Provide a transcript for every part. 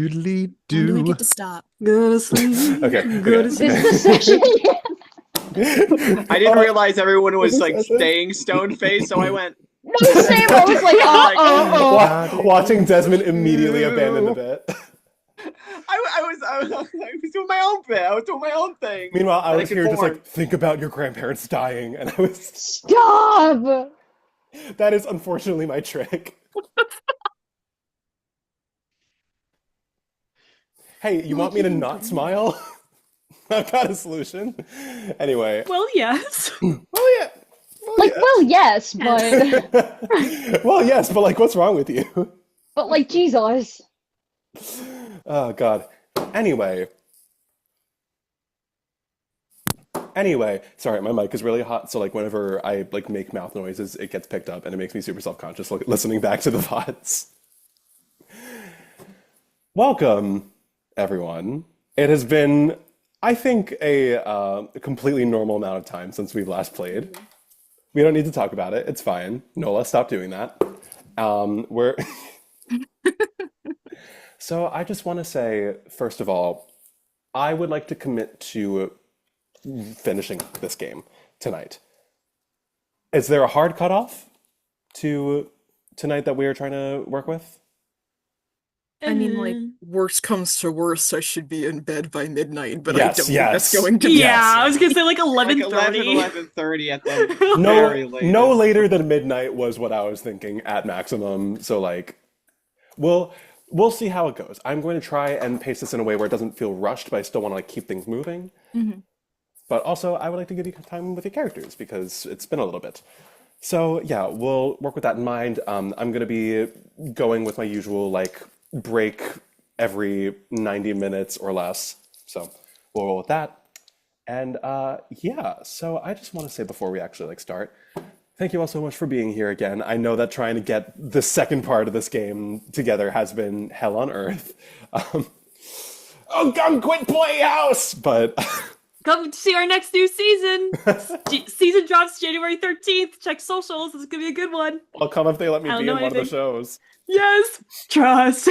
Doodly When do we doo. get to stop? Go to sleep. Okay. Go to okay. sleep. This is the session. I didn't realize everyone was this like session? staying stone faced, so I went. No, same. I was like, Watching Desmond immediately abandon the bit. I was doing my own bit. I was doing my own thing. Meanwhile, I And was here just conformed. like, think about your grandparents dying, and I was. Stop. That is unfortunately my trick. Hey, you want me to not smile? I've got a solution. Anyway. Well, yes. Well, yeah. Like, well, yes, but Well, yes, but like, what's wrong with you? but like Jesus. Oh, God. Anyway, sorry, my mic is really hot, so like whenever I like make mouth noises, it gets picked up, and it makes me super self-conscious listening back to the VODs. Welcome, everyone. It has been, I think, a completely normal amount of time since we've last played. We don't need to talk about it. It's fine. Nola, stop doing that. We're So I just want to say, first of all, I would like to commit to finishing this game tonight. Is there a hard cutoff to tonight that we are trying to work with? I mean, like, worst comes to worst, I should be in bed by midnight, but I Yes, don't think yes. that's going to be. Yeah, I was gonna say like Like 11:30. 11:30 at the No, very latest. no later than midnight was what I was thinking at maximum. So like, we'll see how it goes. I'm going to try and pace this in a way where it doesn't feel rushed, but I still want to like keep things moving. But also, I would like to give you time with your characters because it's been a little bit. So yeah, we'll work with that in mind. I'm going to be going with my usual like break every 90 minutes or less. So we'll roll with that. And yeah, so I just want to say before we actually like start, thank you all so much for being here again. I know that trying to get the second part of this game together has been hell on earth. Oh, come quit Playhouse! But Come see our next new season. Season drops January 13th. Check socials. This is gonna be a good one. I'll come if they let me I don't be know in one of the anything. shows. Yes, trust.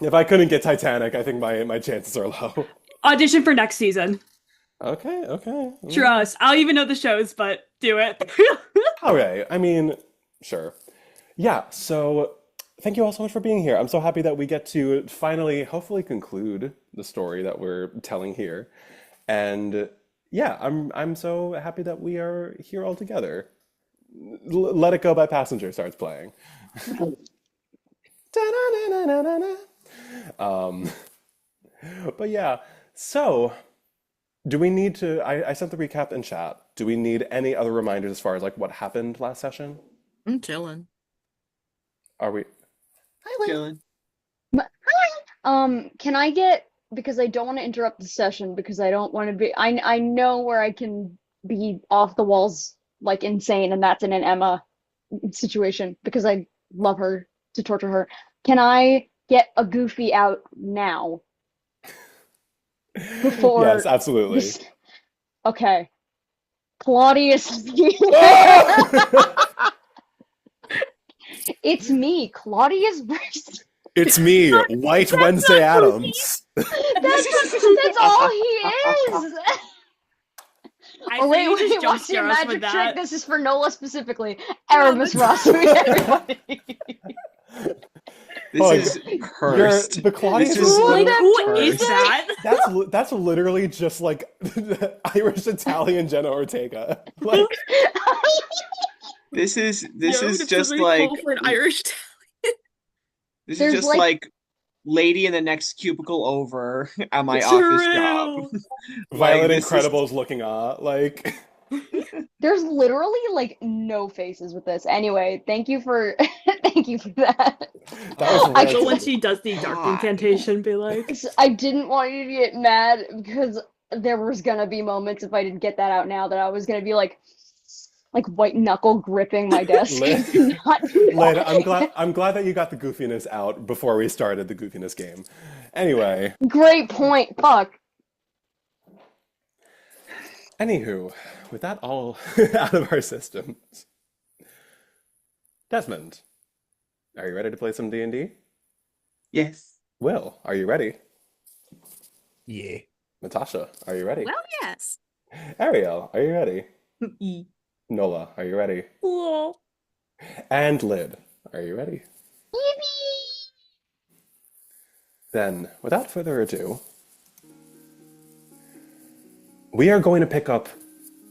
If I couldn't get Titanic, I think my chances are low. Audition for next season. Okay. Trust. I'll even know the shows, but do it. Okay, I mean, sure. Yeah, so thank you all so much for being here. I'm so happy that we get to finally, hopefully, conclude the story that we're telling here. And yeah, I'm so happy that we are here all together. Let It Go by Passenger starts playing. Da-na-na-na-na-na. But yeah, so do we need to, I sent the recap in chat. Do we need any other reminders as far as like what happened last session? I'm chilling. Are we? Chilling. Can I get, because I don't want to interrupt the session because I don't want to be, I know where I can be off the walls like insane, and that's in an Emma situation because I love her to torture her. Can I get a Goofy out now before Yes, absolutely. this? Okay. Claudius. It's me, Claudius Burst. It's me, White Wednesday Adams. That's all he is. I Oh say wait, you just wait, jump what's your scare us with magic trick? that. This is for Nola specifically. Aramis Ross, everybody. This is cursed. The Claudius This is Who literally Who is cursed. that? That's literally just like Irish Italian Jenna Ortega. Like, This is Yo, just distillery like call for an Irish. this There's is just like- like lady in the next cubicle over at my It's office true. job. Violet this is- Incredibles looking like. There's literally like no faces with this. Anyway, thank you for thank you for that. That was I rare. So when she does the dark God. incantation, be like, I didn't want you to get mad because there was gonna be moments if I didn't get that out now that I was gonna be like white knuckle gripping my desk. Lynn, Not- Lynn, I'm glad that you got the goofiness out before we started the goofiness game. Anyway, Great point. Fuck. anywho, with that all out of our systems, Desmond, are you ready to play some D&D? Yes. Will, are you ready? Yeah. Natasha, are you ready? Well, yes. Arielle, are you ready? E. Nola, are you ready? Cool. And Lid, are you ready? Then, without further ado, we are going to pick up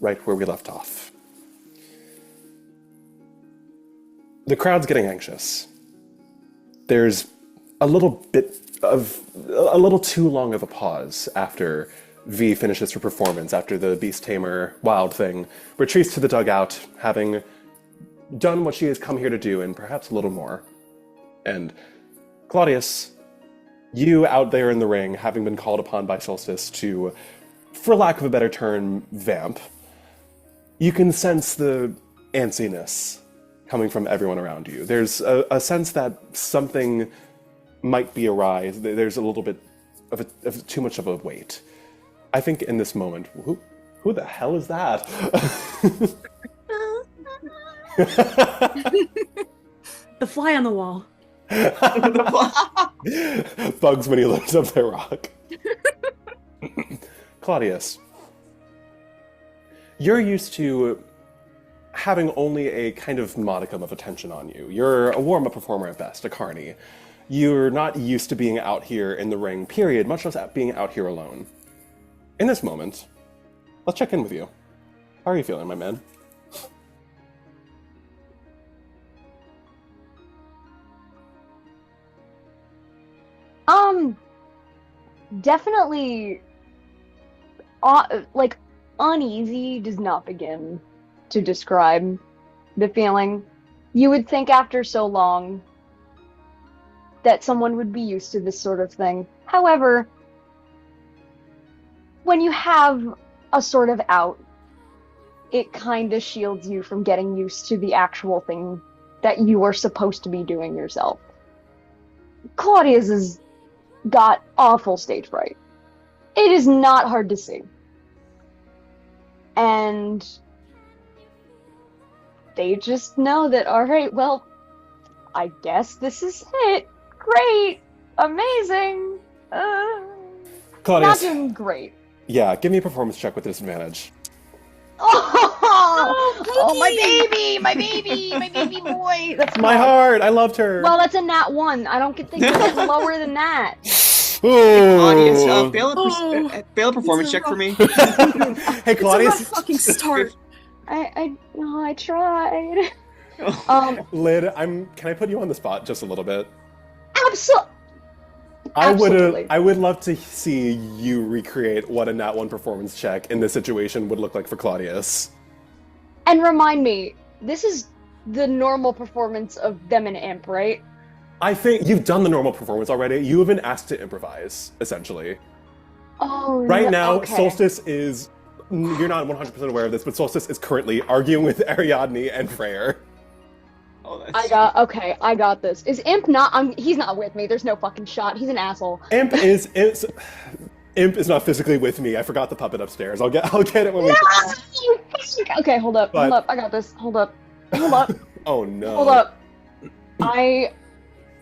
right where we left off. The crowd's getting anxious. There's a little too long of a pause after V finishes her performance, after the Beast Tamer Wild Thing retreats to the dugout, having done what she has come here to do, and perhaps a little more. And Claudius, you out there in the ring, having been called upon by Solstice to, for lack of a better term, vamp, you can sense the antsiness coming from everyone around you. There's a sense that something might be awry. There's a little bit of too much of a weight. I think in this moment, who the hell is that? The fly on the wall. Bugs when he lifts up their rock. Claudius, you're used to having only a kind of modicum of attention on you. You're a warm-up performer at best, a carny. You're not used to being out here in the ring, period, much less being out here alone. In this moment, let's check in with you. How are you feeling, my man? Definitely, like, uneasy does not begin to describe the feeling. You would think after so long that someone would be used to this sort of thing. However, when you have a sort of out, it kind of shields you from getting used to the actual thing that you are supposed to be doing yourself. Claudius has got awful stage fright. It is not hard to see. And they just know that, alright, well, I guess this is it. Great. Amazing. Not Claudius, doing great. yeah, give me a performance check with disadvantage. Oh, my baby boy. That's My heart, I loved her. Well, that's a nat 1. I don't think it's lower than that. Claudius, Ooh. fail a performance check for me. Hey, It's a Claudius. rough fucking start. I tried. Lid, can I put you on the spot just a little bit? Absolutely. I would love to see you recreate what a nat 1 performance check in this situation would look like for Claudius. And remind me, this is the normal performance of them and Imp, right? I think you've done the normal performance already. You have been asked to improvise, essentially. Oh, Right now, okay. Solstice is... You're not 100% aware of this, but Solstice is currently arguing with Ariadne and Freyr. Oh, that's... I got this. Is Imp not? He's not with me. There's no fucking shot. He's an asshole. Imp is not physically with me. I forgot the puppet upstairs. I'll get it when we... No! Okay, hold up. But- Hold up. I got this. Hold up. Oh no. Hold up.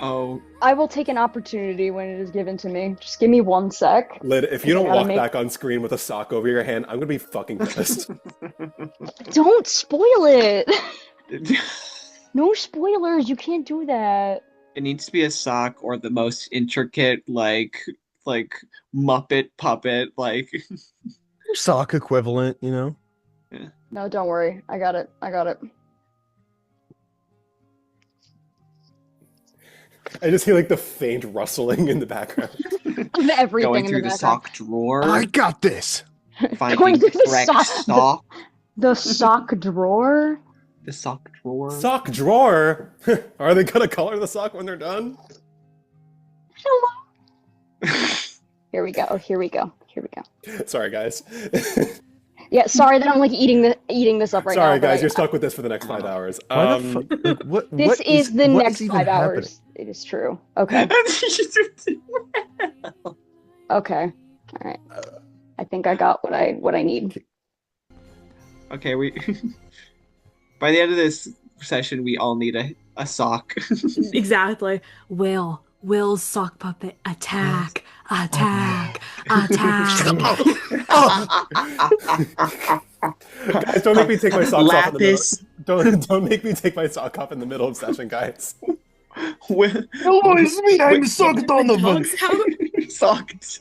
Oh, I will take an opportunity when it is given to me. Just give me 1 sec. Lid, if you don't gotta walk make- back on screen with a sock over your hand, I'm gonna be fucking pissed. Don't spoil it. No spoilers. You can't do that. it needs to be a sock or the most intricate, like Muppet puppet, like. Sock equivalent, you know? No, don't worry. I got it. I just hear like the faint rustling in the background. Of everything Going in through the the background. sock drawer, I got this! finding Going through the correct sock. The sock drawer? The sock drawer. Sock drawer? Are they gonna color the sock when they're done? Hello. Here we go. Sorry, guys. Yeah, sorry that I'm like eating this up right now. Sorry, but guys. You're stuck with this for the next 5 hours. Why the fuck? Like, what This is the what next is even 5 happening? hours. It is true. Okay. Okay. All right. I think I got what I need. Okay, we. By the end of this session, we all need a sock. Exactly. Will, Will's sock puppet, attack, attack, attack. Guys, don't make me take my socks off in the middle. Lapis. Don't make me take my sock off in the middle of session, guys. With Oh, it's me. I'm Sock Donovan. Dogs out. socks.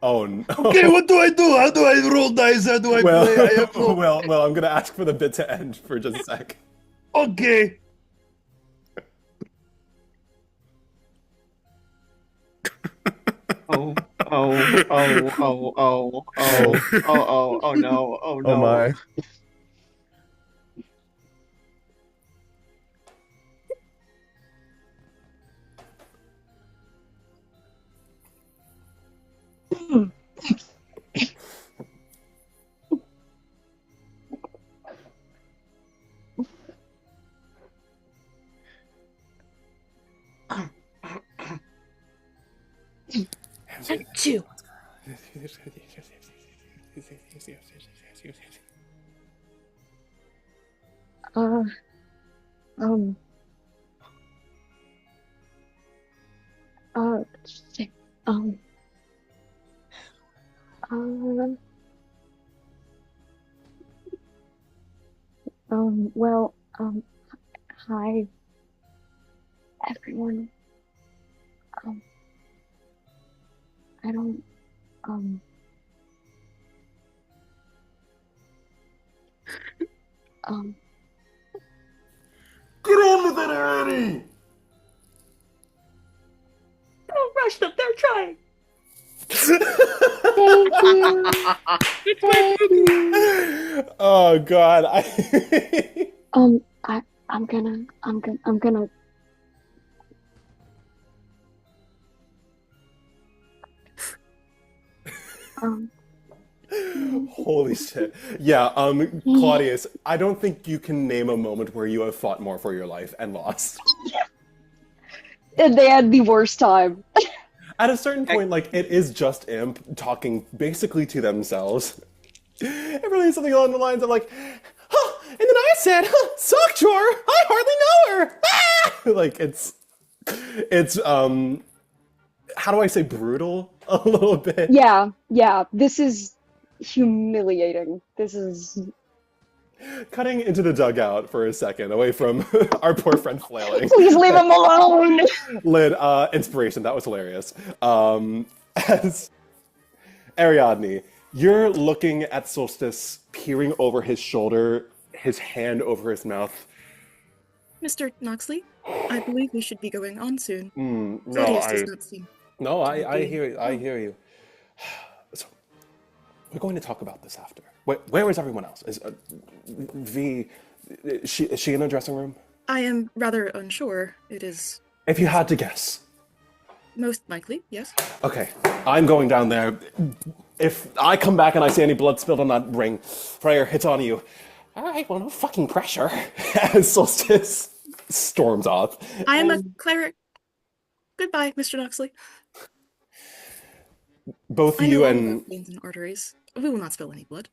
Oh no. Okay, what do I do? How do I roll dice? How do I Well, play? I have no... well, I'm gonna ask for the bit to end for just a sec. Okay. Oh no. Oh no. Oh my. Two. Uh, um, shit. Uh, well, hi, everyone. I don't, Get on with it already. Don't rush them, they're trying. thank you. Thank you. Oh God, I'm gonna. Holy shit. Yeah, Claudius, I don't think you can name a moment where you have fought more for your life and lost. And they had the worst time. At a certain point, like, it is just Imp talking basically to themselves. It really is something along the lines of like, huh, and then I said, huh, sock drawer, I hardly know her. Ah! Like, it's, how do I say brutal? A little bit. Yeah, this is humiliating. This is... Cutting into the dugout for a second, away from our poor friend flailing. Please leave him alone! Lid, inspiration, that was hilarious. As Ariadne, you're looking at Solstice, peering over his shoulder, his hand over his mouth. Mr. Noxley, I believe we should be going on soon. No, Claudius does not seem. No, I hear you. I hear you. So, we're going to talk about this after. Where is everyone else? Is V? Is she in the dressing room? I am rather unsure. It is If you had to guess. most likely, yes. Okay, I'm going down there. If I come back and I see any blood spilled on that ring, Freyr, it's on you. All right, well, no fucking pressure. As Solstice storms off. I am a cleric. Goodbye, Mr. Noxley. Both I know you all and about veins and arteries. We will not spill any blood.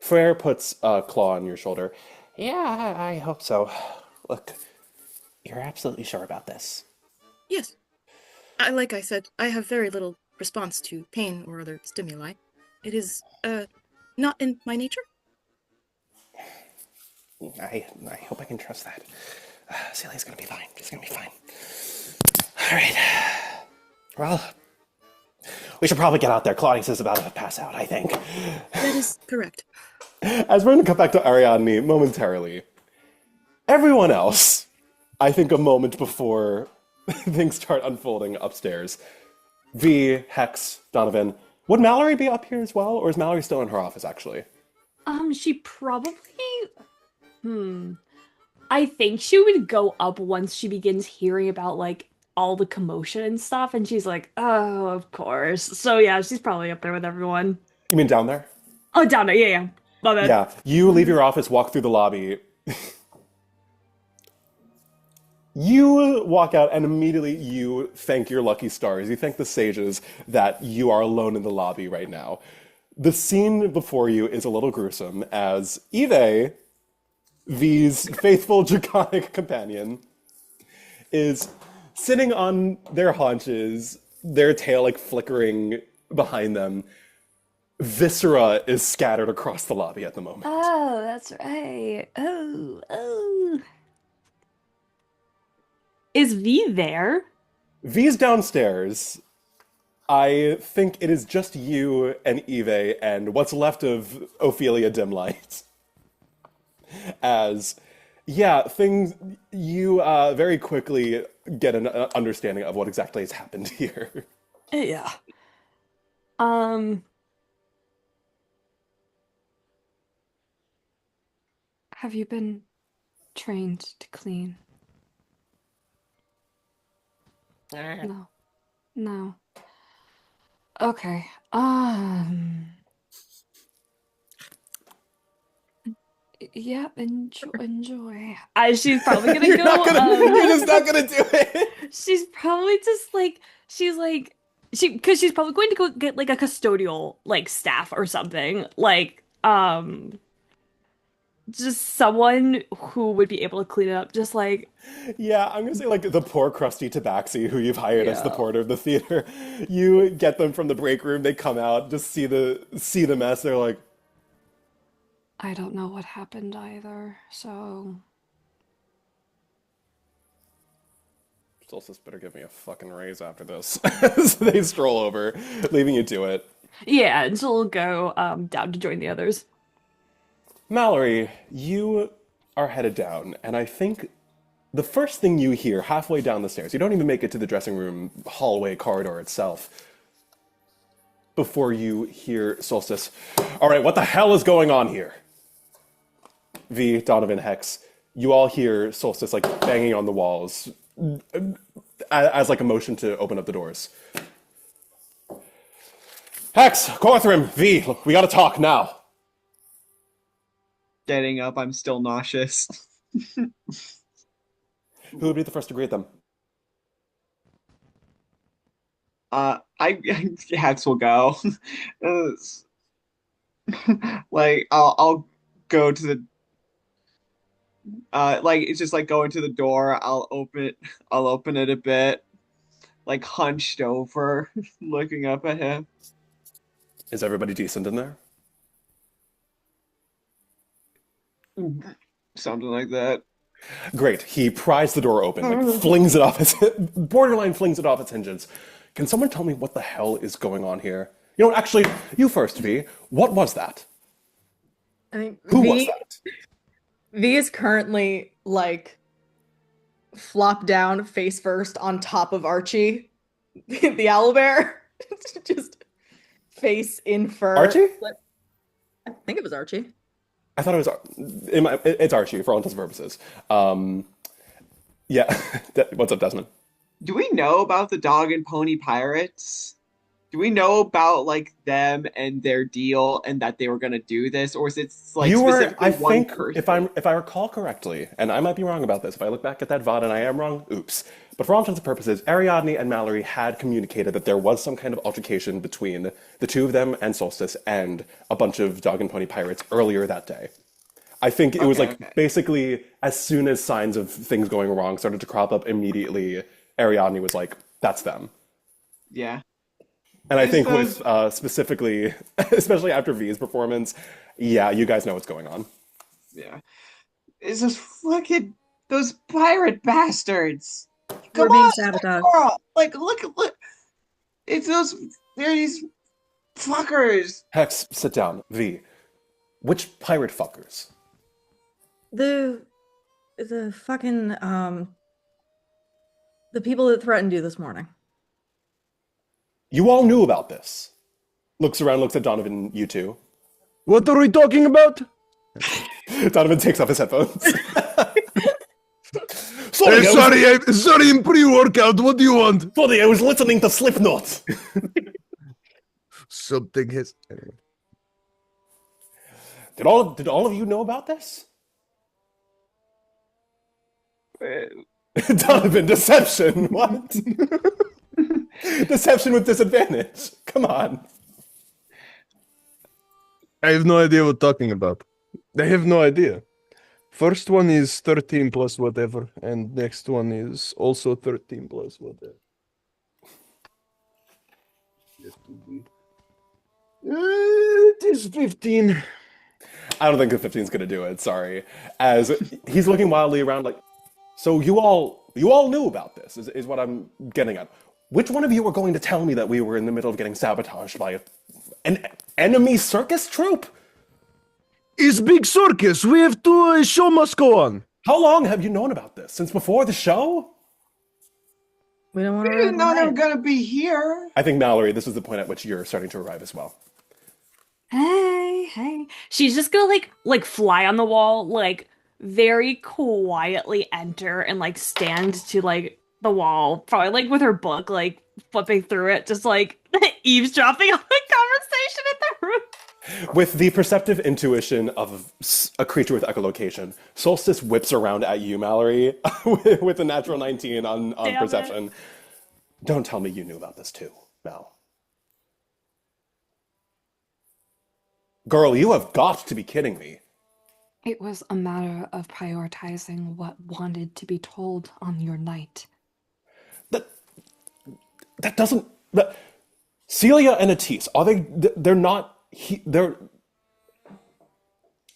Freyr puts a claw on your shoulder. Yeah, I hope so. Look, you're absolutely sure about this. Yes. Like I said, I have very little response to pain or other stimuli. It is, not in my nature. I hope I can trust that. Celia's gonna be fine. She's gonna be fine. All right. Well, we should probably get out there. Claudius is about to pass out, I think. That is correct. As we're going to cut back to Ariadne momentarily, everyone else, I think a moment before things start unfolding upstairs, V, Hex, Donovan, would Mallory be up here as well? Or is Mallory still in her office, actually? She probably... I think she would go up once she begins hearing about, like, all the commotion and stuff, and she's like, oh, of course. So yeah, she's probably up there with everyone. You mean down there? Oh, down there, yeah. My bad. Yeah, you leave your office, walk through the lobby. You walk out and immediately you thank your lucky stars. You thank the sages that you are alone in the lobby right now. The scene before you is a little gruesome as Eve, V's faithful draconic companion, is sitting on their haunches, their tail like flickering behind them. Viscera is scattered across the lobby at the moment. Oh, that's right. Oh. Is V there? V's downstairs. I think it is just you and Eve and what's left of Ophelia Dimlight. As, yeah, things, you very quickly get an understanding of what exactly has happened here. Yeah. Have you been trained to clean? No. Okay. Yeah, enjoy. She's probably gonna You're go. you're just not gonna do it. She's probably just like because she's probably going to go get like a custodial like staff or something like just someone who would be able to clean it up, just like Yeah, I'm gonna say like the poor crusty tabaxi who you've hired as the Yeah. porter of the theater. You get them from the break room, they come out, just see the mess, they're like, I don't know what happened either. So Solstice better give me a fucking raise after this. So they stroll over, leaving you to it. yeah, and she'll go down to join the others. Mallory, you are headed down, and I think the first thing you hear halfway down the stairs, you don't even make it to the dressing room hallway corridor itself, before you hear Solstice. All right, what the hell is going on here? V, Donovan, Hex, you all hear Solstice like banging on the walls as like a motion to open up the doors. Hex, Corthrim, V, we gotta talk now. Getting up, I'm still nauseous. Who would be the first to greet them? Hex will go. Like I'll go to the like it's just like going to the door. I'll open it a bit, like hunched over, looking up at him. Is everybody decent in there? Something like that. Great. He pries the door open, like flings it off its borderline flings it off its hinges. Can someone tell me what the hell is going on here? You know, actually, you first, V. What was that? I think Who was that? V is currently like flopped down face first on top of Archie, the owlbear. Just face in fur. Archie? I think it was Archie. I thought it was. It's Archie for all intents and purposes. Yeah. What's up, Desmond? Do we know about the dog and pony pirates? Do we know about like them and their deal and that they were gonna do this, or is it like You were, specifically I one think, person? if I recall correctly, and I might be wrong about this, if I look back at that VOD and I am wrong, oops. But for all intents and purposes, Ariadne and Mallory had communicated that there was some kind of altercation between the two of them and Solstice and a bunch of dog and pony pirates earlier that day. I think it was like basically as soon as signs of things going wrong started to crop up immediately, Ariadne was like, that's them. Yeah. And I think with specifically, especially after V's performance, yeah, you guys know what's going on. Yeah. It's those fucking those pirate bastards. We're Come being on, sabotaged. girl. Like look. It's those they're these fuckers. Hex, sit down. V, which pirate fuckers? The fucking the people that threatened you this morning. You all knew about this. Looks around, looks at Donovan, you two. What are we talking about? Donovan takes off his headphones. Sorry, in pre-workout. What do you want? Sorry, I was listening to Slipknot. Something has. Did all of you know about this? Donovan, deception. What? Deception with disadvantage. Come on. I have no idea what you're talking about. I have no idea. First one is 13 plus whatever, and next one is also 13 plus whatever. It is 15. I don't think the 15 is going to do it, sorry. As he's looking wildly around like, so you all knew about this, is what I'm getting at. Which one of you were going to tell me that we were in the middle of getting sabotaged by an enemy circus troupe? It's big circus. We have to, show must go on. How long have you known about this? Since before the show? We don't want We to didn't know they were gonna be here. I think, Mallory, this is the point at which you're starting to arrive as well. Hey. She's just gonna like fly on the wall, like very quietly enter and like stand to like the wall, probably like with her book, like flipping through it, just like eavesdropping on the conversation in the room. With the perceptive intuition of a creature with echolocation, Solstice whips around at you, Mallory, with a natural 19 on Damn perception. it. Don't tell me you knew about this too, Mal. Girl, you have got to be kidding me. It was a matter of prioritizing what wanted to be told on your night. That doesn't... Celia and Atis, are they... They're not... They're...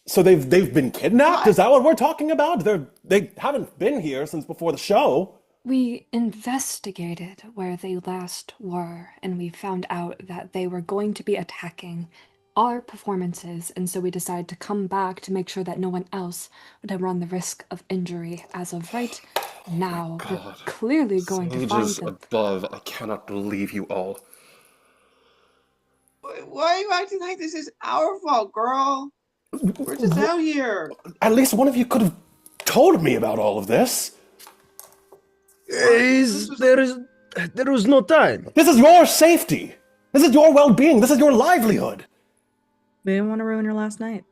So they've been kidnapped? Is that what we're talking about? They haven't been here since before the show. We investigated where they last were, and we found out that they were going to be attacking our performances, and so we decided to come back to make sure that no one else would run the risk of injury. As of right now, we're clearly going to find Sages them. above, I cannot believe you all. Why are you acting like this is our fault, girl? We're just out here. At least one of you could have told me about all of this. There was no time. This is your safety. This is your well-being. This is your livelihood. We didn't want to ruin your last night.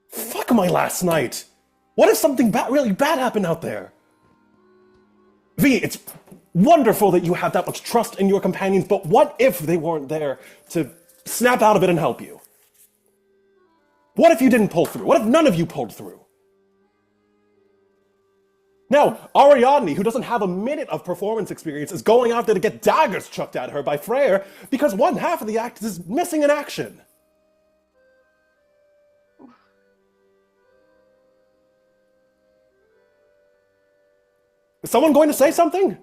Fuck my last night. What if something really bad happened out there? V, it's wonderful that you have that much trust in your companions, but what if they weren't there to snap out of it and help you? What if you didn't pull through? What if none of you pulled through? Now, Ariadne, who doesn't have a minute of performance experience, is going out there to get daggers chucked at her by Freyr because one half of the act is missing in action. Is someone going to say something?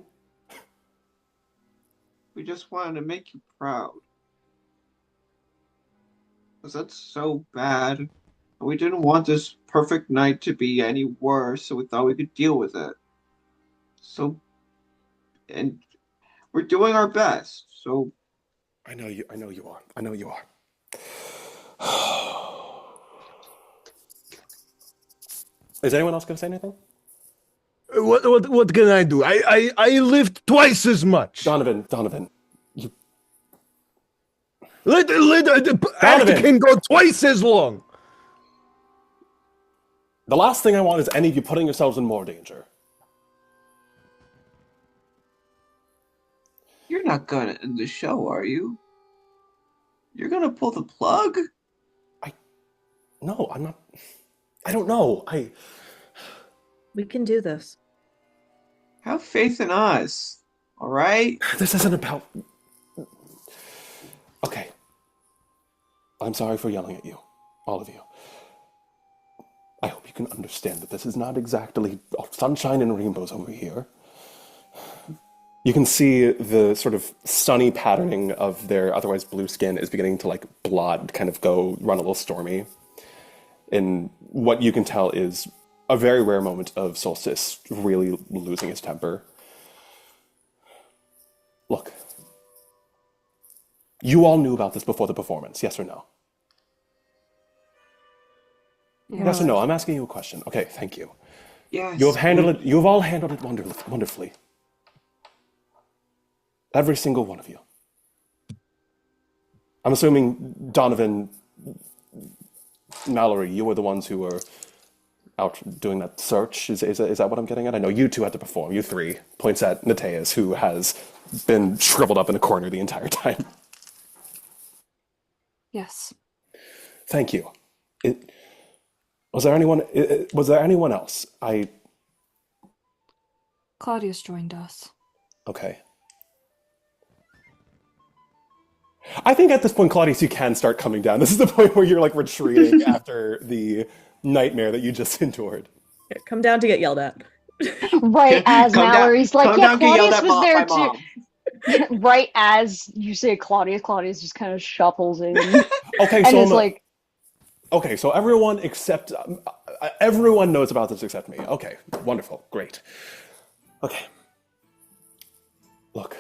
We just wanted to make you proud. Because that's so bad. And we didn't want this perfect night to be any worse, so we thought we could deal with it. So, and we're doing our best, so... I know you are. I know you are. Is anyone else going to say anything? What can I do? I lift twice as much. Donovan, you... Let act can go twice as long. The last thing I want is any of you putting yourselves in more danger. You're not gonna end the show, are you? You're gonna pull the plug? No, I'm not... I don't know. We can do this. Have faith in us, alright? This isn't about... Okay. I'm sorry for yelling at you. All of you. I hope you can understand that this is not exactly sunshine and rainbows over here. You can see the sort of sunny patterning of their otherwise blue skin is beginning to like blot, kind of run a little stormy. And what you can tell is a very rare moment of Solstice really losing his temper. Look. You all knew about this before the performance, yes or no? Yes or no? I'm asking you a question. Okay, thank you. Yes. You have all handled it wonderfully. Every single one of you. I'm assuming Donovan, Mallory, you were the ones who were out doing that search. Is that what I'm getting at? I know you two had to perform. You three. Points at Nateas, who has been shriveled up in a corner the entire time. Yes. Thank you. Was there anyone else? Claudius joined us. Okay. I think at this point, Claudius, you can start coming down. This is the point where you're like retreating after the nightmare that you just endured. Yeah, come down to get yelled at. Right as Come down- Mallory's like, come yeah, down, get yelled Claudius at was by there mom. too. Right as you say Claudius just kind of shuffles in. Okay, And so is like, okay, so everyone knows about this except me. Okay, wonderful, great. Okay. Look,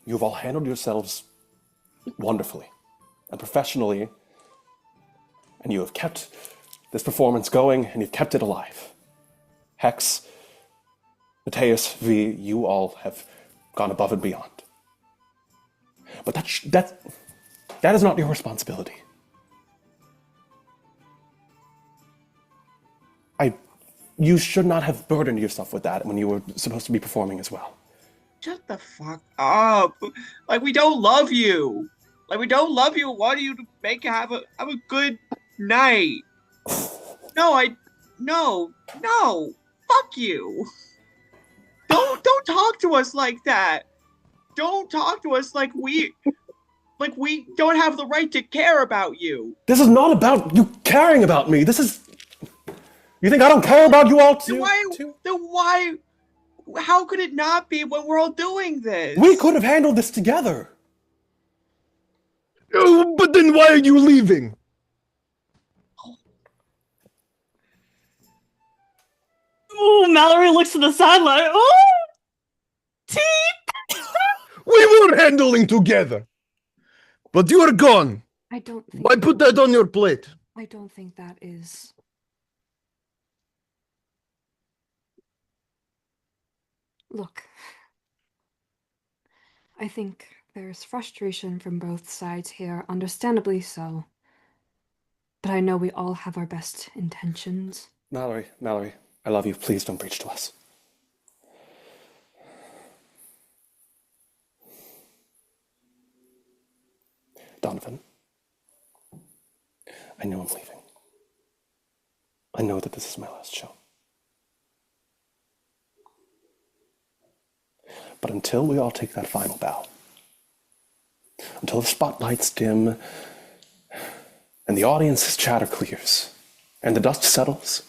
you've all handled yourselves wonderfully and professionally, and you have kept this performance going, and you've kept it alive. Hex, Mateus, V, you all have gone above and beyond. But that is not your responsibility. You should not have burdened yourself with that when you were supposed to be performing as well. Shut the fuck up. Like, we don't love you. Like, we don't love you. We want you to have a good night. No. Fuck you. Don't talk to us like that. Don't talk to us like we don't have the right to care about you. This is not about you caring about me. This is... You think I don't care about you all too? Then why? How could it not be when we're all doing this? We could have handled this together. Oh, but then why are you leaving? Oh, Mallory looks to the side like, oh, Teep! We were handling together. But you are gone. I don't think Why put that on your plate? I don't think that is. Look, I think there's frustration from both sides here, understandably so. But I know we all have our best intentions. Mallory, I love you. Please don't preach to us. Donovan, I know I'm leaving. I know that this is my last show. But until we all take that final bow, until the spotlights dim, and the audience's chatter clears, and the dust settles,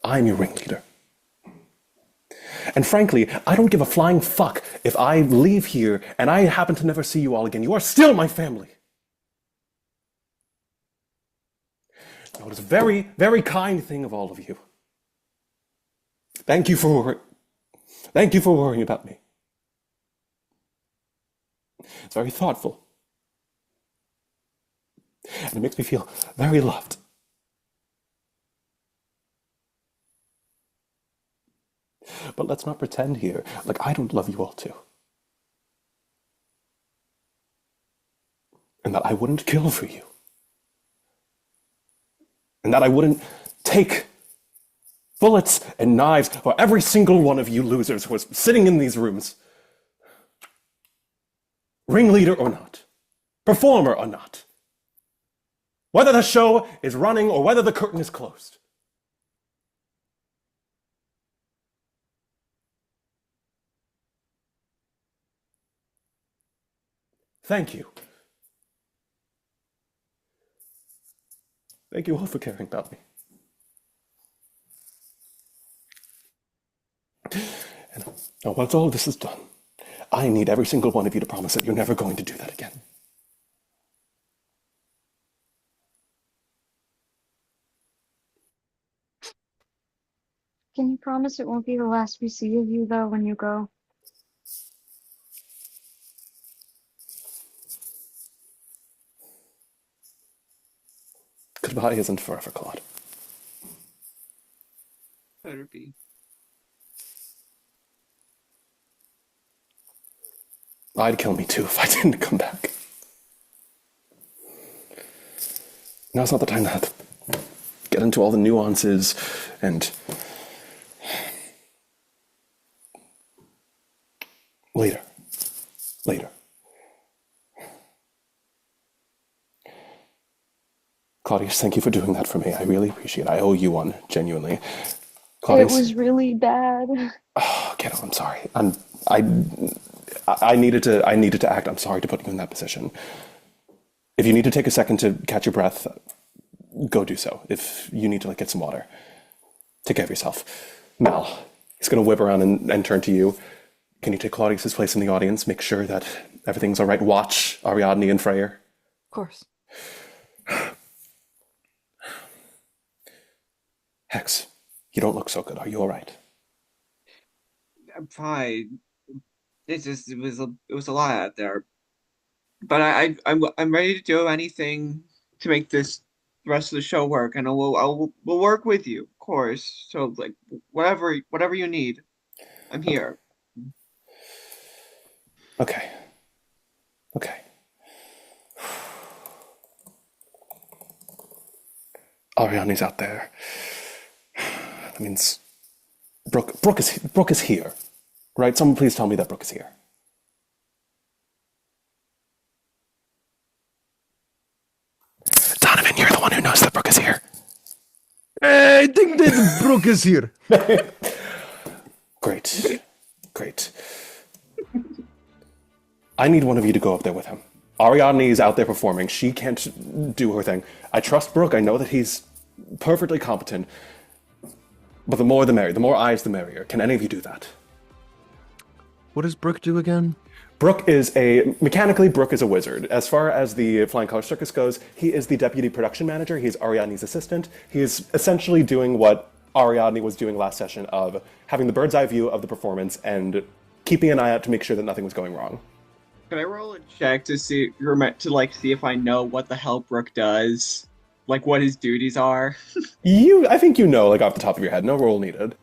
I'm your ringleader. And frankly, I don't give a flying fuck if I leave here and I happen to never see you all again. You are still my family. Now, it is a very, very kind thing of all of you. Thank you for worrying about me. It's very thoughtful. And it makes me feel very loved. But let's not pretend here like I don't love you all too. And that I wouldn't kill for you. And that I wouldn't take bullets and knives for every single one of you losers who is sitting in these rooms. Ringleader or not. Performer or not. Whether the show is running or whether the curtain is closed. Thank you. Thank you all for caring about me. And now, once all of this is done, I need every single one of you to promise that you're never going to do that again. can you promise it won't be the last we see of you, though, when you go? Goodbye isn't forever, Claude. Better be. I'd kill me too if I didn't come back. Now's not the time to get into all the nuances and... Later. Claudius, thank you for doing that for me. I really appreciate it. I owe you one, genuinely. It Claudius, was really bad. oh, kiddo, I'm sorry. I needed to act. I'm sorry to put you in that position. If you need to take a second to catch your breath, go do so. If you need to get some water, take care of yourself. Mal, he's going to whip around and turn to you. Can you take Claudius's place in the audience? Make sure that everything's all right. Watch Ariadne and Freyr. Of course. Hex, you don't look so good. Are you all right? I'm fine. It was a lot out there, but I'm ready to do anything to make the rest of the show work, and we'll work with you, of course. So whatever you need, I'm here. Okay. Ariadne's out there. That means Brooke is here, right? Someone please tell me that Brooke is here. Donovan, you're the one who knows that Brooke is here. I think that Brooke is here. Great. I need one of you to go up there with him. Ariadne is out there performing. She can't do her thing. I trust Brooke. I know that he's perfectly competent. But the more the merrier. The more eyes, the merrier. Can any of you do that? What does Brooke do again? Mechanically, Brooke is a wizard. As far as the Flying Color Circus goes, he is the deputy production manager. He's Ariadne's assistant. He is essentially doing what Ariadne was doing last session of having the bird's eye view of the performance and keeping an eye out to make sure that nothing was going wrong. Can I roll a check to see see if I know what the hell Brooke does? Like what his duties are? I think you know, off the top of your head. No roll needed.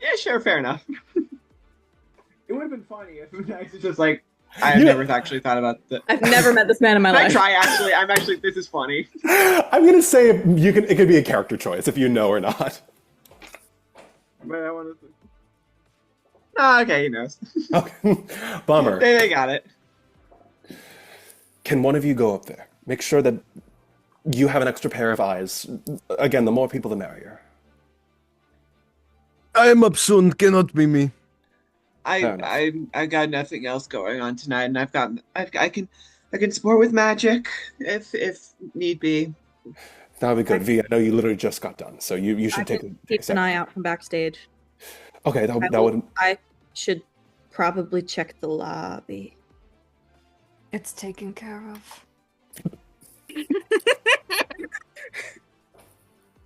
Yeah, sure, fair enough. It would have been funny if Max was just I have never actually thought about that. I've never met this man in my life. I try actually. This is funny. I'm gonna say it could be a character choice if you know or not. But I want to. Oh, okay, he knows. Okay. Bummer. They got it. Can one of you go up there? Make sure that you have an extra pair of eyes. Again, the more people, the merrier. I am up soon. Cannot be me. I got nothing else going on tonight, and I can support with magic if need be. That would be good. V, I know you literally just got done, so you should take an eye out from backstage. Okay, that would. I should probably check the lobby. It's taken care of.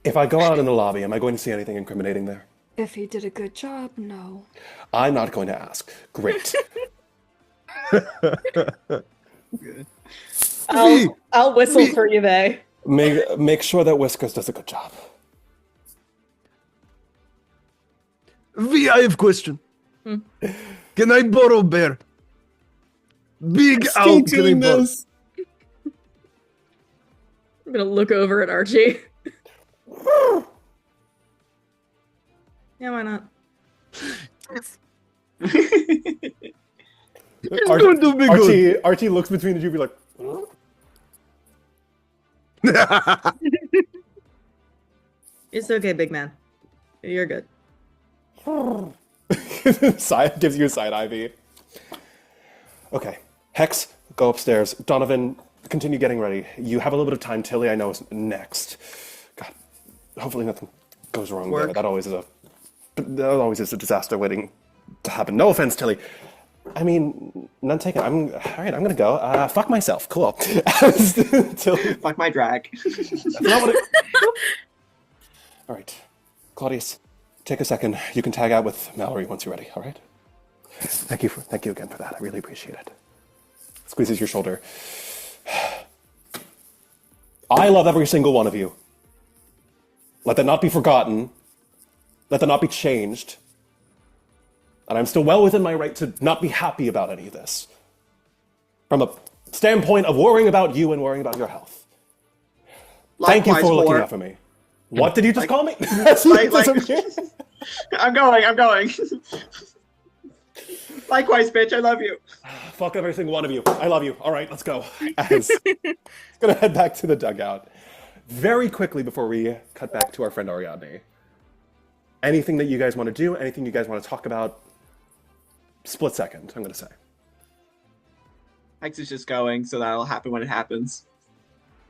If I go out in the lobby, am I going to see anything incriminating there? If he did a good job, no. I'm not going to ask. Great. Good. I'll whistle for you, Vay. Make sure that Whiskers does a good job. V, I have a question. Can I borrow bear? Big owl, can I borrow? I'm gonna look over at Archie. Yeah, why not? Archie looks between the two, be like, It's okay, big man. You're good. gives you a side eye, V. Okay, Hex, go upstairs. Donovan, continue getting ready. You have a little bit of time. Tilly, I know, is next. God, hopefully nothing goes wrong there. That always is a disaster waiting to happen. No offense, Tilly. I mean, none taken. All right, I'm gonna go. Fuck myself. Cool. Tilly. Fuck my drag. All right, Claudius, take a second. You can tag out with Mallory once you're ready. All right. Thank you again for that. I really appreciate it. Squeezes your shoulder. I love every single one of you. Let that not be forgotten. Let that not be changed. And I'm still well within my right to not be happy about any of this. From a standpoint of worrying about you and worrying about your health. Thank you for looking out for me. What did you just call me? I'm going. Likewise, bitch. I love you. Fuck every single one of you. I love you. All right, let's go. As gonna head back to the dugout. Very quickly before we cut back to our friend Ariadne. Anything that you guys want to do, anything you guys want to talk about, split second, I'm gonna say. Hex is just going, so that'll happen when it happens.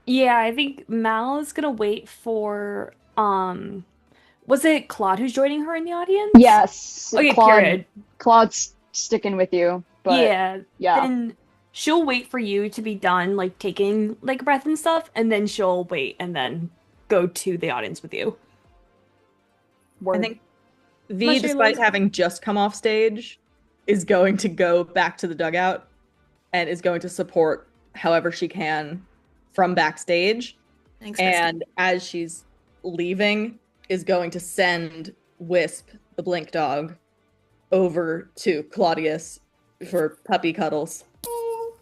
Yeah, I think Mal is gonna wait for was it Claude who's joining her in the audience? Yes. Okay, period. Claude's sticking with you, but yeah. yeah. Then she'll wait for you to be done, like taking like a breath and stuff, and then she'll wait and then go to the audience with you. Word. I think V, Unless you're despite like- having just come off stage, is going to go back to the dugout and is going to support however she can from backstage. Thanks, And as she's leaving, is going to send Wisp, the blink dog, over to Claudius for puppy cuddles.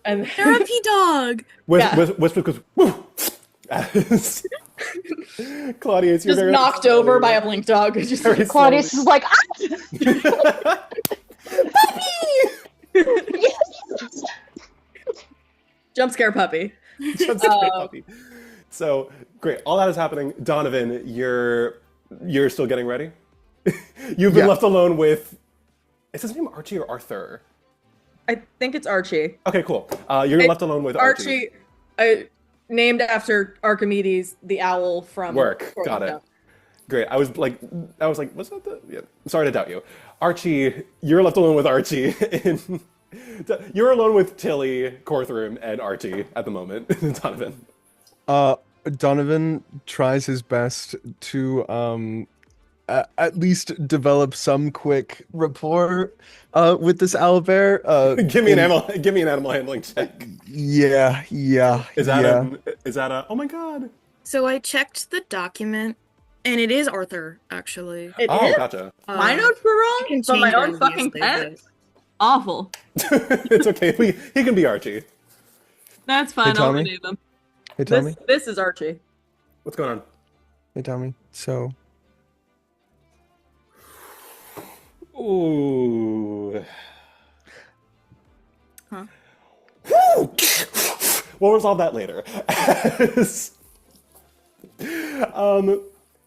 And Therapy dog. Whisper goes, woo! As Claudius, you're just very knocked over by a blink dog. Just Very Claudius is like, jump scare puppy. Just a great puppy. So great, all that is happening. Donovan, you're still getting ready. You've been left alone with. Is his name Archie or Arthur? I think it's Archie. Okay, cool. You're left alone with Archie. Named after Archimedes, the owl from Work. Sword Got and it. Stone. Great. I was like, was that the? Yeah. Sorry to doubt you, Archie. You're left alone with Archie. You're alone with Tilly, Corthroom, and Archie at the moment. Donovan. Donovan tries his best to at least develop some quick rapport with this owlbear. Give me an animal handling check. Yeah. Is that a? Oh my god. So I checked the document, and it is Arthur, actually. It Oh, is? gotcha. My notes were I wrong, can but my change own it, fucking obviously, pen. but- Awful. It's okay. He can be Archie. That's fine. Hey, I'll Tommy. rename them. Hey, Tommy. This is Archie. What's going on? Hey, Tommy. So, Ooh. Huh? We'll resolve that later.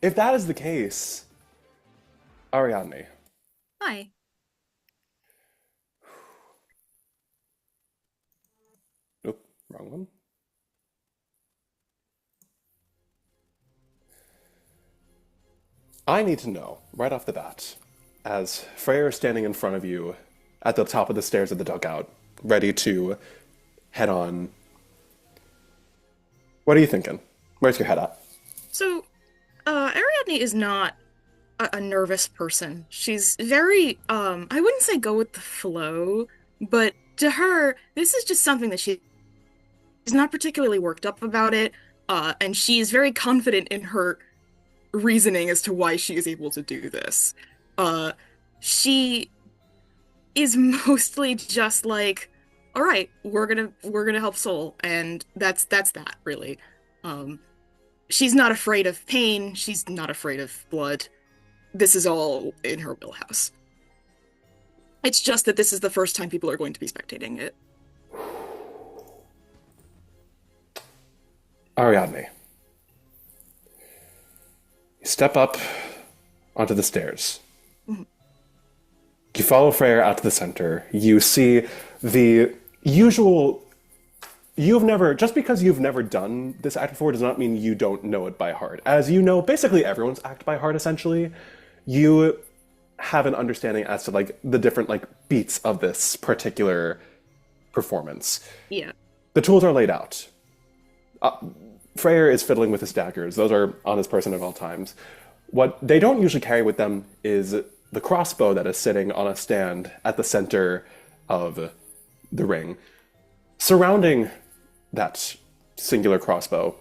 If that is the case, Ariadne, Hi. nope, wrong one. I need to know right off the bat, as Freyr is standing in front of you at the top of the stairs of the dugout, ready to head on. What are you thinking? Where's your head at? So, Ariadne is not a nervous person. She's very, I wouldn't say go with the flow, but to her, this is just something that she's not particularly worked up about it, and she's very confident in her reasoning as to why she is able to do this. She is mostly just like, all right, we're gonna help Soul, and that's that really. She's not afraid of pain. She's not afraid of blood. This is all in her wheelhouse. It's just that this is the first time people are going to be spectating it. Ariadne. You step up onto the stairs. Mhm. You follow Freyr out to the center. You see the usual. Just because you've never done this act before does not mean you don't know it by heart. As you know, basically everyone's act by heart, essentially. You have an understanding as to like the different like beats of this particular performance. Yeah. The tools are laid out. Freyr is fiddling with his daggers. Those are on his person at all times. What they don't usually carry with them is the crossbow that is sitting on a stand at the center of the ring. Surrounding that singular crossbow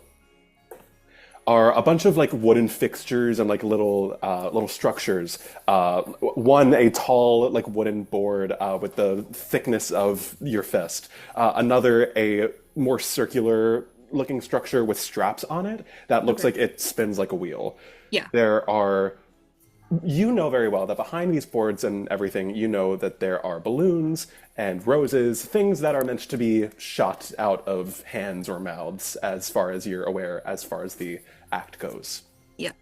are a bunch of like wooden fixtures and like little structures. One, a tall like wooden board with the thickness of your fist. Another, a more circular looking structure with straps on it that looks like it spins like a wheel. Yeah. There are you know very well that behind these boards and everything, you know that there are balloons and roses, things that are meant to be shot out of hands or mouths, as far as you're aware, as far as the act goes. Yeah.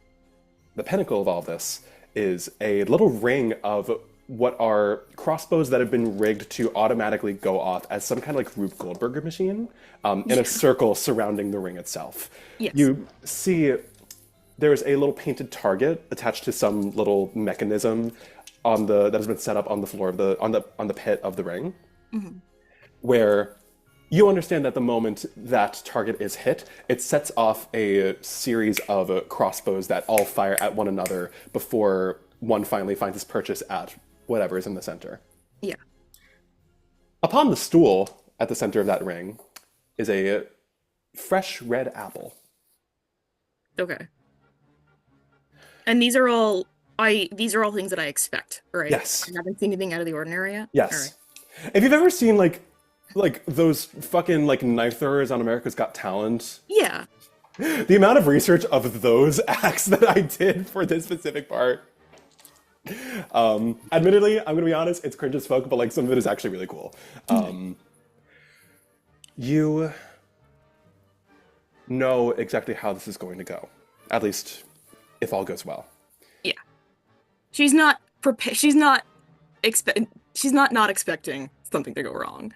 The pinnacle of all this is a little ring of what are crossbows that have been rigged to automatically go off as some kind of like Rube Goldberger machine in a circle surrounding the ring itself. Yes. You see there's a little painted target attached to some little mechanism that has been set up on the floor of on the pit of the ring, where you understand that the moment that target is hit, it sets off a series of crossbows that all fire at one another before one finally finds its purchase at whatever is in the center. Yeah. Upon the stool at the center of that ring is a fresh red apple. Okay. And these are all things that I expect, right? Yes. I haven't seen anything out of the ordinary yet? Yes. All right. If you've ever seen like those fucking like knife throwers on America's Got Talent, Yeah. the amount of research of those acts that I did for this specific part. Admittedly, I'm gonna be honest, it's cringe as fuck, but like some of it is actually really cool. You know exactly how this is going to go, at least if all goes well. Yeah. She's not prepared. She's not expecting something to go wrong.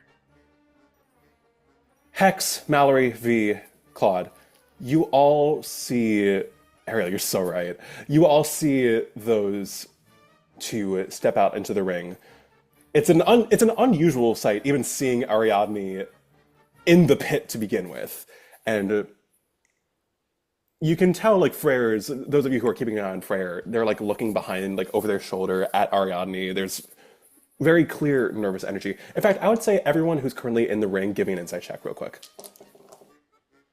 Hex, Mallory, V, Claude, you all see Arielle, you're so right. You all see those two step out into the ring. It's an unusual sight, even seeing Ariadne in the pit to begin with, and you can tell, like, Freyr's, those of you who are keeping an eye on Freyr, they're like looking behind, like over their shoulder at Ariadne. There's very clear nervous energy. In fact, I would say everyone who's currently in the ring, give me an insight check real quick.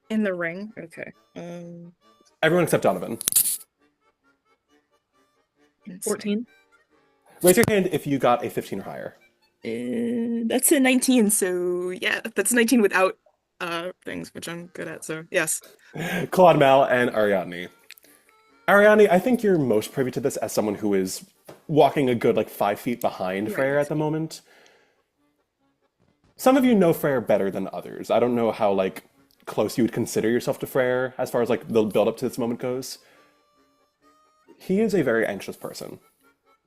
In the ring? Okay. Everyone except Donovan. 14. Raise your hand if you got a 15 or higher. That's a 19, so yeah, that's 19 without things, which I'm good at, so yes. Claude, Mal, and Ariadne. Ariadne, I think you're most privy to this as someone who is walking a good, like, 5 feet behind Freyr at the moment. Some of you know Freyr better than others. I don't know how, like, close you would consider yourself to Freyr as far as, like, the build-up to this moment goes. He is a very anxious person.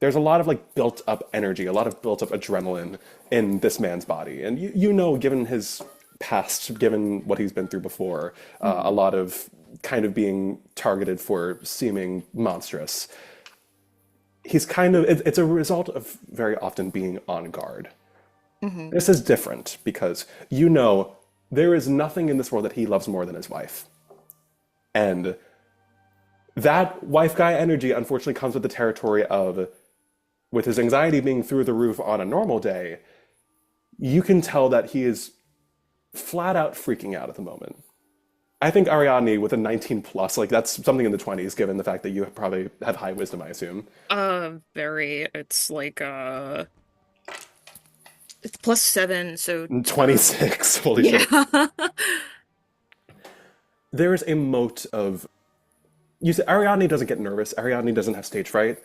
There's a lot of, like, built-up energy, a lot of built-up adrenaline in this man's body. And you know, given his past, given what he's been through before, a lot of kind of being targeted for seeming monstrous. He's kind of, it's a result of very often being on guard. This is different because you know there is nothing in this world that he loves more than his wife. And that wife guy energy unfortunately comes with the territory of, with his anxiety being through the roof on a normal day, you can tell that he is flat out freaking out at the moment. I think Ariadne with a 19 plus, like that's something in the 20s, given the fact that you probably have high wisdom, I assume. It's like, it's +7, so... 26, holy shit. Yeah. There is a moat of... You say Ariadne doesn't get nervous, Ariadne doesn't have stage fright.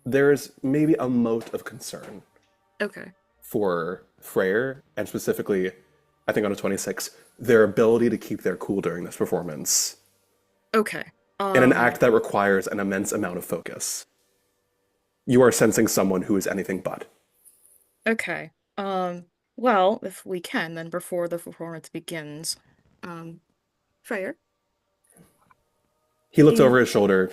There's maybe a moat of concern. Okay. For Freyr, and specifically, I think on a 26, their ability to keep their cool during this performance. Okay. In an act that requires an immense amount of focus. You are sensing someone who is anything but. Okay. Well, if we can, then before the performance begins, Freyr? He looks over his shoulder,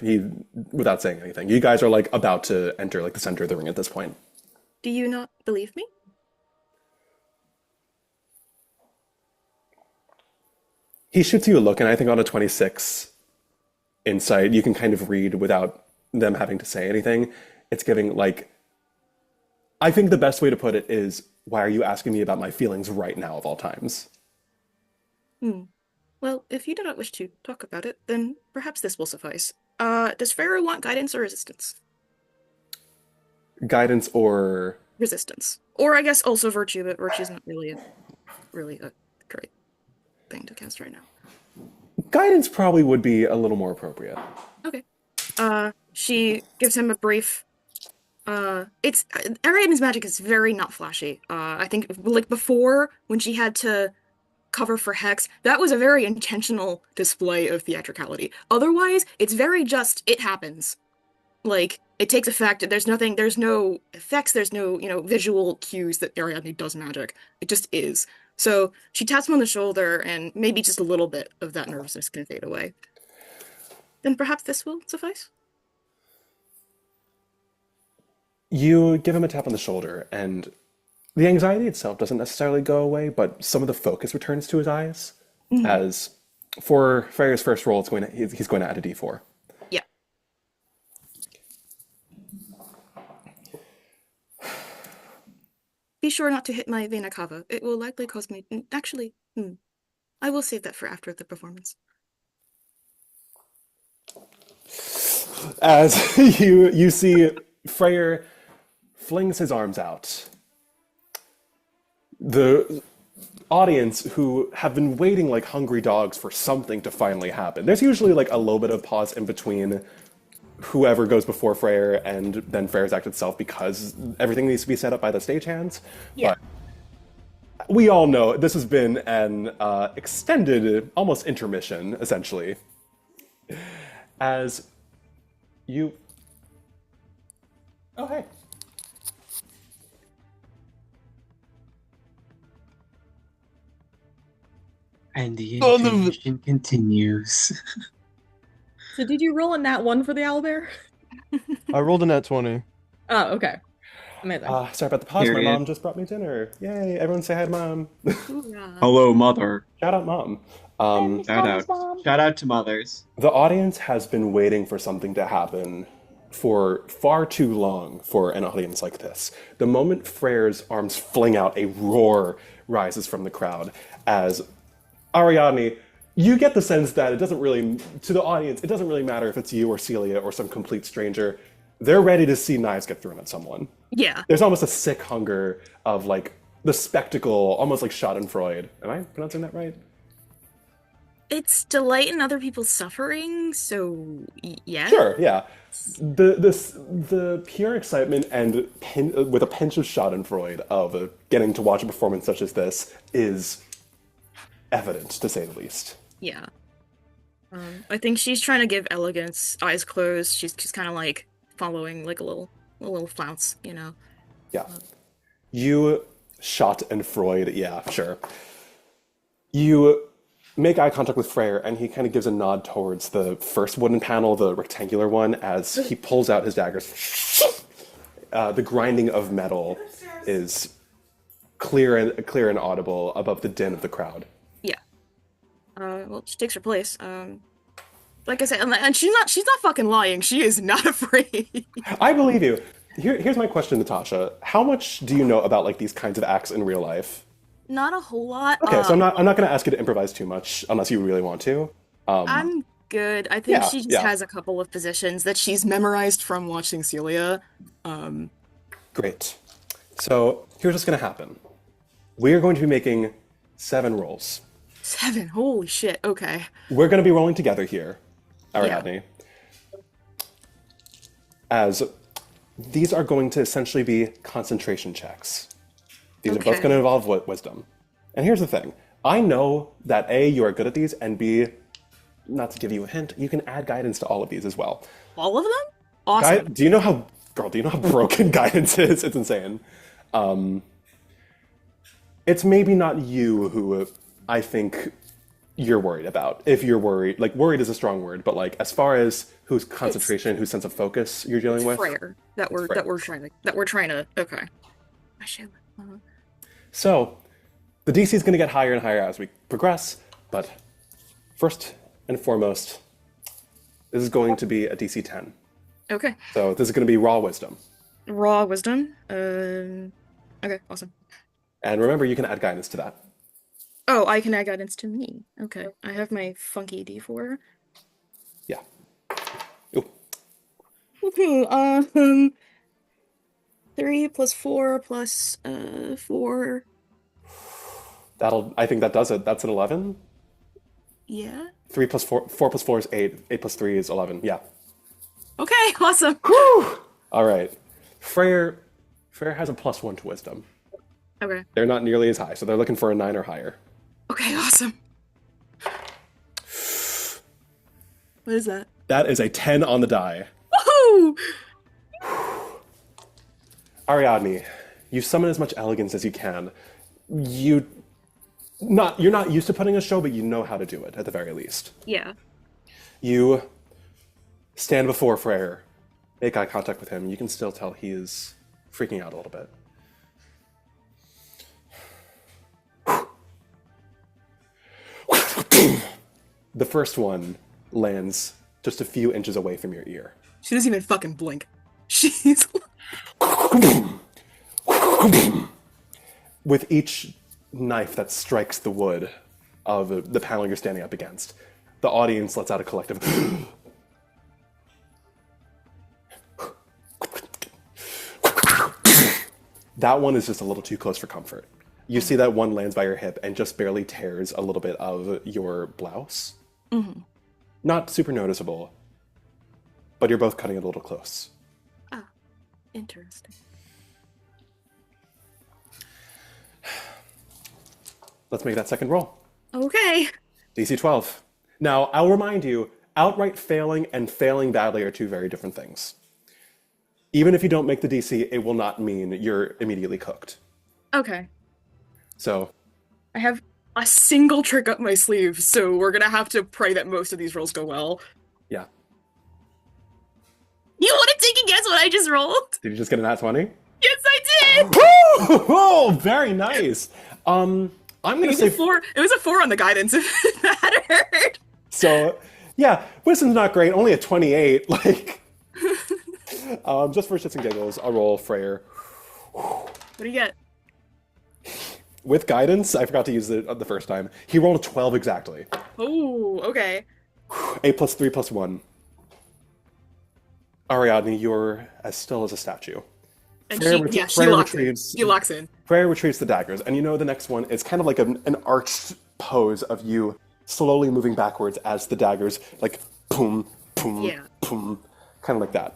without saying anything. You guys are like about to enter like the center of the ring at this point. Do you not believe me? He shoots you a look, and I think on a 26 insight, you can kind of read without them having to say anything. It's giving, like... I think the best way to put it is, why are you asking me about my feelings right now of all times? Well, if you do not wish to talk about it, then perhaps this will suffice. Does Freyr want guidance or resistance? Guidance or... Resistance. Or I guess also virtue, but virtue's not really a great thing to cast right now. Guidance probably would be a little more appropriate. Okay. She gives him a brief. It's Ariadne's magic is very not flashy. I think like before when she had to cover for Hex, that was a very intentional display of theatricality. Otherwise, it's very just it happens. Like it takes effect. There's nothing. There's no effects. There's no visual cues that Ariadne does magic. It just is. So she taps him on the shoulder, and maybe just a little bit of that nervousness can fade away. Then perhaps this will suffice. You give him a tap on the shoulder, and the anxiety itself doesn't necessarily go away, but some of the focus returns to his eyes. As for Freyr's first roll, he's going to add a d4. Yeah. Be sure not to hit my vena cava. It will likely cause me. Actually, I will save that for after the performance. As you see, Freyr flings his arms out. The audience, who have been waiting like hungry dogs for something to finally happen. There's usually like a little bit of pause in between whoever goes before Freyr and then Freyr's act itself, because everything needs to be set up by the stagehands. Yeah. But we all know this has been an extended, almost intermission, essentially. As you... Oh, hey. And the Son of a- intermission continues. So did you roll a nat 1 for the owlbear? I rolled a nat 20. Oh, okay. Amazing. Sorry about the pause. My Period. mom just brought me dinner. Yay! Everyone say hi to Mom. Hoorah. Hello, mother. Shout out, Mom. Shout out to mothers. The audience has been waiting for something to happen for far too long for an audience like this. The moment Freyr's arms fling out, a roar rises from the crowd as Ariadne, you get the sense that it doesn't really, to the audience, it doesn't really matter if it's you or Celia or some complete stranger. They're ready to see knives get thrown at someone. Yeah. There's almost a sick hunger of like the spectacle, almost like Schadenfreude. Am I pronouncing that right? It's delight in other people's suffering, so yeah. Sure, yeah. The pure excitement and with a pinch of Schadenfreude of getting to watch a performance such as this is evident, to say the least. Yeah. I think she's trying to give elegance, eyes closed. She's kind of like following like a little flounce, you know. Yeah. You shot and Freud, yeah, sure. You make eye contact with Freyr, and he kind of gives a nod towards the first wooden panel, the rectangular one, as he pulls out his daggers. The grinding of metal is clear and audible above the din of the crowd. Yeah. Well, she takes her place. Like I said, and she's not fucking lying. She is not afraid. I believe you. Here's my question, Natasha. How much do you know about like these kinds of acts in real life? Not a whole lot. Okay, so I'm not going to ask you to improvise too much unless you really want to. I'm good. I think Yeah, she just yeah. has a couple of positions that she's memorized from watching Celia. Great. So here's what's going to happen. We are going to be making 7 rolls. 7. Holy shit. Okay. We're going to be rolling together here, Ariadne. As these are going to essentially be concentration checks. These are both Okay. going to involve wisdom. And here's the thing. I know that A, you are good at these, and B, not to give you a hint, you can add guidance to all of these as well. All of them? Awesome. Do you know how broken guidance is? It's insane. It's maybe not you who I think you're worried about. If you're worried, like worried is a strong word, but like as far as whose concentration, whose sense of focus you're dealing with. Freyr that we're trying to. Okay. I should. So the DC is going to get higher and higher as we progress, but first and foremost, this is going to be a DC 10. Okay. So this is going to be raw wisdom. Raw wisdom. Okay. Awesome. And remember, you can add guidance to that. Oh, I can add guidance to me. Okay. I have my funky D4. Yeah. Ooh. Okay. 3 plus 4 plus 4. I think that does it. That's an 11. Yeah. 3 plus 4, 4 plus 4 is 8. 8 plus 3 is 11. Yeah. Okay, awesome. Whew! All right. Freyr has a +1 to wisdom. Okay. They're not nearly as high, so they're looking for a 9 or higher. Okay, awesome. What is that? That is a 10 on the die. Woohoo! Ariadne, you summon as much elegance as you can. You're not used to putting a show, but you know how to do it, at the very least. Yeah. You stand before Freyr, make eye contact with him. You can still tell he is freaking out a little bit. The first one lands just a few inches away from your ear. She doesn't even fucking blink. She's... With each knife that strikes the wood of the panel you're standing up against, the audience lets out a collective. That one is just a little too close for comfort. You see that one lands by your hip and just barely tears a little bit of your blouse. Mm-hmm. Not super noticeable, but you're both cutting it a little close. Ah, interesting. Let's make that second roll. Okay. DC 12. Now, I'll remind you, outright failing and failing badly are two very different things. Even if you don't make the DC, it will not mean you're immediately cooked. Okay. So, I have a single trick up my sleeve, so we're gonna have to pray that most of these rolls go well. yeah. You want to take a guess what I just rolled? Did you just get a nat 20? Yes, I did! Woo! Oh, very nice. I'm It gonna was say a 4. It was a 4 on the guidance, if it mattered. so. Yeah, wisdom's not great. Only a 28. Like, just for shits and giggles, I'll roll Freyr. What do you get? With guidance, I forgot to use it the first time. He rolled a 12 exactly. Oh, okay. A plus 3 plus 1. Ariadne, you're as still as a statue. And Freyr she locks in. retrieves. She locks in. Freyr retrieves the daggers, and you know the next one is kind of like an arched pose of you slowly moving backwards as the daggers, like, boom, boom, Yeah. boom, kind of like that.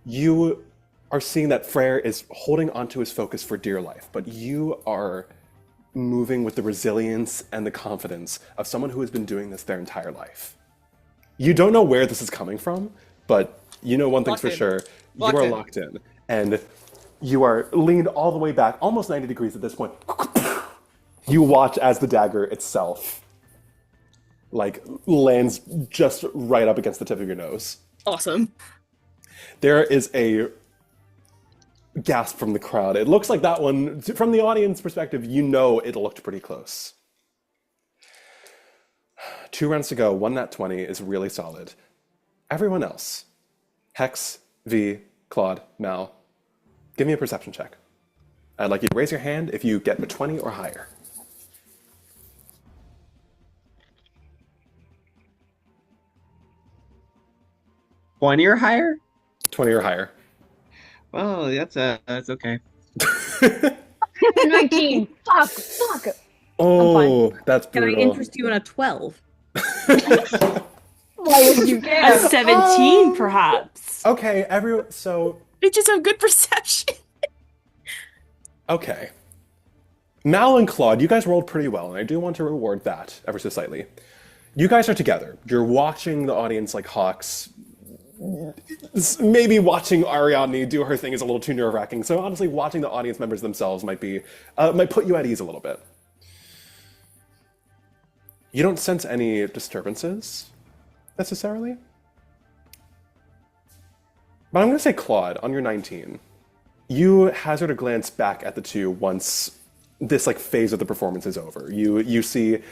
You are seeing that Freyr is holding onto his focus for dear life, but you are moving with the resilience and the confidence of someone who has been doing this their entire life. You don't know where this is coming from, but you know one thing's for sure. You are locked in. And you are leaned all the way back, almost 90 degrees at this point. You watch as the dagger itself, like, lands just right up against the tip of your nose. Awesome. There is a gasp from the crowd. It looks like that one, from the audience perspective, you know it looked pretty close. 2 rounds to go, 1 nat 20 is really solid. Everyone else, Hex, V, Claude, Mal, give me a perception check. I'd like you to raise your hand if you get a 20 or higher. 20 or higher? 20 or higher. Well, that's okay. 19. Fuck. Oh, that's Can I brutal. interest you in a 12? Why would you A care? 17, perhaps. Okay, so, They just have good perception. okay. Mal and Claude, you guys rolled pretty well, and I do want to reward that ever so slightly. You guys are together. You're watching the audience like hawks. Maybe watching Ariadne do her thing is a little too nerve-wracking, so honestly, watching the audience members themselves might put you at ease a little bit. You don't sense any disturbances, necessarily. But I'm going to say, Claude, on your 19, you hazard a glance back at the two once this like phase of the performance is over. You see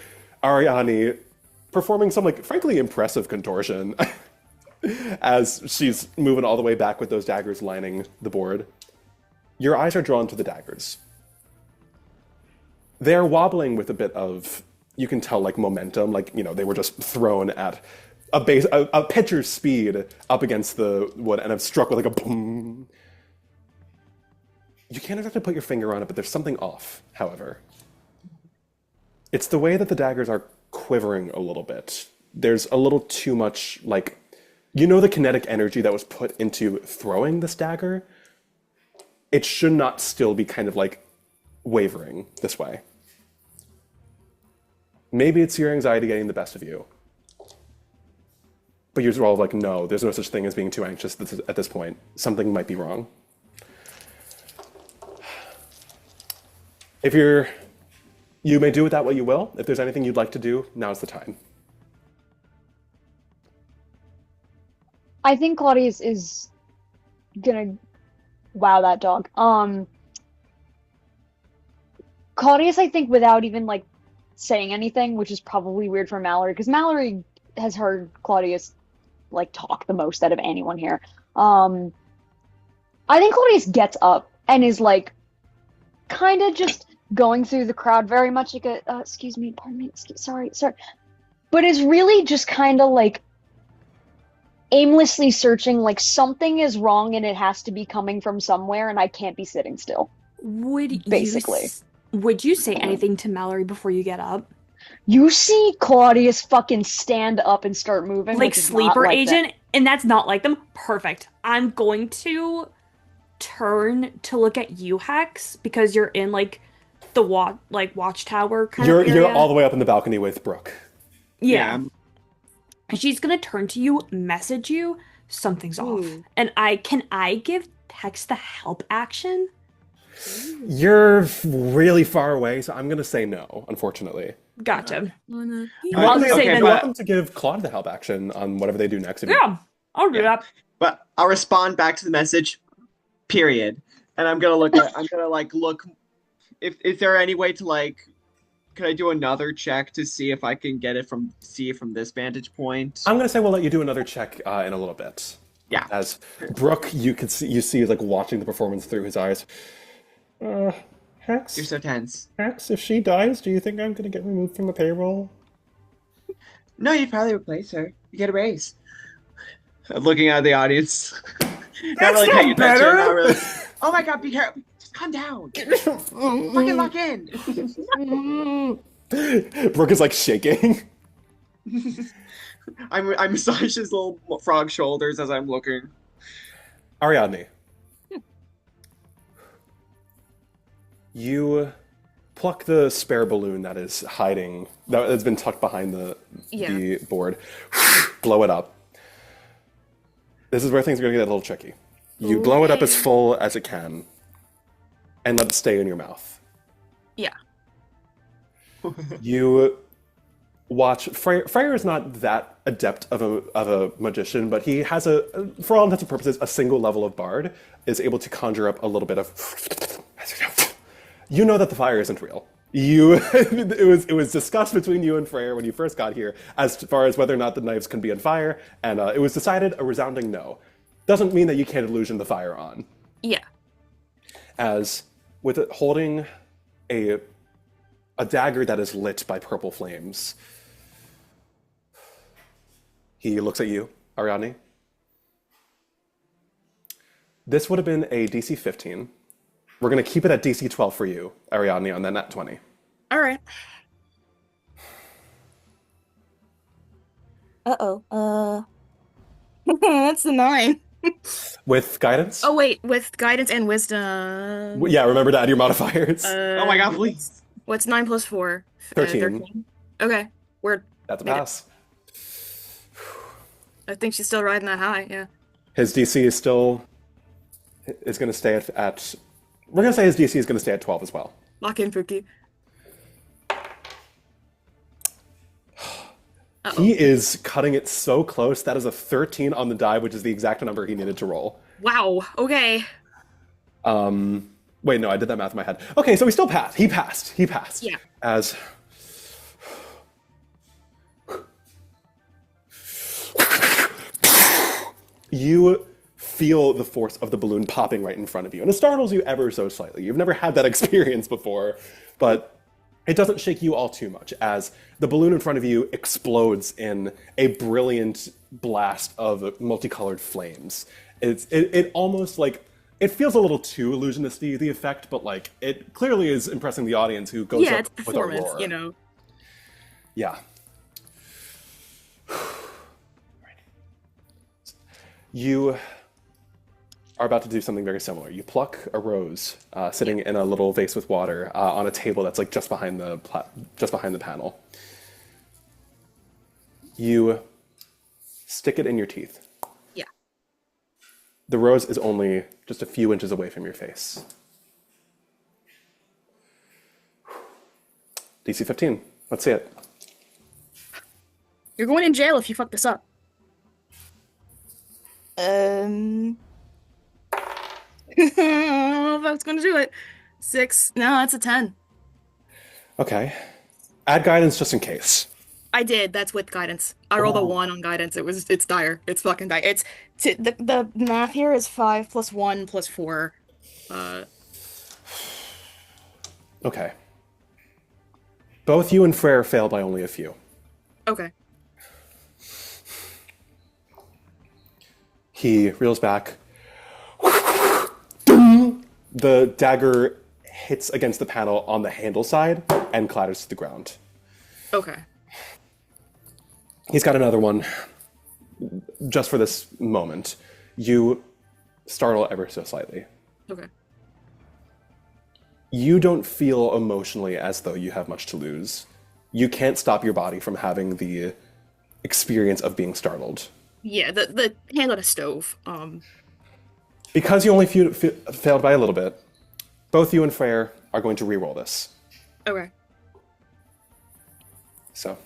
Ariadne performing some like frankly impressive contortion as she's moving all the way back with those daggers lining the board. Your eyes are drawn to the daggers. They're wobbling with a bit of, you can tell, like momentum, like, you know, they were just thrown at a pitcher's speed up against the wood and have struck with like a boom. You can't exactly put your finger on it, but there's something off, however. It's the way that the daggers are quivering a little bit. there's a little too much, like, you know, the kinetic energy that was put into throwing this dagger? It should not still be kind of like wavering this way. Maybe it's your anxiety getting the best of you. But you're all like, no, there's no such thing as being too anxious at this point. Something might be wrong. You may do with that what you will. If there's anything you'd like to do, now's the time. I think Claudius is gonna wow that dog. Claudius, I think, without even like saying anything, which is probably weird for Mallory, because Mallory has heard Claudius like talk the most out of anyone here. I think Claudius gets up and is like kind of just going through the crowd very much like a excuse me, pardon me, sorry, but is really just kind of like aimlessly searching, like something is wrong and it has to be coming from somewhere and I can't be sitting still. Would you say anything to Mallory before you get up? You see Claudius fucking stand up and start moving, like which is sleeper not like agent, that. and that's not like them. Perfect. I'm going to turn to look at you, Hex, because you're in like the watchtower kind of area. You're all the way up in the balcony with Brooke. Yeah. And she's gonna turn to you, message you, something's off. And can I give Hex the help action? You're really far away, so I'm gonna say no, unfortunately. Gotcha. You're welcome to give Claude the help action on whatever they do next. Yeah, I'll do that. But I'll respond back to the message, period. And I'm gonna look. Is there any way to like? Could I do another check to see if I can get it from this vantage point? I'm gonna say we'll let you do another check in a little bit. Yeah. As Brooke, you see like watching the performance through his eyes. Hex? You're so tense. Hex, if she dies, do you think I'm gonna get removed from the payroll? No, you'd probably replace her. You get a raise. Looking at the audience. Not really paying attention. Not really. Oh my god, be careful. Just calm down. Fucking lock in. Brooke is like shaking. I massage his little frog shoulders as I'm looking. Ariadne. You pluck the spare balloon that is hiding, that has been tucked behind the board, blow it up. This is where things are going to get a little tricky. You blow it up as full as it can, and let it stay in your mouth. Yeah. You watch, Freyr is not that adept of a magician, but he has for all intents and purposes, a single level of bard, is able to conjure up a little bit of... You know that the fire isn't real. It was discussed between you and Freyr when you first got here as far as whether or not the knives can be on fire, and it was decided a resounding no. Doesn't mean that you can't illusion the fire on. Yeah. As with it holding a dagger that is lit by purple flames, he looks at you, Ariadne. This would have been a DC 15. We're going to keep it at DC 12 for you, Ariadne, on that nat 20. All right. That's the 9. With guidance? Oh, wait, with guidance and wisdom. Yeah, remember to add your modifiers. Oh my god, please. What's 9 plus 4? 13. Okay, That's a pass. I think she's still riding that high, yeah. His DC is going to stay at we're going to say his DC is going to stay at 12 as well. Lock in, Pookie. He is cutting it so close. That is a 13 on the die, which is the exact number he needed to roll. Wow, okay. Wait, no, I did that math in my head. Okay, so he still passed. He passed. Yeah. As... You feel the force of the balloon popping right in front of you, and it startles you ever so slightly. You've never had that experience before, but it doesn't shake you all too much as the balloon in front of you explodes in a brilliant blast of multicolored flames. It almost like, it feels a little too illusionisty, the effect, but like it clearly is impressing the audience who goes up it's with a performance, roar. you know. Yeah. You are about to do something very similar. You pluck a rose sitting in a little vase with water on a table that's like just behind the panel. You stick it in your teeth. Yeah. The rose is only just a few inches away from your face. DC 15. Let's see it. You're going in jail if you fuck this up. I don't know if I was going to do it. 6. No, it's a 10. Okay. Add guidance just in case. I did. That's with guidance. I rolled a 1 on guidance. It's dire. It's fucking dire. The math here is 5 plus 1 plus 4. Okay. Both you and Freyr fail by only a few. Okay. He reels back. The dagger hits against the panel on the handle side and clatters to the ground. Okay. He's got another one just for this moment. You startle ever so slightly. Okay. You don't feel emotionally as though you have much to lose. You can't stop your body from having the experience of being startled. Yeah, the hand on a stove. Because you only failed by a little bit, both you and Freyr are going to re-roll this. Okay. So.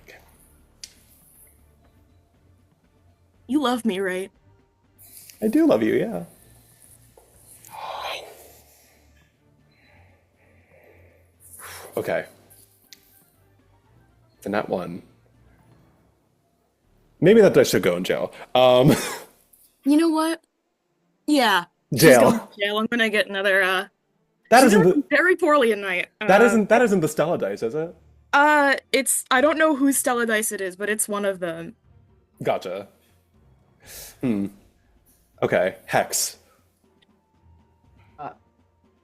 Okay. You love me, right? I do love you, yeah. Okay. The nat 1. Maybe that dice should go in jail. You know what? Yeah. Jail. She's going to jail. I'm gonna get another. That she's isn't doing very poorly at night. that isn't the Stella dice, is it? It's I don't know whose Stella dice it is, but it's one of them. Gotcha. Okay, Hex.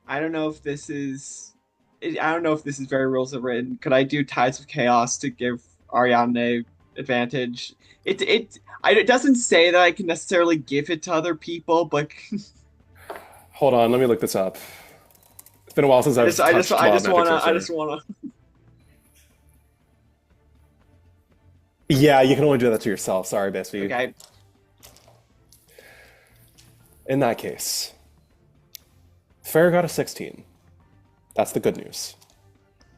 I don't know if this is very rules of written. Could I do Tides of Chaos to give Ariane advantage? It doesn't say that I can necessarily give it to other people, but Hold on, let me look this up. It's been a while since I just wanna. Yeah, you can only do that to yourself. Sorry, Bestie. Okay. In that case, Farrah got a 16. That's the good news.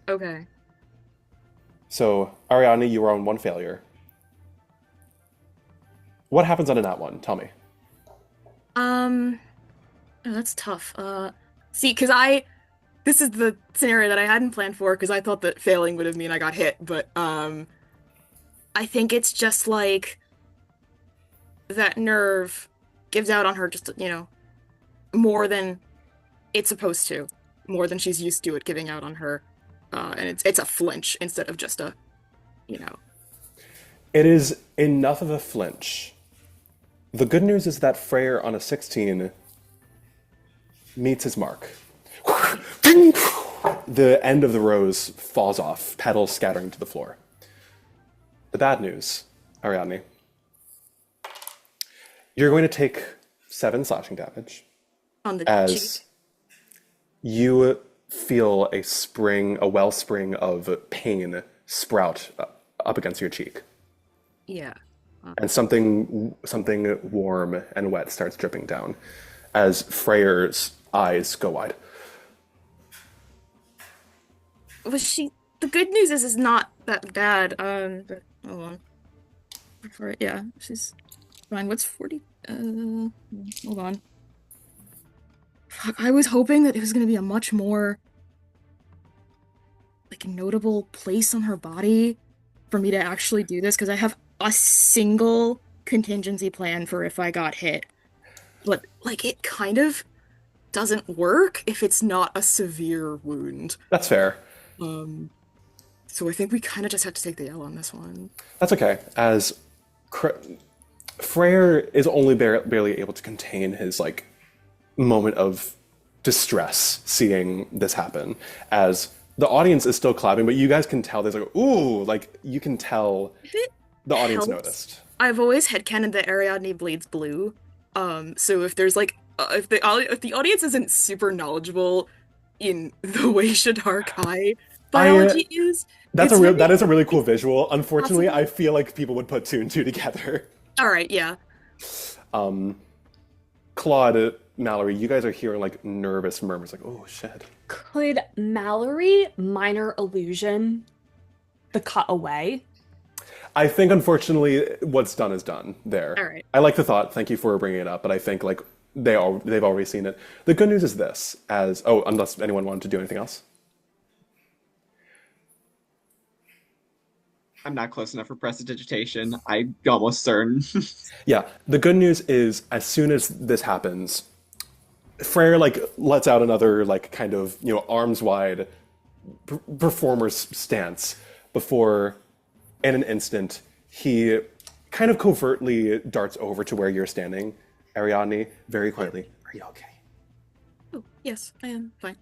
Okay. So, Ariane, you were on 1 failure. What happens on a nat 1? Tell me. Oh, that's tough. See, because this is the scenario that I hadn't planned for, because I thought that failing would have mean I got hit, but, I think it's just, like, that nerve gives out on her just, more than it's supposed to. More than she's used to it giving out on her. And it's a flinch instead of just a. It is enough of a flinch. The good news is that Freyr on a 16 meets his mark. The end of the rose falls off, petals scattering to the floor. The bad news, Ariadne. You're going to take 7 slashing damage. On the as cheek. You feel a wellspring of pain sprout up against your cheek. Yeah. And something warm and wet starts dripping down as Freyr's eyes go wide. The good news is it's not that bad. But, hold on. Yeah, she's fine. What's 40? Hold on. Fuck, I was hoping that it was gonna be a much more, notable place on her body for me to actually do this, because I have a single contingency plan for if I got hit. But, it kind of doesn't work if it's not a severe wound. That's fair. So I think we kind of just have to take the L on this one. That's okay, as Freyr is only barely able to contain his, moment of distress seeing this happen, as the audience is still clapping, but you guys can tell there's ooh, you can tell The audience helps. noticed. I've always headcanoned that Ariadne bleeds blue. So if there's like if the audience isn't super knowledgeable in the way Shadar Kai biology is, that is a really cool visual. Unfortunately, possible. I feel like people would put two and two together. All right, yeah. Claude, Mallory, you guys are hearing like nervous murmurs, like, "Oh shit." Could Mallory minor illusion the cut away? I think, unfortunately, what's done is done there. All right. I like the thought. Thank you for bringing it up, but I think like they've already seen it. The good news is this: unless anyone wanted to do anything else. I'm not close enough for prestidigitation. I'm almost certain. Yeah, the good news is as soon as this happens, Freyr like lets out another like kind of arms wide performer's stance before, in an instant, he kind of covertly darts over to where you're standing, Ariadne, very quietly. Are you okay? Oh, yes, I am fine.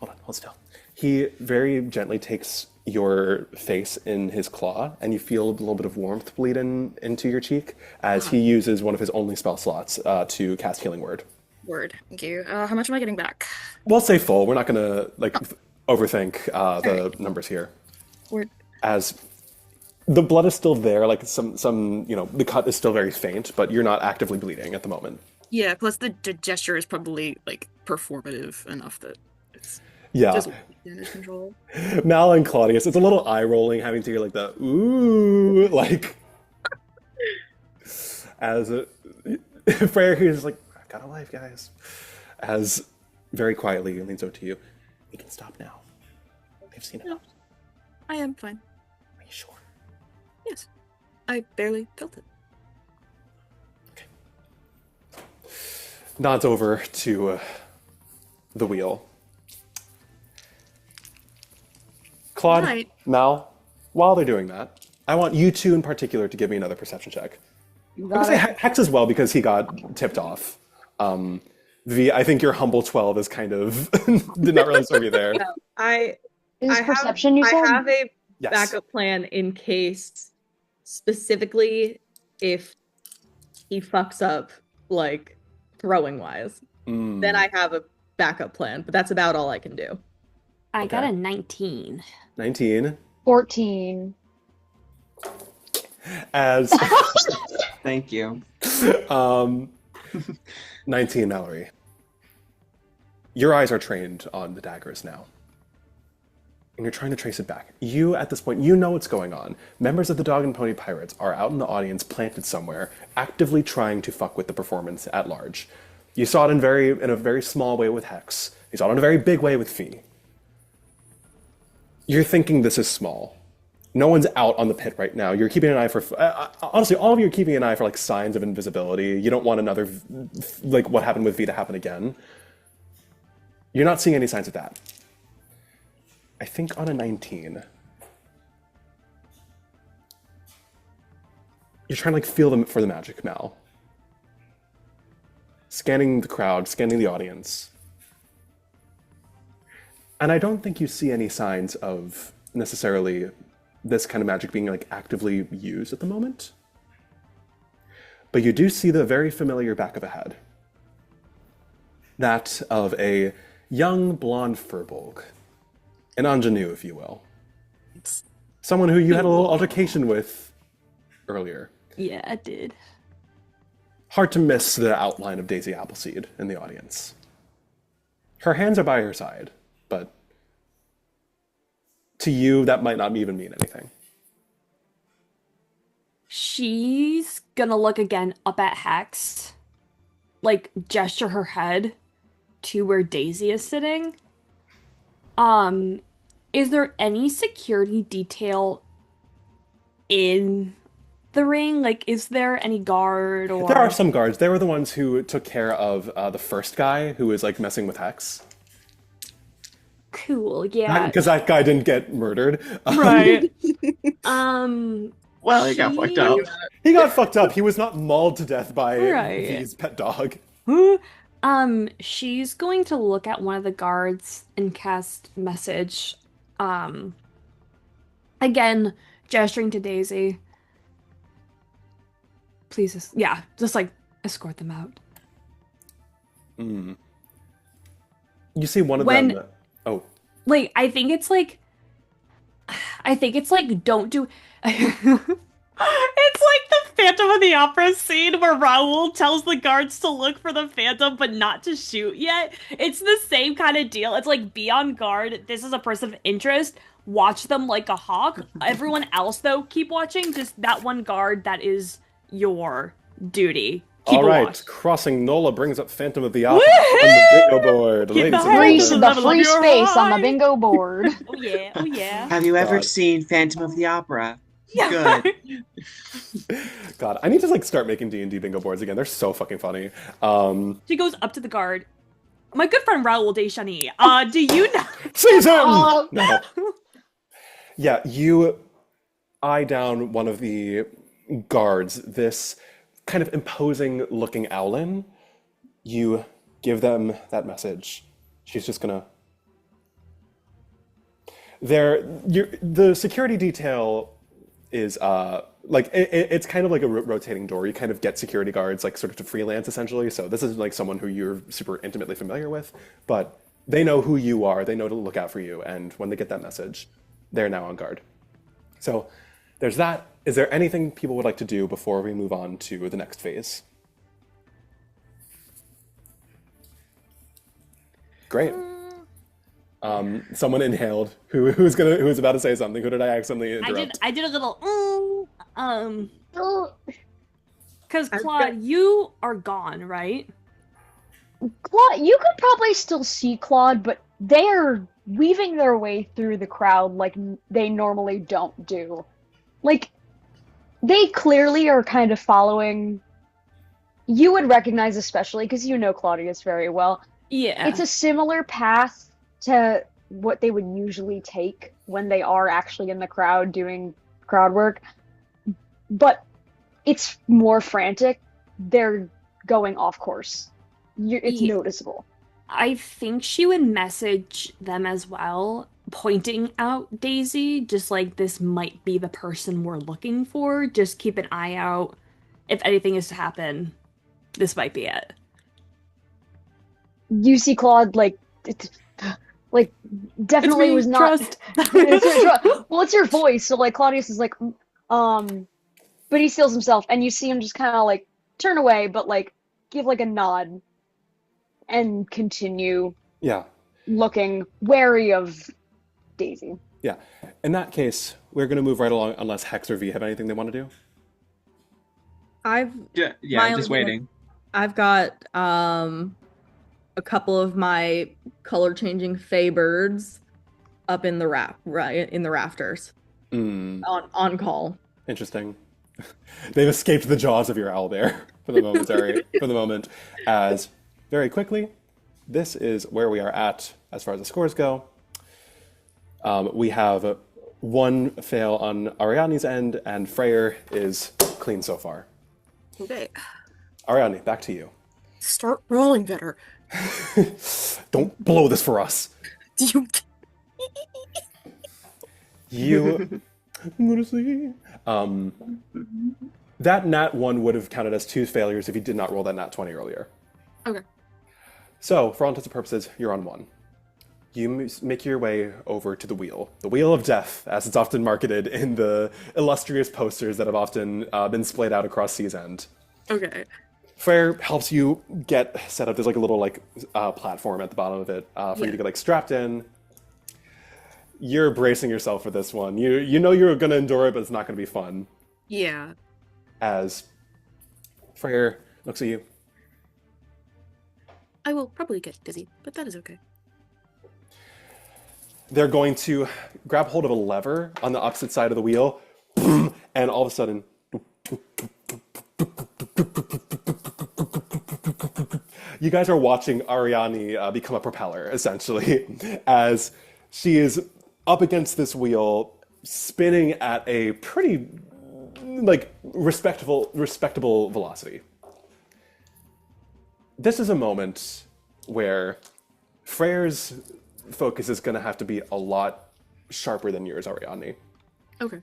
All right, hold still. He very gently takes your face in his claw, and you feel a little bit of warmth bleed into your cheek as he uses one of his only spell slots to cast Healing Word. Word. Thank you. How much am I getting back? We'll say full. We're not going to overthink the numbers here. Word. As the blood is still there, like some the cut is still very faint, but you're not actively bleeding at the moment. Yeah. Plus, the gesture is probably like performative enough that it's Yeah. just damage control. Mal and Claudius, it's a little eye rolling having to hear like the ooh, like as Freyr here's like, I've got a life, guys. As very quietly he leans over to you. We can stop now. They've seen it. No, I am fine. Are you sure? Yes. I barely felt it. Okay. Nods over to the wheel. Claude, Right. Mal, while they're doing that, I want you two in particular to give me another perception check. I'm going to say Hex as well because he got tipped off. I think your humble 12 is kind of did not really serve you there. I Is perception, you said? I have a Yes. backup plan in case, specifically if he fucks up, like throwing wise. Then I have a backup plan, but that's about all I can do. I got Okay. a 19. 19. 14. As Thank you. 19, Mallory. Your eyes are trained on the daggers now. And you're trying to trace it back. You, at this point, you know what's going on. Members of the Dog and Pony Pirates are out in the audience, planted somewhere, actively trying to fuck with the performance at large. You saw it in a very small way with Hex. You saw it in a very big way with Fee. You're thinking this is small. No one's out on the pit right now. You're keeping an eye for... honestly, all of you are keeping an eye for like signs of invisibility. You don't want another, like what happened with V to happen again. You're not seeing any signs of that. I think on a 19, you're trying to like feel them for the magic, Mal. Scanning the crowd, scanning the audience. And I don't think you see any signs of necessarily this kind of magic being like actively used at the moment. But you do see the very familiar back of a head. That of a young blonde furbolg. An ingenue, if you will. Someone who you had a little altercation with earlier. Yeah, I did. Hard to miss the outline of Daisy Appleseed in the audience. Her hands are by her side, but to you, that might not even mean anything. She's gonna look again up at Hex, like gesture her head to where Daisy is sitting. Is there any security detail in the ring? Like, is there any guard or... There are some guards. They were the ones who took care of the first guy who was like messing with Hex. Cool, yeah. Because that guy didn't get murdered. Right. Well, he got fucked up. He got fucked up. He was not mauled to death by Right. V's pet dog. She's going to look at one of the guards and cast message. Again, gesturing to Daisy. please, just like escort them out. You see one of When- them. Oh, Like, I think it's like, don't do. It's like the Phantom of the Opera scene where Raoul tells the guards to look for the Phantom but not to shoot yet. It's the same kind of deal. It's like, be on guard. This is a person of interest. Watch them like a hawk. Everyone else, though, keep watching. Just that one guard, that is your duty. Keep all a right. watch. Crossing Nola brings up Phantom of the Opera on the bingo board. Get Ladies the and Free, Phantom gentlemen. of the free your space on the eye. bingo board. Oh yeah, oh yeah. Have you ever God. seen Phantom of the Opera? Yeah. Good. God, I need to like start making D&D bingo boards again. They're so fucking funny. She goes up to the guard. My good friend Raoul Deschani, do you know? Seize him! Oh. No. Yeah, you eye down one of the guards, this kind of imposing looking owlin. You give them that message. She's just gonna... The security detail is like it's kind of like a rotating door. You kind of get security guards like sort of to freelance essentially. So this is like someone who you're super intimately familiar with, but they know who you are. They know to look out for you, and when they get that message, they're now on guard. So there's that. Is there anything people would like to do before we move on to the next phase? Great. Someone inhaled. Who was about to say something? Who did I accidentally interrupt? I did a little Oh, because I was Claude, gonna- you are gone, right? Claude, you could probably still see Claude, but they are weaving their way through the crowd like they normally don't do. Like, they clearly are kind of following. You would recognize, especially because you know Claudius very well. Yeah. It's a similar path to what they would usually take when they are actually in the crowd doing crowd work, but it's more frantic. They're going off course. It's Yeah. noticeable. I think she would message them as well, pointing out Daisy, just like this might be the person we're looking for. Just keep an eye out. If anything is to happen, this might be it. You see Claude like definitely me, was not. trust. Well, it's your voice, so like Claudius is like, but he steals himself, and you see him just kind of like turn away, but like give like a nod, and continue Yeah. looking wary of Daisy. Yeah. In that case, we're going to move right along unless Hex or V have anything they want to do. Yeah, My I'm just only- waiting. I've got a couple of my color changing Fey birds up in the rafters on call. Interesting. They've escaped the jaws of your owlbear for the moment. As very quickly, this is where we are at as far as the scores go. We have one fail on Ariadne's end, and Freyr is clean so far. Okay. Ariadne, back to you. Start rolling better. Don't blow this for us. Do you? You. I'm gonna see. That nat 1 would have counted as 2 failures if you did not roll that nat 20 earlier. Okay. So, for all intents and purposes, you're on 1. You make your way over to the Wheel of Death, as it's often marketed in the illustrious posters that have often been splayed out across Sea's End. Okay. Freyr helps you get set up. There's like a little platform at the bottom of it for you to get like strapped in. You're bracing yourself for this one. You know you're gonna endure it, but it's not gonna be fun. Yeah. As Freyr looks at you. I will probably get dizzy, but that is okay. They're going to grab hold of a lever on the opposite side of the wheel, and all of a sudden, you guys are watching Ariadne become a propeller, essentially, as she is up against this wheel, spinning at a pretty, respectable velocity. This is a moment where Freyr's focus is going to have to be a lot sharper than yours, Ariadne. Okay.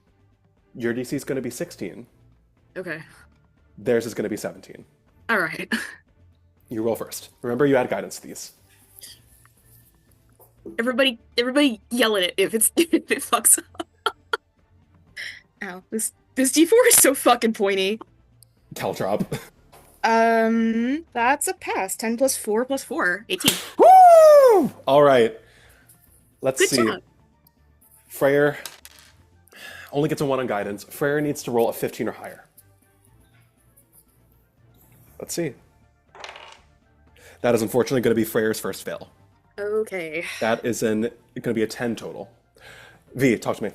Your DC is going to be 16. Okay. Theirs is going to be 17. All right. You roll first. Remember, you add guidance to these. Everybody yell at it if it fucks up. Ow, this D4 is so fucking pointy. Caltrop. That's a pass. 10 plus 4 plus 4, 18. Woo! All right. Let's Good see. job. Freyr only gets a 1 on guidance. Freyr needs to roll a 15 or higher. Let's see. That is unfortunately going to be Freyr's first fail. Okay. That is going to be a 10 total. V, talk to me.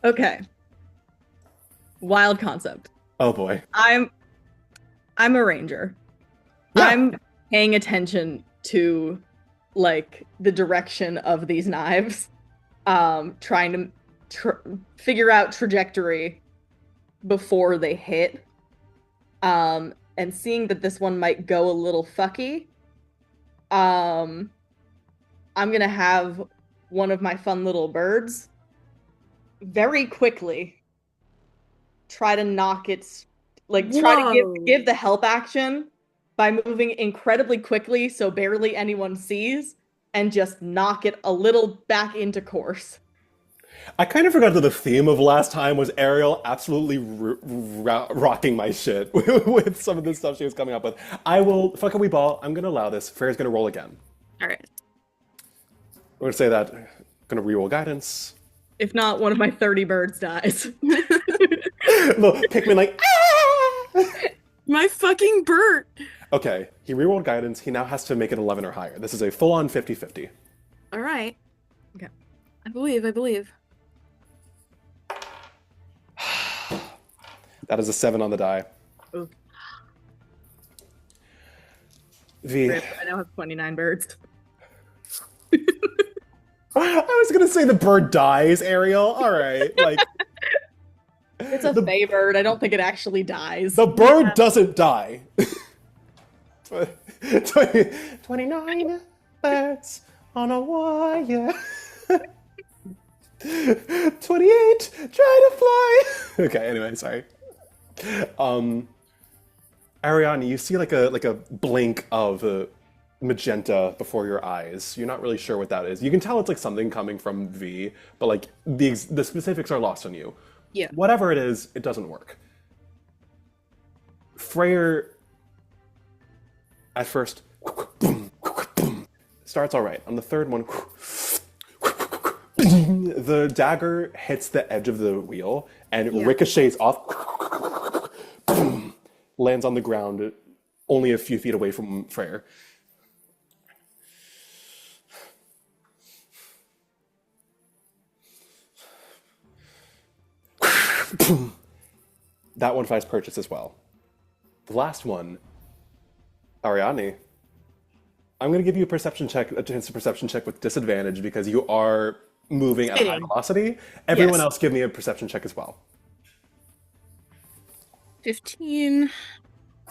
Okay. Wild concept. Oh boy. I'm a ranger. Yeah. I'm paying attention to like the direction of these knives, trying to figure out trajectory before they hit, and seeing that this one might go a little fucky. I'm gonna have one of my fun little birds very quickly try to knock its try to give the help action by moving incredibly quickly so barely anyone sees, and just knock it a little back into course. I kind of forgot that the theme of last time was Arielle absolutely rocking my shit with some of the stuff she was coming up with. I will, fuck a wee ball, I'm going to allow this. Freyr's going to roll again. All right. We're going to say that, going to reroll guidance. If not, one of my 30 birds dies. Look, Pikmin like, ah! My fucking bird. Okay, he rerolled guidance. He now has to make it 11 or higher. This is a full-on 50-50. All right. Okay. I believe. That is a 7 on the die. Ooh. V. I now have 29 birds. I was gonna say the bird dies, Arielle. All right, like It's a fey bird. I don't think it actually dies. the bird doesn't die. 29 birds on a wire. 28 try to fly. Okay, anyway, sorry. Ariane, you see like a blink of magenta before your eyes. You're not really sure what that is. You can tell it's like something coming from V, but like the specifics are lost on you. Yeah. Whatever it is, it doesn't work. Freyr, at first, starts all right. On the third one, the dagger hits the edge of the wheel and ricochets off, lands on the ground only a few feet away from Freyr. That one finds purchase as well. The last one, Ariane, I'm going to give you a perception check, a chance to perception check with disadvantage because you are moving at high velocity. Everyone else give me a perception check as well. 15.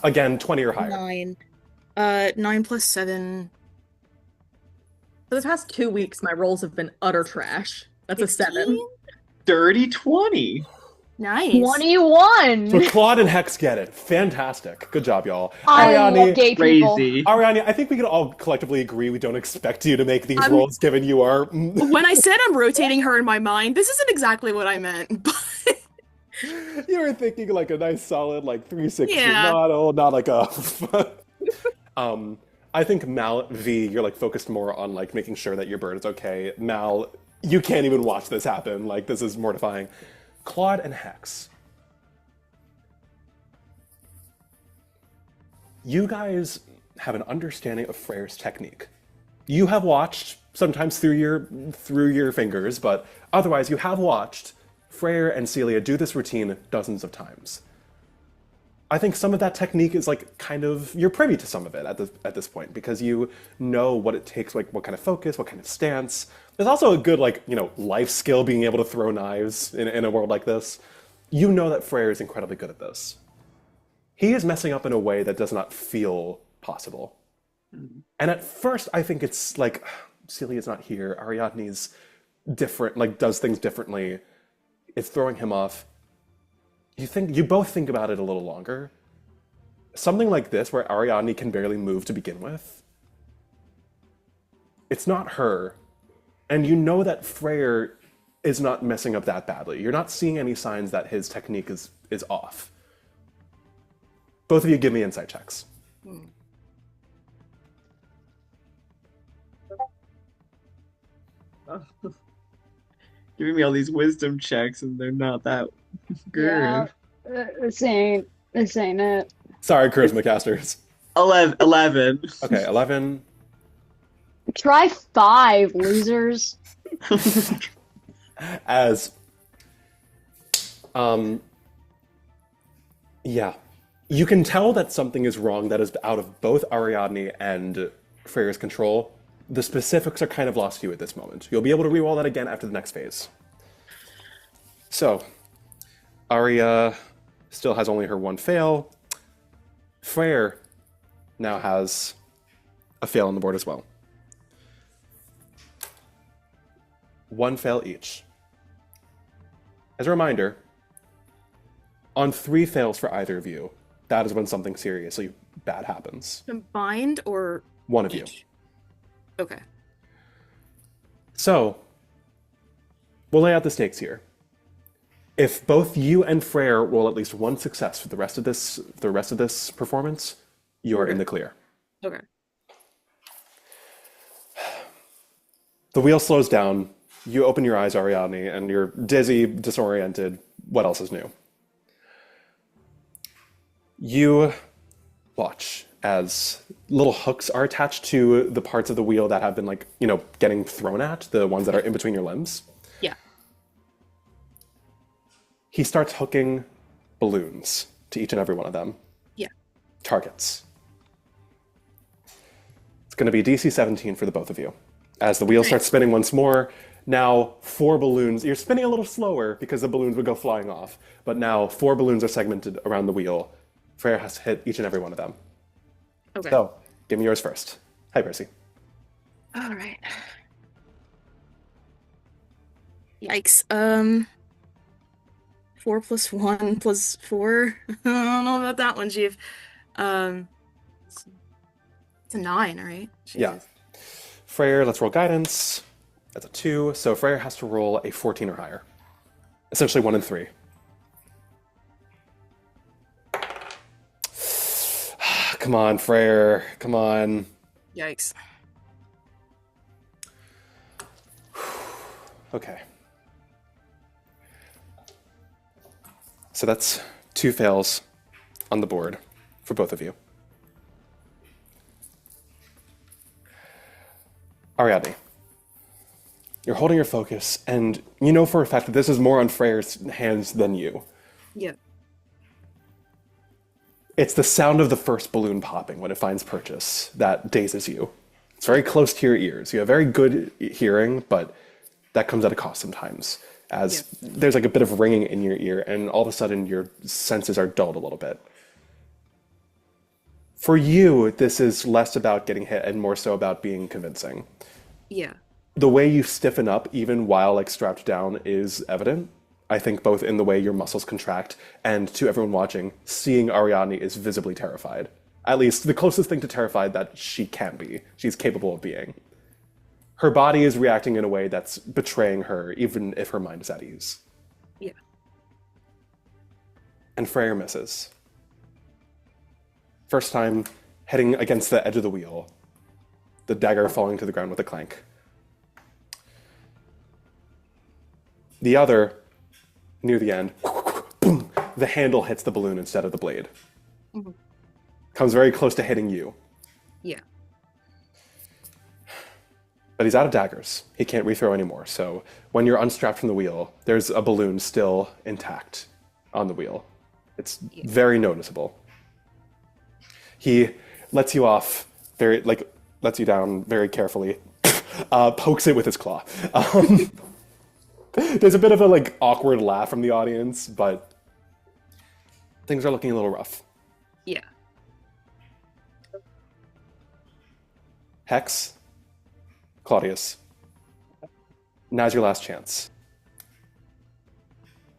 Again, 20 or higher. 9. 9 plus 7. For the past 2 weeks, my rolls have been utter trash. That's 15? a 7. Dirty 20. Nice. 21. So Claude and Hex get it. Fantastic. Good job, y'all. I love gay people. Crazy. Ariane, I think we can all collectively agree we don't expect you to make these rolls given you are... When I said I'm rotating her in my mind, this isn't exactly what I meant, but... You were thinking like a nice solid like 360 Yeah. model, not like a... I think Mal, V, you're like focused more on like making sure that your bird is okay. Mal, you can't even watch this happen. Like this is mortifying. Claude and Hex. You guys have an understanding of Freyr's technique. You have watched, sometimes through your fingers, but otherwise you have watched Freyr and Celia do this routine dozens of times. I think some of that technique is like kind of, you're privy to some of it at this point because you know what it takes, like what kind of focus, what kind of stance. There's also a good like, life skill being able to throw knives in a world like this. You know that Freyr is incredibly good at this. He is messing up in a way that does not feel possible. And at first I think it's like, Celia's not here, Ariadne's different, like does things differently. It's throwing him off. You both think about it a little longer. Something like this, where Ariadne can barely move to begin with, it's not her. And you know that Freyr is not messing up that badly. You're not seeing any signs that his technique is off. Both of you give me insight checks. Giving me all these wisdom checks, and they're not that good. Yeah, this ain't it. Sorry, charisma casters. 11. Okay, 11. Try 5, losers. As, yeah. You can tell that something is wrong that is out of both Ariadne and Freyr's control. The specifics are kind of lost to you at this moment. You'll be able to re-roll that again after the next phase. So, Aria still has only her one fail. Freyr now has a fail on the board as well. One fail each. As a reminder, on 3 fails for either of you, that is when something seriously bad happens. Combined or One of you. each? Okay. So, we'll lay out the stakes here. If both you and Freyr roll at least 1 success for the rest of this performance, you are in the clear. Okay. The wheel slows down. You open your eyes, Ariadne, and you're dizzy, disoriented. What else is new? You watch as little hooks are attached to the parts of the wheel that have been, getting thrown at, the ones that are in between your limbs. Yeah. He starts hooking balloons to each and every one of them. Yeah. Targets. It's going to be DC 17 for the both of you. As the wheel starts spinning once more, now 4 balloons. You're spinning a little slower because the balloons would go flying off. But now 4 balloons are segmented around the wheel. Freyr has to hit each and every one of them. Okay. So, give me yours first. Hi, Percy. All right. Yikes. 4 plus 1 plus 4. I don't know about that one, Chief. It's a 9, right? Yeah. Freyr, let's roll guidance. That's a 2. So Freyr has to roll a 14 or higher. Essentially 1 and 3. Come on, Freyr. Come on. Yikes. Okay. So that's 2 fails on the board for both of you. Ariadne, you're holding your focus, and you know for a fact that this is more on Freyr's hands than you. Yeah. It's the sound of the first balloon popping when it finds purchase that dazes you. It's very close to your ears. You have very good hearing, but that comes at a cost sometimes, as there's like a bit of ringing in your ear, and all of a sudden your senses are dulled a little bit. For you, this is less about getting hit and more so about being convincing. Yeah. The way you stiffen up, even while strapped down, is evident. I think both in the way your muscles contract and to everyone watching, seeing Ariadne is visibly terrified. At least the closest thing to terrified that she can be. She's capable of being. Her body is reacting in a way that's betraying her, even if her mind is at ease. Yeah. And Freyr misses. First time, hitting against the edge of the wheel. The dagger falling to the ground with a clank. The other, near the end, boom, the handle hits the balloon instead of the blade. Mm-hmm. Comes very close to hitting you. Yeah. But he's out of daggers. He can't rethrow anymore. So when you're unstrapped from the wheel, there's a balloon still intact on the wheel. It's very noticeable. He lets you off lets you down very carefully, pokes it with his claw. There's a bit of a awkward laugh from the audience, but things are looking a little rough. Yeah. Hex, Claudius, now's your last chance.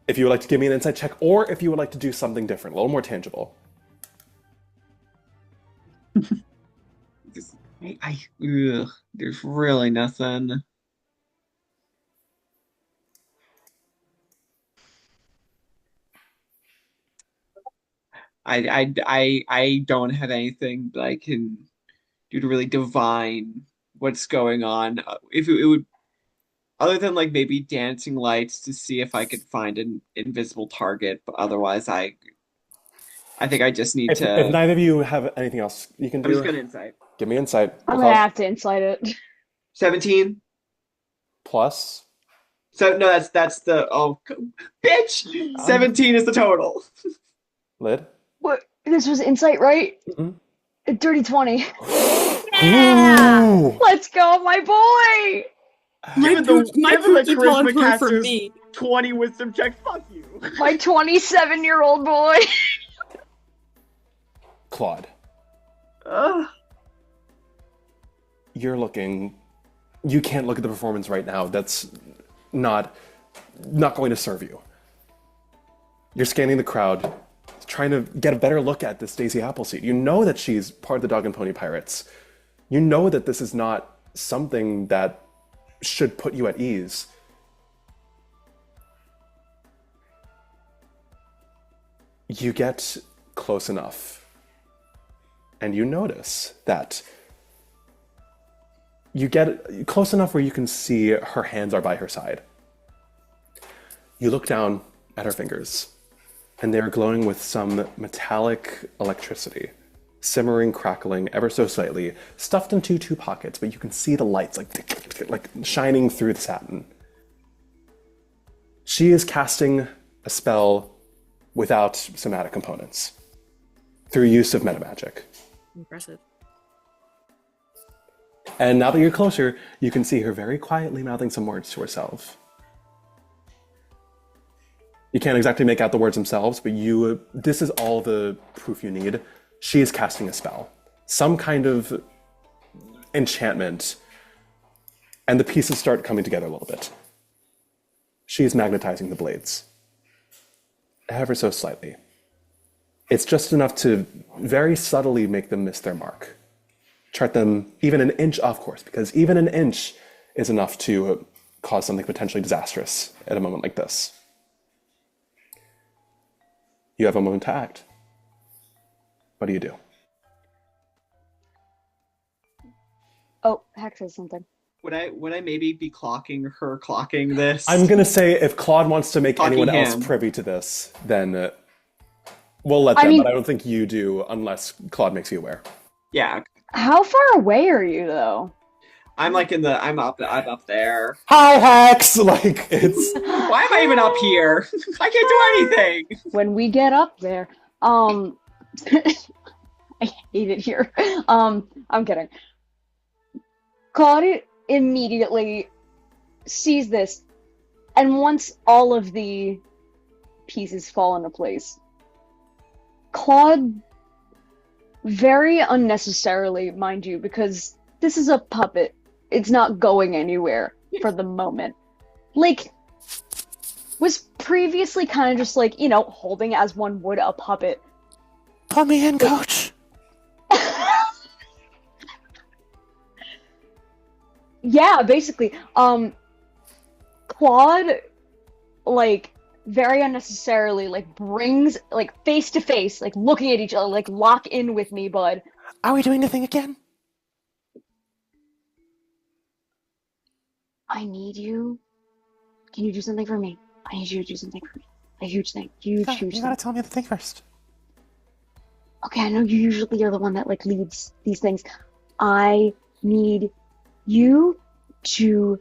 If you would like to give me an insight check, or if you would like to do something different, a little more tangible. There's really nothing. I don't have anything that I can do to really divine what's going on. If it would, other than like maybe dancing lights to see if I could find an invisible target, but otherwise I think I just need If to. neither of you have anything else you can do, I'm just gonna insight. Give me insight. I'm gonna have to insight it. 17. Plus. So no, that's the bitch. 17 is the total. Lid. What? This was insight, right? Mm-hmm. A dirty 20. Yeah! Let's go, my boy! My Given the pookie calling charisma for caster's me. 20 wisdom check. Fuck you. My 27-year-old boy. Claude. You're looking. You can't look at the performance right now. That's not going to serve you. You're scanning the crowd, trying to get a better look at this Daisy Appleseed. You know that she's part of the Dog and Pony Pirates. You know that this is not something that should put you at ease. You get close enough, and you notice that you get close enough where you can see her hands are by her side. You look down at her fingers, and they are glowing with some metallic electricity, simmering, crackling ever so slightly, stuffed into two pockets, but you can see the lights like shining through the satin. She is casting a spell without somatic components, through use of metamagic. Impressive. And now that you're closer, you can see her very quietly mouthing some words to herself. You can't exactly make out the words themselves, but this is all the proof you need. She is casting a spell. Some kind of enchantment. And the pieces start coming together a little bit. She is magnetizing the blades. Ever so slightly. It's just enough to very subtly make them miss their mark. Chart them even an inch off course, because even an inch is enough to cause something potentially disastrous at a moment like this. You have a moment to act. What do you do? Oh, Hex says something. Would I maybe be clocking this? I'm gonna say if Claude wants to make anyone else him. privy to this, then we'll let them, but I don't think you do unless Claude makes you aware. Yeah. How far away are you, though? I'm up there. Hi, Hex! Like, it's... Why am I even up here? I can't do anything! When we get up there, I hate it here. I'm kidding. Claude immediately sees this, and once all of the pieces fall into place, Claude, very unnecessarily, mind you, because this is a puppet. It's not going anywhere for the moment. Like, was previously kind of just like, holding as one would a puppet. Put me in, coach! Yeah, basically. Claude, very unnecessarily, brings, face to face, looking at each other, lock in with me, bud. Are we doing the thing again? I need you. Can you do something for me? I need you to do something for me. A huge thing. Huge You thing. gotta tell me the thing first. Okay, I know you usually are the one that, leads these things. I need you to,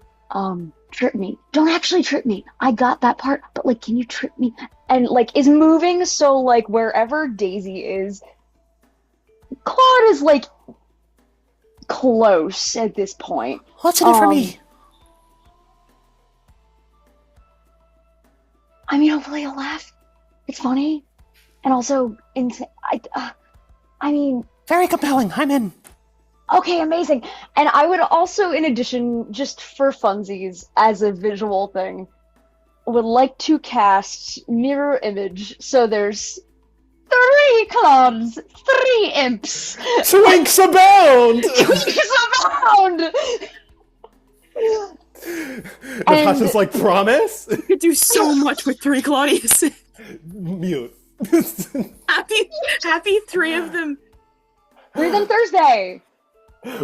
trip me. Don't actually trip me. I got that part, but, can you trip me? And, is moving, so, wherever Daisy is, Claude is, close at this point. What's in it for me? I mean, hopefully you'll laugh. It's funny. And also, Very compelling. I'm in. Okay, amazing. And I would also, in addition, just for funsies, as a visual thing, would like to cast mirror image. So there's 3 clowns, 3 imps. Twinks abound! Twinks abound! Natasha's like, promise? You could do so much with 3 Claudius. Mute. happy 3 of them. 3 of them Thursday.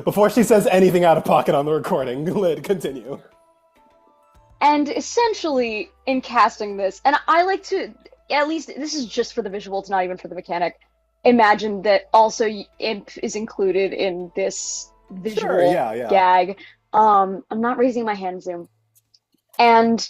Before she says anything out of pocket on the recording, Lid, continue. And essentially, in casting this, and I like to, at least, this is just for the visual, it's not even for the mechanic, imagine that also Imp is included in this visual gag. I'm not raising my hand, Zoom. And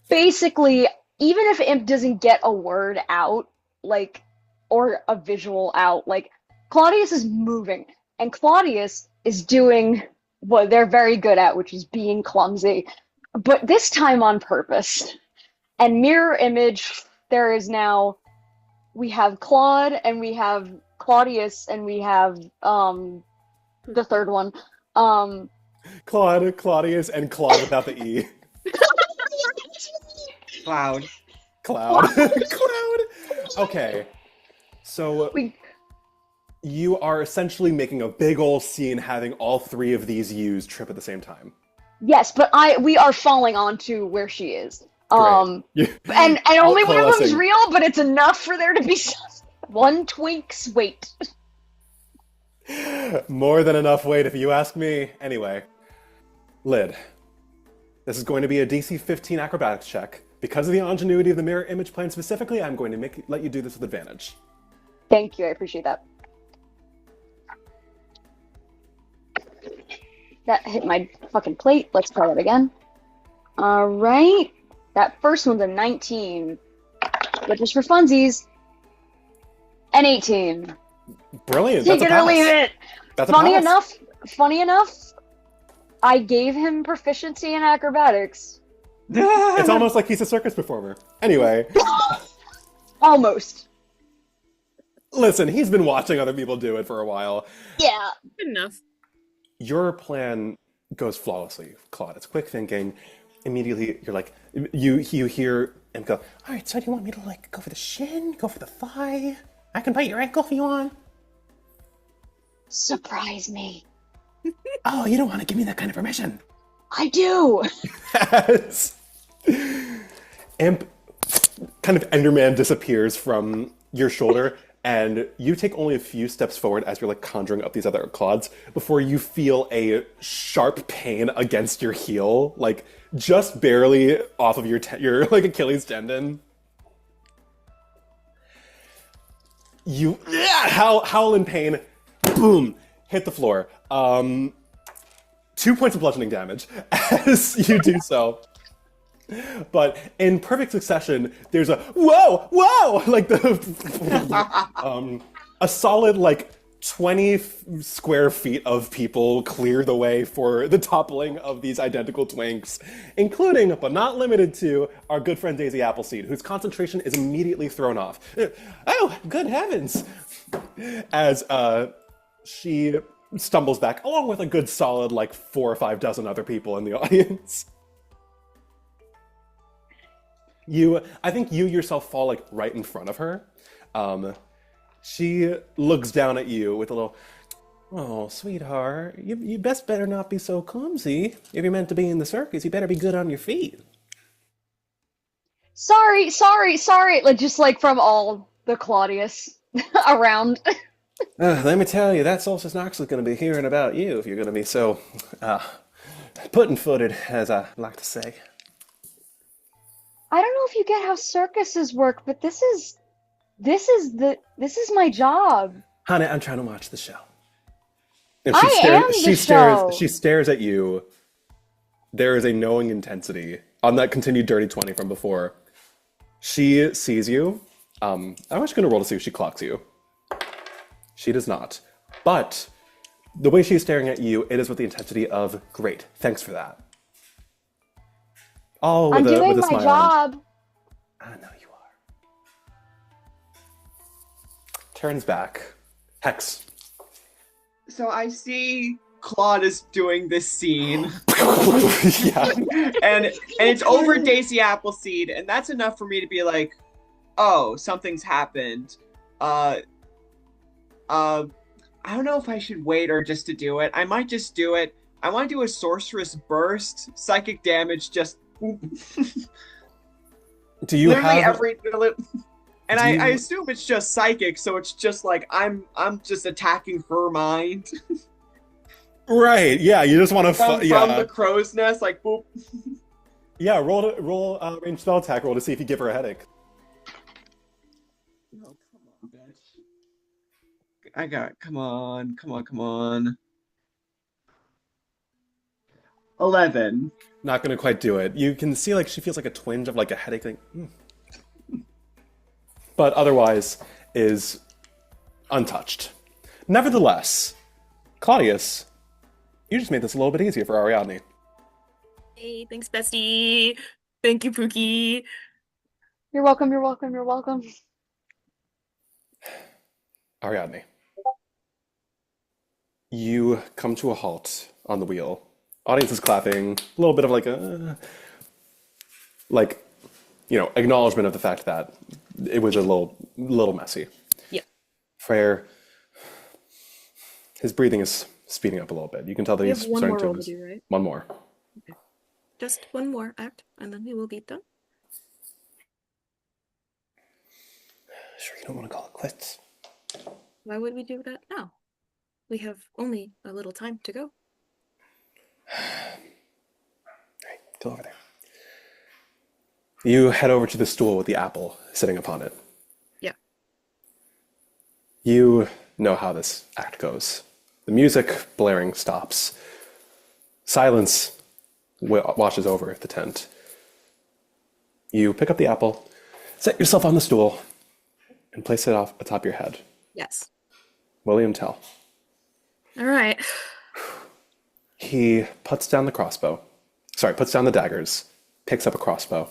basically, even if Imp doesn't get a word out, like, or a visual out, like, Claudius is moving, and Claudius is doing what they're very good at, which is being clumsy. But this time on purpose. And mirror image, there is now, we have Claude, and we have Claudius, and we have the third one. Claude, Claudius, and Claude without the E. Cloud. Cloud. Okay. So you are essentially making a big old scene having all 3 of these U's trip at the same time. Yes, but we are falling onto where she is. And only one of them is real, but it's enough for there to be 1 twink's weight. More than enough weight, if you ask me. Anyway, Lid, this is going to be a DC 15 acrobatics check. Because of the ingenuity of the mirror image plan specifically, I'm going to let you do this with advantage. Thank you, I appreciate that. That hit my fucking plate. Let's try that again. Alright. That first one's a 19. But just for funsies. An 18. Brilliant. Take it or leave it. That's funny enough, I gave him proficiency in acrobatics. It's almost like he's a circus performer. Anyway. Almost. Listen, he's been watching other people do it for a while. Yeah. Good enough. Your plan goes flawlessly, Claude. It's quick thinking. Immediately, you're like, you hear him go, all right, so do you want me to, like, go for the shin? Go for the thigh? I can bite your ankle if you want. Surprise me. Oh, you don't want to give me that kind of permission. I do. Yes. Imp kind of Enderman disappears from your shoulder, and you take only a few steps forward as you're like conjuring up these other clods before you feel a sharp pain against your heel, like just barely off of your like Achilles tendon. You howl in pain, boom, hit the floor. 2 points of bludgeoning damage as you do so. But in perfect succession, there's a whoa, like a solid like 20 square feet of people clear the way for the toppling of these identical twinks, including, but not limited to, our good friend Daisy Appleseed, whose concentration is immediately thrown off. Oh, good heavens! As she stumbles back, along with a good solid like 4 or 5 dozen other people in the audience. I think you yourself fall like right in front of her. She looks down at you with a little, oh, sweetheart, you best better not be so clumsy. If you're meant to be in the circus, you better be good on your feet. Sorry, like just like from all the Claudius around. Let me tell you, that Solstice Noxley is going to be hearing about you if you're going to be so pudding-footed, as I like to say. I don't know if you get how circuses work, but this is my job. Honey, I'm trying to watch the show. And she stares at you. There is a knowing intensity on that continued dirty 20 from before. She sees you. I'm just going to roll to see if she clocks you. She does not. But the way she's staring at you, it is with the intensity of, great, thanks for that. All I'm with doing a my smile. job. I know you are. Turns back. Hex. So I see Claude is doing this scene. Yeah. and it's over Daisy Appleseed, and that's enough for me to be like, oh, something's happened. I don't know if I should wait or just to do it. I might just do it. I want to do a sorceress burst, psychic damage, just Do you literally have every. And I assume it's just psychic, so it's just like I'm just attacking her mind right? Yeah, you just want to from the crow's nest, like boop. Yeah, roll range spell attack roll to see if you give her a headache. Oh, come on, bitch. Come on. 11. Not gonna quite do it. You can see like she feels like a twinge of like a headache thing. But otherwise is untouched. Nevertheless, Claudius, you just made this a little bit easier for Ariadne. Hey, thanks, bestie. Thank you, Pookie. You're welcome, you're welcome, you're welcome. Ariadne, you come to a halt on the wheel. Audience is clapping. A little bit of like acknowledgement of the fact that it was a little messy. Yeah. Freyr, his breathing is speeding up a little bit. You can tell that We he's have one starting more to roll to do, right? One more. Okay. Just one more act, and then we will be done. Sure, you don't want to call it quits. Why would we do that now? We have only a little time to go. Right, go over there. You head over to the stool with the apple sitting upon it. Yeah. You know how this act goes. The music blaring stops. Silence washes over the tent. You pick up the apple, set yourself on the stool, and place it off atop your head. Yes. William Tell. All right. He puts down the daggers, picks up a crossbow.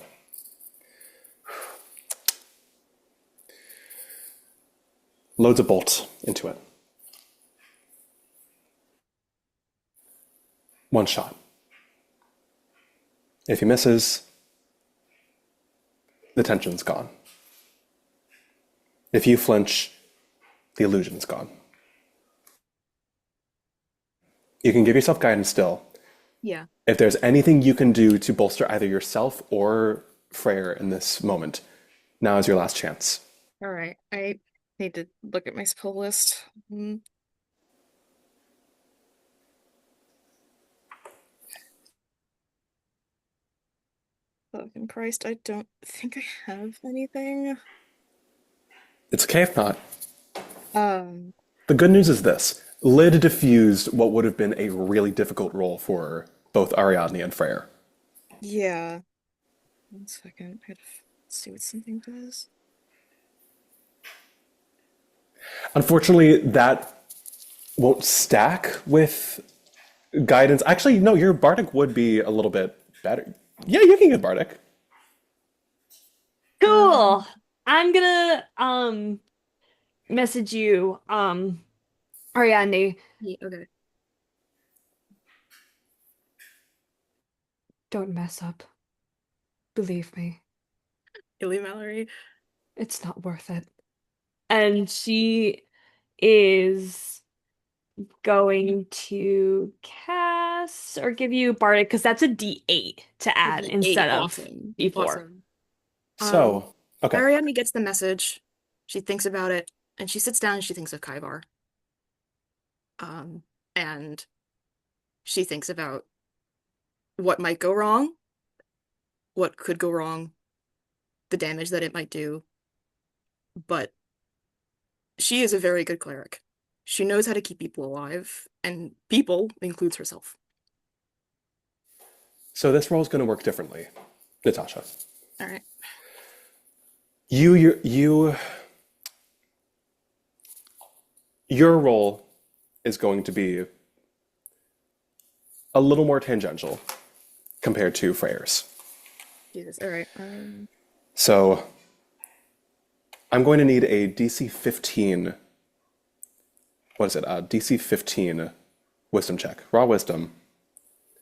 Loads a bolt into it. One shot. If he misses, the tension's gone. If you flinch, the illusion's gone. You can give yourself guidance still. Yeah. If there's anything you can do to bolster either yourself or Freyr in this moment, now is your last chance. All right. I need to look at my spell list. Fucking Christ, I don't think I have anything. It's okay if not. Um, The good news is this. Lid diffused what would have been a really difficult role for both Ariadne and Freyr. yeah. 1 second. I gotta see what something does. Unfortunately, that won't stack with guidance. Actually, no, your Bardic would be a little bit better. Yeah, you can get Bardic. Cool. I'm gonna message you, Ariadne. Yeah, okay. Don't mess up. Believe me, Illy Mallory. it's not worth it. And she is going to cast or give you Bardic because that's a D8 to add D8, instead of awesome. D4. Awesome. So, okay. Ariadne gets the message. She thinks about it, and she sits down and she thinks of Kaivar. And she thinks about what might go wrong, what could go wrong, the damage that it might do. But she is a very good cleric. She knows how to keep people alive, and people includes herself. So this role is going to work differently, Natasha. All right. Your role is going to be a little more tangential compared to Freyr's. Jesus. All right. So I'm going to need a DC 15. What is it? DC 15 wisdom check, raw wisdom.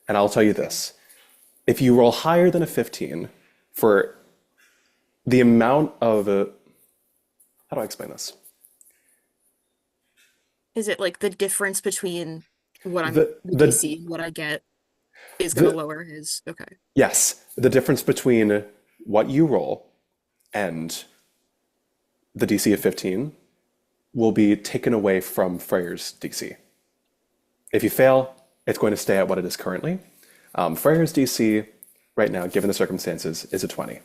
And I'll tell you this. If you roll higher than a 15 for the amount of how do I explain this? Is it like the difference between what I'm The DC and what I get is going to lower his? Okay. Yes, the difference between what you roll and the DC of 15 will be taken away from Freyr's DC. If you fail, it's going to stay at what it is currently. Freyr's DC right now, given the circumstances, is a 20.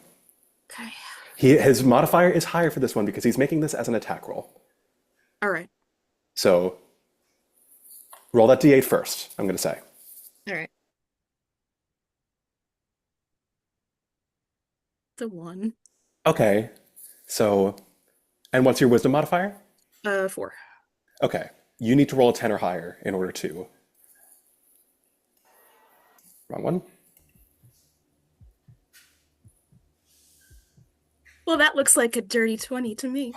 Okay. His modifier is higher for this one because he's making this as an attack roll. All right. So roll that D8 first, I'm going to say. All right. The 1. Okay. So, and what's your wisdom modifier? 4. Okay. You need to roll a 10 or higher in order to... Wrong one. Well, that looks like a dirty 20 to me.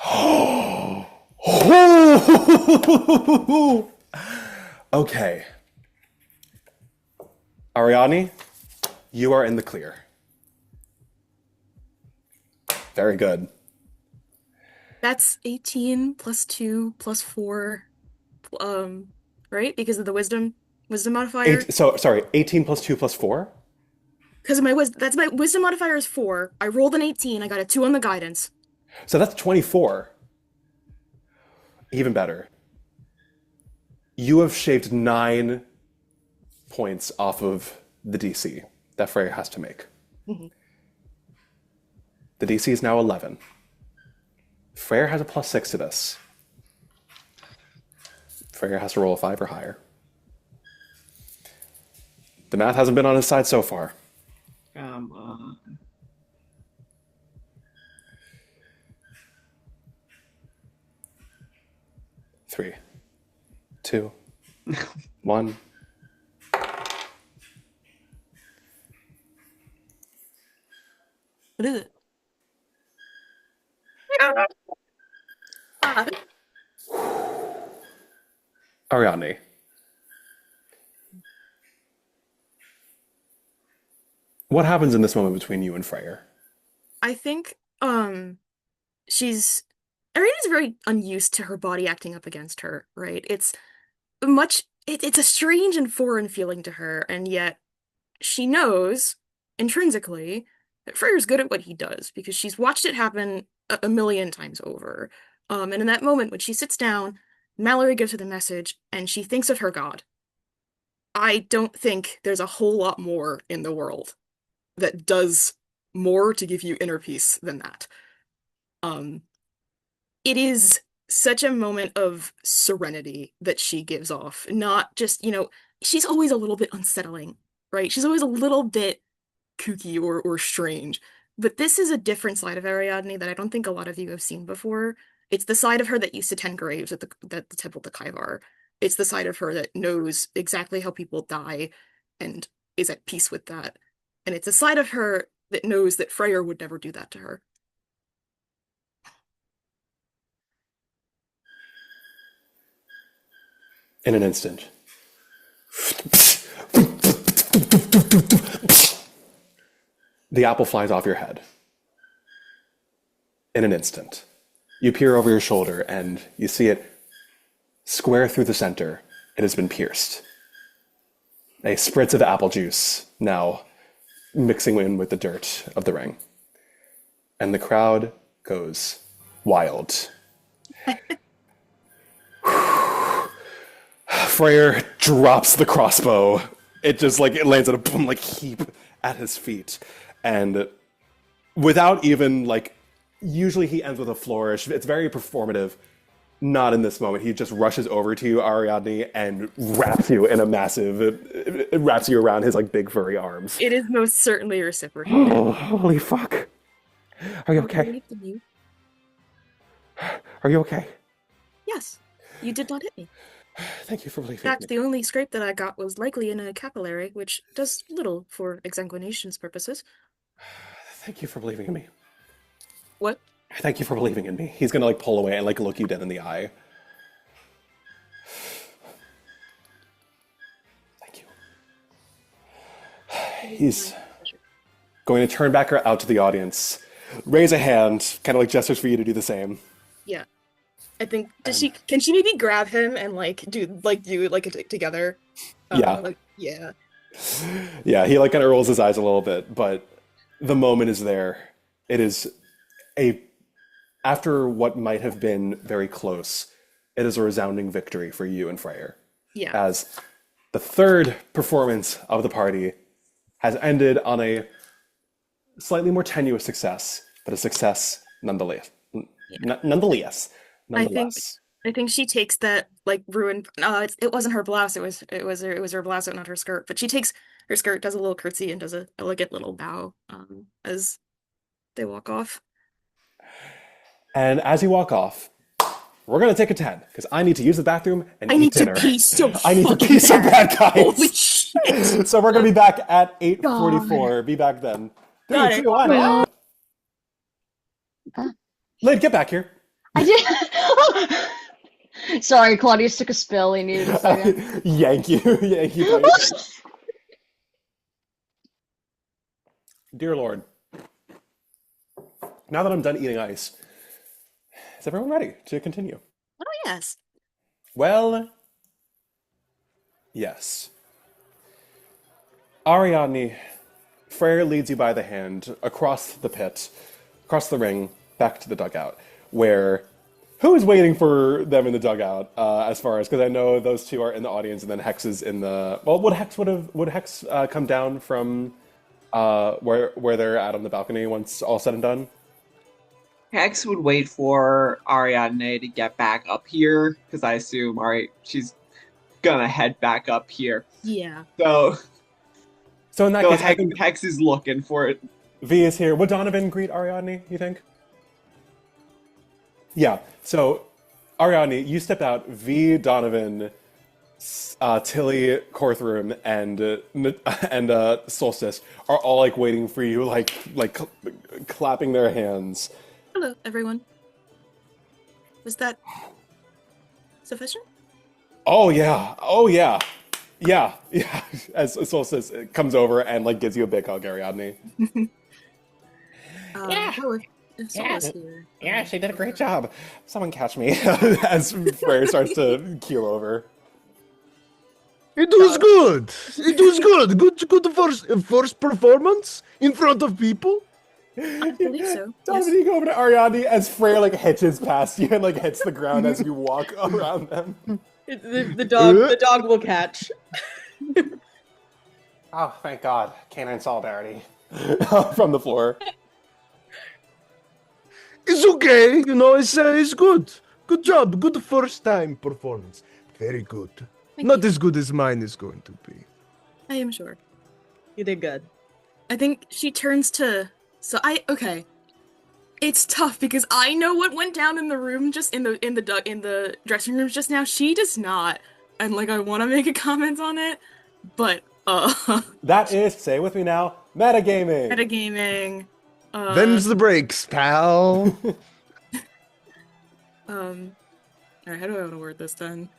Okay. Ariadne, you are in the clear. Very good. That's 18 plus 2 plus 4, right? Because of the wisdom modifier. Sorry, 18 plus 2 plus 4? Because my wisdom modifier is 4. I rolled an 18. I got a 2 on the guidance. So that's 24. Even better. You have shaved 9 points off of the DC that Freyr has to make. Mm-hmm. The DC is now 11. Freyr has a +6 to this. Freyr has to roll a 5 or higher. The math hasn't been on his side so far. Come on. Three, 2, 1. What is it? Ariadne. What happens in this moment between you and Freyr? I think Ariana's very unused to her body acting up against her, right? It's a strange and foreign feeling to her, and yet she knows intrinsically that Freyr's good at what he does because she's watched it happen a million times over. And in that moment when she sits down, Mallory gives her the message and she thinks of her god. I don't think there's a whole lot more in the world that does more to give you inner peace than that. It is such a moment of serenity that she gives off. Not just, she's always a little bit unsettling, right? She's always a little bit kooky or strange. But this is a different side of Ariadne that I don't think a lot of you have seen before. It's the side of her that used to tend graves at the Temple to Kaivar. It's the side of her that knows exactly how people die and is at peace with that. And it's a side of her that knows that Freyr would never do that to her. In an instant. The apple flies off your head. In an instant. You peer over your shoulder and you see it square through the center. It has been pierced. A spritz of apple juice now mixing in with the dirt of the ring. And the crowd goes wild. Freyr drops the crossbow. It just it lands at a boom heap at his feet. And without even usually he ends with a flourish. It's very performative. Not in this moment. He just rushes over to you, Ariadne, and wraps you in a massive, it wraps you around his big furry arms. It is most certainly reciprocated. Oh, holy fuck. Are you okay? Are you okay? Yes. You did not hit me. Thank you for believing In fact, me. the only scrape that I got was likely in a capillary, which does little for exsanguination's purposes. Thank you for believing in me. What? Thank you for believing in me. He's gonna pull away and look you dead in the eye. He's going to turn back out to the audience, raise a hand, kind of like gestures for you to do the same. Yeah. I think can she maybe grab him and do it together? Yeah. Yeah. Yeah, he like kind of rolls his eyes a little bit, but the moment is there. It is after what might have been very close, it is a resounding victory for you and Freyr. Yeah. As the third performance of the party has ended on a slightly more tenuous success, but a success nonetheless. Nonetheless. I think she takes that ruined. It wasn't her blouse. It was her blouse, not her skirt. But she takes her skirt, does a little curtsy, and does a elegant little bow as they walk off. And as you walk off, we're gonna take a 10 because I need to use the bathroom and I eat need dinner. to pee so. I need to pee so bad, guys. Holy shit! So we're gonna be back at 8:44. Be back then. 3, 2, 1. Lid, get back here. I did. Sorry, Claudius took a spill. He needed a second. Yank you. Buddy. Dear Lord, now that I'm done eating ice, is everyone ready to continue? Oh yes. Well, yes. Ariadne, Freyr leads you by the hand across the pit, across the ring, back to the dugout, where who is waiting for them in the dugout? As far as because I know those two are in the audience, and then Hex is in the. Well, would Hex come down from where they're at on the balcony once all said and done? Hex would wait for Ariadne to get back up here because I assume she's gonna head back up here. Yeah. So in that case, Hex is looking for it. V is here. Would Donovan greet Ariadne, you think? Yeah. So, Ariadne, you step out. V, Donovan, Tilly, Corthroom, and Solstice are all waiting for you, clapping their hands. Hello, everyone. Was that sufficient? Oh yeah. As Solstice comes over and gives you a big hug, Ariadne. Yeah, she did a great job. Someone catch me as Freyr starts to keel over. It was good. It was good. Good first performance in front of people. I believe so. Donovan, you go over to Ariadne as Freyr hitches past you and hits the ground as you walk around them. The dog will catch. Oh, thank God. Canine solidarity. From the floor. It's okay, it's good. Good job. Good first time performance. Very good. Not as good as mine is going to be. I am sure. You did good. I think she turns to okay. It's tough because I know what went down in the room just in the dressing rooms just now. She does not. And I want to make a comment on it, but that is, say it with me now, metagaming. Metagaming. Them's the breaks, pal. Alright, how do I want to word this then?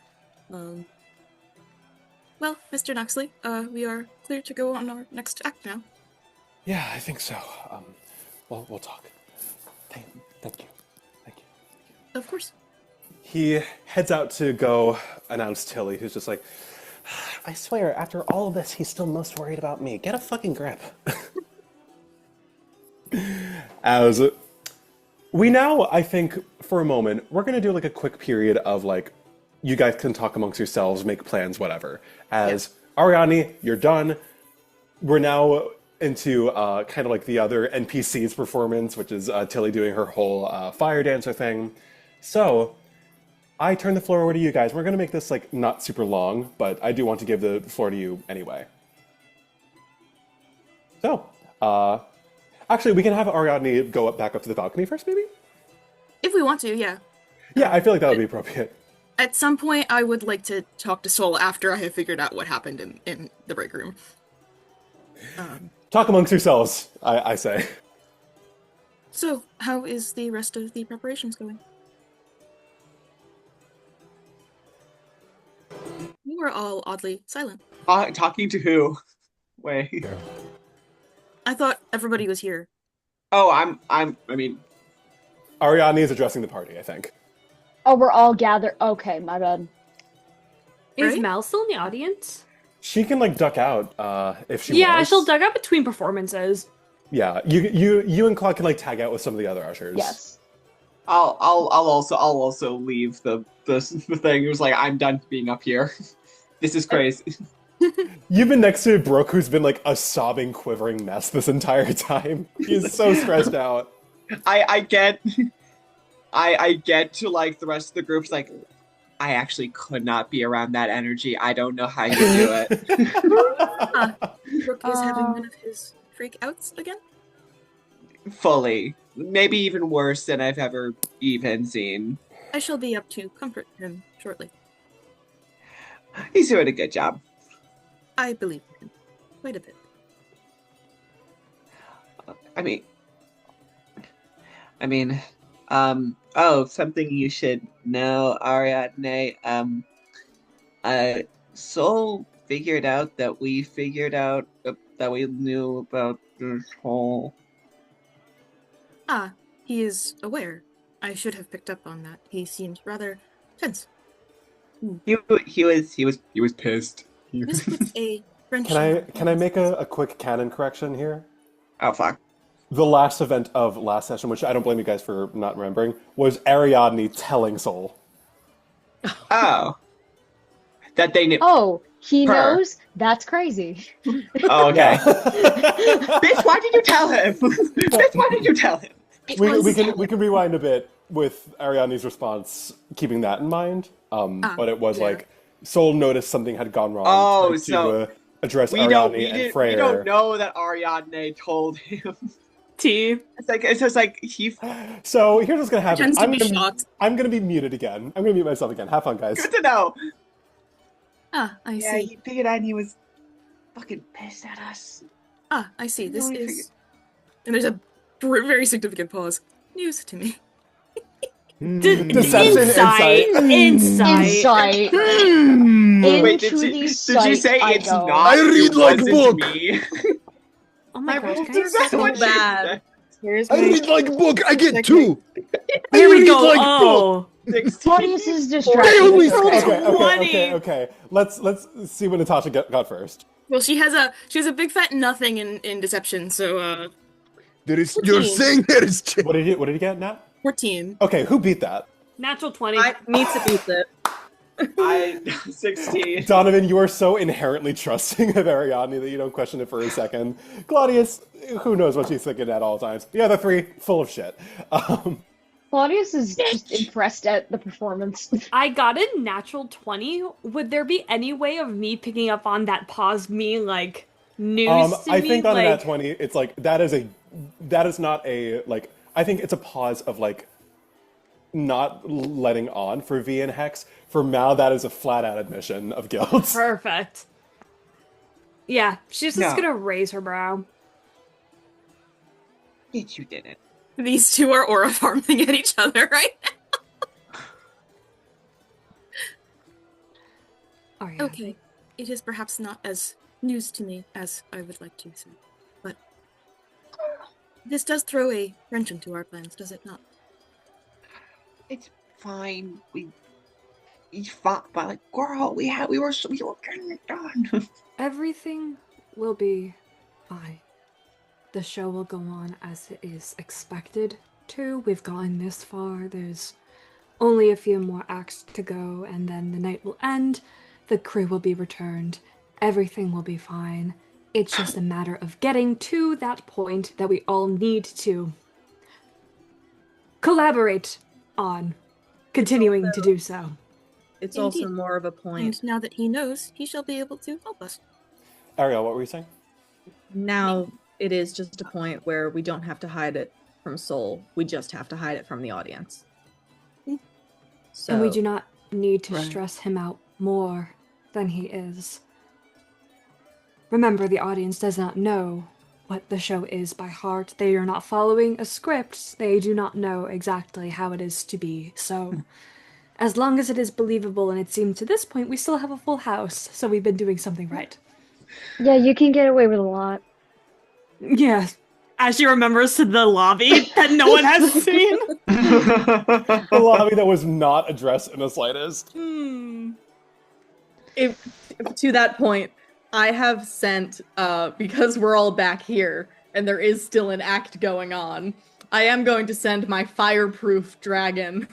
Well, Mr. Noxley, we are clear to go on our next act now. Yeah, I think so. We'll talk. Thank you. Of course. He heads out to go announce Tilly, who's just I swear, after all of this, he's still most worried about me. Get a fucking grip. As we now, I think, for a moment, we're going to do a quick period of you guys can talk amongst yourselves, make plans, whatever. As Ariadne, you're done. We're now into kind of the other NPC's performance, which is Tilly doing her whole fire dancer thing. So I turn the floor over to you guys. We're going to make this not super long, but I do want to give the floor to you anyway. So, actually, we can have Ariadne go back up to the balcony first, maybe? If we want to, yeah. Yeah, I feel like that would be appropriate. At some point, I would like to talk to Sol after I have figured out what happened in the break room. Talk amongst yourselves, I say. So, how is the rest of the preparations going? You are all oddly silent. Talking to who? Wait. I thought everybody was here. Oh, I mean, Ariadne is addressing the party, I think. Oh, we're all gathered. Okay, my bad. Is Right? Mel still in the audience? She can like duck out if she Yeah, wants. she'll duck out between performances. Yeah, you and Claude can like tag out with some of the other ushers. Yes. I'll also leave the thing. It was like, I'm done being up here. This is crazy. You've been next to Brooke, who's been like a sobbing, quivering mess this entire time. He's so stressed out. I get to like the rest of the group's like, I actually could not be around that energy. I don't know how you do it. Brooke is having one of his freak outs again? Fully. Maybe even worse than I've ever even seen. I shall be up to comfort him shortly. He's doing a good job. I believe him. Quite a bit. I mean, something you should know, Ariadne. Soul figured out that we knew about this whole. Ah, he is aware. I should have picked up on that. He seems rather tense. He was pissed. This puts a wrench Can in I make a quick canon correction here? Oh fuck. The last event of last session, which I don't blame you guys for not remembering, was Ariadne telling Soul. Oh. That they knew. Oh, he Her. knows? That's crazy. Oh, okay. Yeah. Bitch, why did you tell him? Bitch, why did you tell him? we can rewind a bit with Ariadne's response, keeping that in mind. But it was like Soul noticed something had gone wrong. Oh, tried so to address we Ariadne and Freyr. we don't know that Ariadne told him. T. It's just like he. So here's what's gonna happen. Pretends to be shocked. I'm gonna be muted again. I'm gonna mute myself again. Have fun, guys. Good to know. Ah, I Yeah, see. he figured out he was fucking pissed at us. Ah, I see. This Really is... And there's a very significant pause. News to me. Deception, Insight. Insight. Wait, Into the did you sight say I it's go. not? I read it like wasn't book. Me? Oh my gosh, rolled guys. That's so what she bad. said. Here's I read like book. I get 2. Here I we read go. like book. Oh. 16. Claudius is They distracted. only It's okay. rolled Okay. Let's see what Natasha got first. Well, she has a big fat nothing in deception, so There is. You're 14. saying there is. What did he get, Nat? 14. Okay, who beat that? Natural 20. Meets it, beats it. I 16. Donovan, you are so inherently trusting of Ariadne that you don't question it for a second. Claudius, who knows what she's thinking at all times. The other 3, full of shit. Claudius is just impressed at the performance. I got a natural 20. Would there be any way of me picking up on that paused me, like, news to I me? think on like, a nat 20, it's like, that is not a, like, I think it's a pause of, like, not letting on for V and Hex. For Mal, that is a flat-out admission of guilt. Perfect. Yeah, she's just No. gonna raise her brow. Bitch, you didn't. These two are aura farming at each other right now. Ariadne. Okay, it is perhaps not as news to me as I would like to say, but this does throw a wrench into our plans, does it not? It's fine. We fought, but like, girl, we were getting it done. Everything will be fine. The show will go on as it is expected to. We've gone this far. There's only a few more acts to go, and then the night will end. The crew will be returned. Everything will be fine. It's just a matter of getting to that point that we all need to collaborate on continuing to do so. It's also Indeed. more of a point. And now that he knows, he shall be able to help us. Ariel, what were you saying? Now it is just a point where we don't have to hide it from Soul. We just have to hide it from the audience. So And we do not need to Right. stress him out more than he is. Remember, the audience does not know what the show is by heart. They are not following a script. They do not know exactly how it is to be. So, as long as it is believable, and it seems to this point we still have a full house, so we've been doing something right. Yeah, you can get away with a lot. Yes. As she remembers to the lobby that no one has seen. The lobby that was not addressed in the slightest. If to that point, I have sent because we're all back here and there is still an act going on. I am going to send my fireproof dragon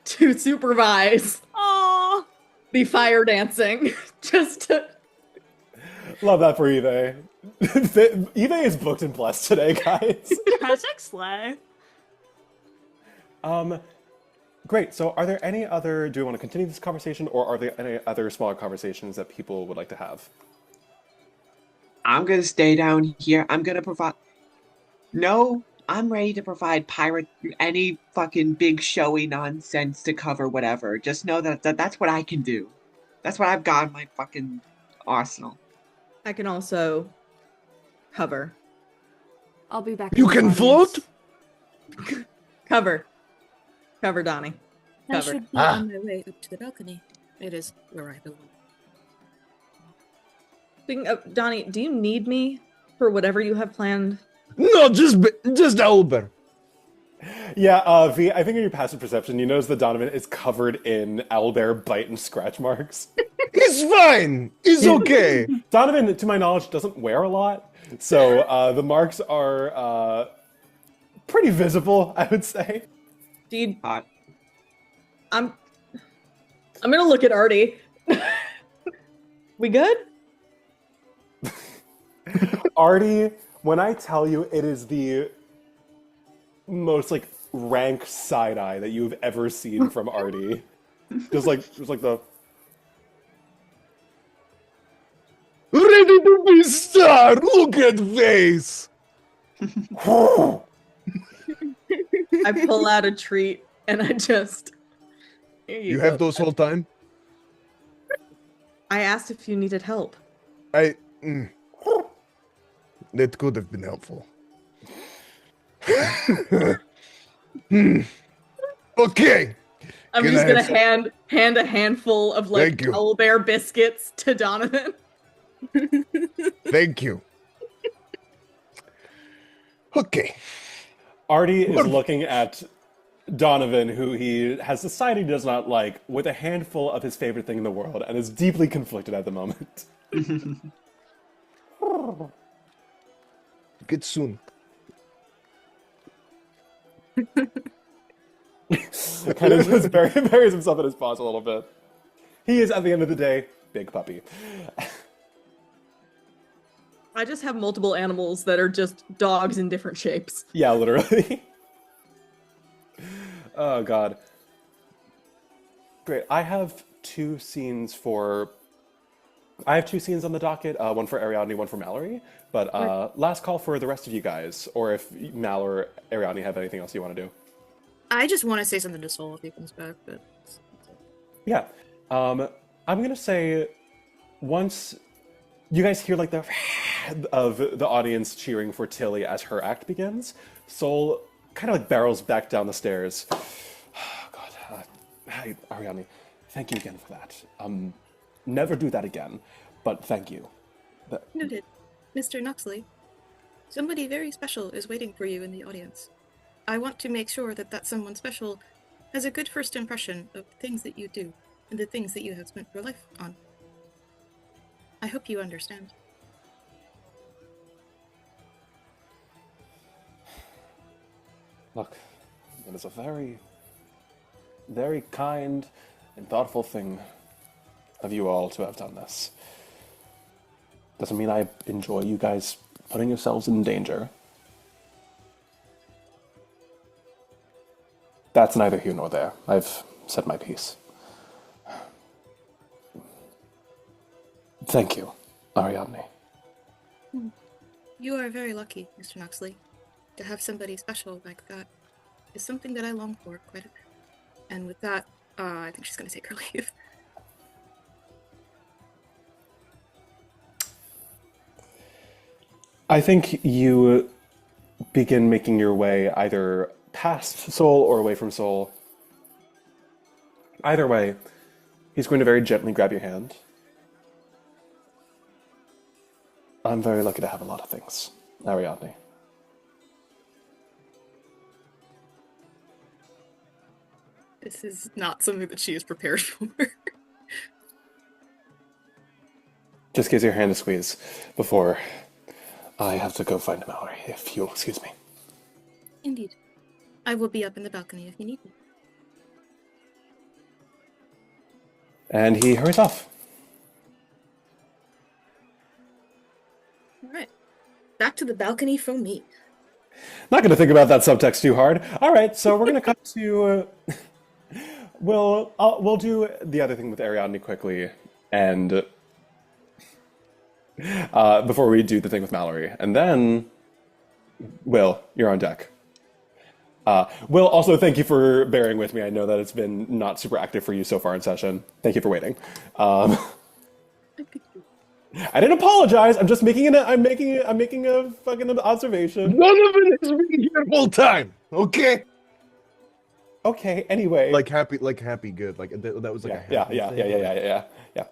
to supervise Aww. the fire dancing. Just to... Love that for Eve. Eve is booked and blessed today, guys. Hashtag slay. Great. So are there any other, do we want to continue this conversation, or are there any other smaller conversations that people would like to have? I'm gonna stay down here. I'm gonna provide. No, I'm ready to provide pirate any fucking big showy nonsense to cover whatever. Just know that's what I can do. That's what I've got in my fucking arsenal. I can also hover. I'll be back. You in the can audience. float? Cover, Donnie. I Cover. should be on my way up to the balcony. It is where I belong. Speaking of, Donnie, do you need me for whatever you have planned? No, just Owlbear. Yeah, V, I think in your passive perception, you notice that Donovan is covered in owlbear bite and scratch marks. He's fine. He's okay. Donovan, to my knowledge, doesn't wear a lot, so the marks are pretty visible, I would say. Dude, Hot. I'm gonna look at Artie. We good? Artie, when I tell you it is the most like rank side eye that you've ever seen from Artie. just like the Ready to be star. Look at face. I pull out a treat and I just. Here You go. have those whole time? I asked if you needed help. That could have been helpful. Okay. I'm Can just I gonna have hand a handful of like Thank you. owlbear biscuits to Donovan. Thank you. Okay. Artie is looking at Donovan, who he has decided he does not like, with a handful of his favorite thing in the world, and is deeply conflicted at the moment. Get soon. Kind of just buries himself in his paws a little bit. He is, at the end of the day, big puppy. I just have multiple animals that are just dogs in different shapes. Yeah, literally. Oh, God. Great. I have two scenes on the docket, one for Ariadne, one for Mallory. But last call for the rest of you guys, or if Mal or Ariadne have anything else you want to do. I just want to say something to Soul if he comes back, but... Yeah. I'm going to say, once you guys hear like the of the audience cheering for Tilly as her act begins, Soul kind of like barrels back down the stairs. Oh, God. Hi, Ariadne. Thank you again for that. Never do that again, but thank you. Noted. Mr. Noxley, somebody very special is waiting for you in the audience. I want to make sure that someone special has a good first impression of the things that you do and the things that you have spent your life on. I hope you understand. Look, it is a very, very kind and thoughtful thing of you all to have done this. Doesn't mean I enjoy you guys putting yourselves in danger. That's neither here nor there. I've said my piece. Thank you, Ariadne. You are very lucky, Mr. Noxley. To have somebody special like that is something that I long for quite a bit. And with that, I think she's going to take her leave. I think you begin making your way either past Soul or away from Soul. Either way, he's going to very gently grab your hand. I'm very lucky to have a lot of things. Ariadne. This is not something that she is prepared for. Just gives your hand a squeeze before I have to go find Mallory, if you'll excuse me. Indeed. I will be up in the balcony if you need me. And he hurries off. Alright. Back to the balcony for me. Not going to think about that subtext too hard. All right, so we're going to cut to... we'll do the other thing with Ariadne quickly, and before we do the thing with Mallory. And then, Will, you're on deck. Will, also thank you for bearing with me. I know that it's been not super active for you so far in session. Thank you for waiting. I didn't apologize. I'm just making I'm making a fucking observation. None of it is being here full time. Okay. Okay. Anyway, Like happy, good. Like that was like a happy thing. yeah.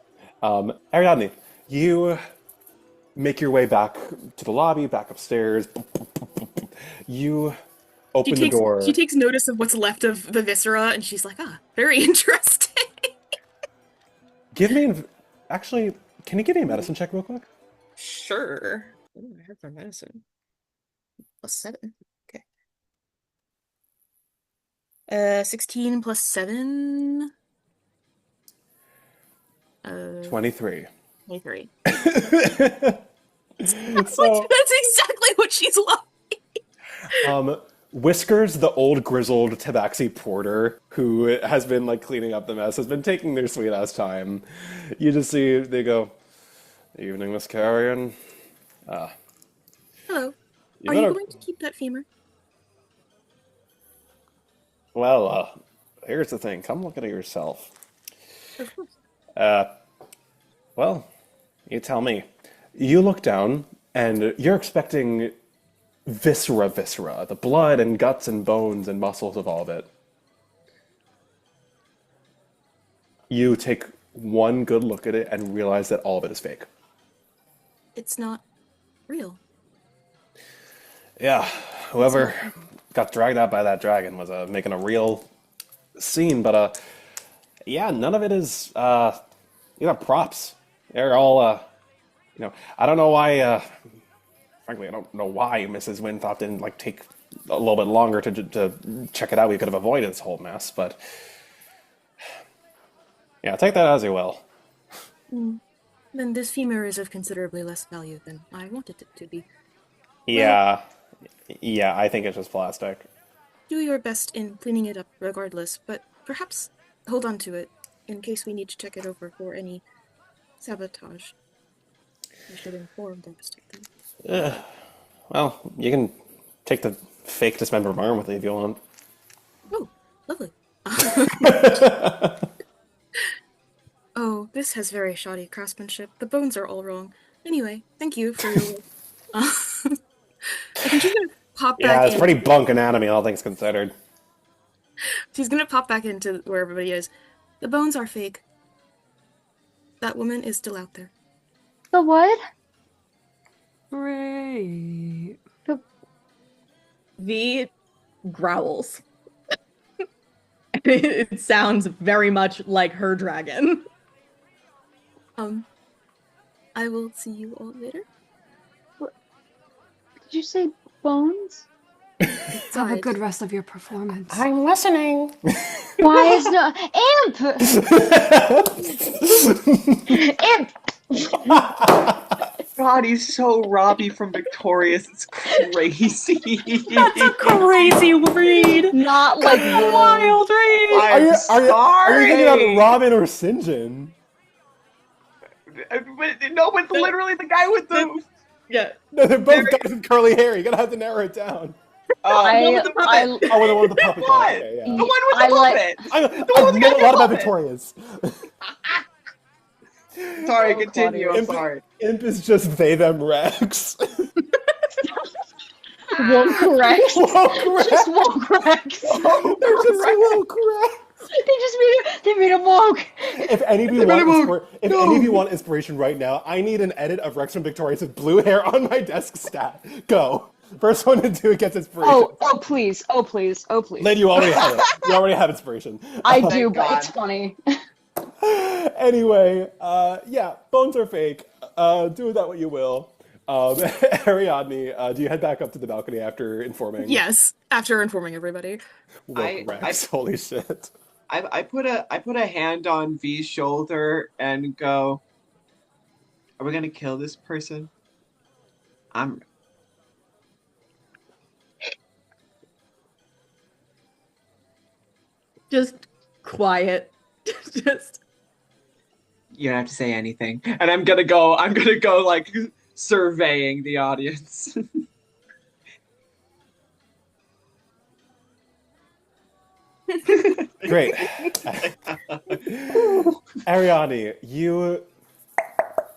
Ariadne, you make your way back to the lobby, back upstairs. You open the door. She takes notice of what's left of the viscera, and she's like, very interesting. Actually, can you give me a medicine check real quick? Sure. What do I have for medicine? +7. Okay. 16 plus 7. 23. 23. So, That's exactly what she's like. Whiskers, the old grizzled tabaxi porter who has been like cleaning up the mess, has been taking their sweet ass time. You just see they go, "Evening, Miss Carrion." Hello. You Are better- you going to keep that femur? Well, here's the thing. Come look at it yourself. Of course. Well, you tell me. You look down, and you're expecting viscera, the blood and guts and bones and muscles of all of it. You take one good look at it and realize that all of it is fake. It's not real. Yeah, whoever got dragged out by that dragon was making a real scene, but yeah, none of it is props. They're all I don't know why frankly I don't know why Mrs. Winthrop didn't like take a little bit longer to check it out. We could have avoided this whole mess, but yeah, take that as you will. Then this femur is of considerably less value than I wanted it to be. Yeah, I think it's just plastic. Do your best in cleaning it up regardless, but perhaps hold on to it in case we need to check it over for any sabotage. I should inform Devastate them. Well, you can take the fake dismembered arm with you if you want. Oh, lovely. Oh, this has very shoddy craftsmanship. The bones are all wrong. Anyway, thank you for your work. I think she's gonna pop back Yeah, it's in. pretty bunk anatomy, all things considered. She's gonna pop back into where everybody is. The bones are fake. That woman is still out there. The what? Great. V growls. It sounds very much like her dragon. I will see you all later. Did you say bones? Have a good rest of your performance. I'm listening. Why is no imp? Imp. God, he's so Robbie from Victorious. It's crazy. That's a crazy read. Not like That's a wild read. I'm sorry. Are you thinking about Robin or St. John? No, but literally the guy with the... Yeah. No, they're both guys with curly hair. You gotta have to narrow it down. the one with the puppet. Oh, the one with the puppet. What? Okay, yeah. The one with the puppet. I know a lot about Victoria's. Sorry, Oh, continue. I'm sorry. Imp is just they, them, Rex. Woke Rex. Woke Rex. Just woke Rex. They're just woke Rex. They made him woke. If any of you want inspiration right now, I need an edit of Rex from Victorious' blue hair on my desk stat. Go. First one to do it gets inspiration. Oh please. Lady, you already have it. You already have inspiration. I do, but it's funny. Anyway, yeah, bones are fake. Do with that what you will. Ariadne, do you head back up to the balcony after informing? Yes, after informing everybody. Look, Rex, holy shit. I put a hand on V's shoulder and go, "Are we gonna kill this person?" Just quiet. Just You don't have to say anything. And I'm gonna go like surveying the audience. Great. Ariadne, you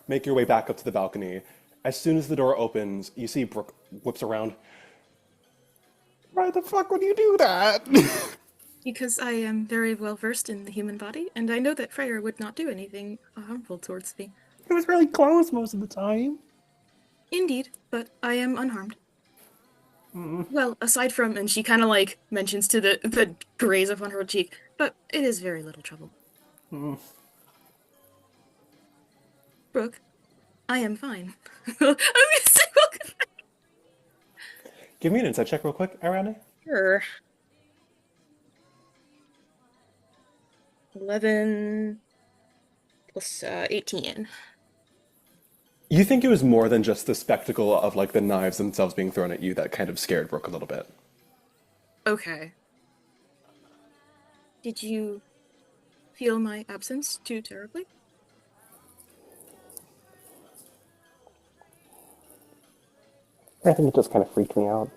make your way back up to the balcony. As soon as the door opens, you see Brooke whips around. Why the fuck would you do that? Because I am very well versed in the human body, and I know that Freyr would not do anything harmful towards me. It was really close most of the time. Indeed, but I am unharmed. Well, aside from, and she kind of like mentions to the graze upon her cheek, but it is very little trouble. Brooke, I am fine. I was gonna say welcome back. Give me an insight check real quick, Ariadne. Sure. 11 plus 18. You think it was more than just the spectacle of like the knives themselves being thrown at you that kind of scared Brooke a little bit. Okay. Did you feel my absence too terribly? I think it just kind of freaked me out.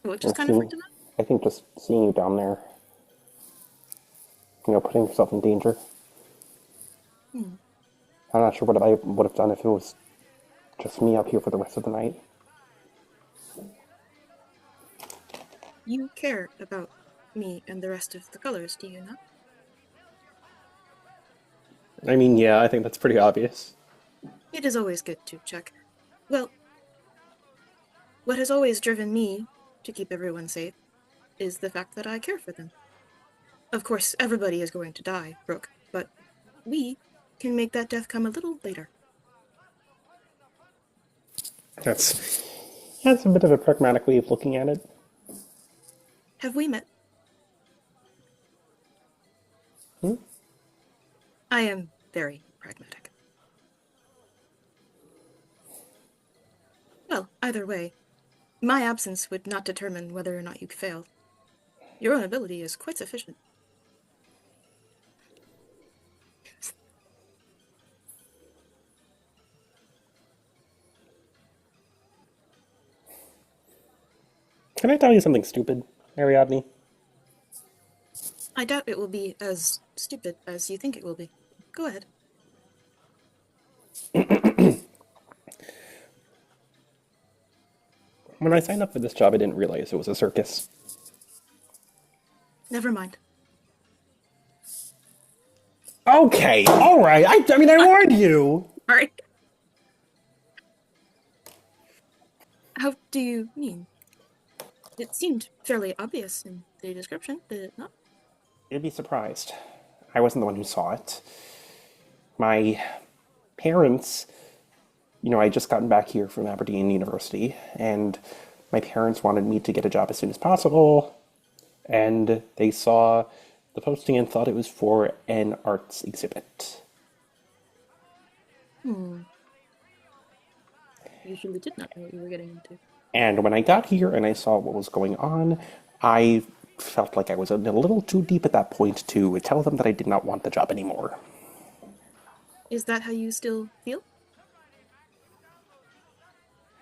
What just kind of freaked him out? I think just seeing you down there, putting yourself in danger. I'm not sure what I would have done if it was just me up here for the rest of the night. You care about me and the rest of the colors, do you not? I mean, yeah, I think that's pretty obvious. It is always good to check. Well, what has always driven me to keep everyone safe is the fact that I care for them. Of course, everybody is going to die, Brooke, but we can make that death come a little later. That's a bit of a pragmatic way of looking at it. Have we met? I am very pragmatic. Well, either way, my absence would not determine whether or not you failed. Your own ability is quite sufficient. Can I tell you something stupid, Ariadne? I doubt it will be as stupid as you think it will be. Go ahead. When I signed up for this job, I didn't realize it was a circus. Never mind. Okay, alright. I mean, I warned you! Alright. How do you mean? It seemed fairly obvious in the description, did it not? You'd be surprised. I wasn't the one who saw it. My parents, I had just gotten back here from Aberdeen University, and my parents wanted me to get a job as soon as possible, and they saw the posting and thought it was for an arts exhibit. You usually did not know what you were getting into. And when I got here and I saw what was going on, I felt like I was a little too deep at that point to tell them that I did not want the job anymore. Is that how you still feel?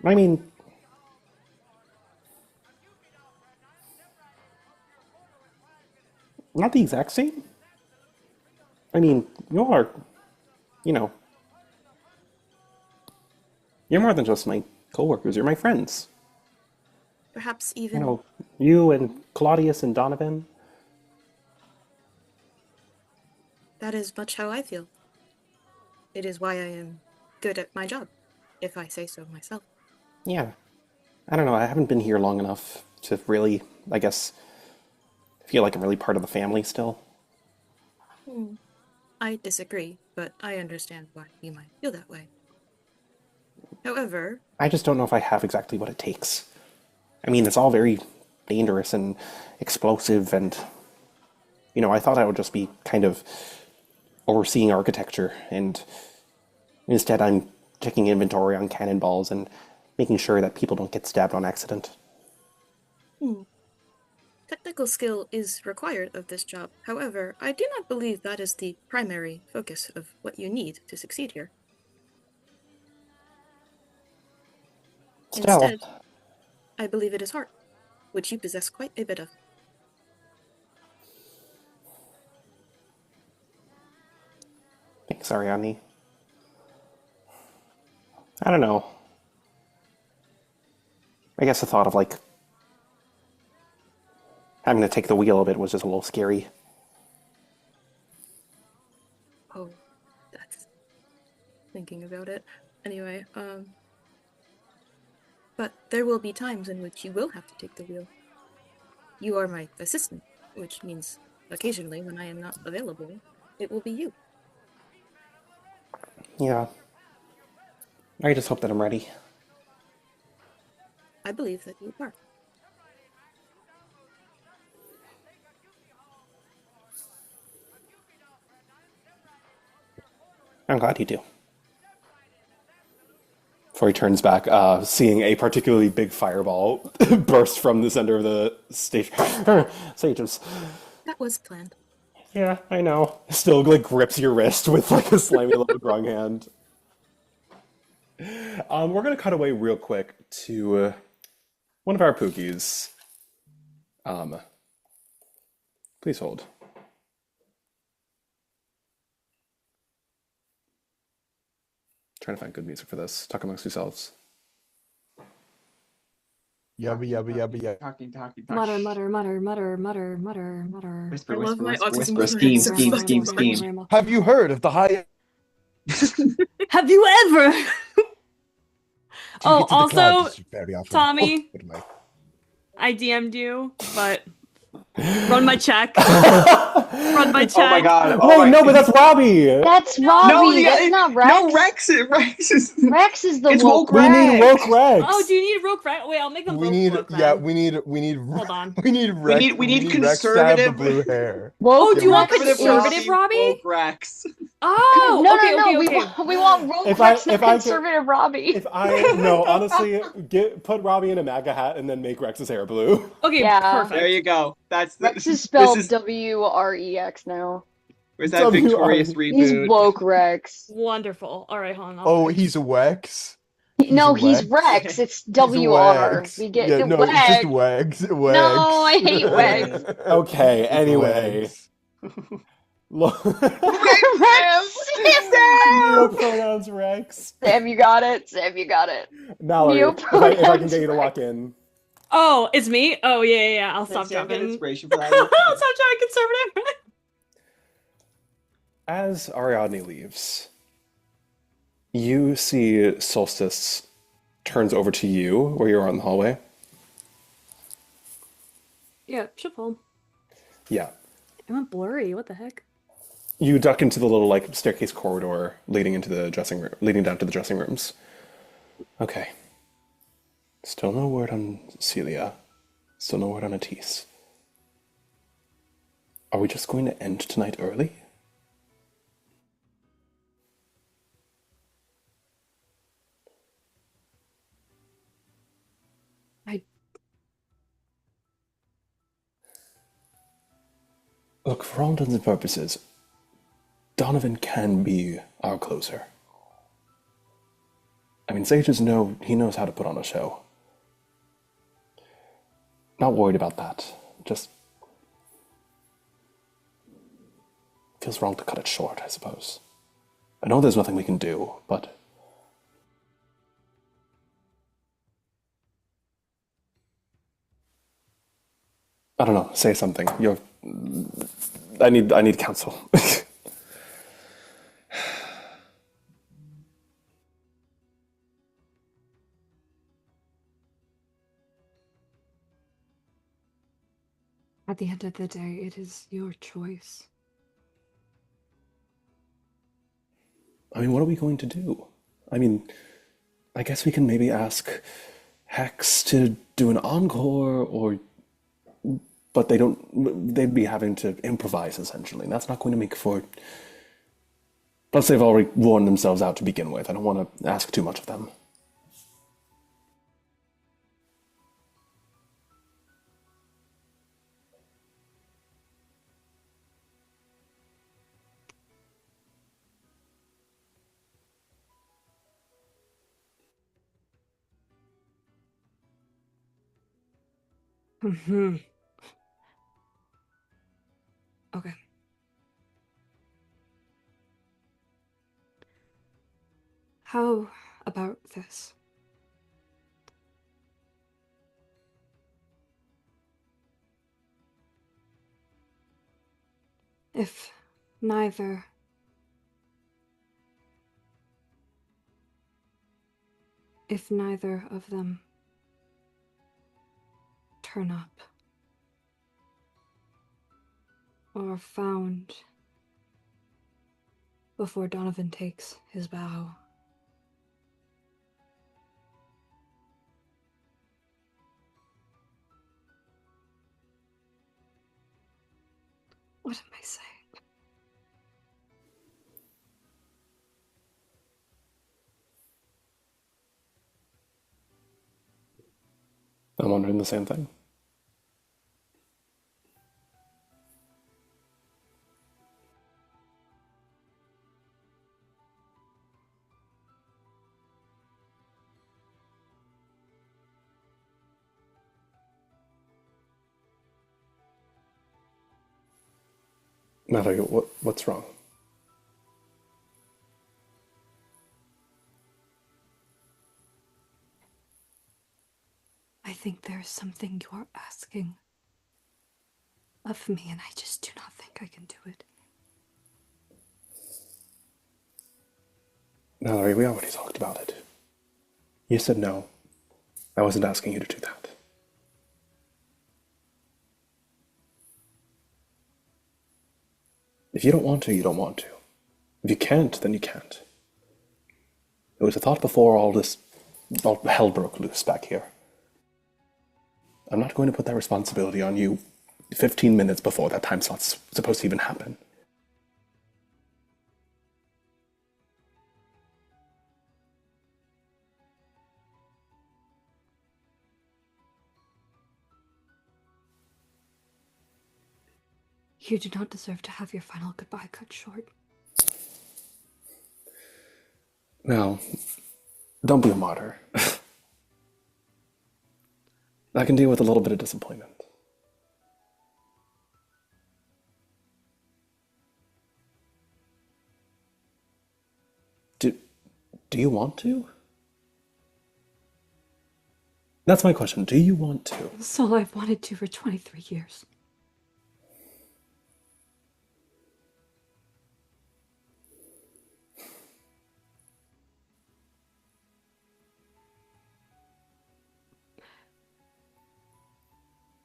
I mean, not the exact same. I mean, you're more than just my coworkers, you're my friends. Perhaps even... You and Claudius and Donovan. That is much how I feel. It is why I am good at my job, if I say so myself. Yeah. I don't know, I haven't been here long enough to really, I guess, feel like I'm really part of the family still. I disagree, but I understand why you might feel that way. However, I just don't know if I have exactly what it takes. I mean, it's all very dangerous and explosive, and, you know, I thought I would just be kind of overseeing architecture, and instead I'm taking inventory on cannonballs and making sure that people don't get stabbed on accident. technical skill is required of this job. However, I do not believe that is the primary focus of what you need to succeed here. Still, Instead, I believe it is heart, which you possess quite a bit of. thanks, Ariane. I don't know. I guess the thought of, like, having to take the wheel of it was just a little scary. Oh, that's thinking about it. Anyway, but there will be times in which you will have to take the wheel. You are my assistant, which means occasionally when I am not available, it will be you. Yeah. I just hope that I'm ready. I believe that you are. I'm glad you do. Before he turns back, seeing a particularly big fireball burst from the center of the stage. Sages. That was planned. Yeah, I know. Still, like, grips your wrist with, like, a slimy little grung hand. We're gonna cut away real quick to one of our Pookies. Please hold. Trying to find good music for this. Talk amongst yourselves. Yabba yabba yabba yabba. Talking. Mutter, mutter, mutter, mutter, mutter, mutter, mutter. Whisper, I love whisper, my whisper, autism whisper. tolerance Scheme, so scheme, much. scheme, scheme. Have you heard of the high? Have you ever? Do you Oh, get to the also, clouds very often? Tommy. What am I? I DM'd you, but run my check. Run my check. Oh my god. Oh Wait, my... no, but that's Robbie! That's Robbie. That's not Rex. No, Rex is... Rex is the It's woke We need Rex. Woke Rex! Oh, do you need Rogue Rex? Wait, I'll make them We both need, Rogue yeah, then. we need, Hold on. we need Rex. we need Rex to have the conservative- blue hair. Woke Oh, do you want Rex is- conservative Robbie? Woke Rex. Oh, No, okay, no, no. okay. We want woke If I- Rex, not if I could- conservative Robbie. No, honestly, put Robbie in a MAGA hat and then make Rex's hair blue. Okay, Yeah. perfect. There you go. That's the, Rex is spelled This is, WREX now. where's that victorious reboot? He's woke Rex. Wonderful. All right, hold on. Oh, he's a Wex. No, He's he's Wex. Rex. It's He's a WR. Wex. We get yeah, the no, Wex. it's just Wex. Wex. No, I hate Wex. Okay, It's anyway. Wex. Look. Rex. Neo pronouns Rex. Sam, you got it. Sam, you got it. Mallory, Neo if I can pronouns get you to Rex. walk in. Oh, it's me? Oh, yeah. I'll stop Sam, get jumping. inspiration for that. I'll stop jumping conservative. As Ariadne leaves, you see Solstice turns over to you where you are in the hallway. Yeah, shuffle. Yeah. It went blurry. What the heck? You duck into the little like staircase corridor leading into the dressing room, leading down to the dressing rooms. Okay. Still no word on Celia. Still no word on Atis. Are we just going to end tonight early? Look, for all intents and purposes, Donovan can be our closer. I mean, Sages he knows how to put on a show. Not worried about that. Just feels wrong to cut it short, I suppose. I know there's nothing we can do, but I don't know. Say something. I need counsel. At the end of the day, it is your choice. I mean, what are we going to do? I mean, I guess we can maybe ask Hex to do an encore, but they'd be having to improvise, essentially, and that's not going to make for... Plus, they've already worn themselves out to begin with. I don't want to ask too much of them. Okay. How about this? If neither of them turn up or are found before Donovan takes his bow, what am I saying? I'm wondering the same thing. Mallory, what's wrong? I think there's something you're asking of me, and I just do not think I can do it. Mallory, we already talked about it. You said no. I wasn't asking you to do that. If you don't want to, you don't want to. If you can't, then you can't. It was a thought before all hell broke loose back here. I'm not going to put that responsibility on you 15 minutes before that time slot's supposed to even happen. You do not deserve to have your final goodbye cut short. Now, don't be a martyr. I can deal with a little bit of disappointment. Do you want to? That's my question. Do you want to? It's all I've wanted to for 23 years.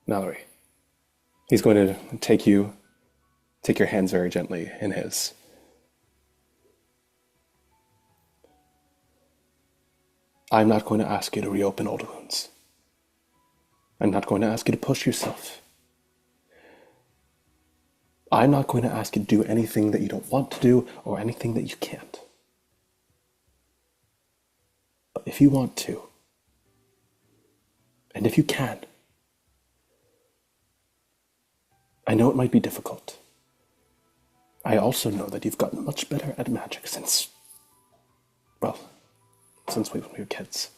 Mallory. He's going to take your hands very gently in his. I'm not going to ask you to reopen old wounds. I'm not going to ask you to push yourself. I'm not going to ask you to do anything that you don't want to do or anything that you can't. But if you want to, and if you can, I know it might be difficult. I also know that you've gotten much better at magic since we were kids.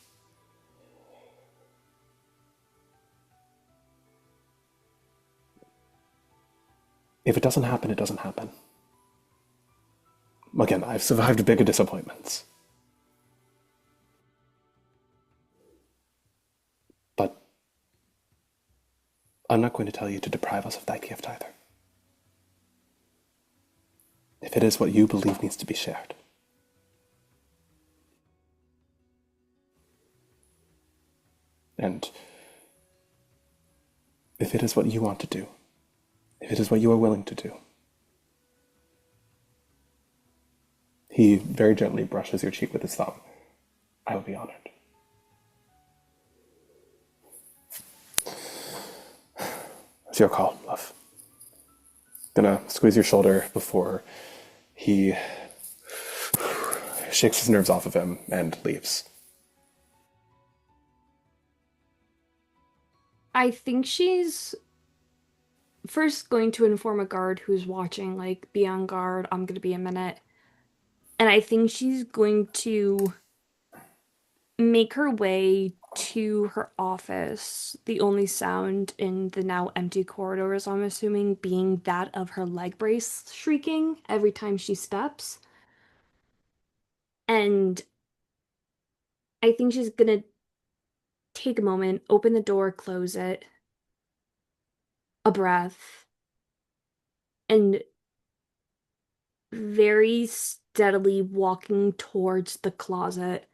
If it doesn't happen, it doesn't happen. Again, I've survived bigger disappointments. But I'm not going to tell you to deprive us of that gift either. If it is what you believe needs to be shared. And if it is what you want to do, If it is what you are willing to do. He very gently brushes your cheek with his thumb. I will be honored. It's your call, love. Gonna squeeze your shoulder before he shakes his nerves off of him and leaves. I think she's first going to inform a guard who's watching, like, be on guard, I'm gonna be a minute. And I think she's going to make her way to her office, the only sound in the now empty corridors, I'm assuming, being that of her leg brace shrieking every time she steps. And I think she's gonna take a moment, open the door, close it, a breath, and very steadily walking towards the closet,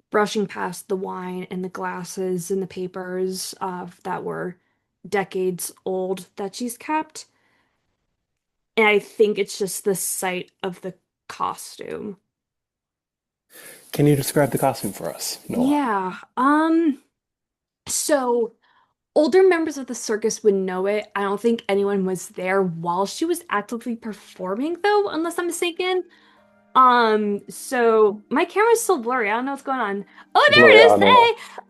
brushing past the wine and the glasses and the papers that were decades old that she's kept. And I think it's just the sight of the costume. Can you describe the costume for us, Noah? Yeah. So older members of the circus would know it. I don't think anyone was there while she was actively performing, though, unless I'm mistaken. So my camera's still blurry. I don't know what's going on. Oh, there Blurry it is.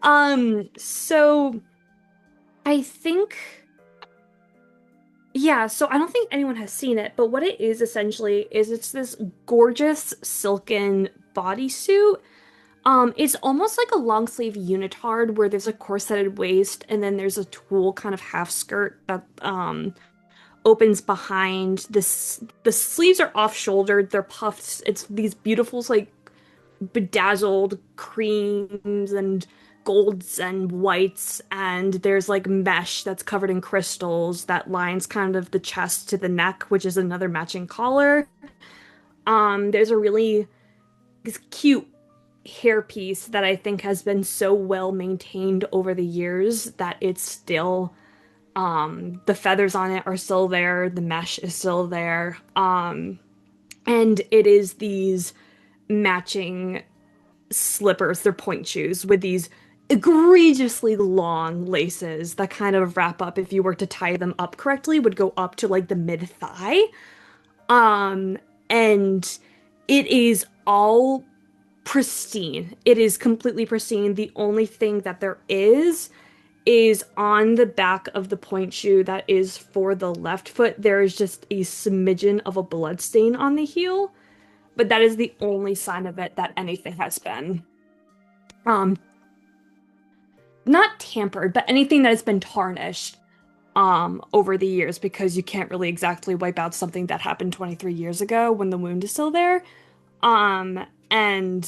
on Hey. So I think, yeah, so I don't think anyone has seen it, but what it is essentially is it's this gorgeous silken bodysuit. It's almost like a long sleeve unitard where there's a corseted waist and then there's a tulle kind of half skirt that opens behind. This the sleeves are off shouldered, they're puffed. It's these beautiful like bedazzled creams and golds and whites, and there's like mesh that's covered in crystals that lines kind of the chest to the neck, which is another matching collar. There's a really this cute hairpiece that I think has been so well maintained over the years that it's still the feathers on it are still there, the mesh is still there, and it is these matching slippers, they're point shoes with these egregiously long laces that kind of wrap up, if you were to tie them up correctly, would go up to like the mid-thigh. And it is all pristine. It is completely pristine. The only thing that there is on the back of the point shoe that is for the left foot, there is just a smidgen of a blood stain on the heel, but that is the only sign of it that anything has been not tampered, but anything that has been tarnished over the years, because you can't really exactly wipe out something that happened 23 years ago when the wound is still there. And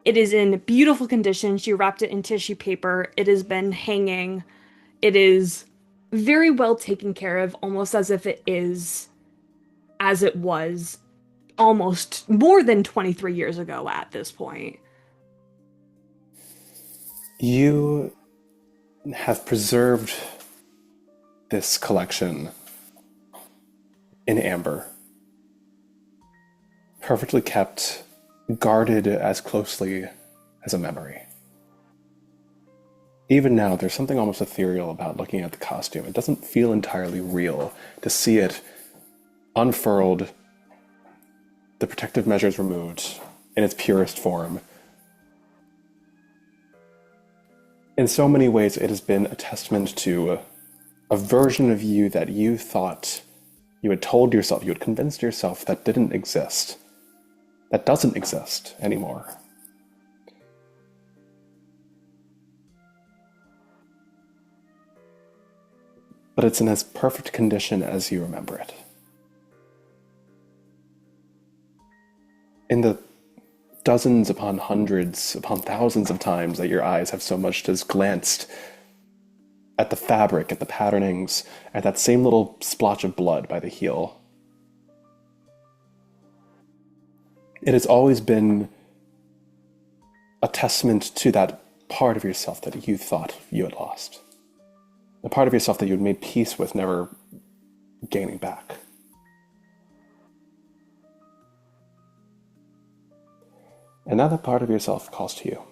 it is in beautiful condition. She wrapped it in tissue paper. It has been hanging. It is very well taken care of, almost as if it is as it was almost more than 23 years ago at this point. You have preserved this collection in amber. Perfectly kept, guarded as closely as a memory. Even now, there's something almost ethereal about looking at the costume. It doesn't feel entirely real to see it unfurled, the protective measures removed in its purest form. In so many ways, it has been a testament to a version of you that you thought you had told yourself, you had convinced yourself that didn't exist, that doesn't exist anymore. But it's in as perfect condition as you remember it. In the dozens upon hundreds upon thousands of times that your eyes have so much as glanced at the fabric, at the patternings, at that same little splotch of blood by the heel, it has always been a testament to that part of yourself that you thought you had lost. The part of yourself that you had made peace with, never gaining back. And now that part of yourself calls to you.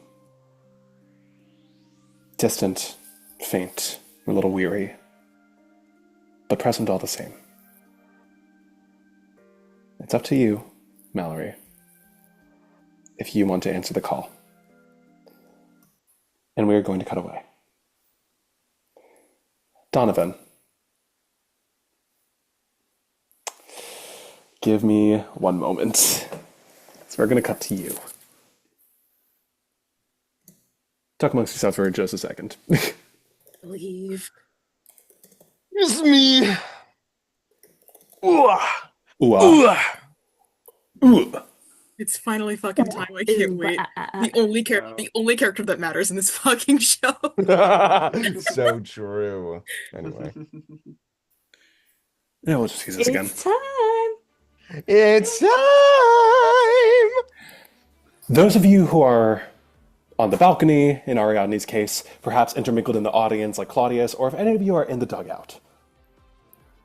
Distant, faint, a little weary, but present all the same. It's up to you, Mallory, if you want to answer the call. And we are going to cut away. Donovan, give me one moment. So we're going to cut to you. Talk amongst yourselves for just a second. Leave. It's me. Ooh. Ooh. Ooh. Ooh. It's finally fucking time. I can't wait. The only character that matters in this fucking show. So true. Anyway. Yeah, we'll just use this again. It's time. It's time. Those of you who are on the balcony, in Ariadne's case, perhaps intermingled in the audience like Claudius, or if any of you are in the dugout,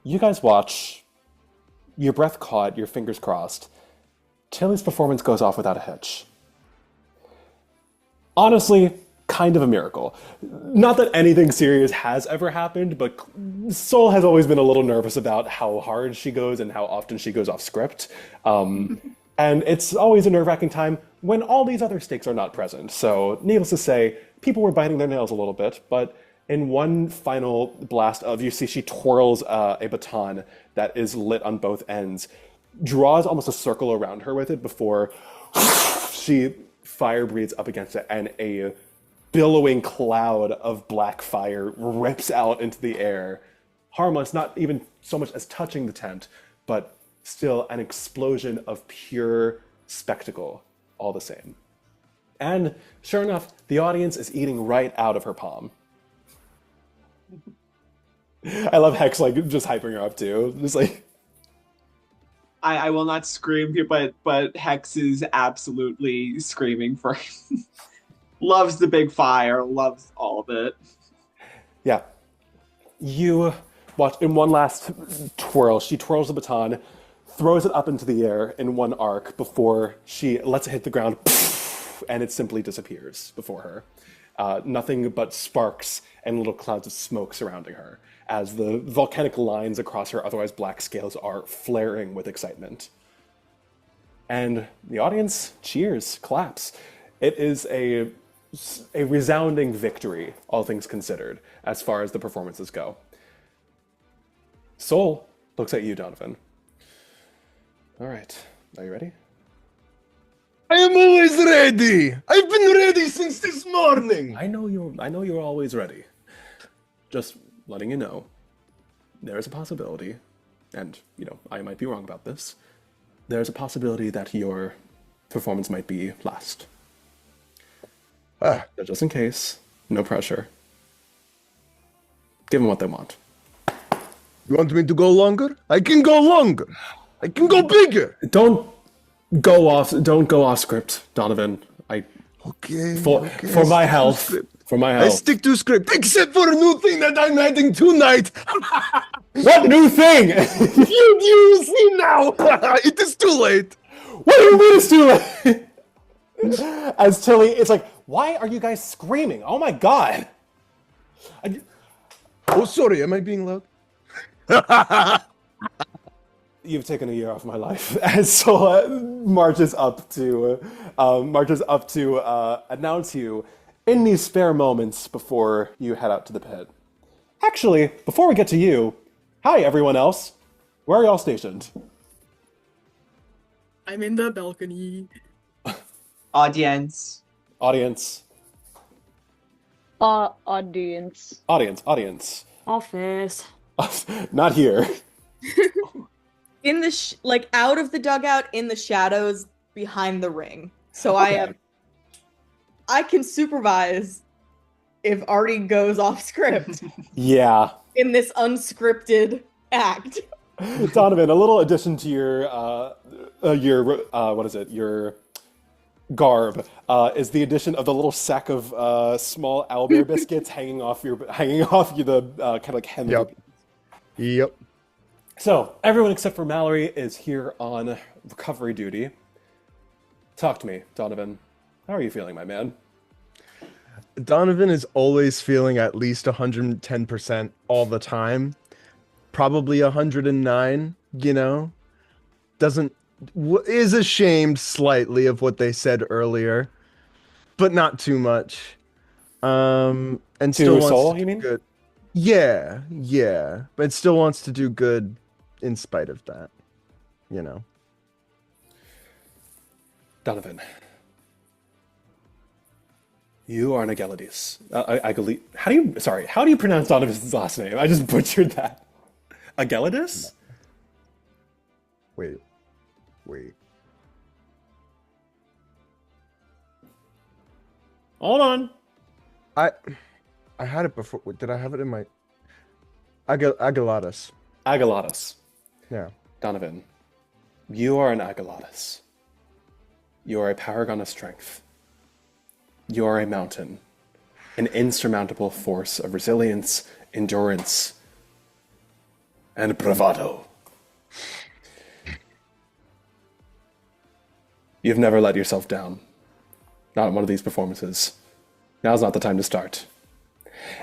you guys watch, your breath caught, your fingers crossed, Tilly's performance goes off without a hitch. Honestly, kind of a miracle. Not that anything serious has ever happened, but Sol has always been a little nervous about how hard she goes and how often she goes off script. And it's always a nerve-wracking time when all these other stakes are not present. So, needless to say, people were biting their nails a little bit, but in one final blast of, you see she twirls a baton that is lit on both ends, draws almost a circle around her with it before she fire breathes up against it, and a billowing cloud of black fire rips out into the air. Harmless, not even so much as touching the tent, but still an explosion of pure spectacle, all the same. And sure enough, the audience is eating right out of her palm. I love Hex, like, just hyping her up too. Just like... I will not scream here, but Hex is absolutely screaming for loves the big fire, loves all of it. Yeah. You watch, in one last twirl, she twirls the baton, throws it up into the air in one arc before she lets it hit the ground, and it simply disappears before her. Nothing but sparks and little clouds of smoke surrounding her, as the volcanic lines across her otherwise black scales are flaring with excitement. And the audience cheers, claps. It is a resounding victory, all things considered, as far as the performances go. Sol looks at you, Donovan. All right, are you ready? I am always ready. I've been ready since this morning. I know you're always ready. Just letting you know, there is a possibility, and, you know, I might be wrong about this, there's a possibility that your performance might be last. So just in case, no pressure. Give them what they want. You want me to go longer? I can go longer. I can go bigger. Don't go off script, Donovan. Okay. For my health. For my health. I stick to script, except for a new thing that I'm adding tonight. What new thing? you see now. It is too late. What do you mean it's too late? As Tilly, it's like, why are you guys screaming? Oh my god. Oh, sorry. Am I being loud? You've taken a year off my life. And so marches up to announce you in these spare moments before you head out to the pit. Actually, before we get to you, hi everyone else. Where are y'all stationed? I'm in the balcony. Audience. Audience. Audience. Audience. Office. Not here. In the like out of the dugout, in the shadows behind the ring. So Okay. I can supervise if Artie goes off script Yeah. in this unscripted act. Donovan, a little addition to your garb is the addition of the little sack of small owlbear biscuits hanging off the kind of like hem. Yep. So, everyone except for Mallory is here on recovery duty. Talk to me, Donovan. How are you feeling, my man? Donovan is always feeling at least 110% all the time. Probably 109, you know? Is ashamed slightly of what they said earlier, but not too much. And still To wants Soul, to you do mean? good. Yeah, but still wants to do good in spite of that, you know. Donovan. You are an Agelides. How do you pronounce Donovan's last name? I just butchered that. Agelides? Wait. Hold on. I had it before. Did I have it in my Agelatus? Agelatus. Yeah. Donovan, you are an Agelatus. You are a paragon of strength. You are a mountain, an insurmountable force of resilience, endurance, and bravado. You've never let yourself down. Not in one of these performances. Now's not the time to start.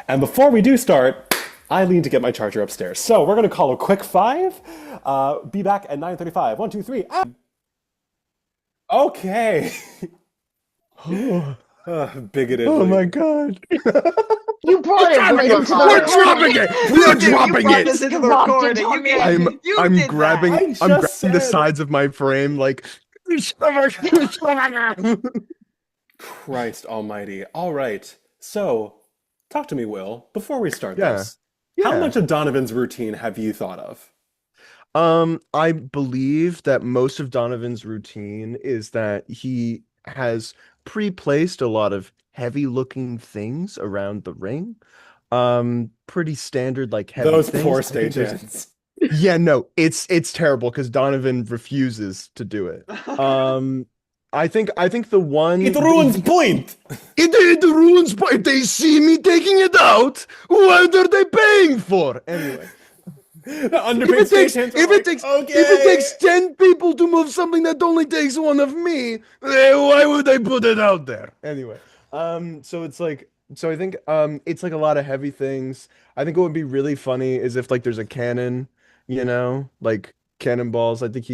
And before we do start, I lean to get my charger upstairs. So we're going to call a quick 5. Be back at 9:35. 1, 2, 3. Okay. Bigoted. Oh my god. You brought it right into the We're dropping it. We're dropping brought this it. into the Dropped it, recording. Tommy. I'm did grabbing that. I I'm grabbing just the said- sides of my frame like Christ almighty. All right. So, talk to me, Will, before we start Yeah. this. How Yeah. much of Donovan's routine have you thought of? I believe that most of Donovan's routine is that he has pre-placed a lot of heavy-looking things around the ring. Pretty standard, like heavy Those things. poor I think there's- stagehands. Yeah, no, it's terrible because Donovan refuses to do it. I think the one It ruins point! it ruins if they see me taking it out, what are they paying for? Anyway. The underpaid stagehands are like, okay. If it takes 10 people to move something that only takes one of me, why would they put it out there? Anyway, so it's like, so I think it's like a lot of heavy things. I think what would be really funny is if like there's a cannon, you know, like cannonballs. I think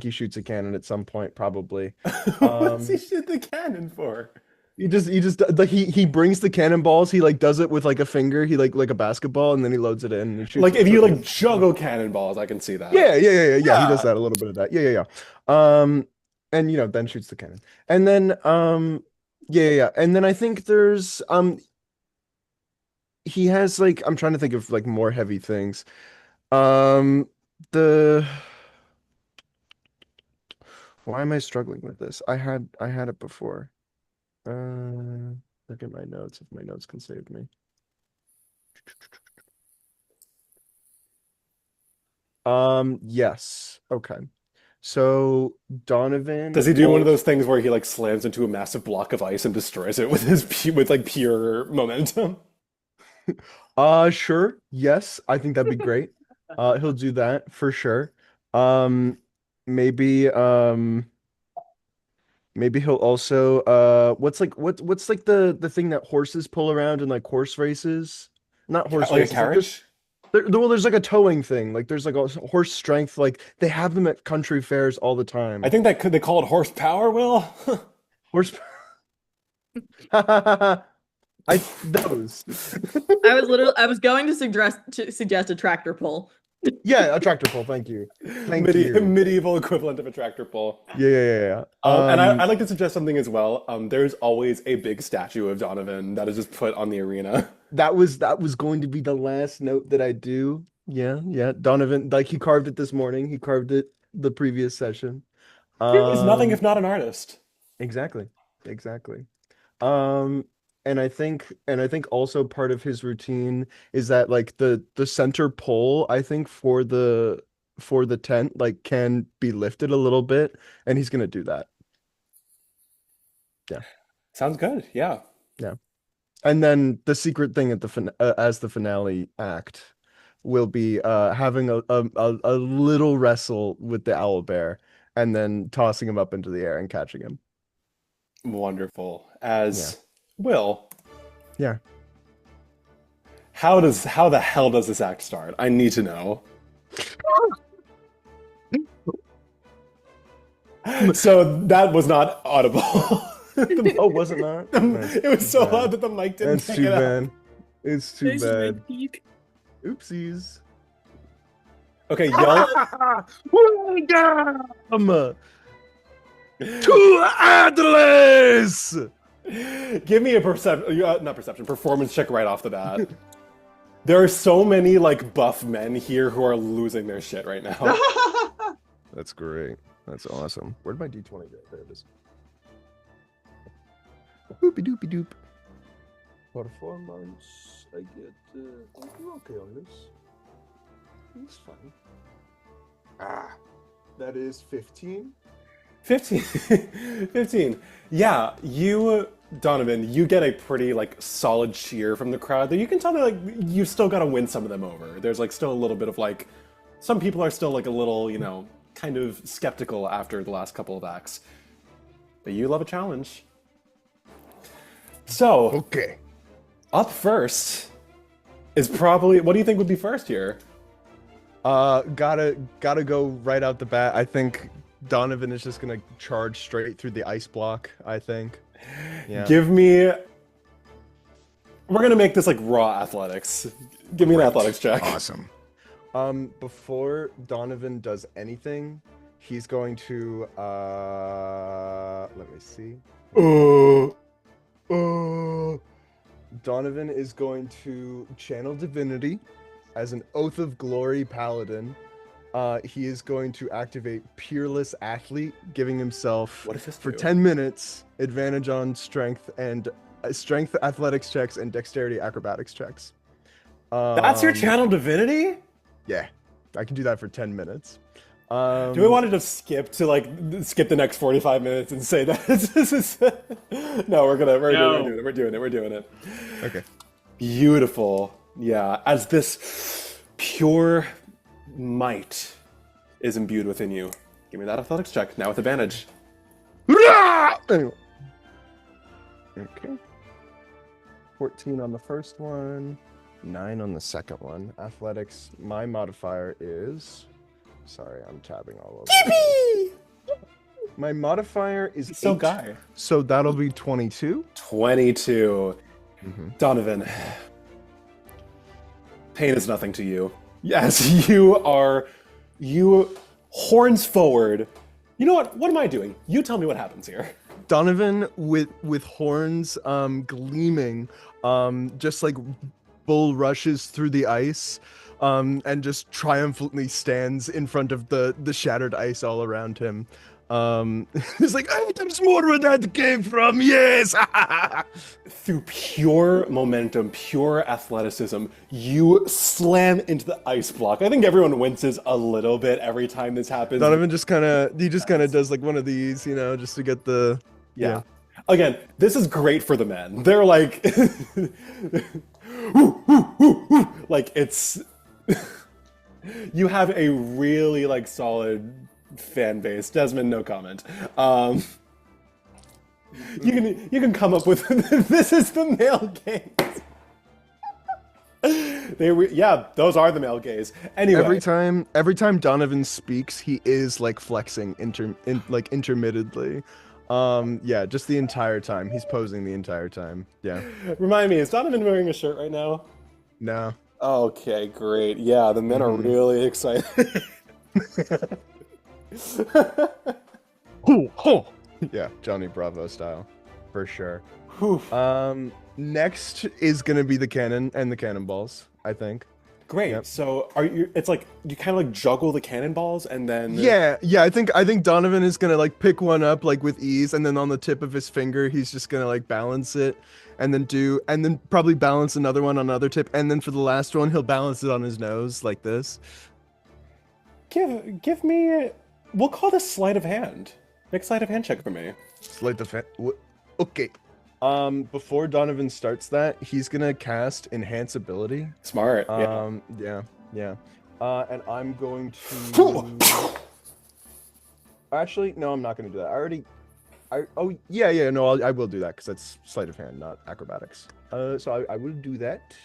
he shoots a cannon at some point, probably. What does he shoot the cannon for? He just like he brings the cannonballs. He like does it with like a finger. He like a basketball, and then he loads it in. And he shoots Like, it. if you like juggle cannonballs, I can see that. Yeah. He Yeah. does that a little bit of that. Yeah. And you know, then shoots the cannon. And then yeah. And then I think there's he has like I'm trying to think of like more heavy things. The Why am I struggling with this? I had it before. Look at my notes if my notes can save me. Yes. Okay. So Donovan Does he do one of those things where he like slams into a massive block of ice and destroys it with with like pure momentum? Sure. Yes, I think that'd be great. He'll do that for sure. Maybe he'll also what's like the thing that horses pull around in like horse races? Not horse Like a races. Like, carriage? there's like a towing thing. Like there's like a horse strength. Like they have them at country fairs all the time. I think they call it horsepower, Will. Horse. Those. I was going to suggest a tractor pull. Yeah, a tractor pull. Thank you. Thank you. Medieval equivalent of a tractor pull. Yeah. And I'd like to suggest something as well. There's always a big statue of Donovan that is just put on the arena. That was going to be the last note that I do. Yeah. Donovan, like he carved it this morning. He carved it the previous session. He's nothing if not an artist. Exactly. And I think also part of his routine is that like the center pole, I think for the tent like can be lifted a little bit, and he's gonna do that. Yeah. Sounds good. Yeah. And then the secret thing at the as the finale act, will be having a little wrestle with the owlbear and then tossing him up into the air and catching him. Wonderful. Yeah. As Will, Yeah. how the hell does this act start? I need to know. So that was not audible. Oh, was it not? It was so loud that the mic didn't That's pick too it up. bad. It's too This is my bad. peak. Oopsies. Okay, yell. Welcome to Atlas! Give me a performance check right off the bat. There are so many like buff men here who are losing their shit right now. That's great. That's awesome. Where'd my D20 go? There it is. Boopy doopy doop. Performance. I get. I'm okay on this. It's fine. That is 15. 15. 15. Yeah, you, Donovan, you get a pretty like solid cheer from the crowd. That you can tell that like you still got to win some of them over. There's like still a little bit of like, some people are still like a little, you know, kind of skeptical after the last couple of acts. But you love a challenge. So, Okay. up first is probably, what do you think would be first here? Gotta go right out the bat. I think Donovan is just gonna charge straight through the ice block, I think. Yeah. Give me, we're gonna make this like raw athletics. Give me an athletics check. Awesome. Before Donovan does anything, he's going to let me see. Donovan is going to channel divinity as an Oath of Glory paladin. He is going to activate Peerless Athlete, giving himself What does this for do? 10 minutes advantage on strength and strength athletics checks and dexterity acrobatics checks. That's your channel divinity? Yeah, I can do that for 10 minutes. Do we want to just skip the next 45 minutes and say that this is? No, we're doing it. Okay. Beautiful. Yeah, as this pure might is imbued within you. Give me that athletics check now with advantage. Anyway. Okay. 14 on the first one, 9 on the second one. Athletics, my modifier is... Sorry, I'm tabbing all over. Yippee! My modifier is So 8, guy. so that'll be 22. 22. Donovan. Pain is nothing to you. Yes, you horns forward. You know what? What am I doing? You tell me what happens here. Donovan with horns gleaming, just like bull rushes through the ice, and just triumphantly stands in front of the shattered ice all around him. He's like, there's more where that came from, yes! Through pure momentum, pure athleticism, you slam into the ice block. I think everyone winces a little bit every time this happens. Donovan just kind of does like one of these, you know, just to get the... Yeah. Again, this is great for the men. They're like... woo, woo, woo, woo. Like, it's... You have a really, like, solid fan base. Desmond, no comment. You can come up with... This is the male gaze. Those are the male gaze. Anyway. Every time Donovan speaks, he is, like, flexing intermittently. Yeah, just the entire time. He's posing the entire time. Yeah. Remind me, is Donovan wearing a shirt right now? No. Okay, great. Yeah, the men are really excited. Yeah, Johnny Bravo style, for sure. Next is gonna be the cannon and the cannonballs, I think. Great. Yep. So it's like you kind of like juggle the cannonballs and then Yeah, I think Donovan is gonna like pick one up like with ease, and then on the tip of his finger he's just gonna like balance it, and then probably balance another one on another tip, and then for the last one he'll balance it on his nose like this. Give me we'll call this sleight of hand. Make sleight of hand check for me. Sleight of hand. Okay. Before Donovan starts that, he's gonna cast Enhance Ability. Smart. Yeah. Yeah. And I'm going to. Actually, no, I'm not going to do that. I will do that because that's sleight of hand, not acrobatics. So I will do that.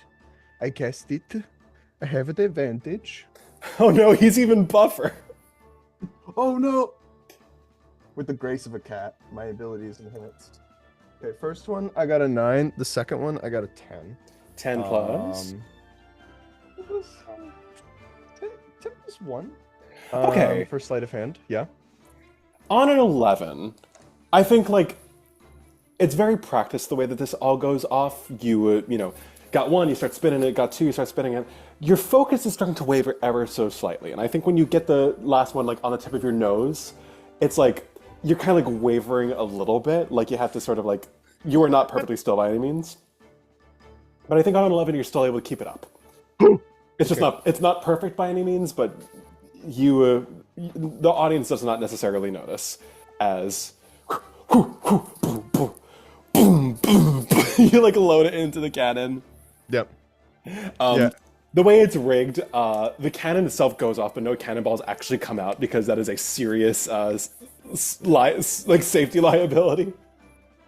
I cast it. I have an advantage. Oh no, he's even buffer. Oh no! With the grace of a cat, my ability is enhanced. Okay, first one I got a 9. The second one I got a 10. 10 plus. It was 10 plus 1. Okay. For sleight of hand, yeah. On an 11, I think like it's very practiced the way that this all goes off. You got 1, you start spinning it. Got 2, you start spinning it. Your focus is starting to waver ever so slightly, and I think when you get the last one like on the tip of your nose, it's like you're kind of like wavering a little bit. Like you have to sort of like you are not perfectly still by any means, but I think on an 11 you're still able to keep it up. It's just not perfect by any means, but the audience does not necessarily notice as you like load it into the cannon. Yep. The way it's rigged, the cannon itself goes off, but no cannonballs actually come out because that is a serious safety liability.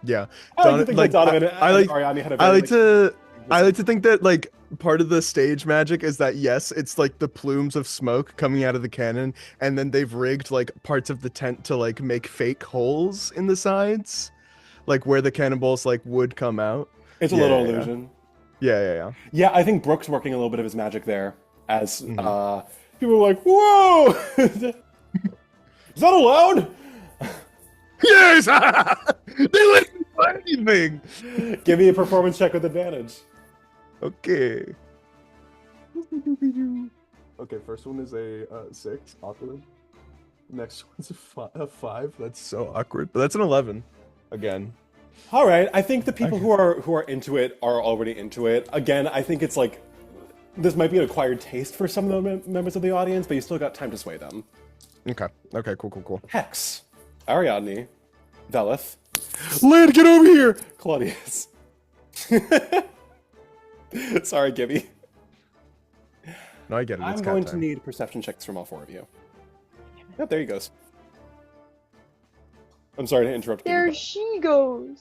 Yeah. I like to think that Donovan and Ariadne had a very, I like to think that like part of the stage magic is that yes, it's like the plumes of smoke coming out of the cannon, and then they've rigged like parts of the tent to like make fake holes in the sides, like where the cannonballs like would come out. It's a little illusion. Yeah. Yeah, I think Brooke's working a little bit of his magic there, as people are like, "Whoa, is that allowed?" Yes, they let me do anything. Give me a performance check with advantage. Okay. Okay, first one is a 6, awkward. Next one's a 5. That's so awkward, but that's an 11 again. All right, I think the people who are into it are already into it. Again, I think it's like this might be an acquired taste for some of the members of the audience, but you still got time to sway them. Okay, cool. Hex, Ariadne, Vellith, Lynn, get over here! Claudius. Sorry, Gibby. No, I get it. I'm going to need perception checks from all 4 of you. Yep, there he goes. I'm sorry to interrupt. There Gibby, she goes.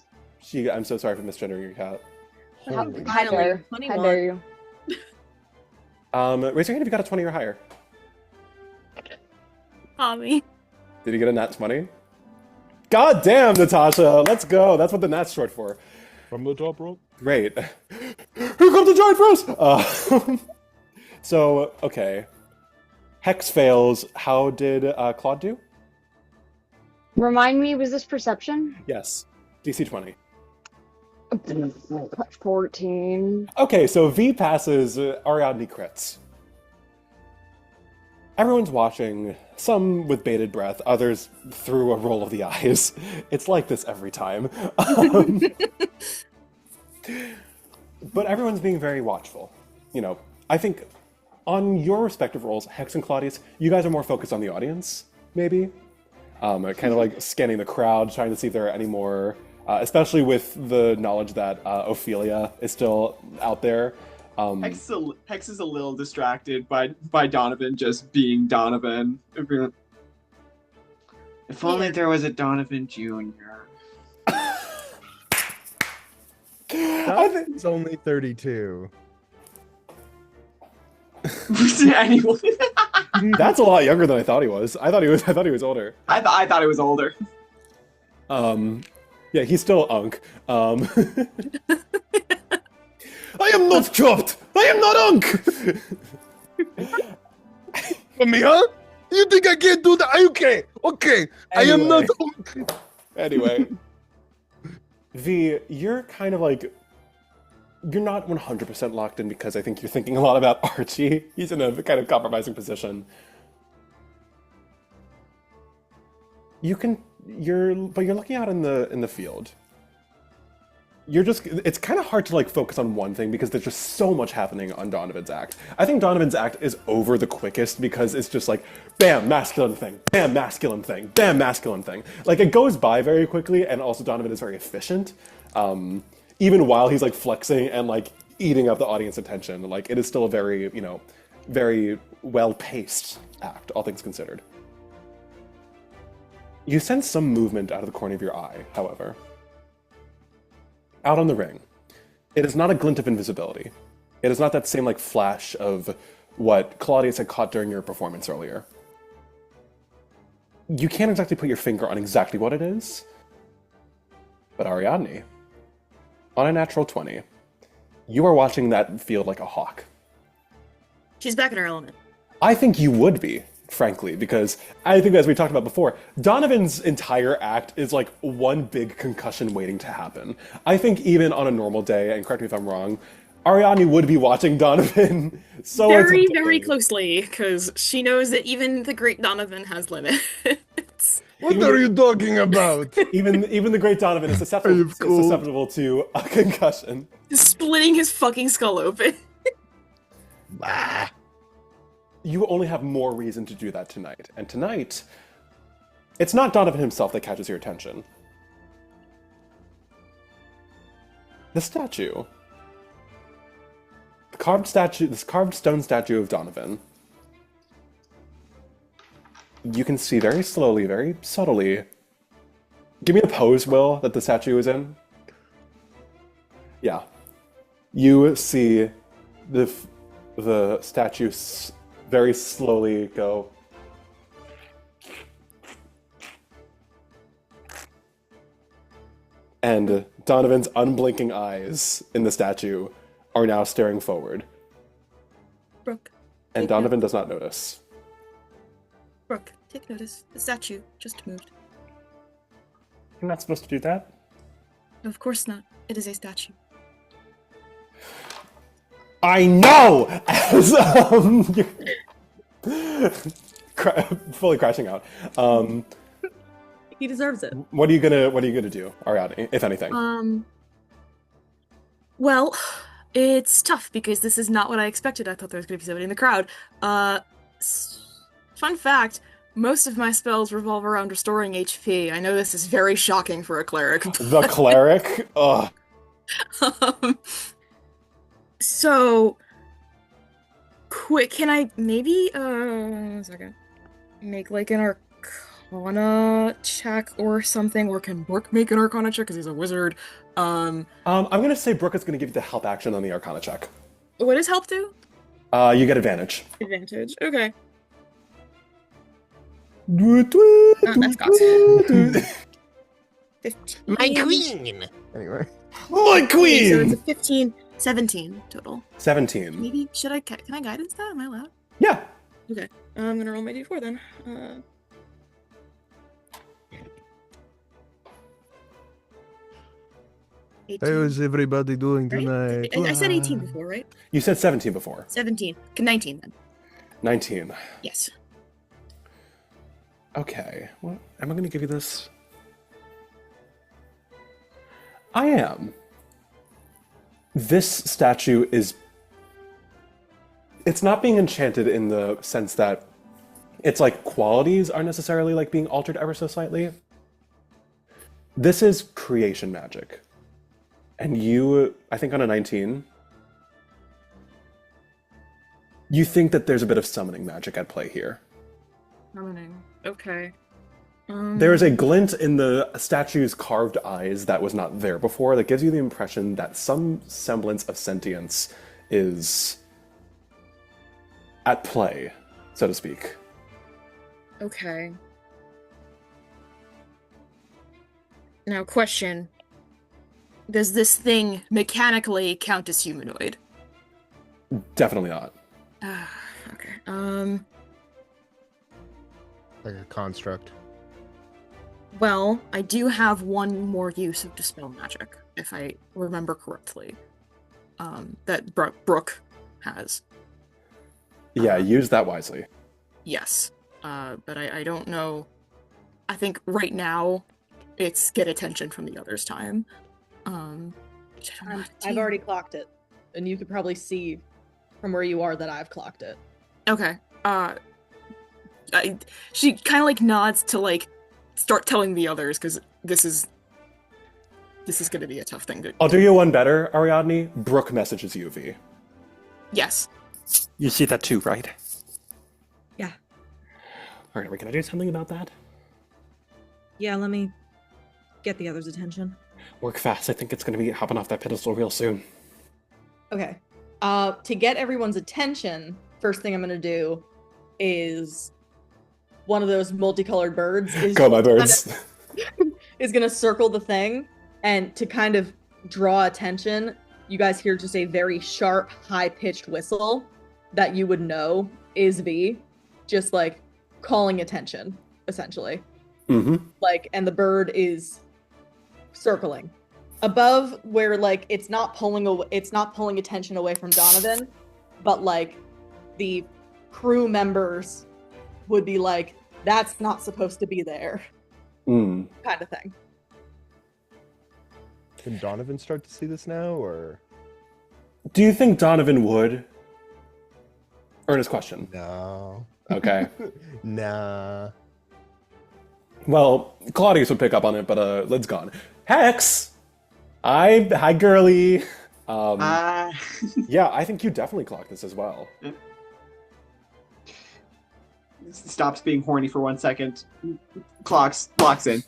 I'm so sorry for misgendering your cat. How Finally, dare you? Raise your hand if you got a 20 or higher. Tommy. Did you get a nat 20? God damn, Natasha! Let's go. That's what the nat's short for. From the top rope. Great. Here comes the giant first! So, okay. Hex fails. How did Claude do? Remind me, was this perception? Yes. DC 20. 14. Okay, so V passes, Ariadne crits. Everyone's watching, some with bated breath, others through a roll of the eyes. It's like this every time. But everyone's being very watchful. I think on your respective roles, Hex and Claudius, you guys are more focused on the audience, maybe? Kind of like scanning the crowd, trying to see if there are any more, especially with the knowledge that Ophelia is still out there. Hex is a little distracted by Donovan just being Donovan. If only there was a Donovan Jr. I think he's only 32. Anyway. That's a lot younger than I thought he was. I thought he was older. I thought he was older. Yeah, he's still Unk. I am not chopped! I am not Unk! Me, huh? You think I can't do that? Okay. Anyway. I am not Unk. Anyway. V, you're kind of like... You're not 100% locked in because I think you're thinking a lot about Archie. He's in a kind of compromising position. But you're looking out in the field. It's kind of hard to like focus on one thing because there's just so much happening on Donovan's act. I think Donovan's act is over the quickest because it's just like, bam, masculine thing, bam, masculine thing, bam, masculine thing. Like it goes by very quickly, and also Donovan is very efficient. Even while he's like flexing and like eating up the audience attention, like it is still a very, very well-paced act, all things considered. You sense some movement out of the corner of your eye, however. Out on the ring. It is not a glint of invisibility. It is not that same like flash of what Claudius had caught during your performance earlier. You can't exactly put your finger on exactly what it is, but Ariadne, on a natural 20, you are watching that field like a hawk. She's back in her element. I think you would be, frankly, because I think, as we talked about before, Donovan's entire act is like one big concussion waiting to happen. I think even on a normal day, and correct me if I'm wrong, Ariadne would be watching Donovan so very, attentively. very closely, because she knows that even the great Donovan has limits. What are you talking about? Even the great Donovan is susceptible to a concussion. Splitting his fucking skull open. Bah. You only have more reason to do that tonight. And tonight, it's not Donovan himself that catches your attention. The statue. This carved stone statue of Donovan. You can see very slowly, very subtly. Give me a pose, Will, that the statue is in. Yeah. You see the statue very slowly go. And Donovan's unblinking eyes in the statue are now staring forward. Brooke. And Donovan does not notice. Brooke, take notice. The statue just moved. You're not supposed to do that. No, of course not. It is a statue. I know! As you're fully crashing out. He deserves it. What are you gonna do, Ariadne, if anything? Well, it's tough because this is not what I expected. I thought there was gonna be somebody in the crowd. Fun fact, most of my spells revolve around restoring HP. I know this is very shocking for a cleric. The cleric? Ugh. So, quick, can I maybe, one second, make like an Arcana check or something, or can Brooke make an Arcana check because he's a wizard? I'm gonna say Brooke is gonna give you the help action on the Arcana check. What does help do? You get advantage. Advantage, okay. That's got 15. My queen! Anyway. My queen! So it's a 15, 17 total. 17. Maybe, can I guidance that? Am I allowed? Yeah. Okay, I'm gonna roll my d4 then. 18. How's everybody doing tonight? Right? I said 18 before, right? You said 17 before. 17. 19 then. 19. Yes. Okay. Well, am I going to give you this? I am. This statue is... It's not being enchanted in the sense that its, like, qualities are necessarily, like, being altered ever so slightly. This is creation magic. And you, I think on a 19, you think that there's a bit of summoning magic at play here. Summoning. Okay. There is a glint in the statue's carved eyes that was not there before that gives you the impression that some semblance of sentience is at play, so to speak. Okay. Now, question. Does this thing mechanically count as humanoid? Definitely not. Okay. Like a construct. Well, I do have one more use of Dispel Magic, if I remember correctly. That Brooke has. Yeah, use that wisely. Yes. But I don't know. I think right now it's get attention from the others time. Which I don't know how to I've do. already clocked it. And you could probably see from where you are that I've clocked it. Okay. She kind of like nods to like start telling the others because this is going to be a tough thing to. I'll do you one better, Ariadne. Brooke messages you, V. Yes. You see that too, right? Yeah. All right, are we gonna do something about that? Yeah, let me get the other's attention. Work fast. I think it's gonna be hopping off that pedestal real soon. Okay. To get everyone's attention, first thing I'm gonna do is one of those multicolored birds is Go, my birds. is gonna circle the thing, and to kind of draw attention, you guys hear just a very sharp, high-pitched whistle that you would know is V, just like calling attention, essentially. Mm-hmm. Like, and the bird is circling above where like it's not pulling attention away from Donovan, but like the crew members would be like, that's not supposed to be there, kind of thing. Can Donovan start to see this now, or? Do you think Donovan would? Earnest question. No. Okay. Nah. Well, Claudius would pick up on it, but Lid's gone. Hex! Hi, girly. Yeah, I think you definitely clock this as well. Stops being horny for 1 second. Locks in.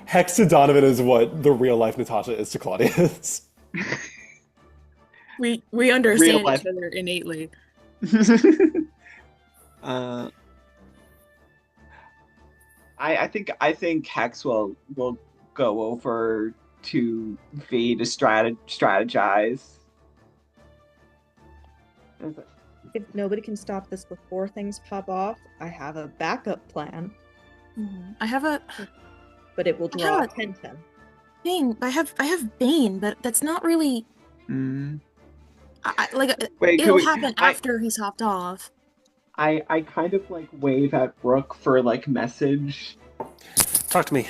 Hex to Donovan is what the real life Natasha is to Claudius. We understand Real life. each other innately. I think Hex will go over to V to strategize. If nobody can stop this before things pop off, I have a backup plan, I have a but it will draw attention. Bane. I have Bane, but that's not really Wait, it'll happen after he's hopped off. I kind of like wave at Brooke for like message, Talk to me.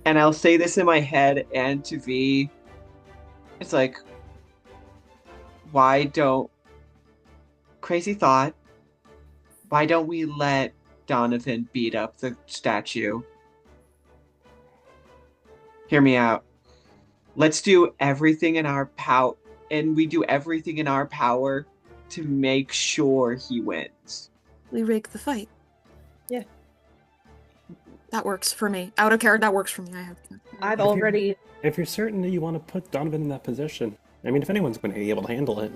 and I'll say this in my head and to V. It's like, crazy thought. Why don't we let Donovan beat up the statue? Hear me out. Let's do everything in our power, and we do everything in our power to make sure he wins. We rake the fight. Yeah. That works for me. Out of character, that works for me. I've already. If you're certain that you want to put Donovan in that position, I mean, if anyone's going to be able to handle it.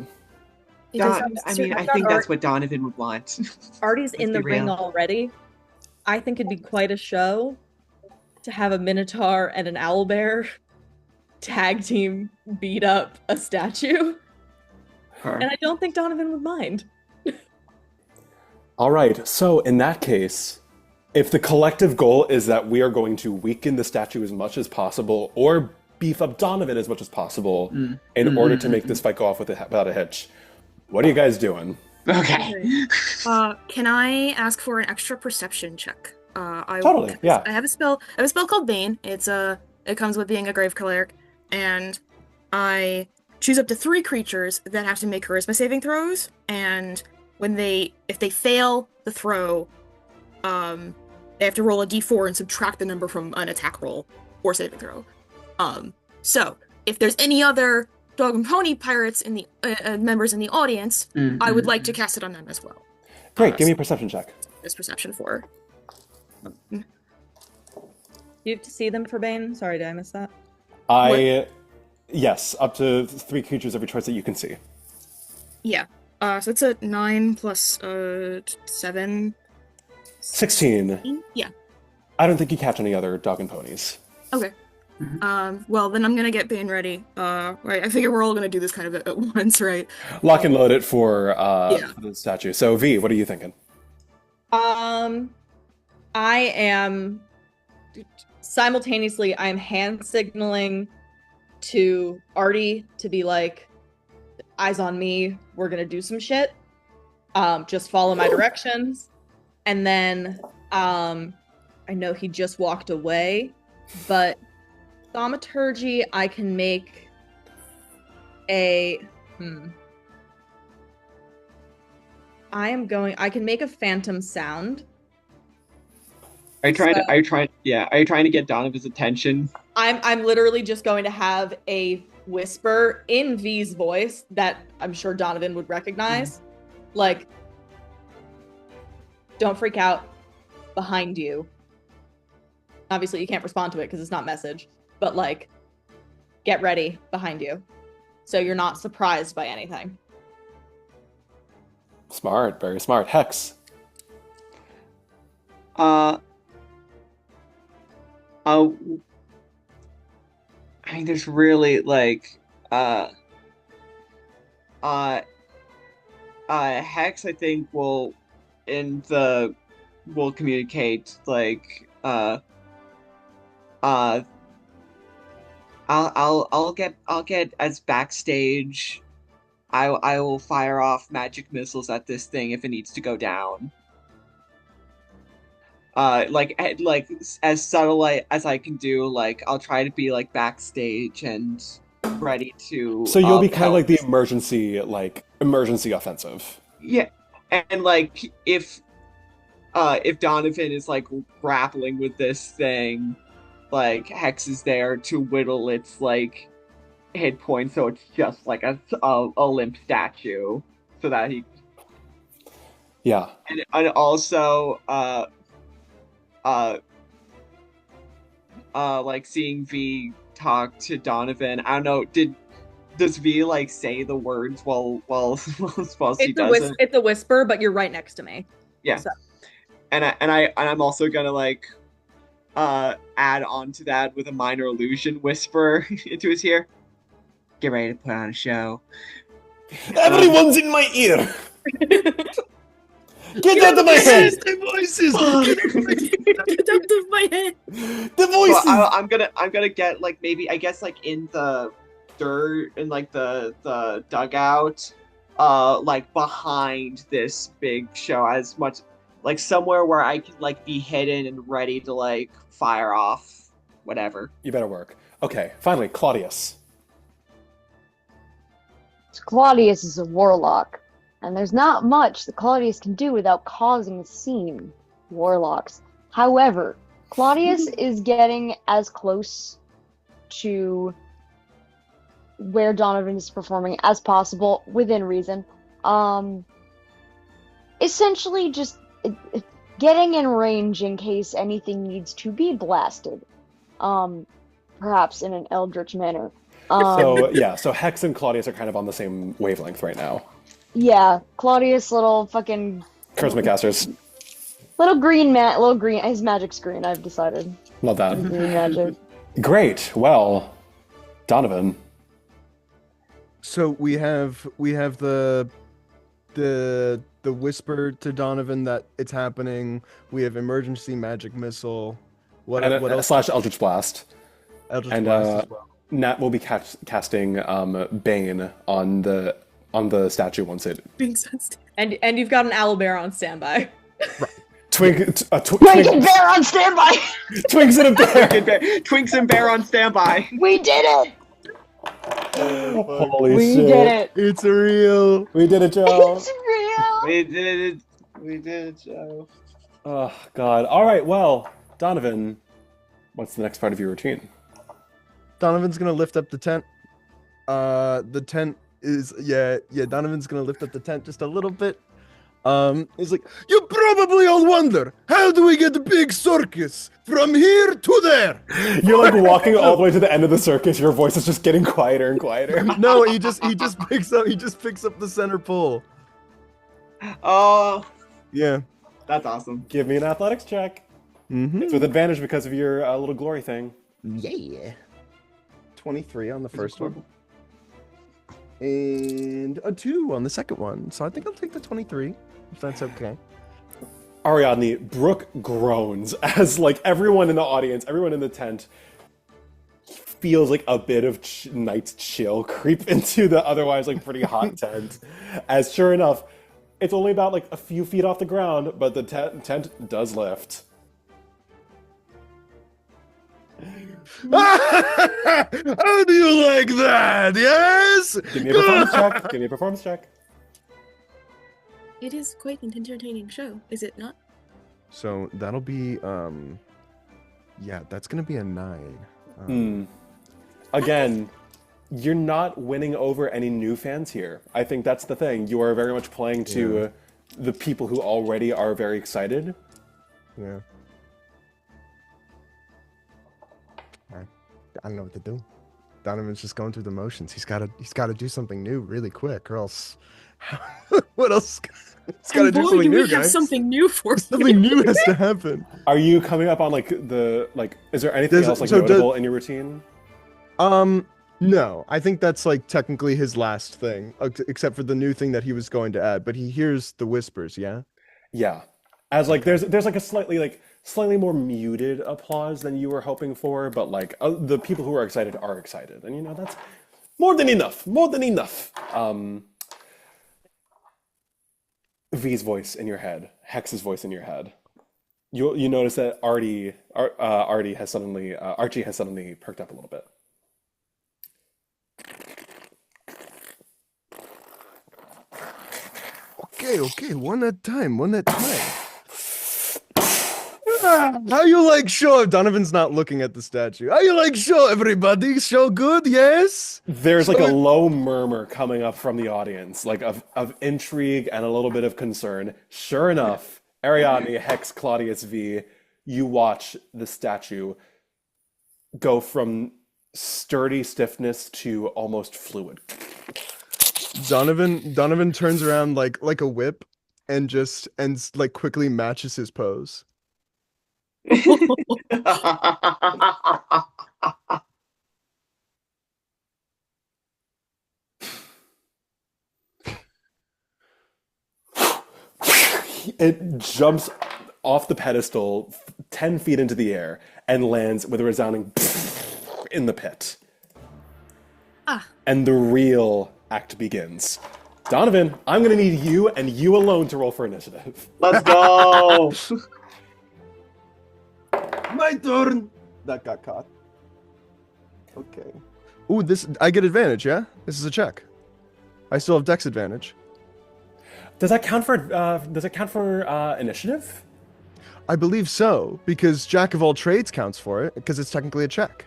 I think that's what Donovan would want. Artie's in the be real. ring already. I think it'd be quite a show to have a Minotaur and an owlbear tag team beat up a statue. And I don't think Donovan would mind. All right, so in that case, if the collective goal is that we are going to weaken the statue as much as possible or beef up Donovan as much as possible in order to make this fight go off without a hitch, what are you guys doing? Okay. Can I ask for an extra perception check? Totally, yeah. I have a spell called Bane. It comes with being a grave cleric, and I choose up to 3 creatures that have to make charisma saving throws, and if they fail the throw, they have to roll a d4 and subtract the number from an attack roll or saving throw. So if there's any other dog and pony pirates in the members in the audience, I would like to cast it on them as well. Great, give me a perception check. This perception 4. You have to see them for Bane? Sorry, did I miss that? Yes, up to 3 creatures every choice that you can see. Yeah. So it's a 9 plus 7. 16. Yeah. I don't think you catch any other dog and ponies. Okay. Well, then I'm gonna get Bane ready. Right, I figure we're all gonna do this kind of at once, right? Lock and load it for the statue. So V, what are you thinking? I am simultaneously I'm hand signaling to Artie to be like, eyes on me, we're gonna do some shit. Just follow my directions. And then I know he just walked away, but thaumaturgy, I can make a I can make a phantom sound. Are you trying to get Donovan's attention? I'm literally just going to have a whisper in V's voice that I'm sure Donovan would recognize. Like, don't freak out, behind you. Obviously, you can't respond to it because it's not message, but like, get ready, behind you. So you're not surprised by anything. Smart, very smart. Hex. I mean, there's really like Hex, I think, will communicate like I'll get as backstage. I will fire off magic missiles at this thing if it needs to go down. Like as subtle as I can do. Like, I'll try to be like backstage and ready to. So you'll be kind of help. like the emergency offensive. Yeah, and like if Donovan is like grappling with this thing, like Hex is there to whittle its like hit points, so it's just like a limp statue, so that he. Yeah. And also like seeing V talk to Donovan. I don't know. Does V like say the words while she does it? It's a whisper, but you're right next to me. Yeah. So. And I'm also gonna like add on to that with a minor illusion whisper into his ear. Get ready to put on a show. Everyone's in my ear. Get out of my head! The voices! Get out of my head! The voices! Well, I'm gonna get like maybe I guess like in the dirt in like the dugout, like behind this big show, as much like somewhere where I can like be hidden and ready to like fire off whatever. You better work. Okay, finally, Claudius. Claudius is a warlock, and there's not much that Claudius can do without causing a scene. Warlocks. However, Claudius is getting as close to where Donovan is performing as possible, within reason. Essentially just getting in range in case anything needs to be blasted. Perhaps in an eldritch manner. So Hex and Claudius are kind of on the same wavelength right now. Yeah, Claudius, little fucking Charisma casters. little green, his magic's green, I've decided. Love that. Green magic. Great. Well, Donovan. So we have the whisper to Donovan that it's happening. We have emergency magic missile. What else? Slash Eldritch Blast. Eldritch Blast as well. Nat will be casting Bane on the statue once it. And you've got an owlbear on standby. Twink and Bear on standby! Twinks and a bear! Twinks and Bear on standby! We did it! Holy we shit. did it! It's real! We did it, Joe! It's real! We did it, Joe. Oh, God. All right, well, Donovan, what's the next part of your routine? Donovan's gonna lift up the tent. The tent is Donovan's gonna lift up the tent just a little bit. He's like, you probably all wonder, how do we get the big circus from here to there? You're like walking all the way to the end of the circus. Your voice is just getting quieter and quieter. No, he just picks up the center pole. Oh, Yeah. that's awesome. Give me an athletics check. Mm-hmm. It's with advantage because of your little glory thing. Yeah. 23 on the first one. And a 2 on the second one. So I think I'll take the 23, if that's okay. Ariadne, Brooke groans as like everyone in the audience, everyone in the tent feels like a bit of night's chill creep into the otherwise like pretty hot tent. As sure enough, it's only about like a few feet off the ground, but the tent does lift. How do you like that? Yes? Give me a performance check. Give me a performance check. It is quite an entertaining show, is it not? So that'll be that's gonna be a 9. Again, you're not winning over any new fans here. I think that's the thing. You are very much playing to the people who already are very excited. Yeah. I don't know what to do. Donovan's just going through the motions. He's gotta do something new really quick, or else what else? He's gotta do something new, guys. Something new for you. Something new has to happen. Are you coming up on is there anything else notable in your routine? No. I think that's like technically his last thing, except for the new thing that he was going to add, but he hears the whispers, yeah? Yeah. As like there's like a slightly more muted applause than you were hoping for, but like the people who are excited, and that's more than enough. V's voice in your head, Hex's voice in your head. You notice that Archie has suddenly perked up a little bit. Okay, one at a time. How you like show? Donovan's not looking at the statue. How you like show, everybody? Show good, yes? There's like a low murmur coming up from the audience, like of intrigue and a little bit of concern. Sure enough, Ariadne, Hex, Claudius, V, you watch the statue go from sturdy stiffness to almost fluid. Donovan turns around like a whip and like quickly matches his pose. It jumps off the pedestal 10 feet into the air and lands with a resounding in the pit. And the real act begins. Donovan, I'm going to need you and you alone to roll for initiative. Let's go! My turn! That got caught. Okay. Ooh, I get advantage, yeah? This is a check. I still have dex advantage. Does that count for initiative? I believe so, because Jack of all trades counts for it, because it's technically a check.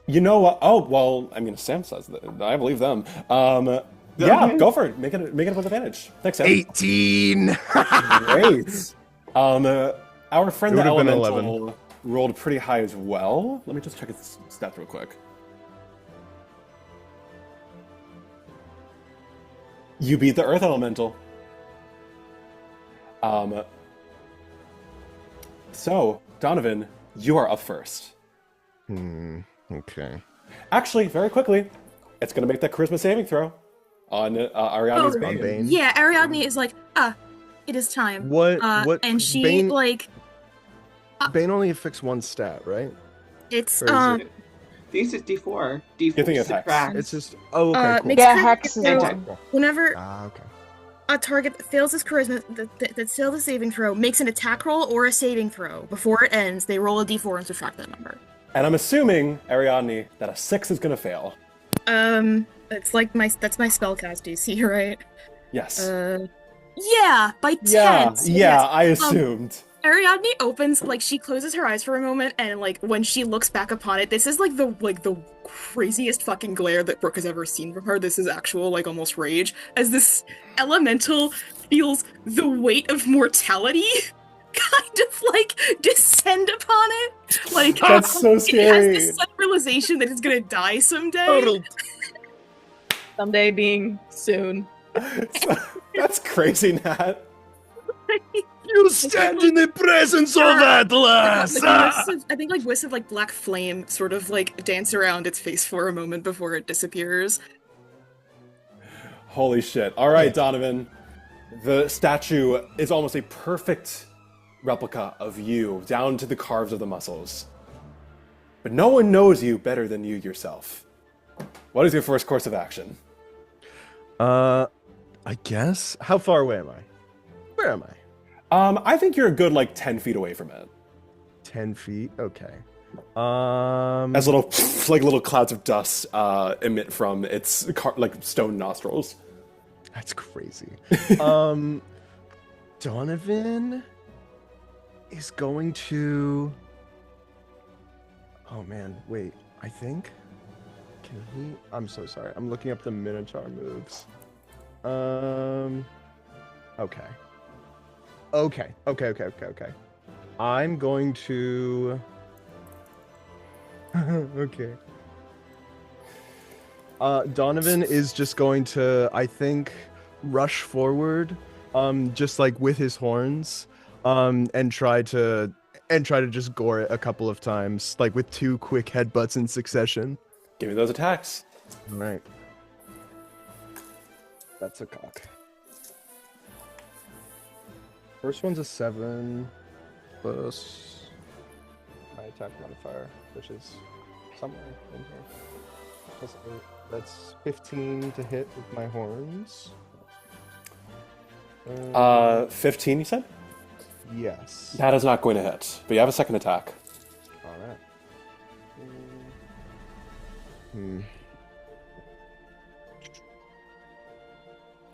You know what? Oh, well, I mean, Sam says that. I believe them. Yeah, go for it. Make it with advantage. Thanks, Sam. 18! Great. Our friend the It would've been Elemental rolled pretty high as well. Let me just check his stats real quick. You beat the Earth Elemental. So, Donovan, you are up first. Okay. Actually, very quickly, it's going to make that charisma saving throw on Ariadne's Bane. Yeah, Ariadne is like, it is time. What? And she, Bane, like... Bane only affects one stat, right? It's, This is D4. You think D4 it's Hex? subtract. It's just... Oh, okay, cool. makes Yeah, charisma Hex is throw one. whenever okay. a target fails its charisma that fails the saving throw, makes an attack roll or a saving throw. Before it ends, they roll a d4 and subtract that number. And I'm assuming, Ariadne, that a 6 is going to fail. It's like that's my spellcast DC, right? Yes. Yeah, by 10. Yeah, So yeah, yes. I assumed. Ariadne opens, like, she closes her eyes for a moment, and, like, when she looks back upon it, this is, like, the craziest fucking glare that Brooke has ever seen from her. This is actual, like, almost rage. As this elemental feels the weight of mortality kind of, like, descend upon it. Like, That's so scary. It has this sudden realization that it's gonna die someday. Someday being soon. That's crazy, Nat. You stand in the presence of Atlas! I think like wisps of like black flame sort of like dance around its face for a moment before it disappears. Holy shit. All right, Donovan. The statue is almost a perfect replica of you, down to the carves of the muscles. But no one knows you better than you yourself. What is your first course of action? I guess? How far away am I? Where am I? I think you're a good, like, 10 feet away from it. 10 feet? Okay. As little clouds of dust emit from its, stone nostrils. That's crazy. Donovan is going to... Oh, man. Wait. I think... Can he? I'm so sorry. I'm looking up the Minotaur moves. Okay. Okay. I'm going to. Okay. Donovan is just going to, I think, rush forward, just like with his horns, and try to just gore it a couple of times, like with 2 quick headbutts in succession. Give me those attacks. All right. That's a cock. First one's a 7 plus my attack modifier, which is somewhere in here. Plus 8. That's 15 to hit with my horns. 15, you said? Yes. That is not going to hit, but you have a second attack. All right.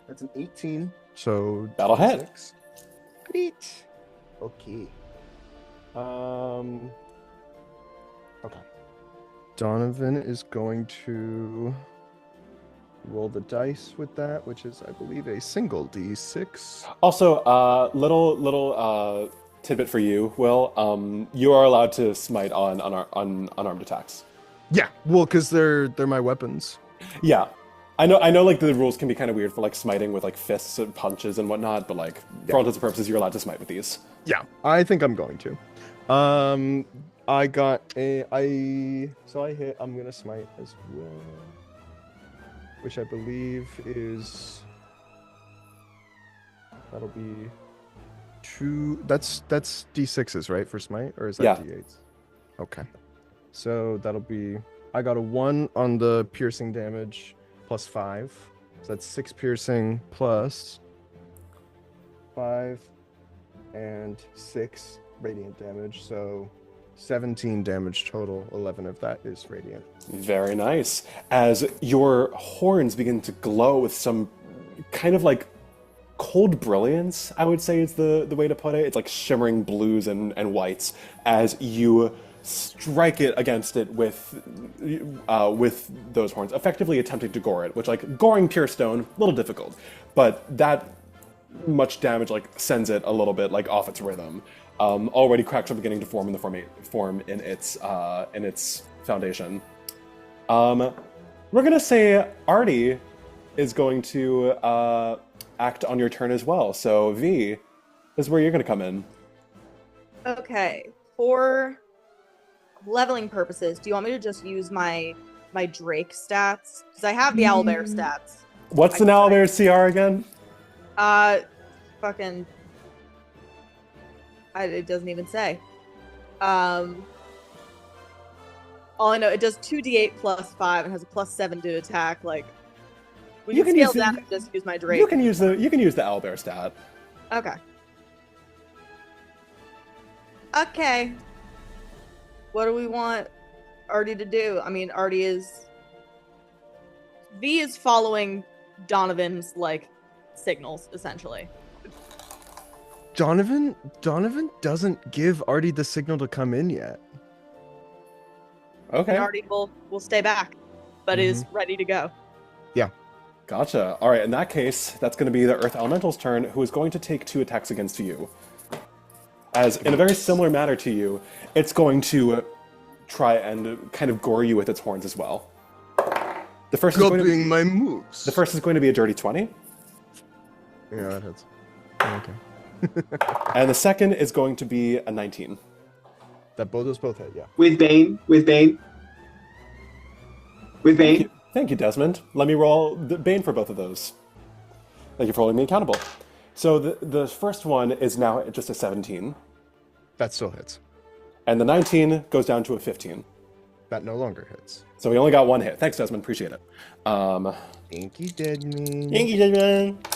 That's an 18. So that'll hit. 6. Great. Okay. Okay. Donovan is going to roll the dice with that, which is, I believe, a single d6. Also, little tidbit for you, Will. You are allowed to smite on unarmed attacks. Yeah, well, because they're my weapons. Yeah, I know. Like the rules can be kind of weird for like smiting with like fists and punches and whatnot, but like for all intents and purposes, you're allowed to smite with these. Yeah, I think I'm going to. I got so I hit. I'm gonna smite as well, which I believe is that'll be 2. That's d6s, right, for smite, or is that d8s? Okay, so that'll be. I got a 1 on the piercing damage plus 5, so that's 6 piercing plus 5 and 6 radiant damage. So 17 damage total, 11 of that is radiant. Very nice. As your horns begin to glow with some kind of like cold brilliance, I would say is the way to put it. It's like shimmering blues and whites as you strike it against it with those horns, effectively attempting to gore it, which like goring pure stone, a little difficult, but that much damage like sends it a little bit like off its rhythm. Already cracks are beginning to form in its foundation. We're gonna say Artie is going to act on your turn as well. So V, this is where you're gonna come in. Okay, for leveling purposes, do you want me to just use my Drake stats? Because I have the owlbear stats. What's an owlbear CR again? Fucking. It doesn't even say. All I know, it does 2d8 plus 5 and has a plus 7 to attack. Like, when you scale down, I just use my Drake. You can use the owlbear stat. Okay. Okay. What do we want Artie to do? I mean, V is following Donovan's like signals essentially. Donovan doesn't give Artie the signal to come in yet. Okay. And Artie will stay back, but is ready to go. Yeah. Gotcha. All right. In that case, that's going to be the Earth Elemental's turn, who is going to take 2 attacks against you. As in a very similar manner to you, it's going to try and kind of gore you with its horns as well. The first is copying my moves. The first is going to be a dirty 20. Yeah, that hits. Okay. And the second is going to be a 19. That those both hit, yeah. With Bane. Thank you, Desmond. Let me roll the Bane for both of those. Thank you for holding me accountable. So the first one is now just a 17. That still hits. And the 19 goes down to a 15. That no longer hits. So we only got 1 hit. Thanks, Desmond. Appreciate it. Thank you, Desmond. Thank you, Desmond.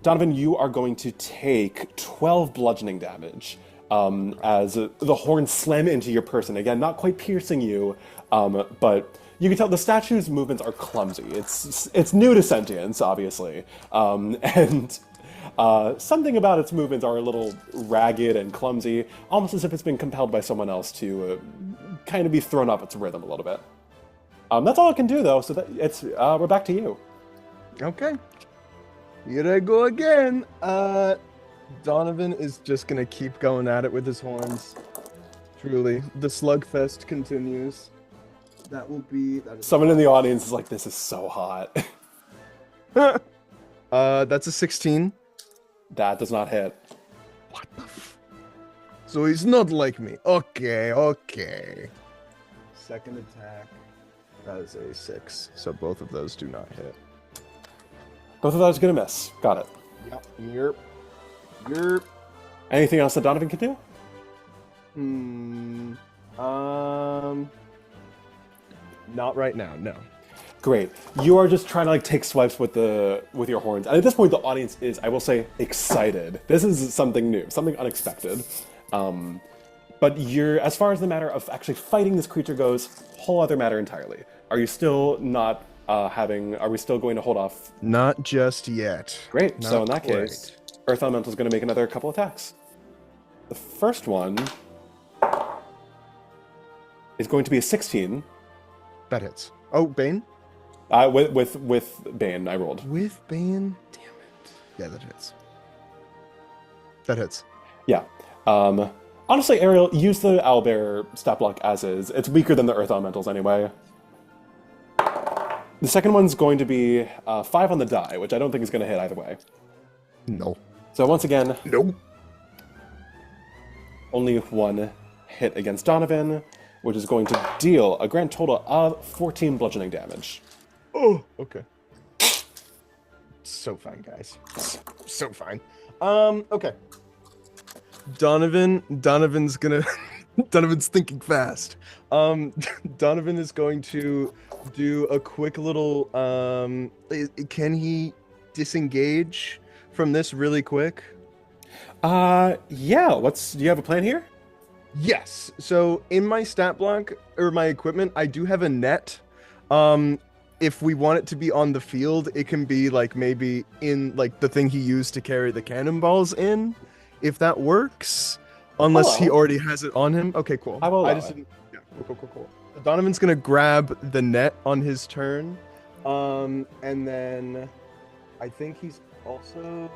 Donovan, you are going to take 12 bludgeoning damage as the horns slam into your person. Again, not quite piercing you, but you can tell the statue's movements are clumsy. It's new to sentience, obviously, and something about its movements are a little ragged and clumsy, almost as if it's been compelled by someone else to kind of be thrown off its rhythm a little bit. That's all it can do, though. So we're back to you. Okay. Here I go again. Donovan is just gonna keep going at it with his horns. Truly, the slugfest continues. That is Someone in the audience is like, "This is so hot." That's a 16. That does not hit. What the So he's not like me. Okay. Second attack. That is a 6. So both of those do not hit. Both of those are gonna miss. Got it. Yep. Yerp. Anything else that Donovan can do? Not right now, no. Great. You are just trying to take swipes with your horns. And at this point, the audience is, I will say, excited. This is something new, something unexpected. But as far as the matter of actually fighting this creature goes, whole other matter entirely. Are you still not are we still going to hold off? Not just yet. Great. Not So in that quite. case, Earth Elemental is going to make another couple attacks. The first one is going to be a 16. That hits. Oh, Bane? With Bane, I rolled. With Bane? Damn it. Yeah, that hits. That hits. Yeah. Honestly, Arielle, use the owlbear stat block as is. It's weaker than the Earth Elementals anyway. The second one's going to be 5 on the die, which I don't think is going to hit either way. No. So once again, Nope. only one hit against Donovan, which is going to deal a grand total of 14 bludgeoning damage. Oh, okay. So fine, guys. So fine. Okay. Donovan's gonna Donovan's thinking fast. Donovan is going to do a quick little can he disengage from this really quick? Yeah, do you have a plan here? Yes. So in my stat block or my equipment, I do have a net. If we want it to be on the field, it can be maybe in the thing he used to carry the cannonballs in, if that works. Unless he already has it on him. Okay, cool. I will allow it. didn't. Yeah, cool. Donovan's gonna grab the net on his turn, and then I think he's also.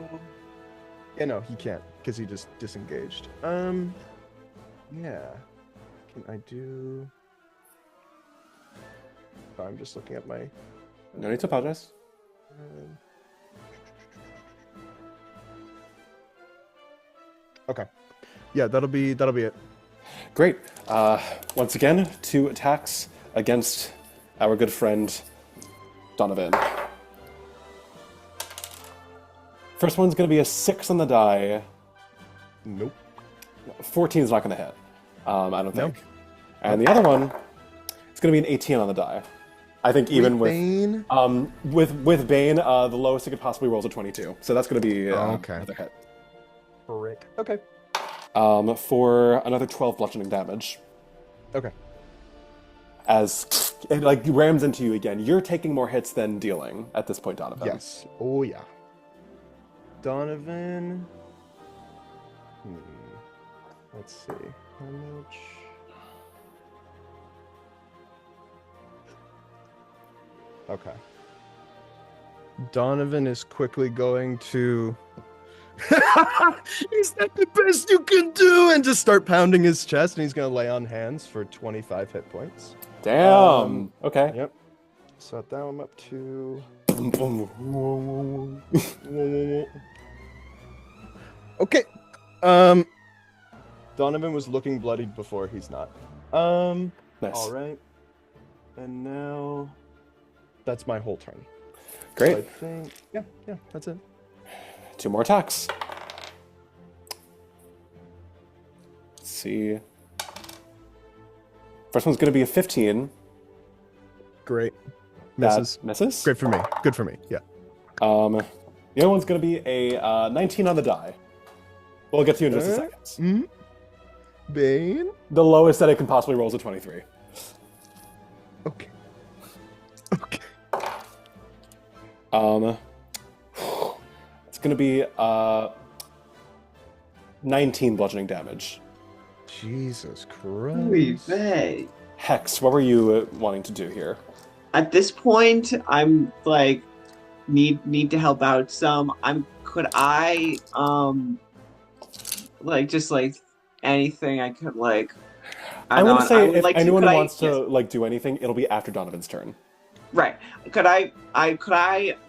Yeah, no, he can't because he just disengaged. Yeah. Can I do? Oh, I'm just looking at my. No need to apologize. Okay. Yeah, that'll be it. Great. Once again, 2 attacks against our good friend Donovan. First one's going to be a 6 on the die. Nope. 14 is not going to hit. I don't think. Nope. And the other one, it's going to be an 18 on the die. I think even with Bane? with Bane, the lowest it could possibly roll is a 22. So that's going to be okay. another hit. Frick. Okay. For another 12 bludgeoning damage. Okay. As it rams into you again. You're taking more hits than dealing at this point, Donovan. Yes. Oh yeah. Donovan. Let's see. How much? Okay. Donovan is quickly going to. Is that the best you can do? And just start pounding his chest, and he's gonna lay on hands for 25 hit points. Damn. Okay. Yep. So now I'm up to. Okay. Donovan was looking bloodied before. He's not. Nice. All right. And now, that's my whole turn. Great. So I think. Yeah. That's it. 2 more attacks. Let's see. First one's going to be a 15. Great. That Misses. misses. Great for me. Good for me. Yeah. The other one's going to be a 19 on the die. We'll get to you in just a second. Bane. The lowest that it can possibly roll is a 23. Okay. It's going to be 19 bludgeoning damage. Jesus Oy Christ. vey. Hex, what were you wanting to do here? At this point, I'm like need to help out some. Could I like just like anything I could like I add want on. to say I would if like to anyone could I wants to yes, like do anything, it'll be after Donovan's turn. right. Could I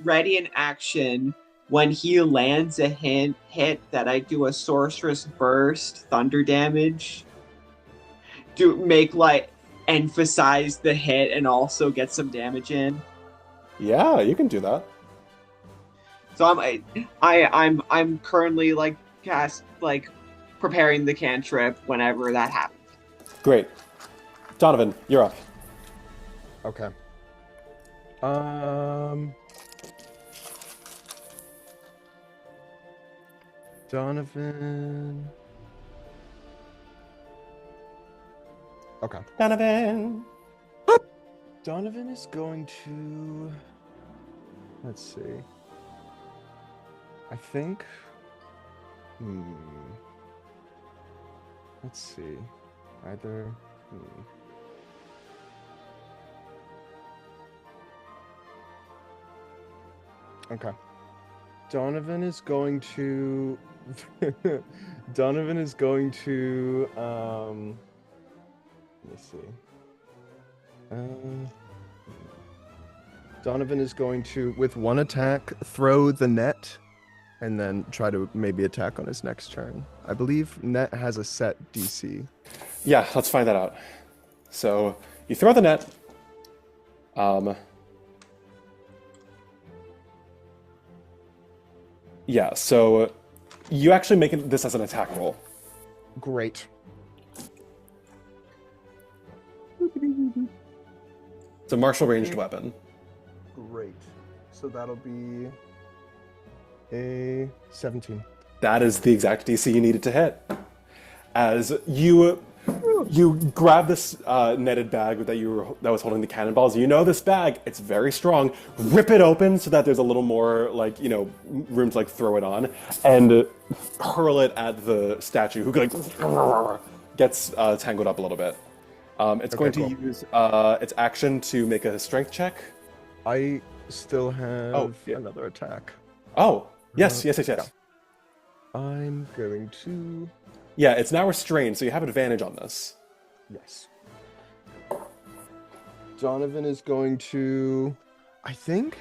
ready an action when he lands a hit that I do a sorceress burst thunder damage? Do make like emphasize the hit and also get some damage in. Yeah, you can do that. So I'm currently like preparing the cantrip whenever that happens. Great. Donovan, you're up. Okay. Donovan. Okay. Donovan. Donovan is going to. Let's see. I think. Let's see. Either. Okay. Donovan is going to. Donovan is going to. Let's see. Donovan is going to, with one attack, throw the net, and then try to maybe attack on his next turn. I believe net has a set DC. Yeah, let's find that out. So you throw the net. Yeah, so you actually make this as an attack roll. Great. It's a martial ranged weapon. Great. So that'll be a 17. That is the exact DC you needed to hit. As you grab this netted bag that was holding the cannonballs. You know this bag, it's very strong. Rip it open so that there's a little more room to throw it on, and hurl it at the statue, who gets tangled up a little bit. It's going to use its action to make a strength check. I still have another attack. Oh, yes. Yeah. I'm going to... Yeah, it's now restrained, so you have advantage on this. Yes. Donovan is going to... I think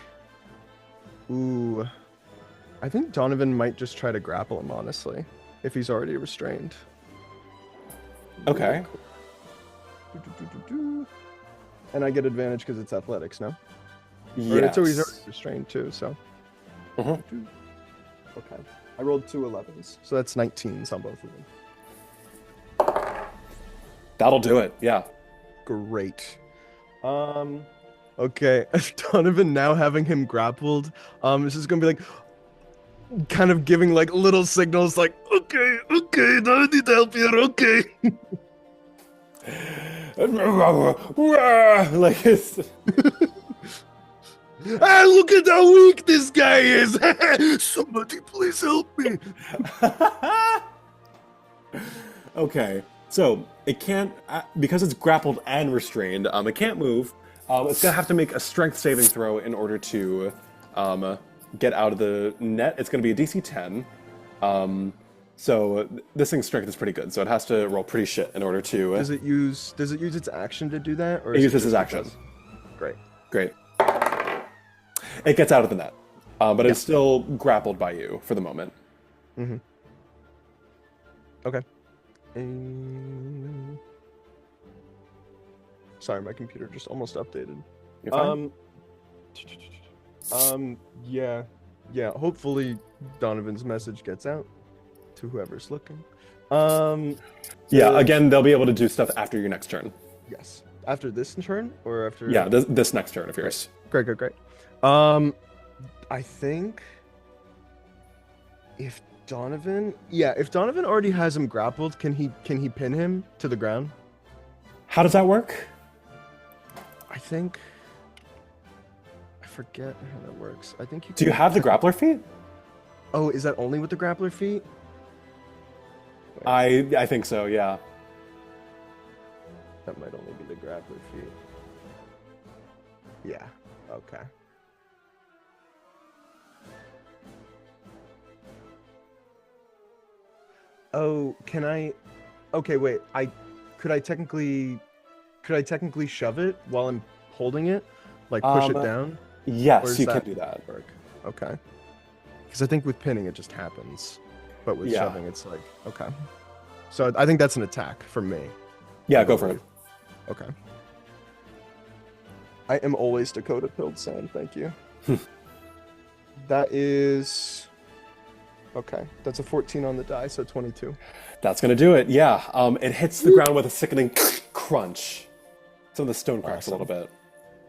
Donovan might just try to grapple him, honestly, if he's already restrained. Okay. And I get advantage because it's athletics, no? Yes. So he's already restrained too, so... Mm-hmm. Okay. I rolled 2 11s, so that's 19s on both of them. That'll do it, yeah. Great. Okay, Donovan, now having him grappled, is just gonna be kind of giving little signals okay, now I need help here, okay. It's... Look at how weak this guy is! Somebody please help me! Okay, so it can't, because it's grappled and restrained, it can't move. It's gonna have to make a strength saving throw in order to get out of the net. It's gonna be a DC 10. So this thing's strength is pretty good, so it has to roll pretty shit in order to... Does it use its action to do that? Or it is uses its just action. Great. It gets out of the net, but it's still grappled by you for the moment. Mm-hmm. Okay. Sorry, my computer just almost updated. You're fine. Yeah. Hopefully, Donovan's message gets out to whoever's looking. Again, they'll be able to do stuff after your next turn. Yes. After this turn, or after? Yeah, this next turn of yours. Great. I think if Donovan already has him grappled, can he pin him to the ground? How does that work? I forget how that works. I think you. Do you have the grappler feat? Oh, is that only with the grappler feat? I think so. Yeah. That might only be the grappler feat. Yeah, okay. Oh, can I? Okay, wait. Could I technically shove it while I'm holding it, like push it down? Or Yes, does you can that do that. work? Okay. Because I think with pinning it just happens, but with Yeah. shoving it's like okay. So I think that's an attack for me. Yeah, go for it. Okay. I am always Dakota Pildsand, thank you. That is okay. That's a 14 on the die, so 22. That's gonna do it. Yeah. It hits the ground with a sickening crunch. Some of the stone cracks a little bit.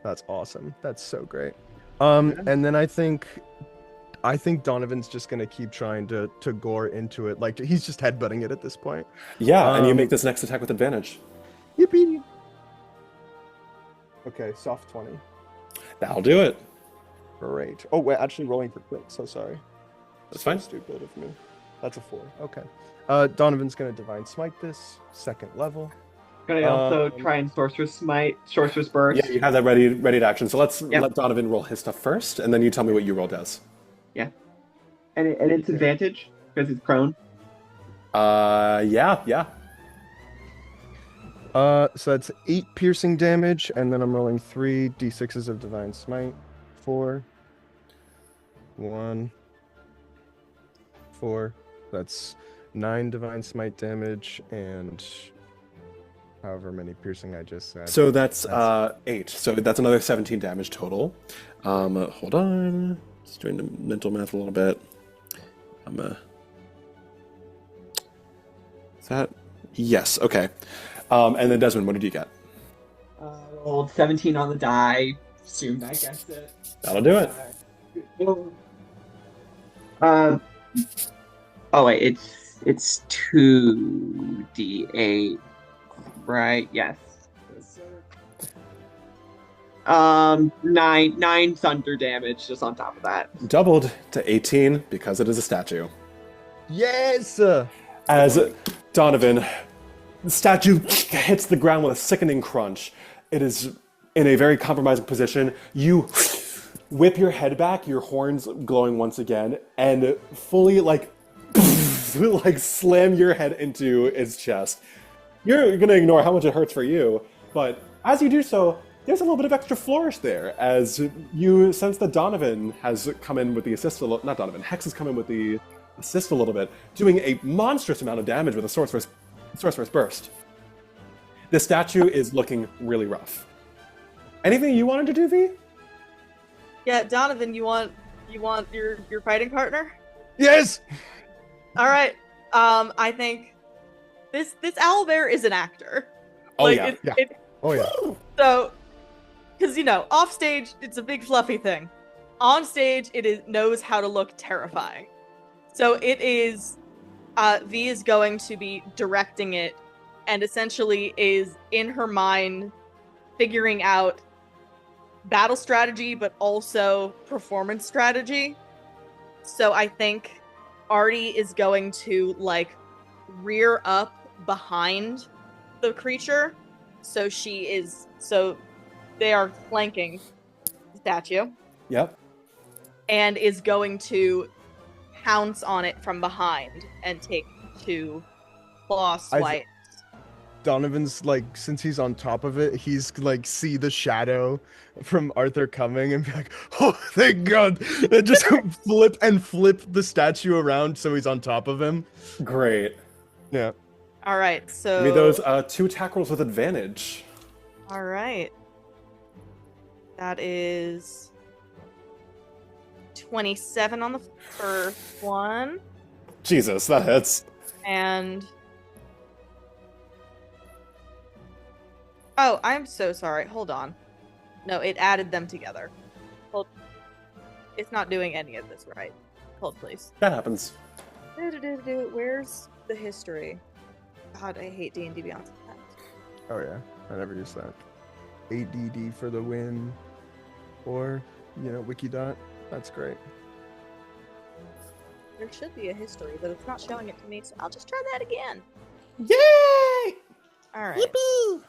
That's awesome. That's so great. And then I think Donovan's just gonna keep trying to gore into it. Like he's just headbutting it at this point. Yeah, and you make this next attack with advantage. Yippee! Okay, soft 20. That'll do it. Great. Oh wait, actually rolling for crit. So sorry. That's fine. Stupid of me. That's a 4. Okay. Donovan's gonna divine smite this 2nd level. Can I also try and sorceress burst? Yeah, you have that ready to action. So let's let Donovan roll his stuff first, and then you tell me what you rolled as. Yeah. And it's advantage because it's prone. Yeah. So that's 8 piercing damage, and then I'm rolling 3 d6s of divine smite. 4. 1. 4. That's 9 divine smite damage, and however many piercing I just said. So that's 8. So that's another 17 damage total. Hold on. Just doing the mental math a little bit. Is that? Yes, okay. And then Desmond, what did you get? Rolled 17 on the die. Assumed I guessed it. That'll do it. Oh wait, it's 2d8, right? Yes. 9 thunder damage just on top of that. Doubled to 18 because it is a statue. Yes! As Donovan, the statue hits the ground with a sickening crunch. It is in a very compromising position. You whip your head back, your horns glowing once again, and fully like slam your head into its chest. You're gonna ignore how much it hurts for you, but as you do so, there's a little bit of extra flourish there, as you sense that Donovan has come in with the assist not Donovan, Hex has come in with the assist a little bit, doing a monstrous amount of damage with a sorcerer's burst. The statue is looking really rough. Anything you wanted to do, V? Yeah, Donovan, you want your fighting partner? Yes! All right. I think this owlbear is an actor. Oh, yeah. Oh yeah. So, because off stage it's a big fluffy thing. On stage it knows how to look terrifying. So it is. V is going to be directing it, and essentially is in her mind figuring out battle strategy, but also performance strategy. So I think Artie is going to rear up behind the creature. So they are flanking the statue. Yep. And is going to pounce on it from behind and take 2 claw swipes. Donovan's since he's on top of it, he's see the shadow from Arthur coming and be like, oh, thank God. And just flip the statue around so he's on top of him. Great. Yeah. All right, so... Give me those 2 attack rolls with advantage. All right. That is 27 on the first one. Jesus, that hits. And... Oh, I'm so sorry. Hold on. No, it added them together. Hold. It's not doing any of this right. Hold, please. That happens. Where's the history? God, I hate D&D Beyond. Oh yeah, I never use that. ADD for the win. Or, Wikidot. That's great. There should be a history, but it's not showing it to me, so I'll just try that again. Yay! All right. Yippee!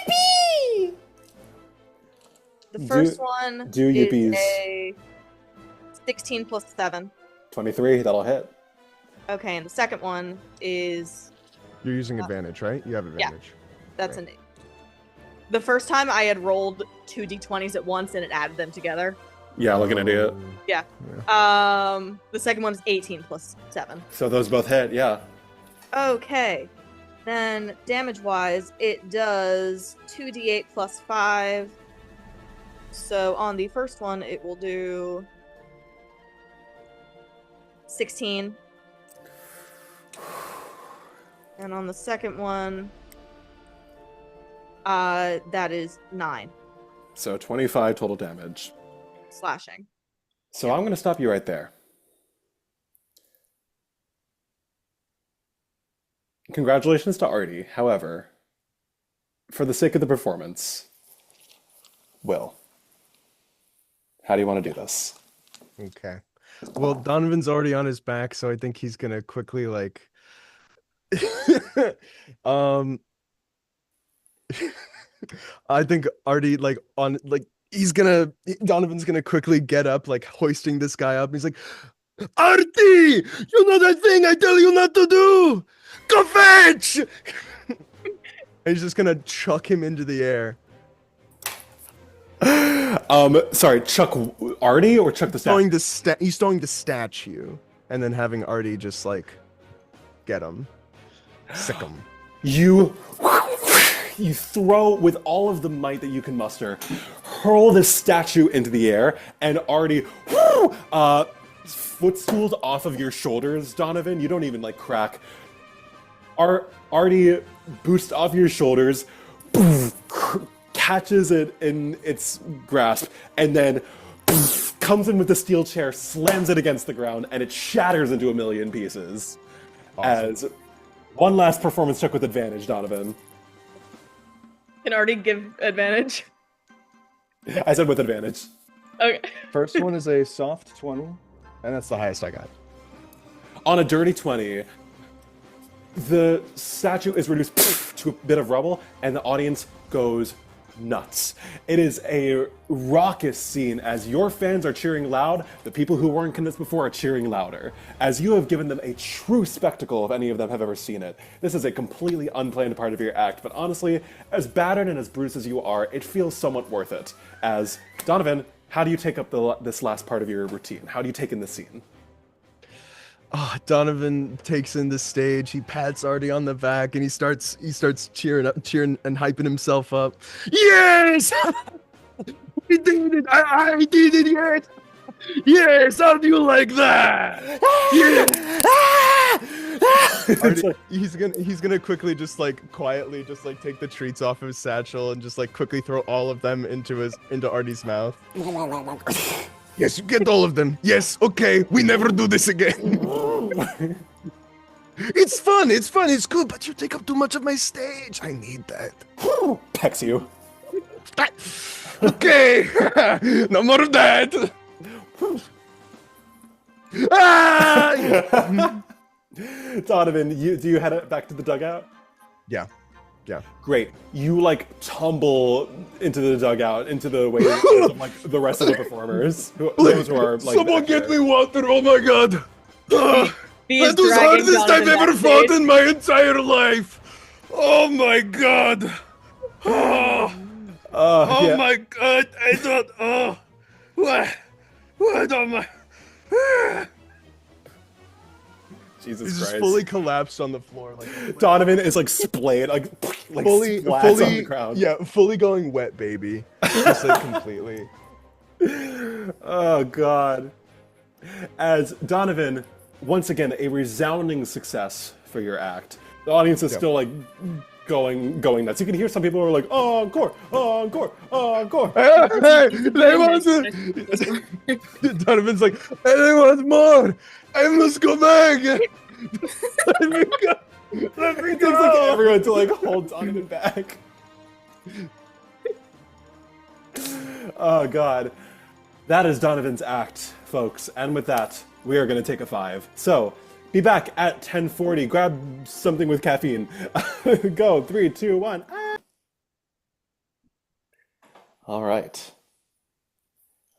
Yippee! The first one do is yippies. a 16 plus 7. 23, that'll hit. Okay, and the second one is... You're using advantage, right? You have advantage. That's an 8. The first time I had rolled 2 d20s at once and it added them together. Yeah, looking at it. Yeah. The second one is 18 plus 7. So those both hit, yeah. Okay. Then damage-wise, it does 2d8 plus 5. So on the first one, it will do 16. And on the second one, that is 9. So 25 total damage. Slashing. So I'm going to stop you right there. Congratulations to Artie. However, for the sake of the performance, Will, how do you want to do this? Okay. Well, Donovan's already on his back, so I think he's gonna quickly like I think Artie Donovan's gonna quickly get up, like hoisting this guy up. He's like, Artie, you know that thing I tell you not to do? Go fetch! He's just gonna chuck him into the air. Sorry, chuck Artie or chuck the statue? He's throwing the statue, and then having Artie just like get him, sick him. You throw with all of the might that you can muster, hurl this statue into the air, and Artie footstools off of your shoulders, Donovan. You don't even like crack. Artie boosts off your shoulders, catches it in its grasp, and then comes in with the steel chair, slams it against the ground, and it shatters into a million pieces. Awesome. As one last performance check with advantage, Donovan. Can Artie give advantage? I said with advantage. Okay. First one is a soft 20, and that's the highest I got. On a dirty 20, the statue is reduced to a bit of rubble, and the audience goes nuts. It is a raucous scene as your fans are cheering loud. The people who weren't convinced before are cheering louder, as you have given them a true spectacle if any of them have ever seen it. This is a completely unplanned part of your act, but honestly, as battered and as bruised as you are, it feels somewhat worth it. As Donovan, how do you take up this last part of your routine? How do you take in this scene? Oh, Donovan takes in the stage. He pats Artie on the back, and he starts cheering and hyping himself up. Yes, we did it! I did it yet! Yes, how do you like that? Yeah. Artie, he's gonna quickly quietly take the treats off of his satchel and just quickly throw all of them into Artie's mouth. Yes, you get all of them. Yes, okay, we never do this again. It's fun, it's good, but you take up too much of my stage. I need that. Pecks you. Okay, no more of that. Donovan, do you head back to the dugout? Yeah. Great. You tumble into the dugout, into the way of the rest of the performers. Those who are someone get me water! Oh my god! That was the hardest I've ever fought in my entire life. Oh my god! Oh yeah. my god! I don't. Oh, what am I? Jesus He's Christ. just fully collapsed on the floor. Donovan is splayed, fully splats on the ground. Yeah, fully going wet, baby. Just completely. Oh god. As Donovan, once again, a resounding success for your act. The audience is still going nuts. You can hear some people who are like, oh, encore, oh, encore, oh, encore. Hey, they want it. Donovan's like, hey, they want more. I must go back. Let me go. It takes everyone to hold Donovan back. Oh god. That is Donovan's act, folks. And with that, we are going to take a 5. So, Be back at 10:40. Grab something with caffeine. Go, 3, 2, 1. All right.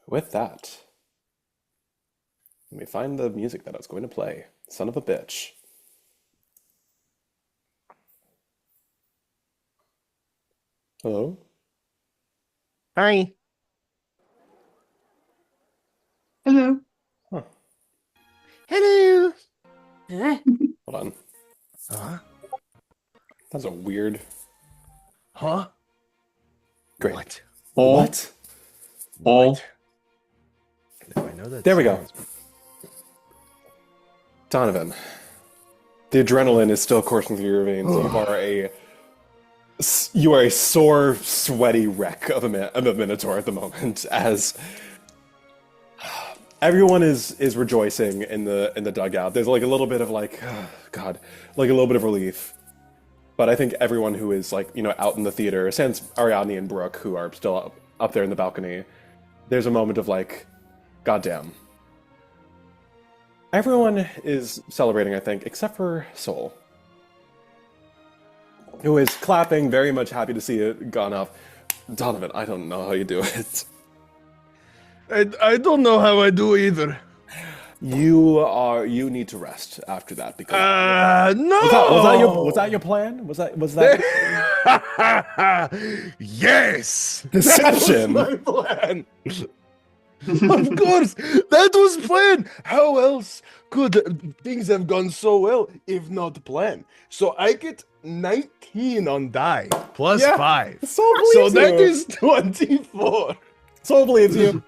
With that, let me find the music that I was going to play. Son of a bitch. Hello? Hi. Hello. Huh. Hello. Hold on. Huh? That's a weird... Huh? Great. What? What? What? If I know that There we go. sounds- Donovan, the adrenaline is still coursing through your veins. You are a sore, sweaty wreck of a minotaur at the moment, as everyone is rejoicing in the dugout. There's like a little bit of like, oh, God, like a little bit of relief. But I think everyone who is like, out in the theater, sans Ariadne and Brooke, who are still up there in the balcony, there's a moment of like, goddamn. Everyone is celebrating, I think, except for Sol, who is clapping, very much happy to see it gone off. Donovan, I don't know how you do it. I don't know how I do either. You need to rest after that because No. Was that your plan? Was that Yes. deception? That was my plan. Of course, that was planned. How else could things have gone so well if not planned? So I get 19 on die plus Yeah, 5. Sol So believes that you. is 24. Sol believes you.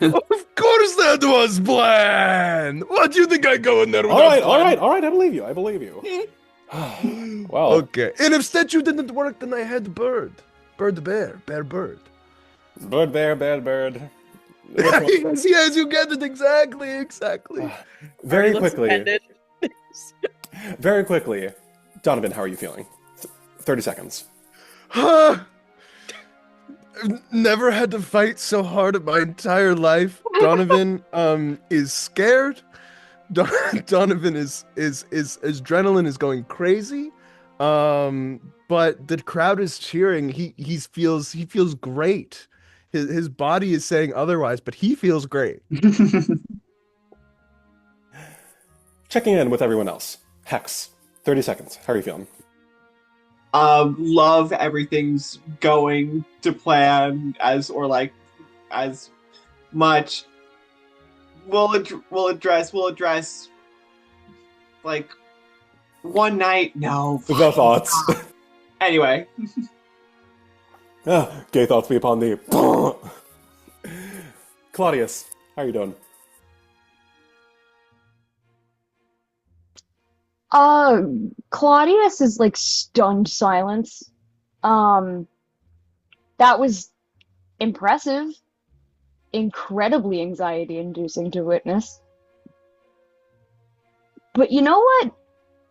Of course that was planned. What do you think I go in there with? All right. I believe you. Well, Okay. And if statue didn't work, then I had bird. Bird, bear, bear, bird. bird, bear, bad bird. yes, you get it exactly. Very Looks quickly, offended. very quickly. Donovan, how are you feeling? 30 seconds. I've never had to fight so hard in my entire life. Donovan is scared. Donovan is adrenaline is going crazy. But the crowd is cheering. He feels great. His body is saying otherwise, but he feels great. Checking in with everyone else. Hex, 30 seconds. How are you feeling? Love everything's going to plan as much. We'll address like one night. No. The thoughts. Anyway. Gay thoughts be upon thee. Claudius, how are you doing? Claudius is like stunned silence. That was impressive. Incredibly anxiety-inducing to witness. But you know what?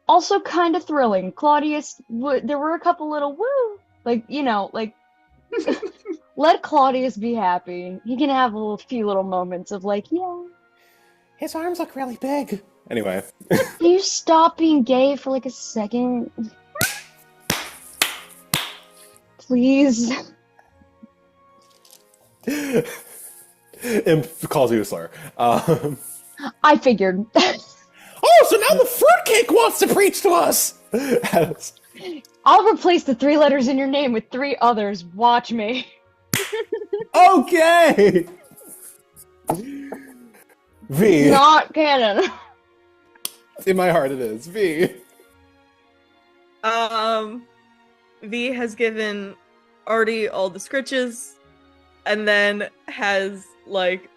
Also kind of thrilling. Claudius, there were a couple little woo, let Claudius be happy. He can have few little moments of like, yeah. His arms look really big. Anyway. Can you stop being gay for like a second? Please. Imp calls you a slur. I figured. Oh, so now the fruitcake wants to preach to us! I'll replace the 3 letters in your name with 3 others. Watch me. Okay! V. Not canon. In my heart it is. V. V has given Artie all the scritches, and then has like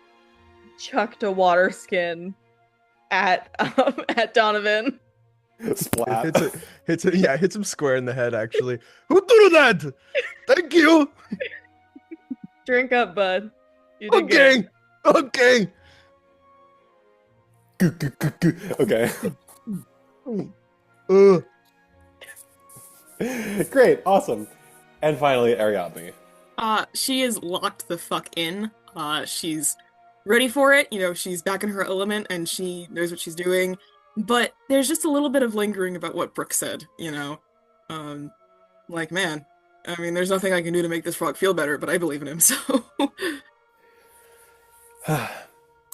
chucked a water skin at Donovan. Splat. Hits him square in the head. Actually, who do that? Thank you. Drink up, bud. You did good. Okay. Okay. Great, awesome. And finally, Ariadne. She is locked the fuck in. She's ready for it. She's back in her element and she knows what she's doing. but there's just a little bit of lingering about what Brooke said, you know? Um, like, man, I mean, there's nothing I can do to make this frog feel better, but I believe in him, so.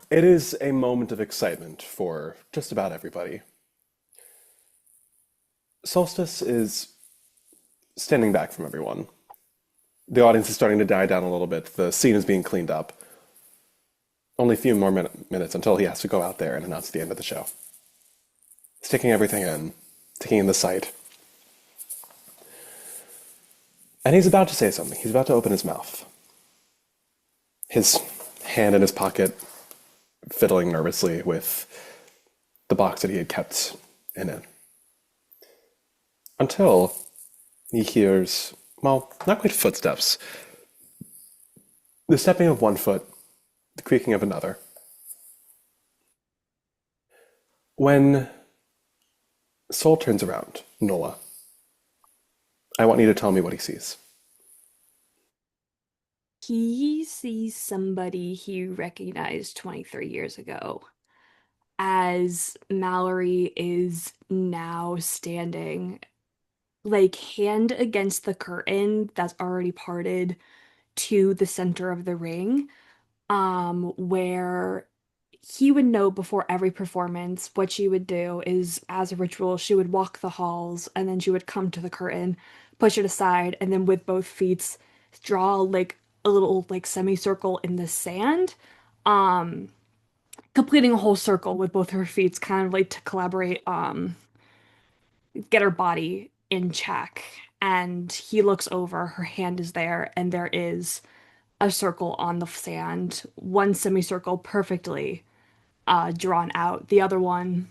It is a moment of excitement for just about everybody. Solstice is standing back from everyone. The audience is starting to die down a little bit. The scene is being cleaned up. Only a few more minutes until he has to go out there and announce the end of the show. He's taking everything in, taking in the sight. And he's about to say something. He's about to open his mouth. His hand in his pocket, fiddling nervously with the box that he had kept in it. Until he hears, well, not quite footsteps. The stepping of one foot, the creaking of another. When Sol turns around, Nola, I want you to tell me what he sees. He sees somebody he recognized 23 years ago as Mallory is now standing, like, hand against the curtain that's already parted to the center of the ring, where he would know before every performance what she would do is, as a ritual, she would walk the halls and then she would come to the curtain, push it aside, and then with both feet draw like a little like semicircle in the sand, um, completing a whole circle with both her feet, kind of like to collaborate, get her body in check. And he looks over, her hand is there, and there is a circle on the sand, one semicircle perfectly drawn out, the other one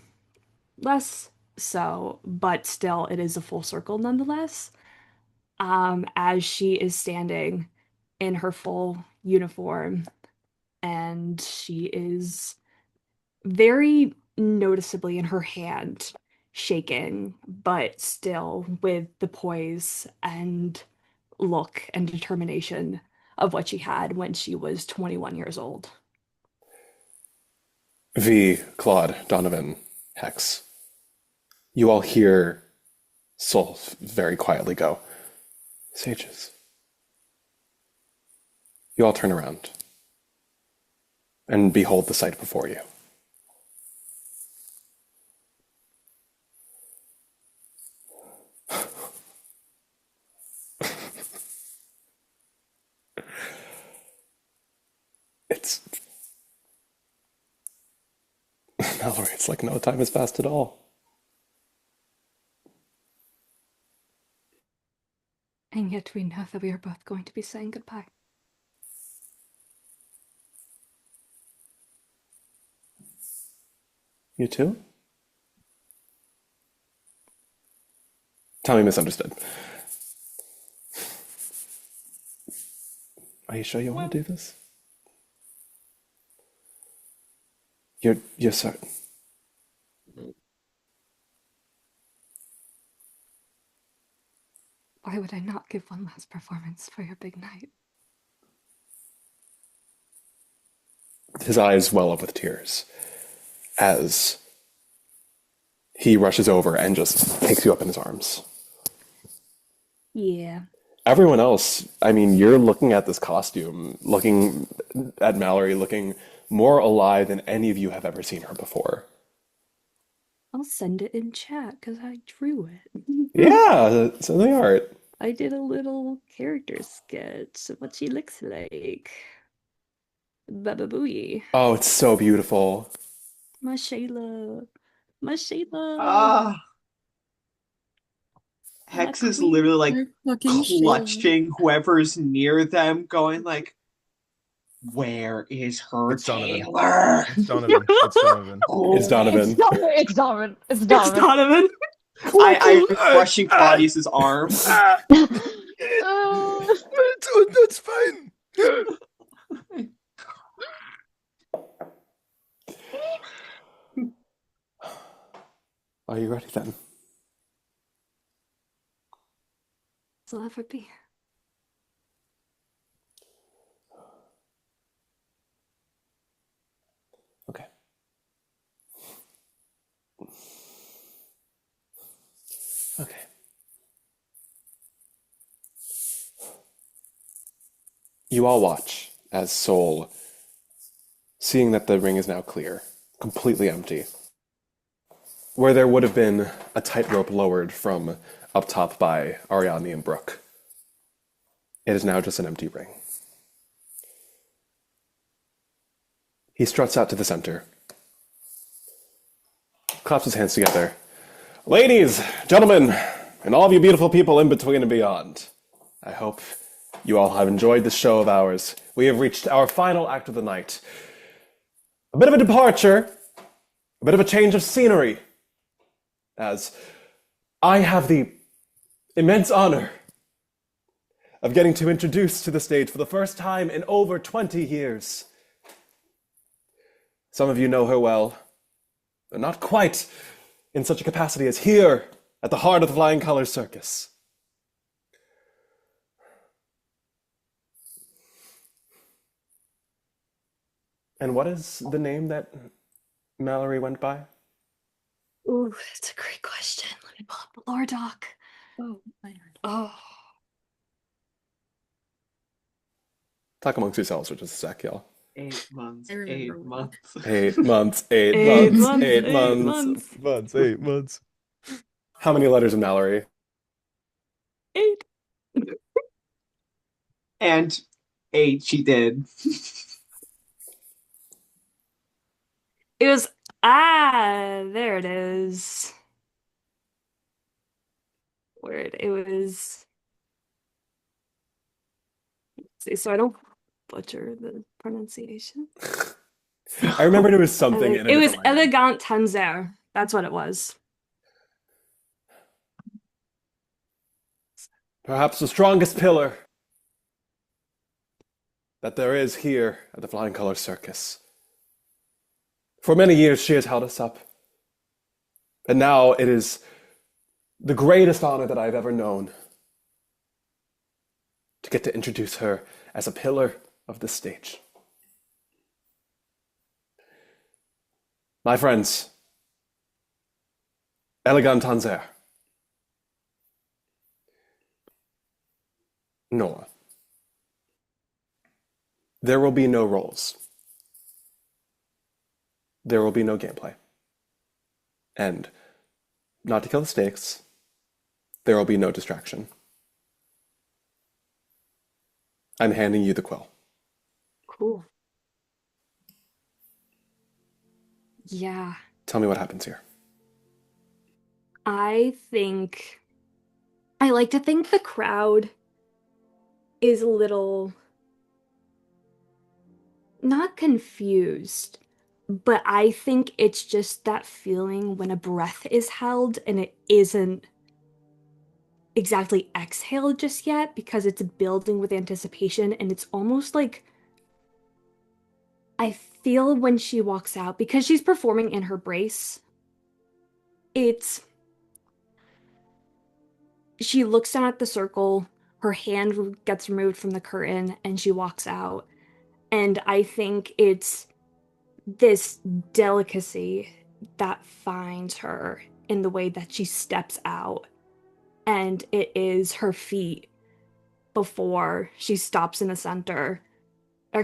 less so, but still it is a full circle nonetheless. As she is standing in her full uniform, and she is very noticeably in her hand shaking, but still with the poise and look and determination of what she had when she was 21 years old. V, Claude, Donovan, Hex. You all hear Sol very quietly go, "Sages." You all turn around and behold the sight before you. It's Mallory, it's like no time has passed at all. And yet we know that we are both going to be saying goodbye. You too? Tommy misunderstood. Are you sure you want to do this? You're certain. Why would I not give one last performance for your big night? His eyes well up with tears as he rushes over and just takes you up in his arms. Yeah. Everyone else, I mean, you're looking at this costume, looking at Mallory, looking more alive than any of you have ever seen her before. I'll send it in chat because I drew it. Yeah, so they are. I did a little character sketch of what she looks like. Baba Booey. Oh, it's so beautiful. My Shayla. My Shayla. Ah. Hex is literally like clutching whoever's near them, going like, "Where is her It's Donovan. Taylor?" It's Donovan. It's Donovan. It's Donovan. It's Donovan. It's Donovan. It's Donovan. I'm crushing Claudius's arm. That's fine. Are you ready then? I'll ever be. Okay. Okay. You all watch as Soul, seeing that the ring is now clear, completely empty, where there would have been a tightrope lowered from up top by Ariadne and Brooke, it is now just an empty ring. He struts out to the center, claps his hands together. Ladies, gentlemen, and all of you beautiful people in between and beyond, I hope you all have enjoyed this show of ours. We have reached our final act of the night. A bit of a departure, a bit of a change of scenery, as I have the immense honor of getting to introduce to the stage for the first time in over 20 years. Some of you know her well, but not quite in such a capacity as here at the heart of the Flying Colors Circus. And what is the name that Mallory went by? Ooh, that's a great question. Let me pull up the lore doc. Oh, Oh. Talk amongst yourselves for just a sec, y'all. 8 months. I remember 8 one. months. 8 months, 8 8 months, months, 8 8 months. months. 8 months. How many letters in Mallory? 8. And 8 she did. It was there it is. Word. It was. Let's see, so I don't butcher the pronunciation. I remembered it was something in a It was different language. elegant tanzer. That's what it was. Perhaps the strongest pillar that there is here at the Flying Colors Circus. For many years she has held us up. And now it is the greatest honor that I've ever known to get to introduce her as a pillar of this stage. My friends, Elegant Tanzer, Noah, there will be no rolls. There will be no gameplay. And not to kill the stakes, there will be no distraction. I'm handing you the quill. Cool. Yeah. Tell me what happens here. I like to think the crowd is a little not confused, but I think it's just that feeling when a breath is held and it isn't exactly exhaled just yet because it's building with anticipation, and it's almost like I feel when she walks out, because she's performing in her brace, she looks down at the circle, her hand gets removed from the curtain, and she walks out. And I think it's this delicacy that finds her in the way that she steps out. And it is her feet before she stops in the center,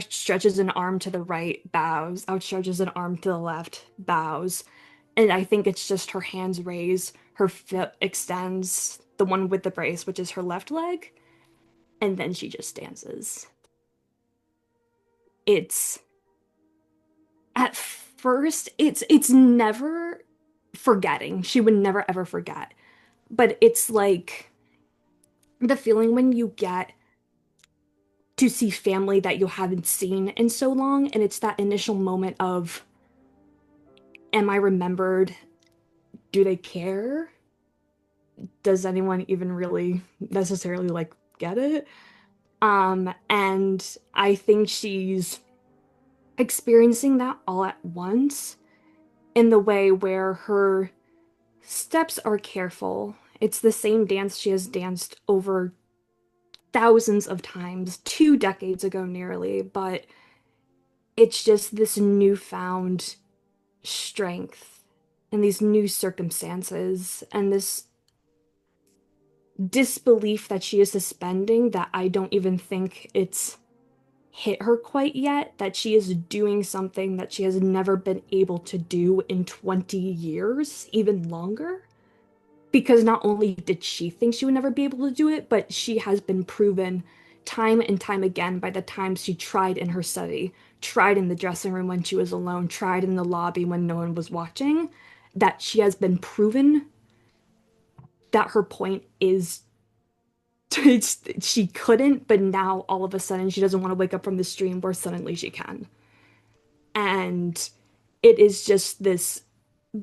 stretches an arm to the right, bows, outstretches an arm to the left, bows. And I think it's just her hands raise, her foot extends, the one with the brace, which is her left leg, and then she just dances. It's at first it's never forgetting. She would never ever forget. But it's like the feeling when you get to see family that you haven't seen in so long, and it's that initial moment of, am I remembered? Do they care? Does anyone even really necessarily like get it? And I think she's experiencing that all at once in the way where her steps are careful. It's the same dance she has danced over thousands of times, 2 decades ago nearly, but it's just this newfound strength and these new circumstances and this disbelief that she is suspending, that I don't even think it's hit her quite yet, that she is doing something that she has never been able to do in 20 years, even longer. Because not only did she think she would never be able to do it, but she has been proven time and time again by the times she tried in her study, tried in the dressing room when she was alone, tried in the lobby when no one was watching, that she has been proven that her point is she couldn't, but now all of a sudden she doesn't want to wake up from this dream where suddenly she can. And it is just this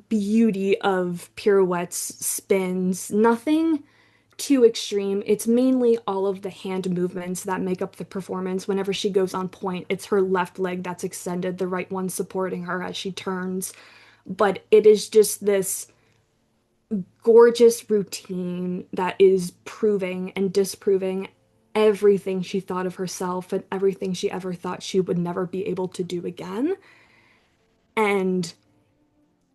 beauty of pirouettes, spins, nothing too extreme. It's mainly all of the hand movements that make up the performance. Whenever she goes on point, it's her left leg that's extended, the right one supporting her as she turns. But it is just this gorgeous routine that is proving and disproving everything she thought of herself and everything she ever thought she would never be able to do again. And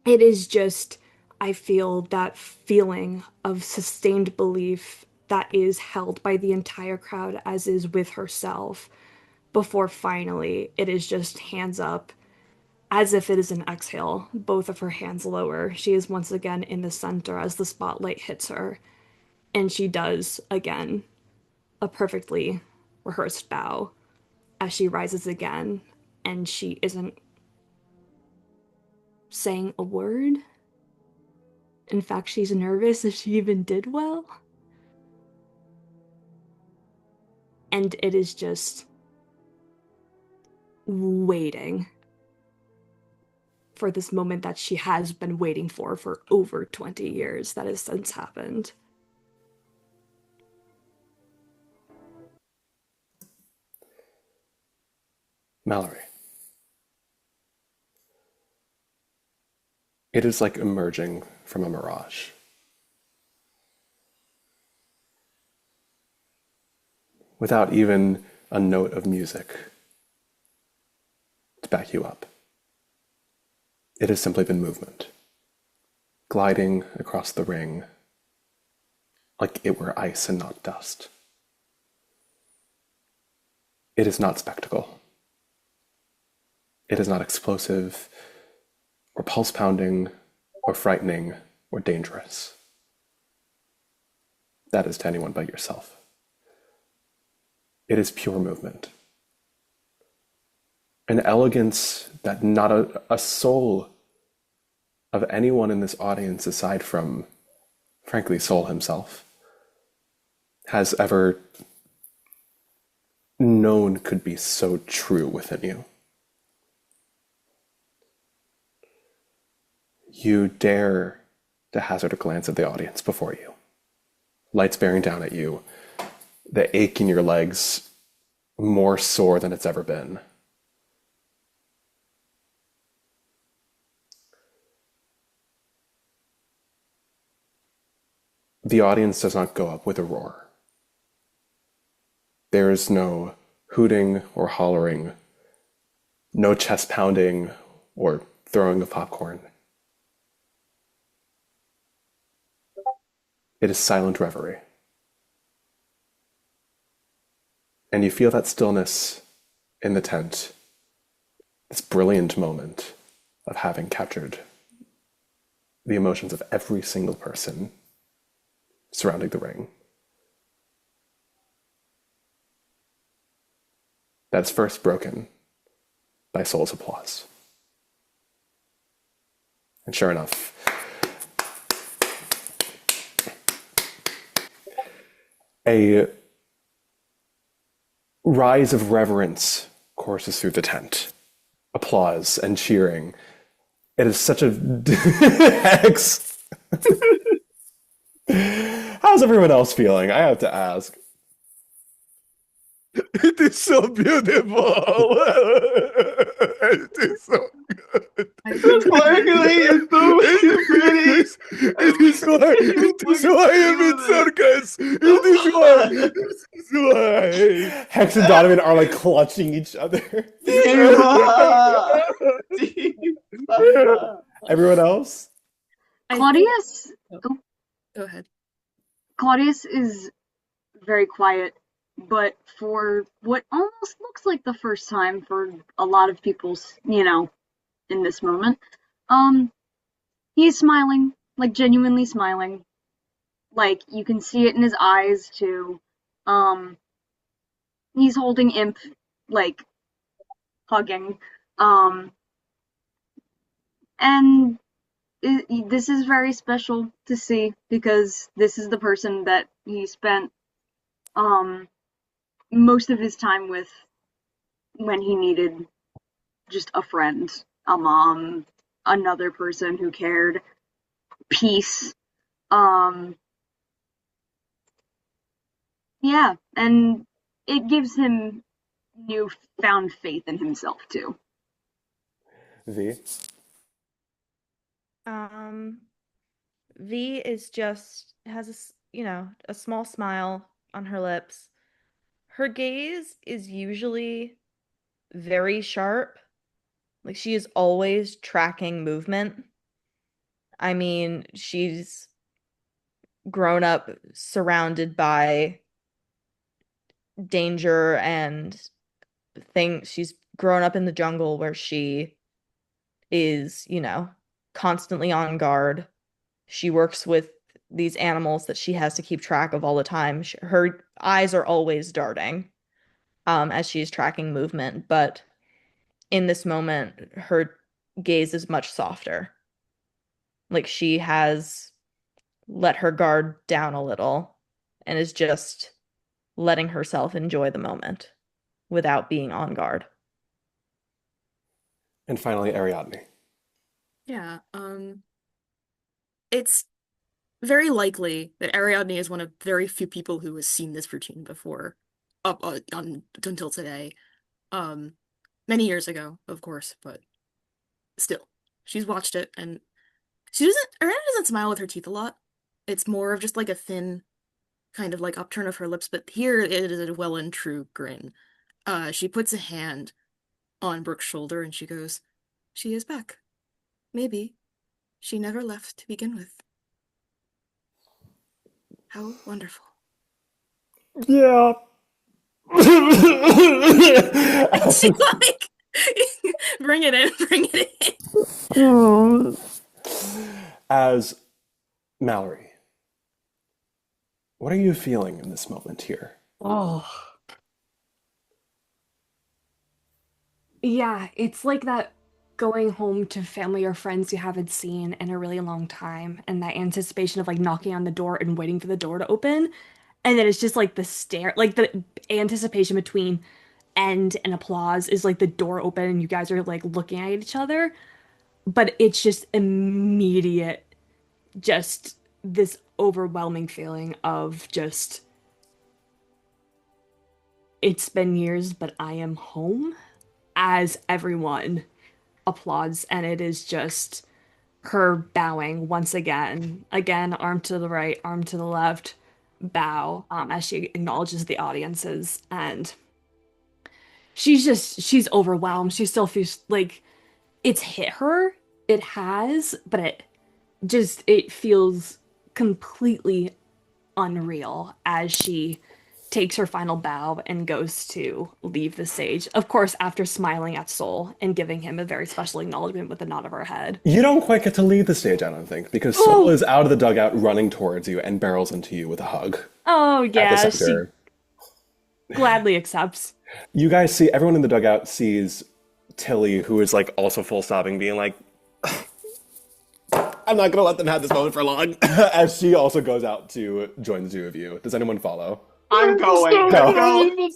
it is just, I feel that feeling of sustained belief that is held by the entire crowd, as is with herself, before finally it is just hands up, as if it is an exhale, both of her hands lower. She is once again in the center as the spotlight hits her, and she does, again, a perfectly rehearsed bow as she rises again, and she isn't saying a word. In fact, she's nervous if she even did well. And it is just waiting for this moment that she has been waiting for over 20 years that has since happened. Mallory. It is like emerging from a mirage. Without even a note of music to back you up. It has simply been movement, gliding across the ring like it were ice and not dust. It is not spectacle. It is not explosive, or pulse-pounding, or frightening, or dangerous. That is to anyone but yourself. It is pure movement. An elegance that not a soul of anyone in this audience, aside from, frankly, Soul himself, has ever known could be so true within you. You dare to hazard a glance at the audience before you. Lights bearing down at you, the ache in your legs more sore than it's ever been. The audience does not go up with a roar. There is no hooting or hollering, no chest pounding or throwing of popcorn. It is silent reverie. And you feel that stillness in the tent, this brilliant moment of having captured the emotions of every single person surrounding the ring. That's first broken by Soul's applause. And sure enough, a rise of reverence courses through the tent. Applause and cheering. It is such a Hex. How's everyone else feeling? I have to ask. It is so beautiful. It is so good. Sparkly and so pretty. It is why I'm in circus. It is why. Hex and Donovan are like clutching each other. Diva! Diva! Everyone else? I Claudius, think... oh, Go ahead. Claudius is very quiet, but for what almost looks like the first time for a lot of people's, in this moment, he's smiling, like genuinely smiling. Like you can see it in his eyes too. He's holding Imp, like hugging. And this is very special to see because this is the person that he spent most of his time with when he needed just a friend, a mom, another person who cared, peace. Yeah, and it gives him newfound faith in himself too. V. V is just has a small smile on her lips. Her gaze is usually very sharp. Like she is always tracking movement. I mean, she's grown up surrounded by danger and things. She's grown up in the jungle where she is, constantly on guard. She works with these animals that she has to keep track of all the time. Her eyes are always darting as she's tracking movement, but in this moment, her gaze is much softer. Like she has let her guard down a little and is just letting herself enjoy the moment without being on guard. And finally, Ariadne. Yeah, it's very likely that Ariadne is one of very few people who has seen this routine before, until today. Many years ago, of course, but still, she's watched it, and Ariadne doesn't smile with her teeth a lot. It's more of just like a thin, kind of like upturn of her lips, but here it is a well and true grin. She puts a hand on Brooke's shoulder and she goes, "She is back. Maybe she never left to begin with. How wonderful." Yeah. She like, bring it in. As Mallory, what are you feeling in this moment here? Oh. Yeah, it's like that going home to family or friends you haven't seen in a really long time, and that anticipation of like knocking on the door and waiting for the door to open. And then it's just like the stare, like the anticipation between end and applause is like the door open and you guys are like looking at each other. But it's just immediate, just this overwhelming feeling of just, it's been years, but I am home, as everyone applauds. And it is just her bowing once again, arm to the right, arm to the left, bow, as she acknowledges the audiences. And she's overwhelmed. She still feels like it's hit her. It has, but it feels completely unreal as she takes her final bow and goes to leave the stage. Of course, after smiling at Sol and giving him a very special acknowledgement with a nod of her head. You don't quite get to leave the stage, I don't think, because Sol is out of the dugout running towards you and barrels into you with a hug. Oh, At yeah, the she center. gladly accepts. You guys see, everyone in the dugout sees Tilly, who is like also full sobbing, being like, "I'm not gonna let them have this moment for long," as she also goes out to join the two of you. Does anyone follow? I'm going. Go.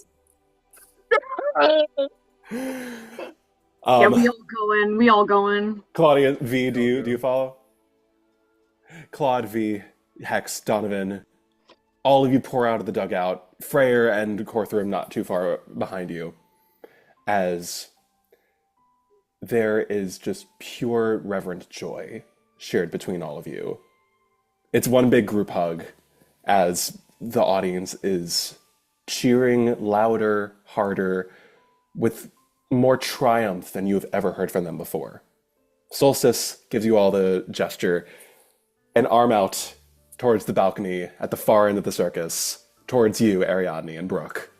Yeah, we all go in. Claudia, V, do you follow? Claude, V, Hex, Donovan, all of you pour out of the dugout. Freyr and Corthrim not too far behind you, as there is just pure reverent joy shared between all of you. It's one big group hug as the audience is cheering louder, harder, with more triumph than you have ever heard from them before. Solstice gives you all the gesture, an arm out towards the balcony at the far end of the circus, towards you, Ariadne and Brooke,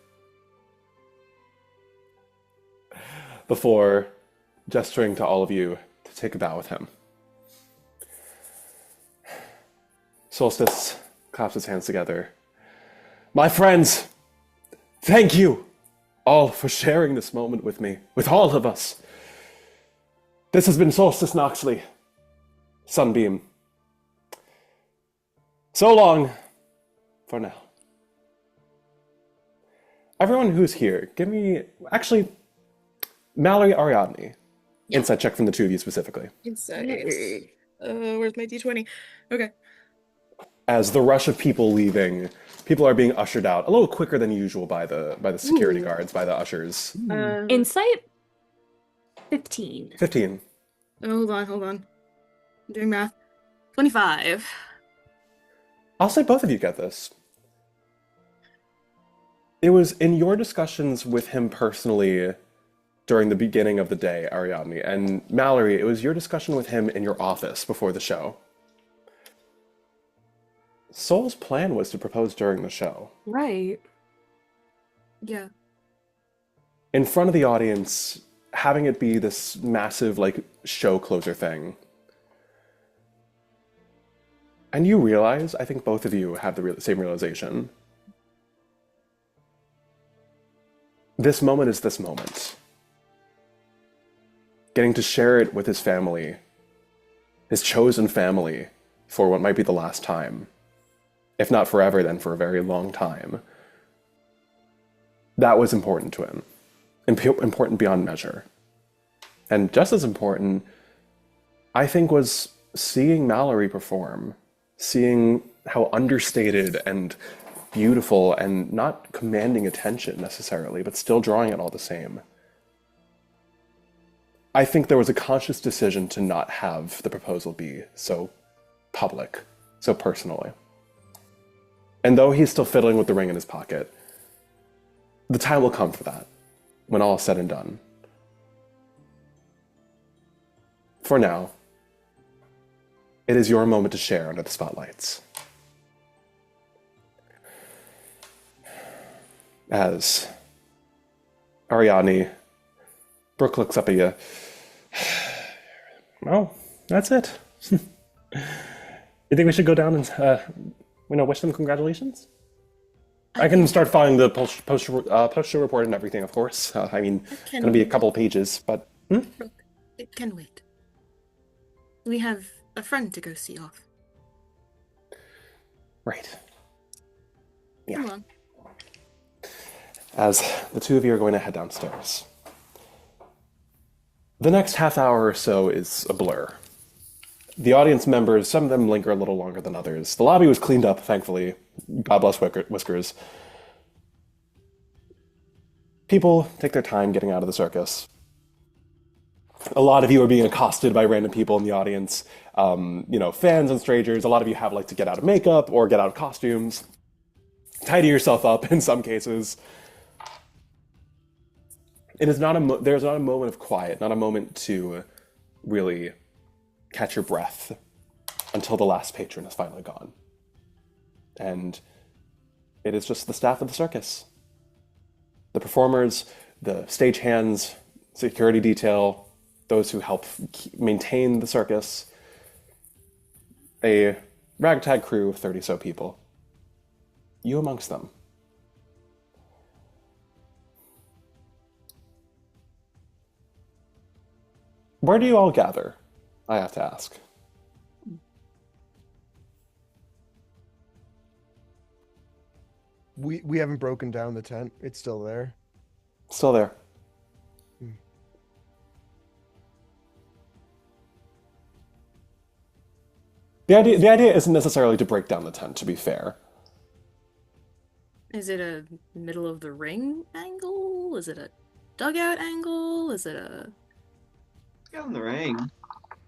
before gesturing to all of you to take a bow with him. Solstice claps his hands together. My friends, thank you all for sharing this moment with me, with all of us. This has been Solstice Noxley, Sunbeam. So long for now. Everyone who's here, give me, actually, Mallory, Ariadne. Yeah. Insight check from the two of you specifically. Insight. Where's my d20? Okay. As the rush of people leaving, people are being ushered out a little quicker than usual by the security guards, by the ushers. Insight 15. 15. Hold on. I'm doing math. 25. I'll say both of you get this. It was in your discussions with him personally during the beginning of the day, Ariadne, and Mallory, it was your discussion with him in your office before the show. Sol's plan was to propose during the show. Right. Yeah. In front of the audience, having it be this massive, like, show closer thing. And you realize, I think both of you have the same realization. This moment is this moment. Getting to share it with his family, his chosen family, for what might be the last time. If not forever, then for a very long time. That was important to him. Important beyond measure. And just as important, I think, was seeing Mallory perform. Seeing how understated and beautiful and not commanding attention necessarily, but still drawing it all the same. I think there was a conscious decision to not have the proposal be so public, so personally. And though he's still fiddling with the ring in his pocket, the time will come for that, when all is said and done. For now, it is your moment to share under the spotlights. As Ariadne, Brooke looks up at you. Well, that's it. You think we should go down and, wish them congratulations? I can start following the post-show report and everything, of course. It's going to be a couple of pages, but... Brooke, it can wait. We have a friend to go see off. Right. Yeah. Come on. As the two of you are going to head downstairs. The next half hour or so is a blur. The audience members, some of them linger a little longer than others. The lobby was cleaned up, thankfully. God bless Whiskers. People take their time getting out of the circus. A lot of you are being accosted by random people in the audience. Fans and strangers. A lot of you have to get out of makeup or get out of costumes. Tidy yourself up in some cases. It is there's not a moment of quiet, not a moment to really catch your breath until the last patron is finally gone. And it is just the staff of the circus. The performers, the stagehands, security detail, those who help maintain the circus. A ragtag crew of 30-so people. You amongst them. Where do you all gather? I have to ask. We haven't broken down the tent. It's still there. Still there. The idea isn't necessarily to break down the tent, to be fair. Is it a middle of the ring angle? Is it a dugout angle? Is it a... Get on the ring.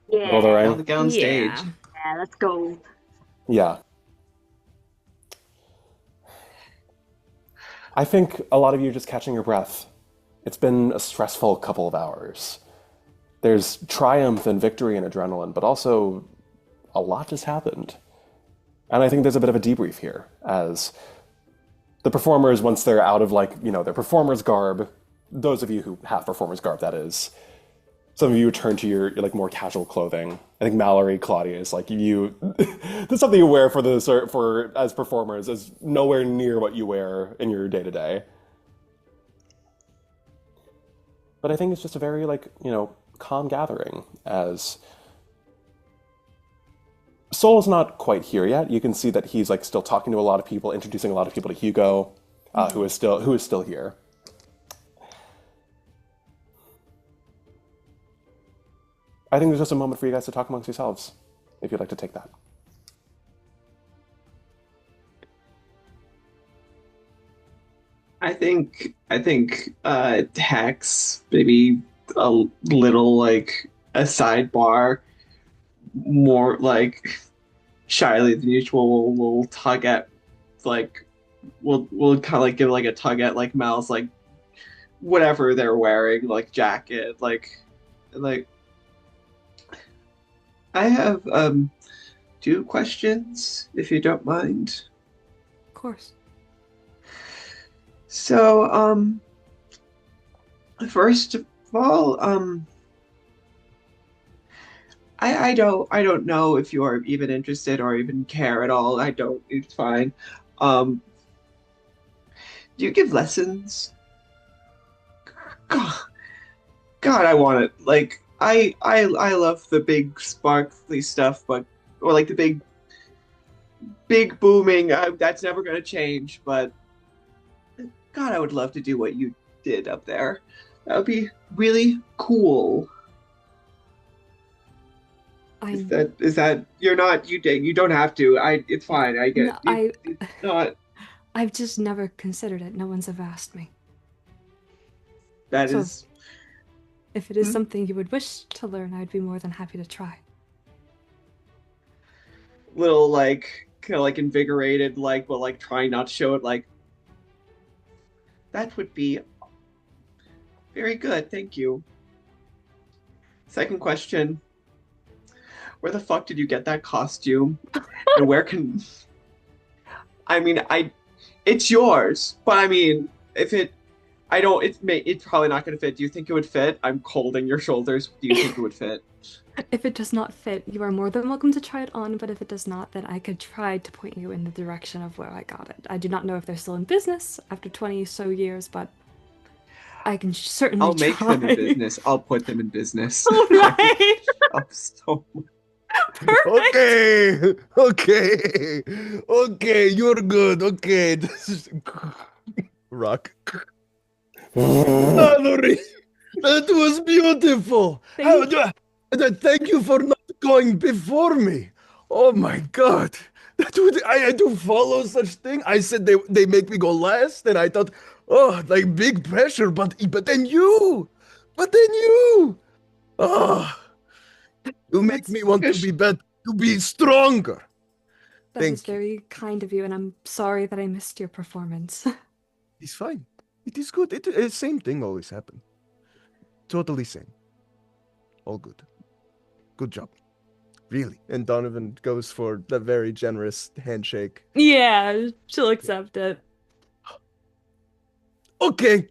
Yeah. Middle of the ring? Get on stage. Yeah, let's go. Yeah. I think a lot of you are just catching your breath. It's been a stressful couple of hours. There's triumph and victory and adrenaline, but also a lot just happened. And I think there's a bit of a debrief here, as the performers, once they're out of, like, you know, their performer's garb, those of you who have performer's garb, that is, some of you return to your like more casual clothing. I think Mallory, Claudius, like you, the stuff that you wear for as performers is nowhere near what you wear in your day to day. But I think it's just a very, like, you know, calm gathering, as Soul's not quite here yet. You can see that he's like still talking to a lot of people, introducing a lot of people to Hugo, who is still here. I think there's just a moment for you guys to talk amongst yourselves, if you'd like to take that. I think Hex, maybe a little like a sidebar, more like shyly than usual, will tug at, like, we'll kind of like give like a tug at like Mal's like whatever they're wearing, like jacket, like I have 2 questions, if you don't mind. Of course. So, first of all, I don't know if you're even interested or even care at all. I don't. It's fine. Do you give lessons? God, I want it. Like, I love the big sparkly stuff, but or like the big booming. That's never gonna change. But God, I would love to do what you did up there. That would be really cool. Is that you don't have to. It's fine. I get it's not. I've just never considered it. No one's ever asked me. That is. If it is something you would wish to learn, I'd be more than happy to try. Little like kind of like invigorated, like, but like trying not to show it. Like, that would be very good. Thank you. Second question. Where the fuck did you get that costume? And where can... I mean, it's yours, but I mean, if it... it's probably not going to fit. Do you think it would fit? I'm holding your shoulders. Do you think it would fit? If it does not fit, you are more than welcome to try it on, but if it does not, then I could try to point you in the direction of where I got it. I do not know if they're still in business after 20 so years, but I can certainly I'll make try. them in business. I'll put them in business. All right. So Okay, you're good. Okay, this is rock. Mallory, that was beautiful. Thank you for not going before me. Oh my God, I had to follow such thing. I said they make me go last, and I thought, oh, like big pressure. But then you, oh. You make me want to be better, to be stronger. That is very kind of you, and I'm sorry that I missed your performance. It's fine. It is good. It same thing always happen. Totally same. All good. Good job. Really. And Donovan goes for the very generous handshake. Yeah, she'll accept it. Okay.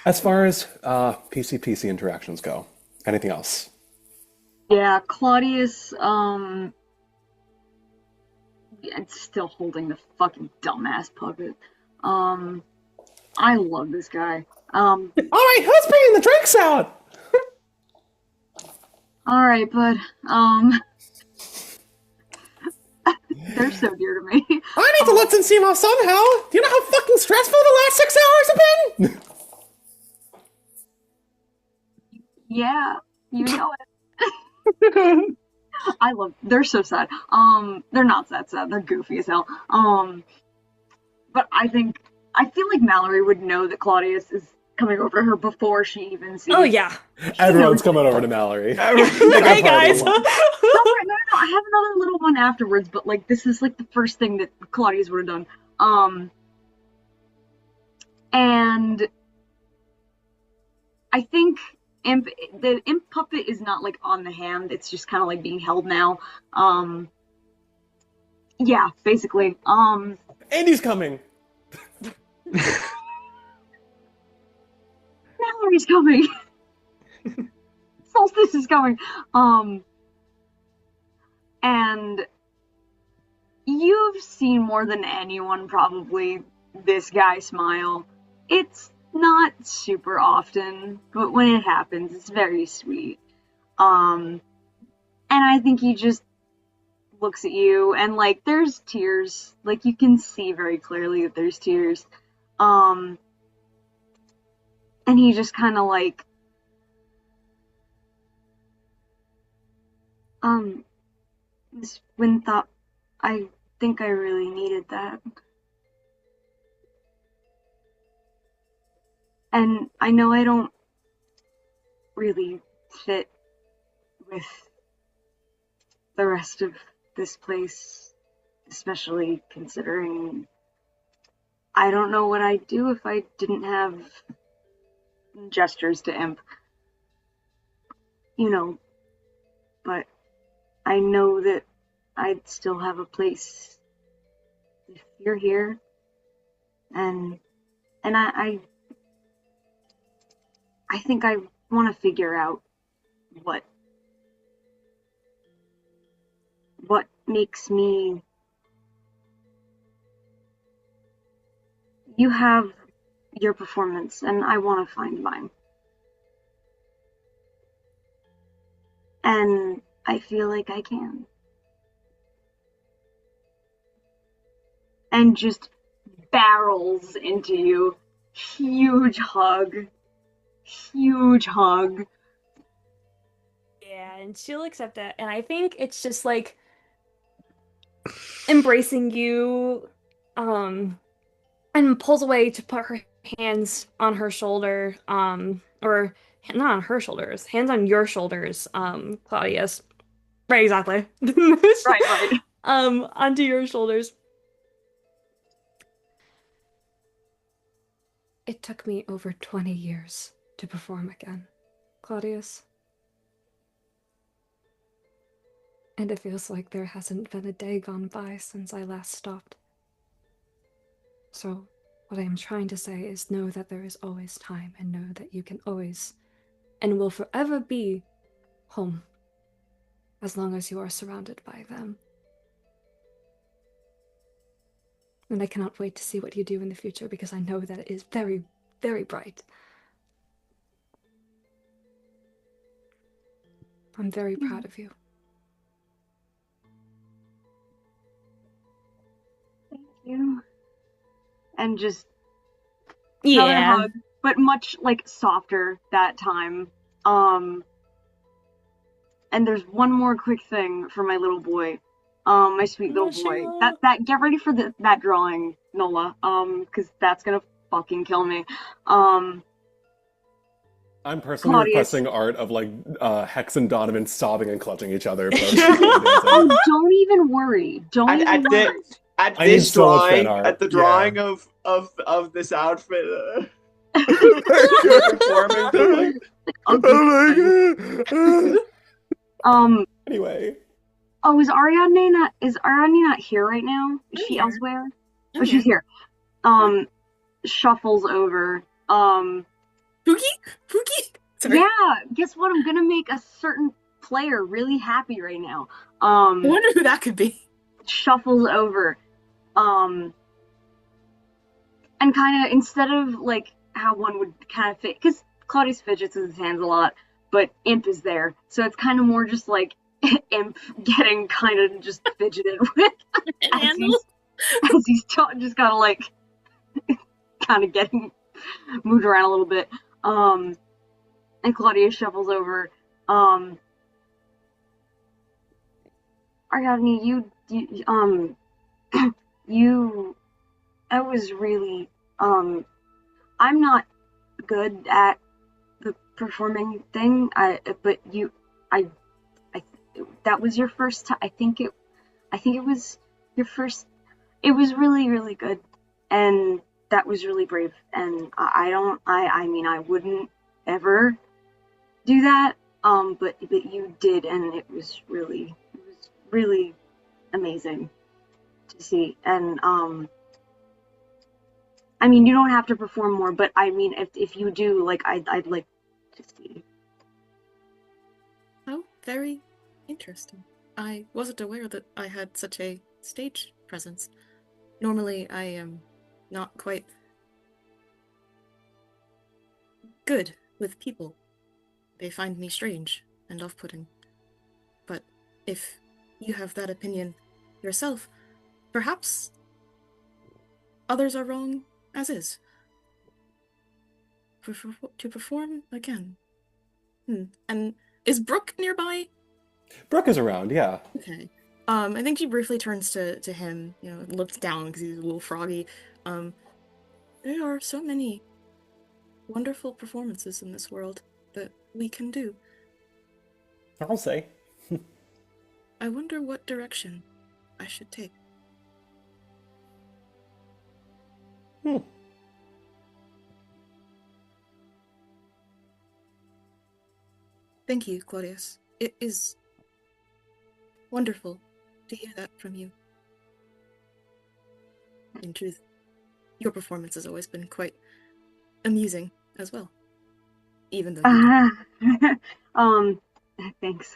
As far as PC interactions go, anything else? Yeah, Claudius, it's still holding the fucking dumbass puppet. I love this guy. Alright, who's bringing the drinks out? Alright, bud. They're so dear to me. I need to let them see off somehow. Do you know how fucking stressful the last 6 hours have been? Yeah, you know it. They're so sad. They're not that sad, they're goofy as hell. But I feel like Mallory would know that Claudius is coming over her before she even sees. Oh yeah. Everyone's coming over to Mallory. Hey guys. No, I have another little one afterwards, but like this is like the first thing that Claudius would have done. And I think imp puppet is not like on the hand, it's just kind of like being held now. Yeah, basically. Andy's coming. Mallory's coming. Solstice is coming. And you've seen more than anyone probably this guy smile. It's not super often, but when it happens, it's very sweet. And I think he just looks at you and like there's tears. Like you can see very clearly that there's tears. And he just kind of like Miss Winthrop, I think I really needed that. And I know I don't really fit with the rest of this place, especially considering I don't know what I'd do if I didn't have gestures to imp. You know, but I know that I'd still have a place if you're here. And I think I want to figure out what makes me. You have your performance, and I want to find mine. And I feel like I can. And just barrels into you. Huge hug. Huge hug. Yeah, and she'll accept it. And I think it's just like embracing you, and pulls away to put her hands on her shoulder, or not on her shoulders, hands on your shoulders, Claudius. Right, exactly. Right. Onto your shoulders. It took me over 20 years to perform again, Claudius. And it feels like there hasn't been a day gone by since I last stopped. So, what I am trying to say is know that there is always time, and know that you can always, and will forever be, home. As long as you are surrounded by them. And I cannot wait to see what you do in the future, because I know that it is very, very bright. I'm very proud of you. Thank you. And just another hug, but much like softer that time. And there's one more quick thing for my little boy. My sweet little boy. That get ready for that drawing, Nola. Because that's gonna fucking kill me. I'm personally Claudius. requesting art of like Hex and Donovan sobbing and clutching each other. Oh, don't even worry. Don't even worry. At I need this so much drawing, fan art. at the drawing of this outfit, performing the Anyway. Oh, is Ariadne not here right now? Is she elsewhere? Oh, she's here. Shuffles over. Pookie? Sorry. Yeah, guess what? I'm gonna make a certain player really happy right now. I wonder who that could be. Shuffles over. And kind of, instead of like how one would kind of fit, because Claudius fidgets with his hands a lot, but Imp is there, so it's kind of more just like Imp getting kind of just fidgeted with as he's just kind of like kind of getting moved around a little bit. And Claudius shuffles over. Ariadne, I was really, I'm not good at the performing thing, but that was your first time. I think it was your first. It was really, really good, and that was really brave. And I mean, I wouldn't ever do that. But you did, and it was really amazing to see. And I mean, you don't have to perform more, but I mean, if you do, like, I'd like to see. Oh, very interesting. I wasn't aware that I had such a stage presence. Normally, I am not quite good with people. They find me strange and off-putting. But if you have that opinion yourself, perhaps others are wrong as is. To perform again. And is Brooke nearby? Brooke is around, yeah. Okay. I think she briefly turns to him, looks down because he's a little froggy. There are so many wonderful performances in this world that we can do. I'll say. I wonder what direction I should take. Thank you, Claudius. It is wonderful to hear that from you. In truth, your performance has always been quite amusing as well. Even though Thanks.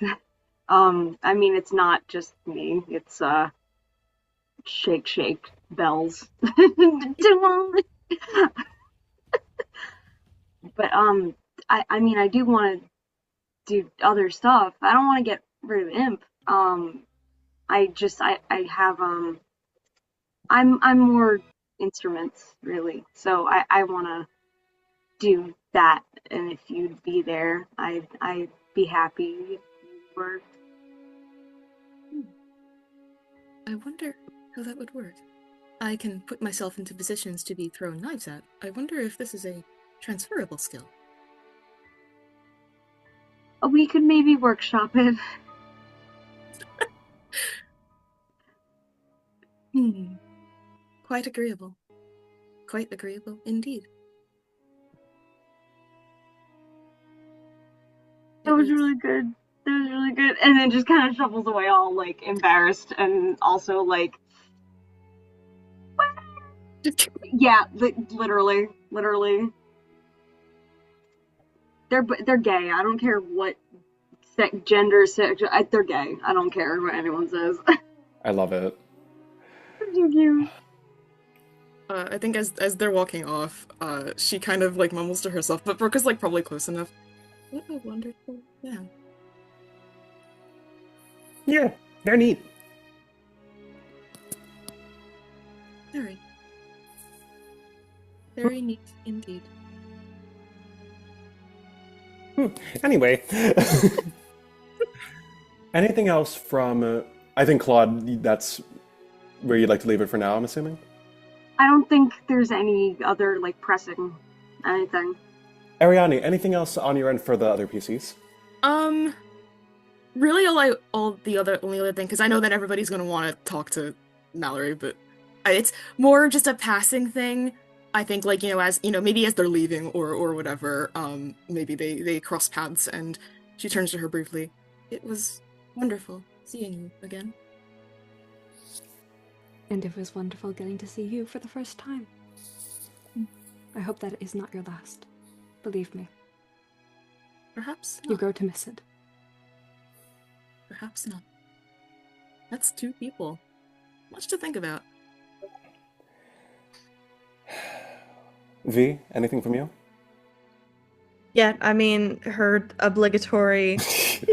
I mean, it's not just me. It's shake bells. But I mean, I do want to do other stuff. I don't want to get rid of Imp. I have I'm more instruments, really. So I want to do that, and if you'd be there, I'd be happy if you were. I wonder how that would work. I can put myself into positions to be thrown knives at. I wonder if this is a transferable skill. We could maybe workshop it. Quite agreeable. Quite agreeable indeed. That was really good. That was really good. And then just kind of shuffles away, all like embarrassed and also like, yeah, literally. They're gay. I don't care what gender, sex. They're gay. I don't care what anyone says. I love it. Thank you. I think as they're walking off, she kind of like mumbles to herself, but Brooke is like probably close enough. What a wonderful man. Yeah, they're neat. Very. Very neat indeed. Anyway. Anything else from... I think, Claude, that's where you'd like to leave it for now, I'm assuming? I don't think there's any other, like, pressing anything. Ariane, anything else on your end for the other PCs? Really the only other thing, because I know that everybody's going to want to talk to Mallory, but it's more just a passing thing. I think, like, as, maybe as they're leaving or whatever, maybe they cross paths, and she turns to her briefly. It was wonderful seeing you again. And it was wonderful getting to see you for the first time. I hope that is not your last. Believe me. Perhaps not. You grow to miss it. Perhaps not. That's 2 people. Much to think about. V, anything from you? Yeah, I mean, her obligatory...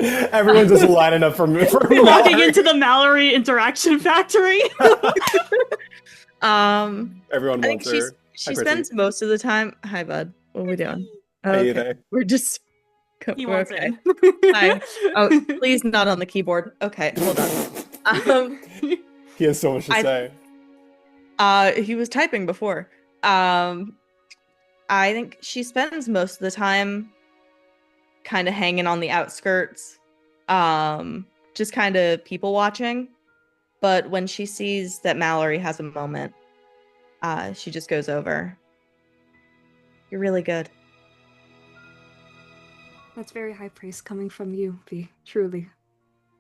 Everyone's just lining up for Walking Mallory. into the Mallory interaction factory. Everyone I think wants her. she spends most of the time... Hi, bud. What are we doing? Hey, Okay. We're just... He wants in. Hi. Oh, please not on the keyboard. Okay, hold on. He has so much to say. He was typing before. I think she spends most of the time kind of hanging on the outskirts, just kind of people watching. But when she sees that Mallory has a moment, she just goes over. You're really good. That's very high praise coming from you, V. Truly.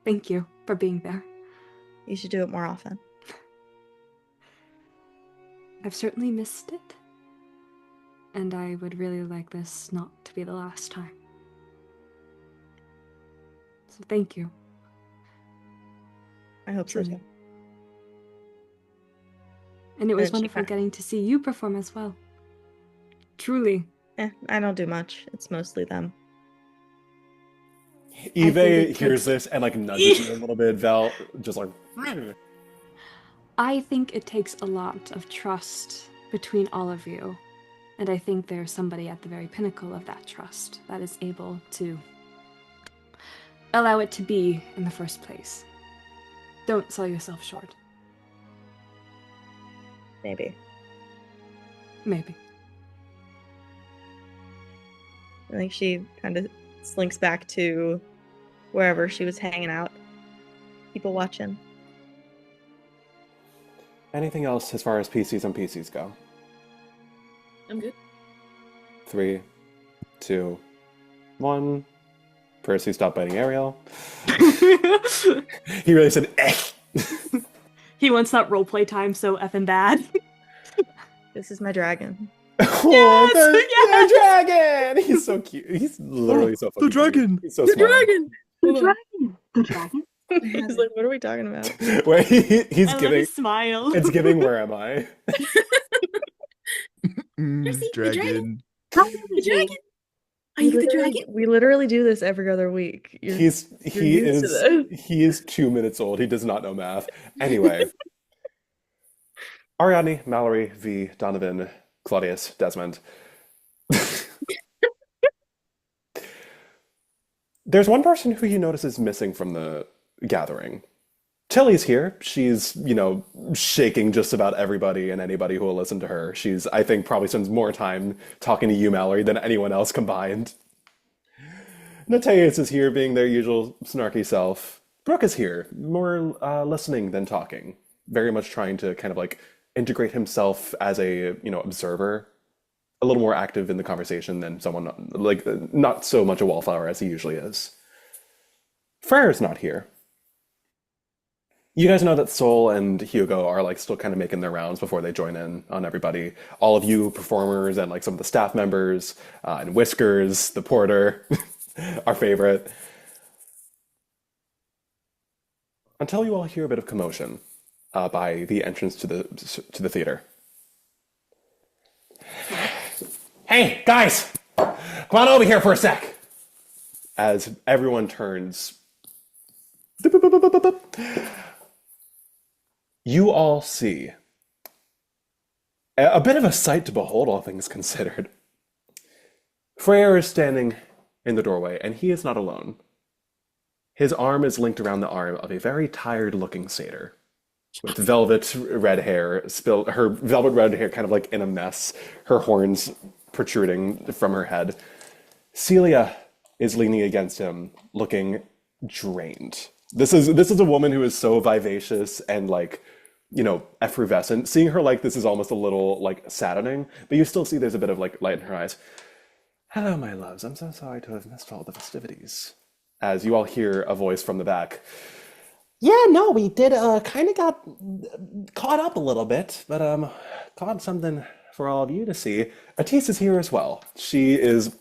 Thank you for being there. You should do it more often. I've certainly missed it. And I would really like this not to be the last time. So thank you. I hope so too. And it was Good, wonderful Chica. getting to see you perform as well. Truly. I don't do much. It's mostly them. Eve it hears takes- this and like nudges you a little bit. Val just like. I think it takes a lot of trust between all of you. And I think there's somebody at the very pinnacle of that trust that is able to allow it to be in the first place. Don't sell yourself short. Maybe. Maybe. I think she kind of slinks back to wherever she was hanging out. People watching. Anything else as far as PCs and PCs go? I'm good. 3, 2, 1. Percy, stop biting Arielle. He really said, eh. He wants that roleplay time so effing bad. This is my dragon. Oh, the dragon! He's so cute. He's literally so fucking the dragon! Cute. He's so The smart. dragon! The dragon! The dragon? He's like, what are we talking about? Wait, he's I love giving. his smile. It's giving. Where am I? Percy, the dragon. Dragon. The dragon! Are you the dragon? We literally do this every other week. He You're is used to this. he is 2 minutes old. He does not know math. Anyway, Ariadne, Mallory, V, Donovan, Claudius, Desmond. There's one person who you notice is missing from the gathering. Tilly's here. She's, shaking just about everybody and anybody who will listen to her. She's, I think, probably spends more time talking to you, Mallory, than anyone else combined. Nateus is here, being their usual snarky self. Brooke is here, more listening than talking. Very much trying to kind of like integrate himself as a, observer. A little more active in the conversation than someone, like, not so much a wallflower as he usually is. Freyr's not here. You guys know that Sol and Hugo are like still kind of making their rounds before they join in on everybody. All of you performers and like some of the staff members, and Whiskers, the porter, our favorite. Until you all hear a bit of commotion by the entrance to the theater. Hey, guys! Come on over here for a sec! As everyone turns, you all see a bit of a sight to behold, all things considered. Freyr is standing in the doorway, and he is not alone. His arm is linked around the arm of a very tired-looking satyr with velvet red hair, her velvet red hair kind of like in a mess, her horns protruding from her head. Celia is leaning against him, looking drained. This is a woman who is so vivacious and like, effervescent. Seeing her like this is almost a little like saddening, but you still see there's a bit of like light in her eyes. Hello, my loves. I'm so sorry to have missed all the festivities. As you all hear a voice from the back. Yeah, no, we did kind of got caught up a little bit, but caught something for all of you to see. Atis is here as well. She is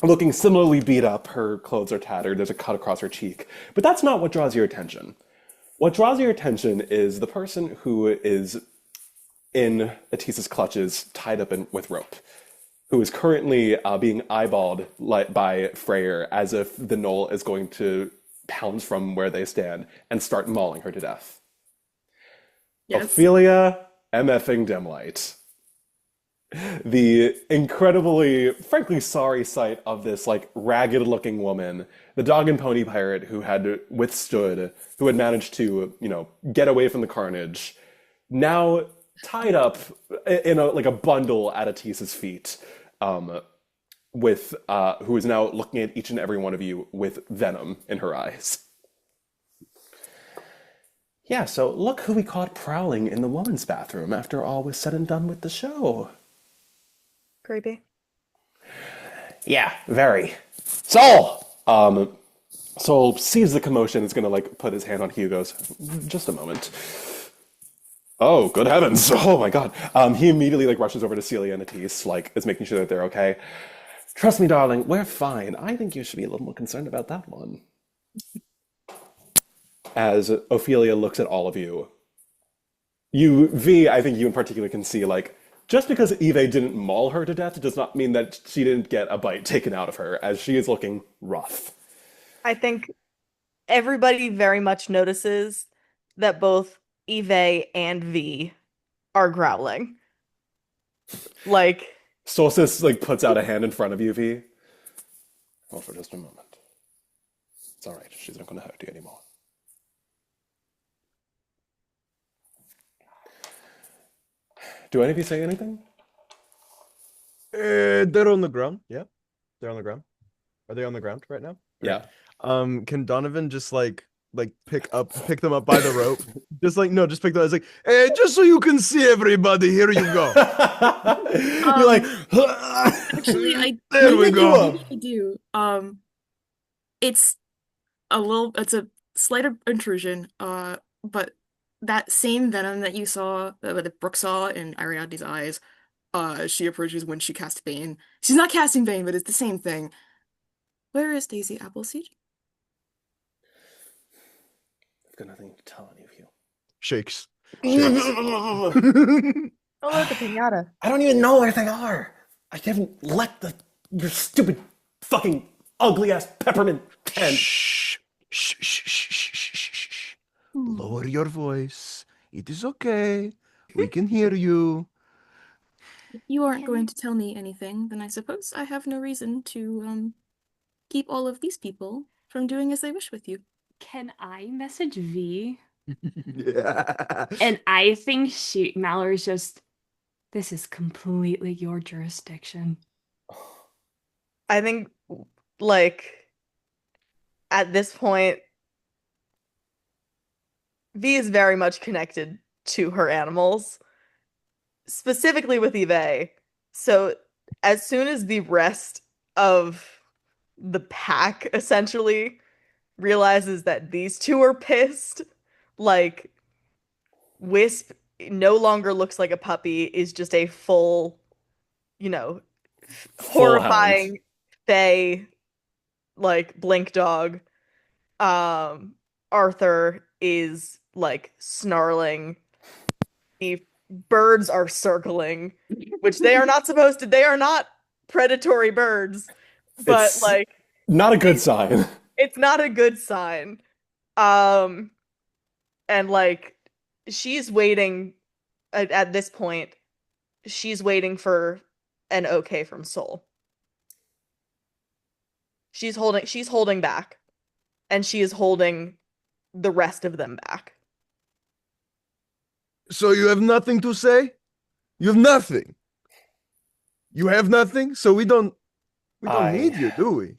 looking similarly beat up. Her clothes are tattered. There's a cut across her cheek. But that's not what draws your attention. What draws your attention is the person who is in Atis's clutches, tied up with rope, who is currently being eyeballed by Freyr as if the knoll is going to pounce from where they stand and start mauling her to death. Yes. Ophelia MFing Dimlight. The incredibly, frankly sorry sight of this like ragged-looking woman, the dog and pony pirate who had managed to, get away from the carnage, now tied up in a bundle at Atis's feet, who is now looking at each and every one of you with venom in her eyes. Yeah, so look who we caught prowling in the woman's bathroom after all was said and done with the show. Creepy. Yeah, very. Sol! Sol sees the commotion, is gonna like put his hand on Hugo's. Just a moment. Oh, good heavens! Oh my god! He immediately like rushes over to Celia and Atisse, like is making sure that they're okay. Trust me, darling, we're fine. I think you should be a little more concerned about that one. As Ophelia looks at all of you, I think you in particular can see like just because Eve didn't maul her to death does not mean that she didn't get a bite taken out of her, as she is looking rough. I think everybody very much notices that both Eve and V are growling. Like, Solstice like puts out a hand in front of you, V. Well, for just a moment. It's all right. She's not going to hurt you anymore. Do any of you say anything? They're on the ground. Yeah, they're on the ground. Are they on the ground right now? Yeah. Can Donovan just like pick them up by the rope? Just pick them. It's like, hey, just so you can see everybody. Here you go. You're like, actually, there we go. I do. It's a slight intrusion. But that same venom that you saw, that Brooke saw in Ariadne's eyes, she approaches when she casts Bane. She's not casting Bane, but it's the same thing. Where is Daisy Appleseed? I've got nothing to tell any of you. Shakes. oh, look, a pinata. I don't even know where they are. I haven't let your stupid fucking ugly ass peppermint pen. Shh. Lower your voice. It is okay. We can hear you. If you aren't going to tell me anything, then I suppose I have no reason to keep all of these people from doing as they wish with you. Can I message V? Yeah. And I think Mallory's just, this is completely your jurisdiction. I think, like, at this point, V is very much connected to her animals, specifically with Eve. So as soon as the rest of the pack essentially realizes that these two are pissed, like, Wisp no longer looks like a puppy, is just a full, horrifying Fae, like, blink dog. Arthur is like snarling. The birds are circling, which they are not supposed to. They are not predatory birds, but It's like not a good sign. it's not a good sign. And like she's waiting at this point. She's waiting for an okay from Soul. She's holding back, and she is holding the rest of them back. So you have nothing to say? You have nothing. You have nothing? So we don't need you, do we?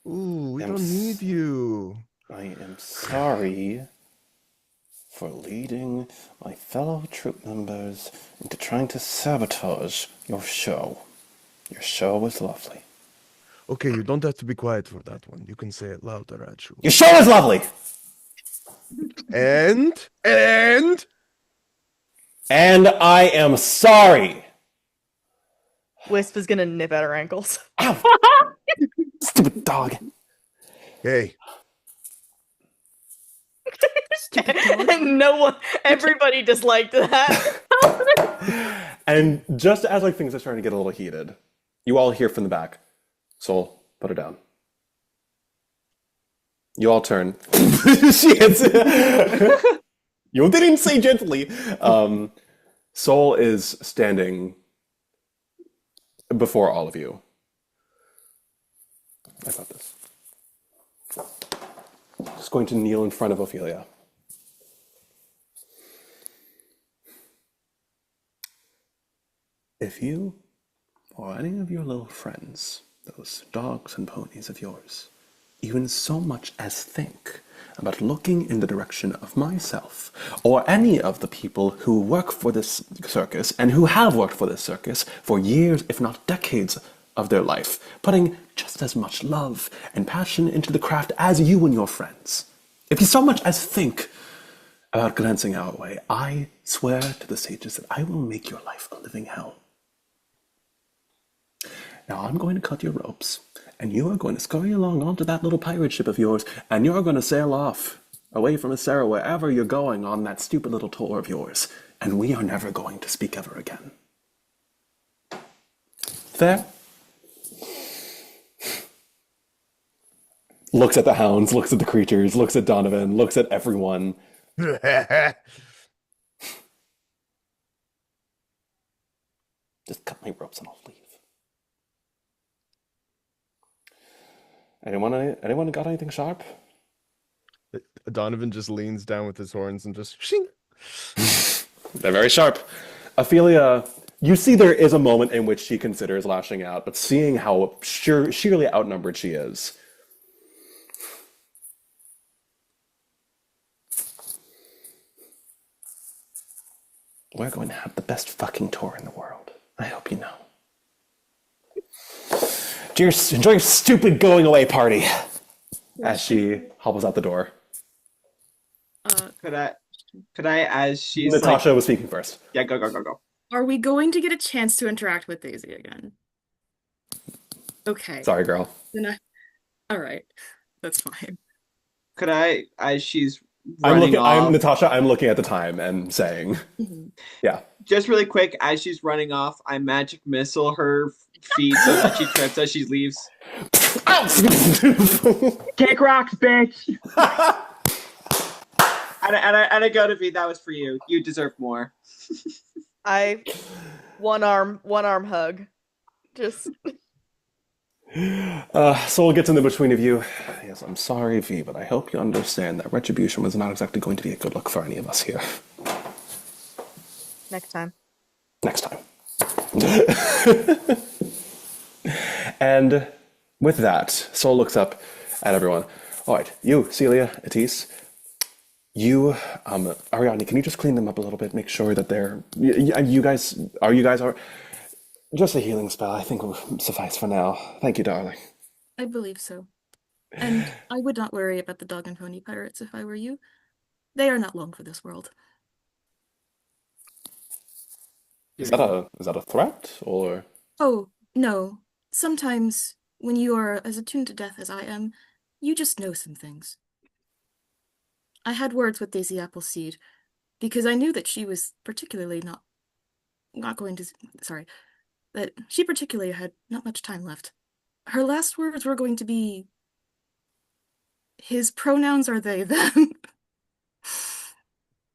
We don't need you. I am sorry for leading my fellow troop members into trying to sabotage your show. Your show was lovely. Okay, you don't have to be quiet for that one. You can say it louder, actually. Your show was lovely! And I am sorry! Wisp is gonna nip at her ankles. Ow! Stupid dog. Hey. And everybody disliked that. And just as like things are starting to get a little heated, you all hear from the back, Soul, put her down. You all turn. She hits it. You didn't say gently. Soul is standing before all of you. I got this. Just going to kneel in front of Ophelia. If you or any of your little friends, those dogs and ponies of yours, even so much as think about looking in the direction of myself or any of the people who work for this circus and who have worked for this circus for years, if not decades, of their life, putting just as much love and passion into the craft as you and your friends. If you so much as think about glancing our way, I swear to the sages that I will make your life a living hell. Now I'm going to cut your ropes, and you are going to scurry along onto that little pirate ship of yours, and you're going to sail off, away from Sarah, wherever you're going on that stupid little tour of yours, and we are never going to speak ever again. Fair? Looks at the hounds, looks at the creatures, looks at Donovan, looks at everyone. Just cut my ropes and I'll leave. Anyone got anything sharp? Donovan just leans down with his horns and just shing. They're very sharp. Ophelia, you see there is a moment in which she considers lashing out, but seeing how sheerly outnumbered she is, we're going to have the best fucking tour in the world. I hope you know. Enjoy your stupid going away party. As she hobbles out the door. Could I, as she's Natasha was speaking first. Yeah, go. Are we going to get a chance to interact with Daisy again? Okay. Sorry, girl. All right. That's fine. Could I, as she's running off... Natasha, I'm looking at the time and saying, yeah. Just really quick, as she's running off, I magic missile her feet so that she trips as she leaves. Kick rocks, bitch! and I go to V, that was for you. You deserve more. I one arm hug. Just Soul gets in the between of you. Yes, I'm sorry, V, but I hope you understand that retribution was not exactly going to be a good look for any of us here. Next time. And with that, Soul looks up at everyone. All right, you, Celia, Atis, you, Ariadne, can you just clean them up a little bit? Make sure that they're... You guys are... Just a healing spell, I think, will suffice for now. Thank you, darling. I believe so. And I would not worry about the dog and pony pirates if I were you. They are not long for this world. Is that a threat, or...? Oh, no. Sometimes, when you are as attuned to death as I am, you just know some things. I had words with Daisy Appleseed, because I knew that she was particularly not going to... Sorry. That she particularly had not much time left. Her last words were going to be... His pronouns are they, them.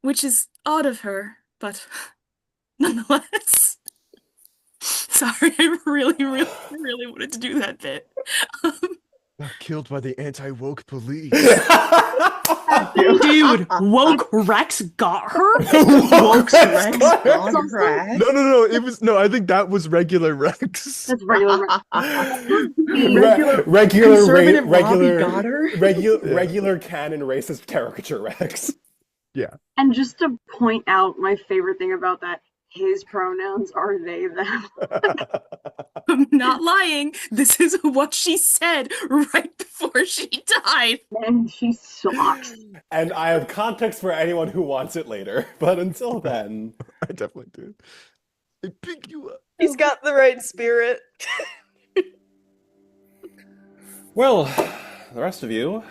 Which is odd of her, but nonetheless. Sorry, I really wanted to do that bit. Got killed by the anti-woke police. Dude, woke Rex got her? Woke Rex got her? No, I think that was regular Rex. That's regular regular canon racist caricature Rex. Yeah. And just to point out my favorite thing about that, his pronouns are they, them. I'm not lying. This is what she said right before she died. And she sucks. And I have context for anyone who wants it later. But until then... I definitely do. I pick you up. He's got the right spirit. Well, the rest of you...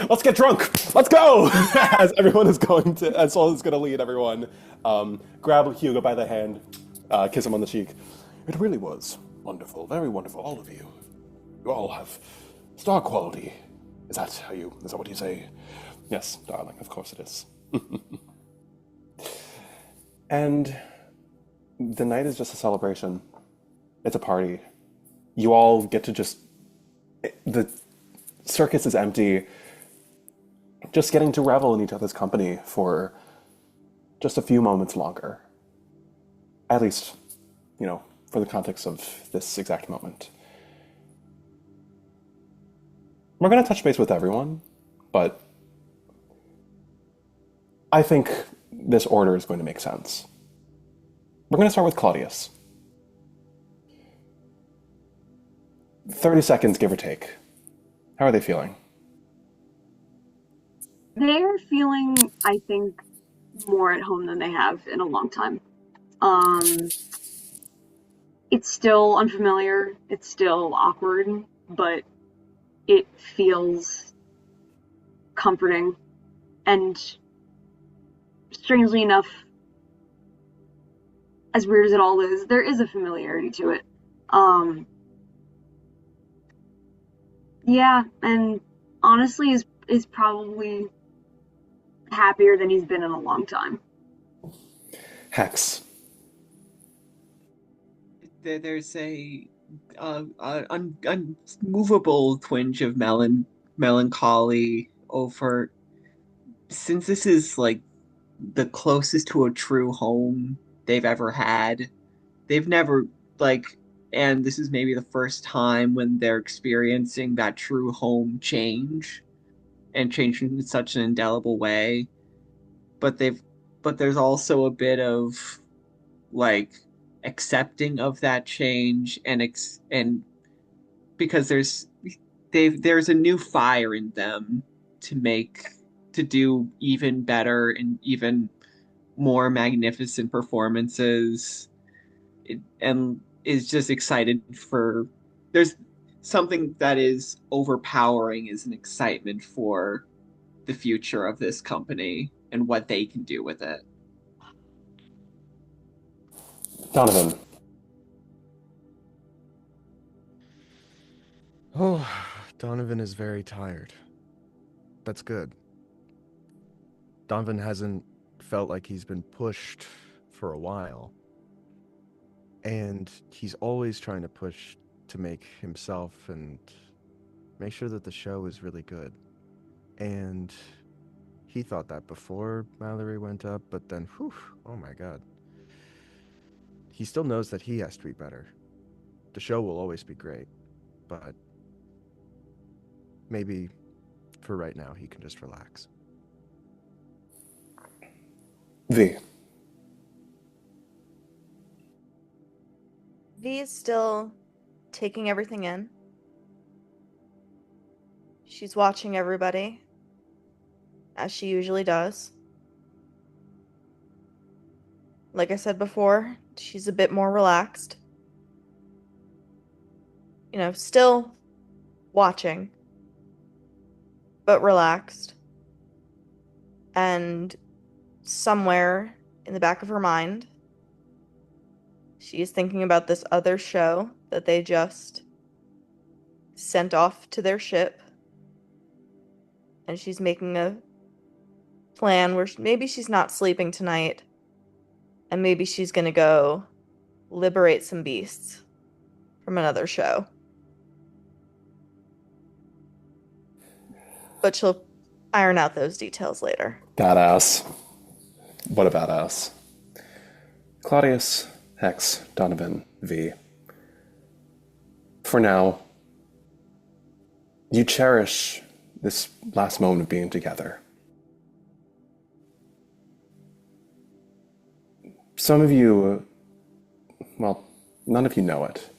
Let's get drunk! Let's go! As everyone is going to... As Sol is going to lead everyone. Grab Hugo by the hand. Kiss him on the cheek. It really was wonderful. Very wonderful. All of you. You all have star quality. Is that what you say? Yes, darling. Of course it is. And the night is just a celebration. It's a party. You all get to just... The circus is empty. Just getting to revel in each other's company for just a few moments longer. At least, for the context of this exact moment. We're going to touch base with everyone, but I think this order is going to make sense. We're going to start with Claudius. 30 seconds, give or take. How are they feeling? They're feeling, I think, more at home than they have in a long time. It's still unfamiliar, it's still awkward, but it feels comforting. And strangely enough, as weird as it all is, there is a familiarity to it. Yeah, and honestly is probably happier than he's been in a long time. Hex. There's a unmovable twinge of melancholy over, since this is like the closest to a true home they've ever had. They've never like, and this is maybe the first time when they're experiencing that true home change and change in such an indelible way. But there's also a bit of like accepting of that change and because there's a new fire in them to do even better and even more magnificent performances, and is just excited for, there's something that is overpowering as an excitement for the future of this company and what they can do with it. Donovan. Oh, Donovan is very tired. That's good. Donovan hasn't felt like he's been pushed for a while. And he's always trying to push to make himself and make sure that the show is really good. And he thought that before Mallory went up, but then, whew, oh my god. He still knows that he has to be better. The show will always be great, but maybe for right now he can just relax. V. V is still taking everything in. She's watching everybody, as she usually does. Like I said before, she's a bit more relaxed. You know, still watching, but relaxed. And somewhere in the back of her mind, she is thinking about this other show that they just sent off to their ship. And she's making a plan where maybe she's not sleeping tonight. And maybe she's gonna go liberate some beasts from another show. But she'll iron out those details later. Badass. What a badass. Claudius, Hex, Donovan, V. For now, you cherish this last moment of being together. Some of you, well, none of you know it.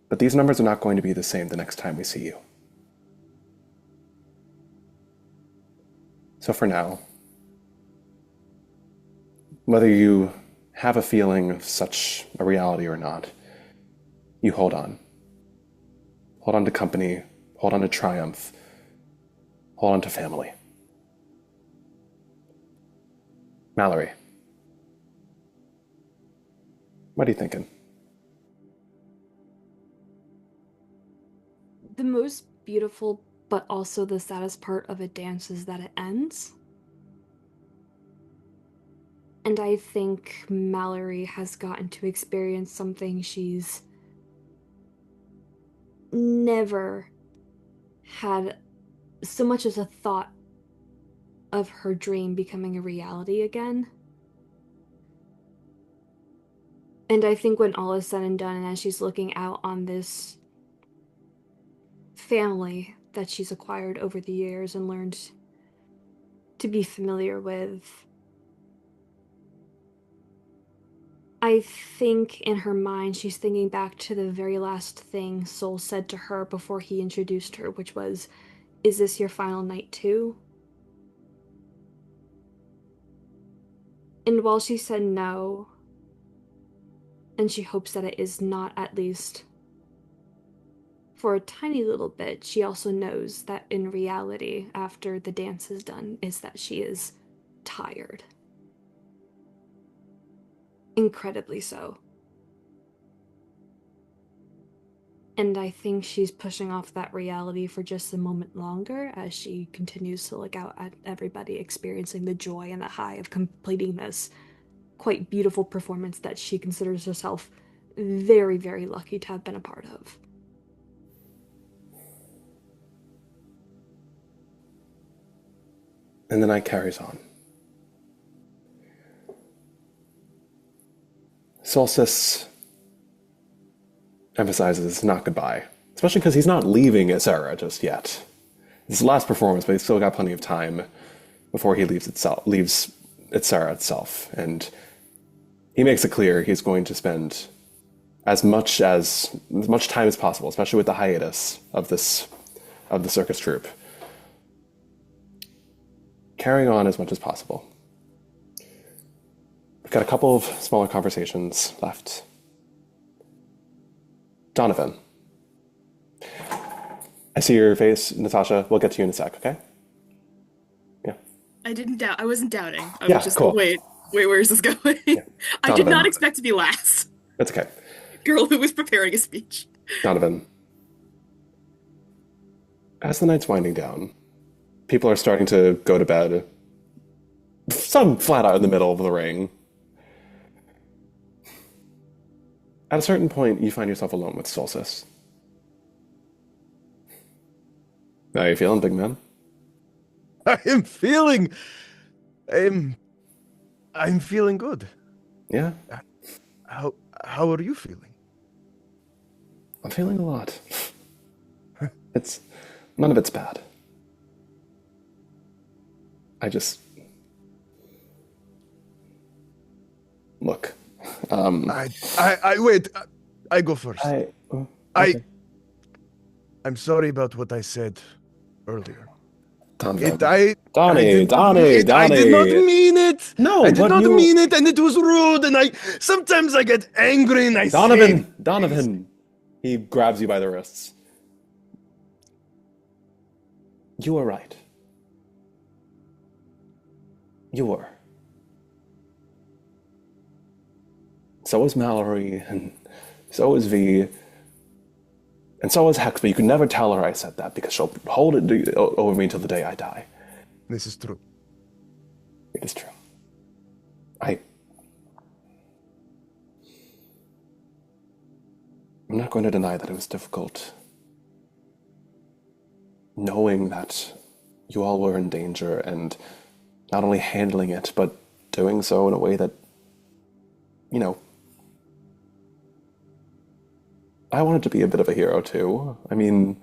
But these numbers are not going to be the same the next time we see you. So for now, whether you have a feeling of such a reality or not, you hold on. Hold on to company, hold on to triumph, hold on to family. Mallory, what are you thinking? The most beautiful but also the saddest part of a dance is that it ends. And I think Mallory has gotten to experience something she's never had so much as a thought of her dream becoming a reality again. And I think when all is said and done, and as she's looking out on this family that she's acquired over the years and learned to be familiar with, I think in her mind she's thinking back to the very last thing Sol said to her before he introduced her, which was, "Is this your final night too?" And while she said no, and she hopes that it is not, at least for a tiny little bit, she also knows that in reality, after the dance is done, is that she is tired. Incredibly so. And I think she's pushing off that reality for just a moment longer as she continues to look out at everybody experiencing the joy and the high of completing this quite beautiful performance that she considers herself very, very lucky to have been a part of. And the night carries on. Solstice emphasizes not goodbye, especially because he's not leaving Ysera just yet. It's his last performance, but he's still got plenty of time before he leaves Ysera itself. And he makes it clear he's going to spend as much time as possible, especially with the hiatus of the circus troupe, carrying on as much as possible. We've got a couple of smaller conversations left. Donovan. I see your face, Natasha. We'll get to you in a sec, okay? Yeah. I wasn't doubting. I Yeah, was just cool. wait, where is this going? Yeah. I did Donovan. not expect to be last. That's okay. Girl who was preparing a speech. Donovan. As the night's winding down, people are starting to go to bed. Some flat out in the middle of the ring. At a certain point, you find yourself alone with Solstice. How are you feeling, big man? I'm feeling good. Yeah? How are you feeling? I'm feeling a lot. None of it's bad. Look. Wait. I go first. Okay. I'm sorry about what I said earlier. Donnie. I did not mean it. No, I did not mean it, and it was rude. And sometimes I get angry, and I Donovan. He grabs you by the wrists. You were right. You were. So was Mallory, and so was V, and so was Hex, but you could never tell her I said that because she'll hold it over me until the day I die. This is true. It is true. I'm not going to deny that it was difficult knowing that you all were in danger and not only handling it, but doing so in a way that, I wanted to be a bit of a hero too. I mean,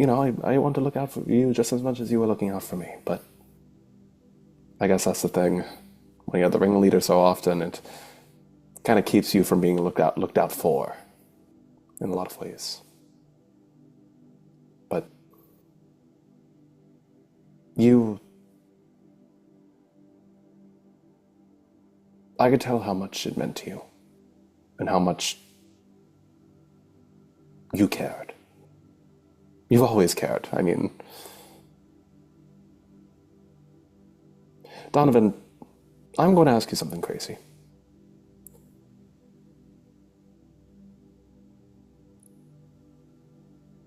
I want to look out for you just as much as you were looking out for me, but I guess that's the thing. When you're the ringleader so often, it kind of keeps you from being looked out for in a lot of ways. But I could tell how much it meant to you and how much you cared. You've always cared. I mean, Donovan, I'm going to ask you something crazy.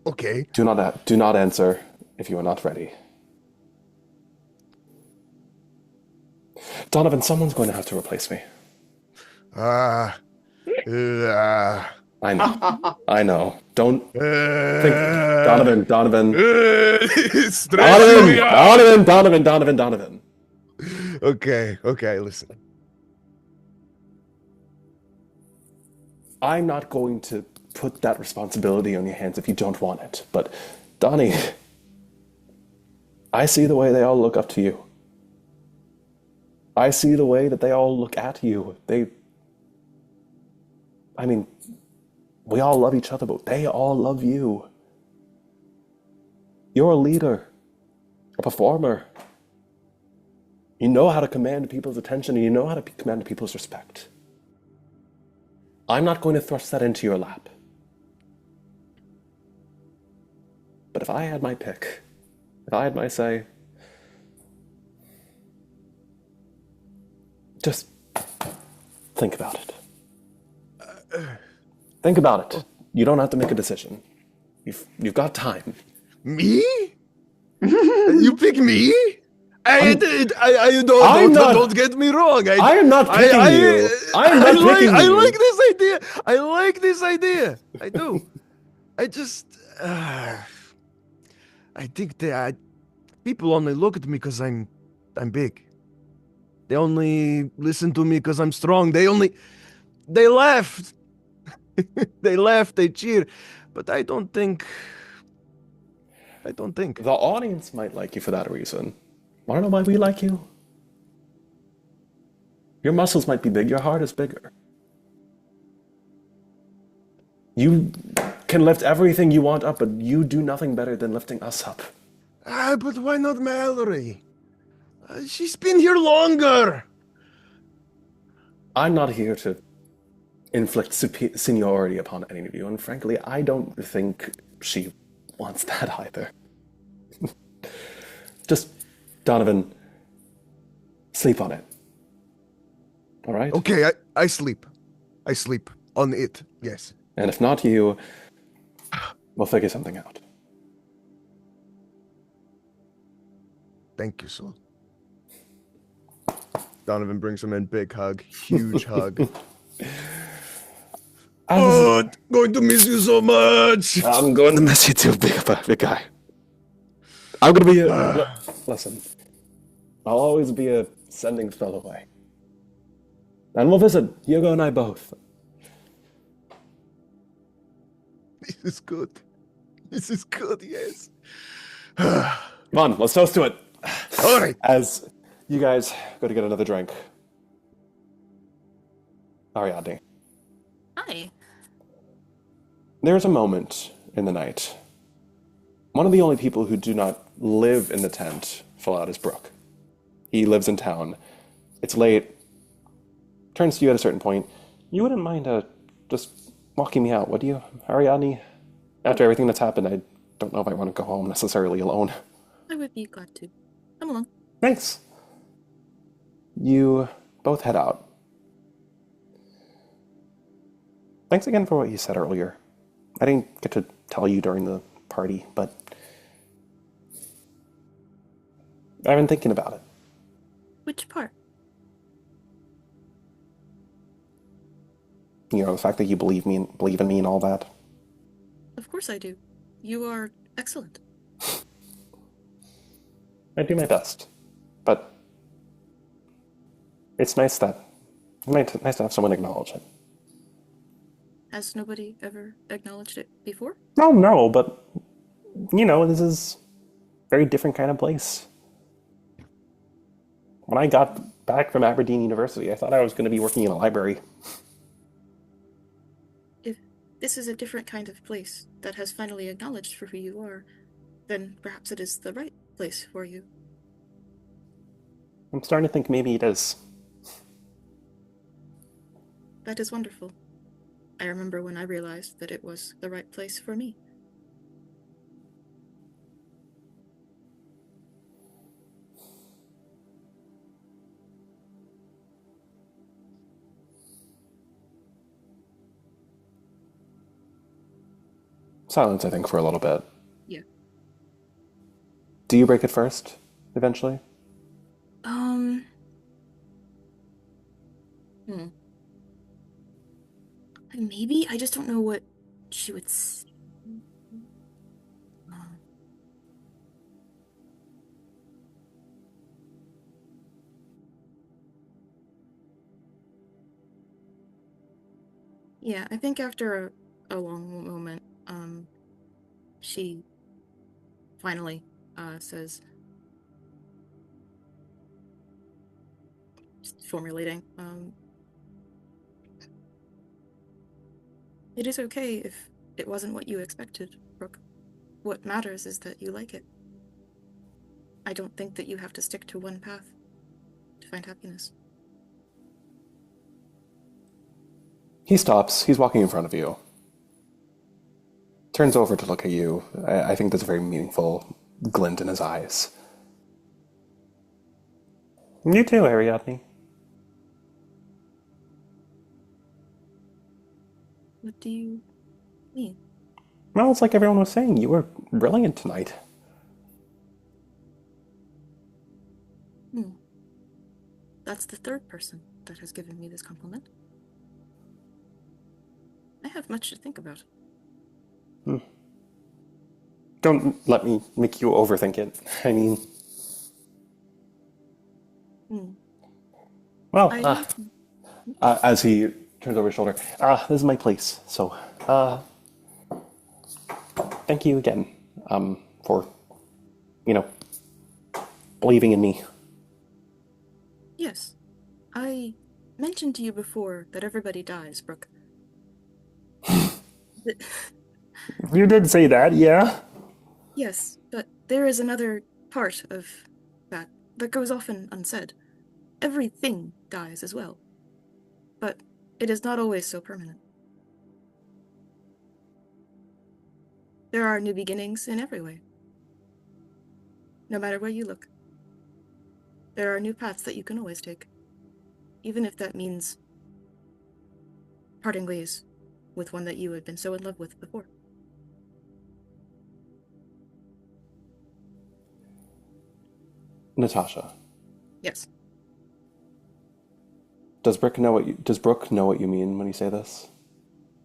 Okay. Do not answer if you are not ready. Donovan, someone's going to have to replace me. I know. I know. Don't think. Donovan. Donovan. Okay, listen. I'm not going to put that responsibility on your hands if you don't want it. But, Donnie, I see the way they all look up to you. I see the way that they all look at you. I mean, we all love each other, but they all love you. You're a leader, a performer. You know how to command people's attention, and you know how to command people's respect. I'm not going to thrust that into your lap. But if I had my pick, if I had my say, just think about it. Think about it. You don't have to make a decision. You've got time. Me? You pick me? Don't get me wrong. I am not picking you. I am not picking you. I like this idea. I like this idea. I do. I just, I think that people only look at me because I'm big. They only listen to me because I'm strong. They laugh. They laugh, they cheer. But I don't think. The audience might like you for that reason. Want to know why we like you? Your muscles might be big, your heart is bigger. You can lift everything you want up, but you do nothing better than lifting us up. But why not Mallory? She's been here longer. I'm not here to inflict seniority upon any of you, and frankly, I don't think she wants that either. Just, Donovan, sleep on it. All right? Okay, I sleep. I sleep on it, yes. And if not you, we'll figure something out. Thank you, Sol. Donovan brings him in, big hug, huge hug. Oh, going to miss you so much. I'm going to miss you too, big guy. I'm going to be listen, I'll always be a sending spell away. And we'll visit, Hugo and I both. This is good. This is good, yes. Come on, let's toast to it. All right. As you guys go to get another drink. Ariadne. Hi. There's a moment in the night. One of the only people who do not live in the tent fell out is Brooke. He lives in town. It's late. Turns to you at a certain point. You wouldn't mind just walking me out, would you, Ariadne? After everything that's happened, I don't know if I want to go home necessarily alone. I would be glad to. Come along. Thanks. You both head out. Thanks again for what you said earlier. I didn't get to tell you during the party, but I've been thinking about it. Which part? You know, the fact that you believe in me and all that. Of course I do. You are excellent. I do my best. But it's nice to have someone acknowledge it. Has nobody ever acknowledged it before? Oh, no, but, you know, this is a very different kind of place. When I got back from Aberdeen University, I thought I was going to be working in a library. If this is a different kind of place that has finally acknowledged for who you are, then perhaps it is the right place for you. I'm starting to think maybe it is. That is wonderful. I remember when I realized that it was the right place for me. Silence, I think, for a little bit. Yeah. Do you break it first, eventually? Maybe? I just don't know what she would say. Yeah, I think after a long moment, she finally says, formulating. It is okay if it wasn't what you expected, Brooke. What matters is that you like it. I don't think that you have to stick to one path to find happiness. He stops. He's walking in front of you. Turns over to look at you. I think there's a very meaningful glint in his eyes. You too, Ariadne. What do you mean? Well, it's like everyone was saying, you were brilliant tonight. That's the third person that has given me this compliment. I have much to think about. Don't let me make you overthink it. I mean... Well, as he turns over his shoulder, this is my place, so, thank you again, for, believing in me. Yes. I mentioned to you before that everybody dies, Brooke. You did say that, yeah? Yes, but there is another part of that goes often unsaid. Everything dies as well. But it is not always so permanent. There are new beginnings in every way. No matter where you look. There are new paths that you can always take. Even if that means parting ways with one that you had been so in love with before. Natasha. Yes. Does Brooke know what you mean when you say this?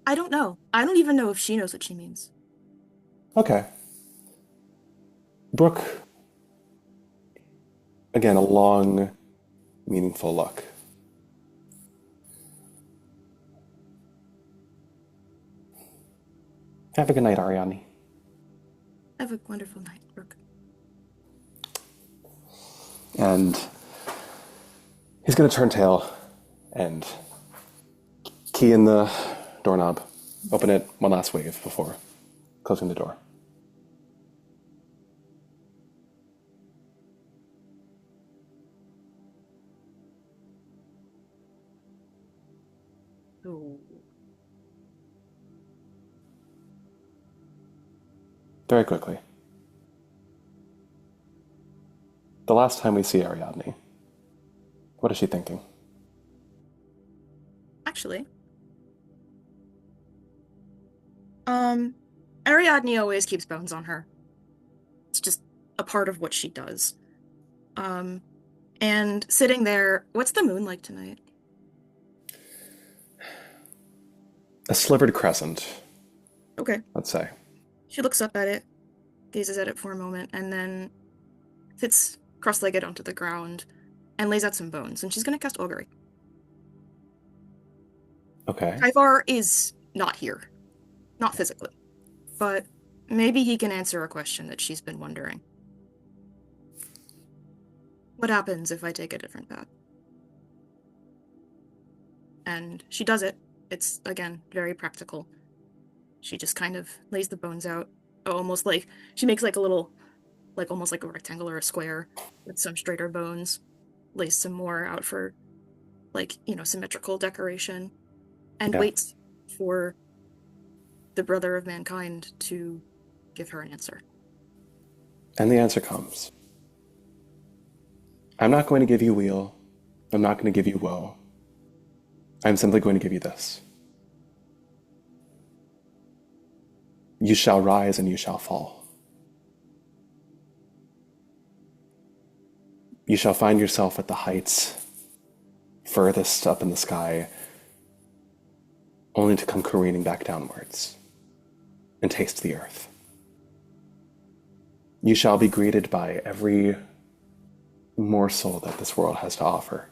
I don't know. I don't even know if she knows what she means. Okay. Brooke, again, a long, meaningful look. Have a good night, Ariadne. Have a wonderful night, Brooke. And he's going to turn tail and key in the doorknob, open it one last wave before closing the door. Oh. Very quickly. The last time we see Ariadne, what is she thinking? Actually, Ariadne always keeps bones on her. It's just a part of what she does. And sitting there, what's the moon like tonight? A slivered crescent. Okay. Let's say. She looks up at it, gazes at it for a moment, and then sits cross-legged onto the ground and lays out some bones. And she's going to cast Augury. Okay. Tyvar is not here. Not physically. But maybe he can answer a question that she's been wondering. What happens if I take a different path? And she does it. It's, again, very practical. She just kind of lays the bones out, almost like, she makes like a little, like almost like a rectangle or a square with some straighter bones, lays some more out for, like, symmetrical decoration, and waits for the brother of mankind to give her an answer. And the answer comes. I'm not going to give you weal. I'm not going to give you woe. I'm simply going to give you this. You shall rise and you shall fall. You shall find yourself at the heights furthest up in the sky, only to come careening back downwards and taste the earth. You shall be greeted by every morsel that this world has to offer.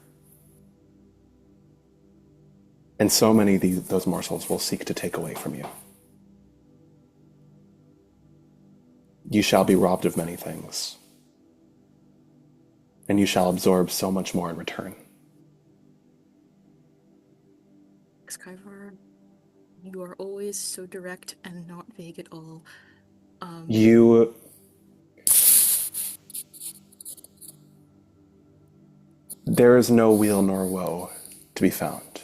And so many of those morsels will seek to take away from you. You shall be robbed of many things, and you shall absorb so much more in return. Skyvar, you are always so direct and not vague at all. You... There is no weal nor woe to be found.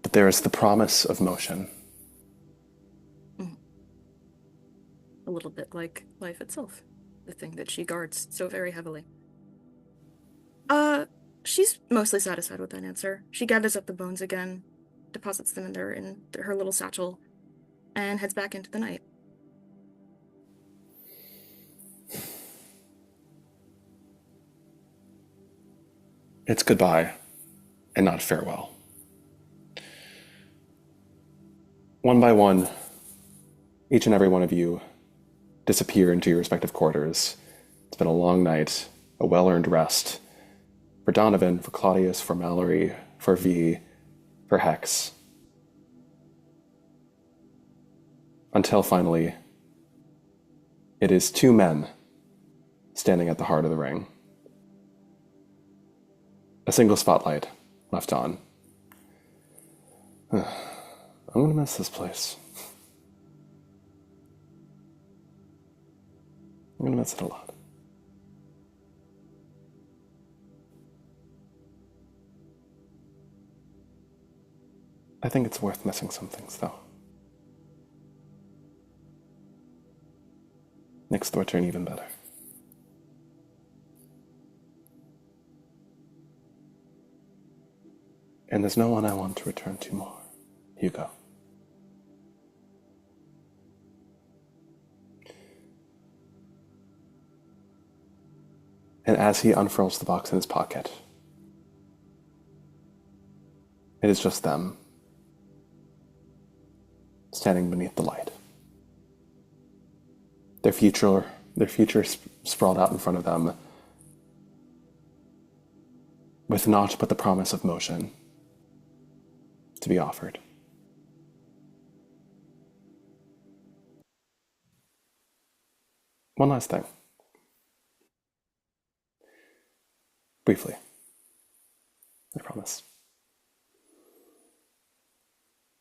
But there is the promise of motion. A little bit like life itself, the thing that she guards so very heavily. She's mostly satisfied with that answer. She gathers up the bones again, deposits them in her little satchel, and heads back into the night. It's goodbye, and not farewell. One by one, each and every one of you disappear into your respective quarters. It's been a long night, a well-earned rest. For Donovan, for Claudius, for Mallory, for V, for Hex. Until finally, it is two men standing at the heart of the ring. A single spotlight left on. I'm gonna miss this place. I'm gonna miss it a lot. I think it's worth missing some things, though. Makes the return even better. And there's no one I want to return to more. Hugo. And as he unfurls the box in his pocket, it is just them, standing beneath the light. Their future sprawled out in front of them, with naught but the promise of motion to be offered. One last thing. Briefly. I promise.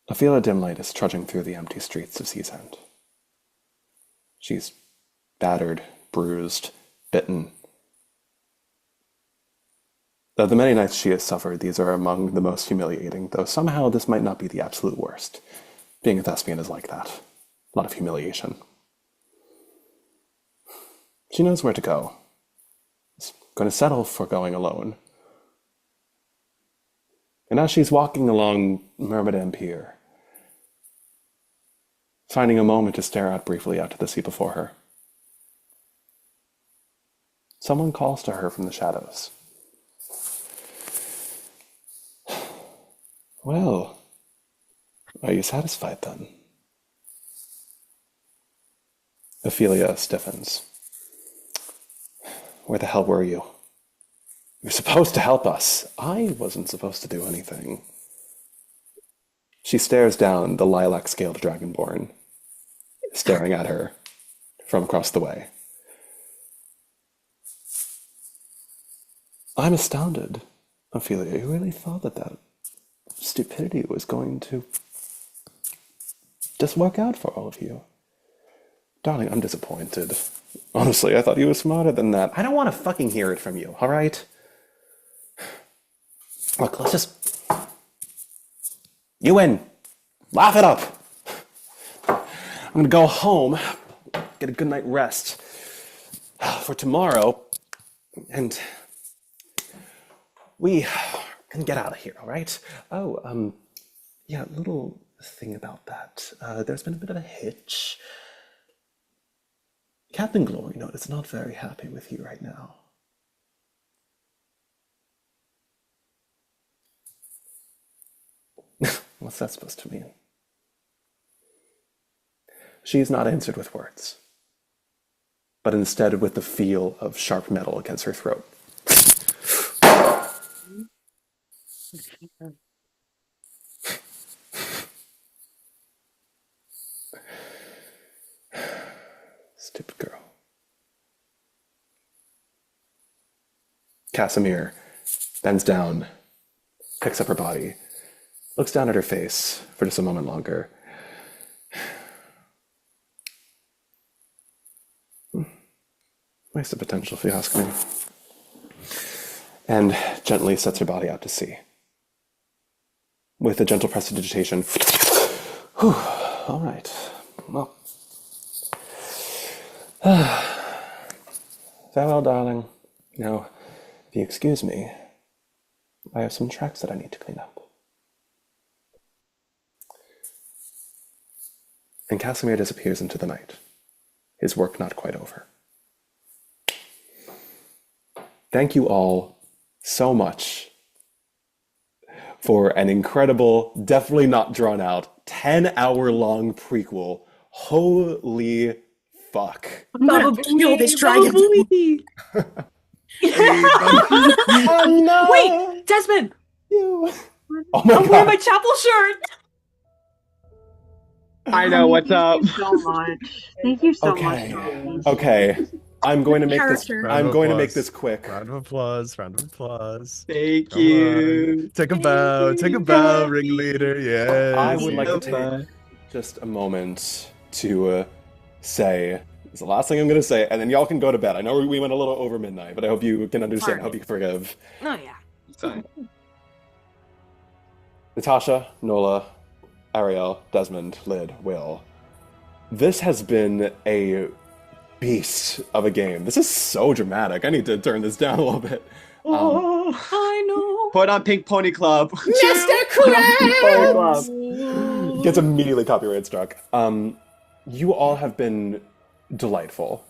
Ophelia Dimlight is trudging through the empty streets of Sea's End. She's battered, bruised, bitten. Of the many nights she has suffered, these are among the most humiliating, though somehow this might not be the absolute worst. Being a thespian is like that. A lot of humiliation. She knows where to go. She's going to settle for going alone. And as she's walking along Myrmidon Pier, finding a moment to stare out briefly out to the sea before her, someone calls to her from the shadows. Well, are you satisfied then? Ophelia stiffens. Where the hell were you? You're supposed to help us. I wasn't supposed to do anything. She stares down the lilac-scaled dragonborn, staring at her from across the way. I'm astounded, Ophelia. You really thought that stupidity was going to just work out for all of you. Darling, I'm disappointed. Honestly, I thought you were smarter than that. I don't want to fucking hear it from you, all right? Look, let's just... You win. Laugh it up. I'm gonna go home, get a good night rest for tomorrow, and we can get out of here, all right? Oh, yeah, little thing about that. There's been a bit of a hitch. Captain Glory Note is not very happy with you right now. What's that supposed to mean? She's not answered with words, but instead with the feel of sharp metal against her throat. Stupid girl. Casimir bends down, picks up her body, looks down at her face for just a moment longer. Waste of potential, if you ask me. And gently sets her body out to sea. With a gentle prestidigitation. Whew, all right. Well. Farewell, darling. Now, if you excuse me, I have some tracks that I need to clean up. And Casimir disappears into the night, his work not quite over. Thank you all so much for an incredible, definitely not drawn out, 10-hour-long prequel. Holy fuck. I'm gonna kill this dragon. Oh no! Wait, Desmond! You. Oh my I'm god. wearing my chapel shirt! I know what's up. Thank you so much. Thank you so Okay. much. Okay. I'm going to make this. Character. I'm of going to make applause. this quick. Round of applause. Round of applause. Thank Come you. on. Take a bow. Take a bow, ringleader. Yes. I would like to So take just a moment to say, it's the last thing I'm going to say, and then y'all can go to bed. I know we went a little over midnight, but I hope you can understand. I hope you can forgive. Oh, yeah. fine. Natasha, Nola, Arielle, Desmond, Lyd, Will. This has been a beast of a game. This is so dramatic. I need to turn this down a little bit. I know. Put on Pink Pony Club. Mr. Krabs! Gets immediately copyright struck. You all have been delightful.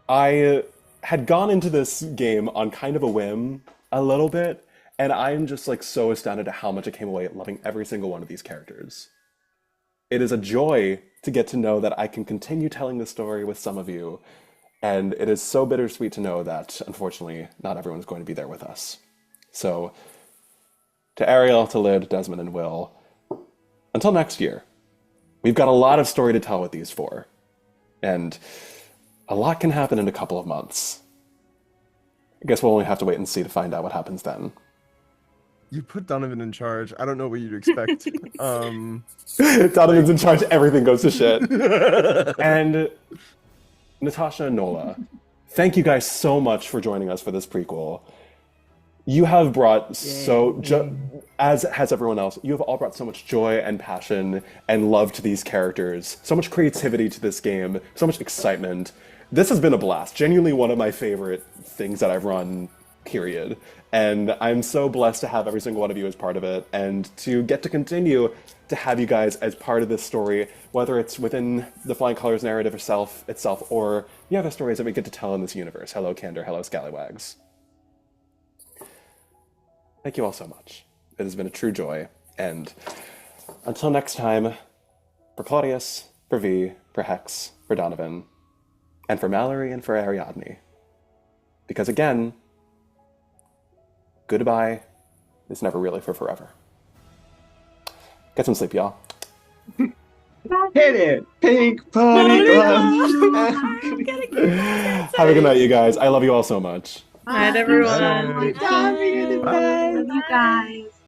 I had gone into this game on kind of a whim, a little bit, and I'm just like so astounded at how much I came away loving every single one of these characters. It is a joy to get to know that I can continue telling the story with some of you, and it is so bittersweet to know that, unfortunately, not everyone's going to be there with us. So, to Arielle, to Lyd, Desmond, and Will, until next year, we've got a lot of story to tell with these four, and a lot can happen in a couple of months. I guess we'll only have to wait and see to find out what happens then. You put Donovan in charge. I don't know what you'd expect. Donovan's in charge, everything goes to shit. And Natasha and Nola, thank you guys so much for joining us for this prequel. You have brought as has everyone else, you have all brought so much joy and passion and love to these characters, so much creativity to this game, so much excitement. This has been a blast. Genuinely one of my favorite things that I've run, period. And I'm so blessed to have every single one of you as part of it, and to get to continue to have you guys as part of this story, whether it's within the Flying Colors narrative itself, or the other stories that we get to tell in this universe. Hello, Candor. Hello, Scallywags. Thank you all so much. It has been a true joy. And until next time, for Claudius, for V, for Hex, for Donovan, and for Mallory and for Ariadne. Because again, goodbye is never really for forever. Get some sleep, y'all. Hit it! Pink Pony Club! Have a good night, you guys. I love you all so much. Night, everyone. Thank you, guys.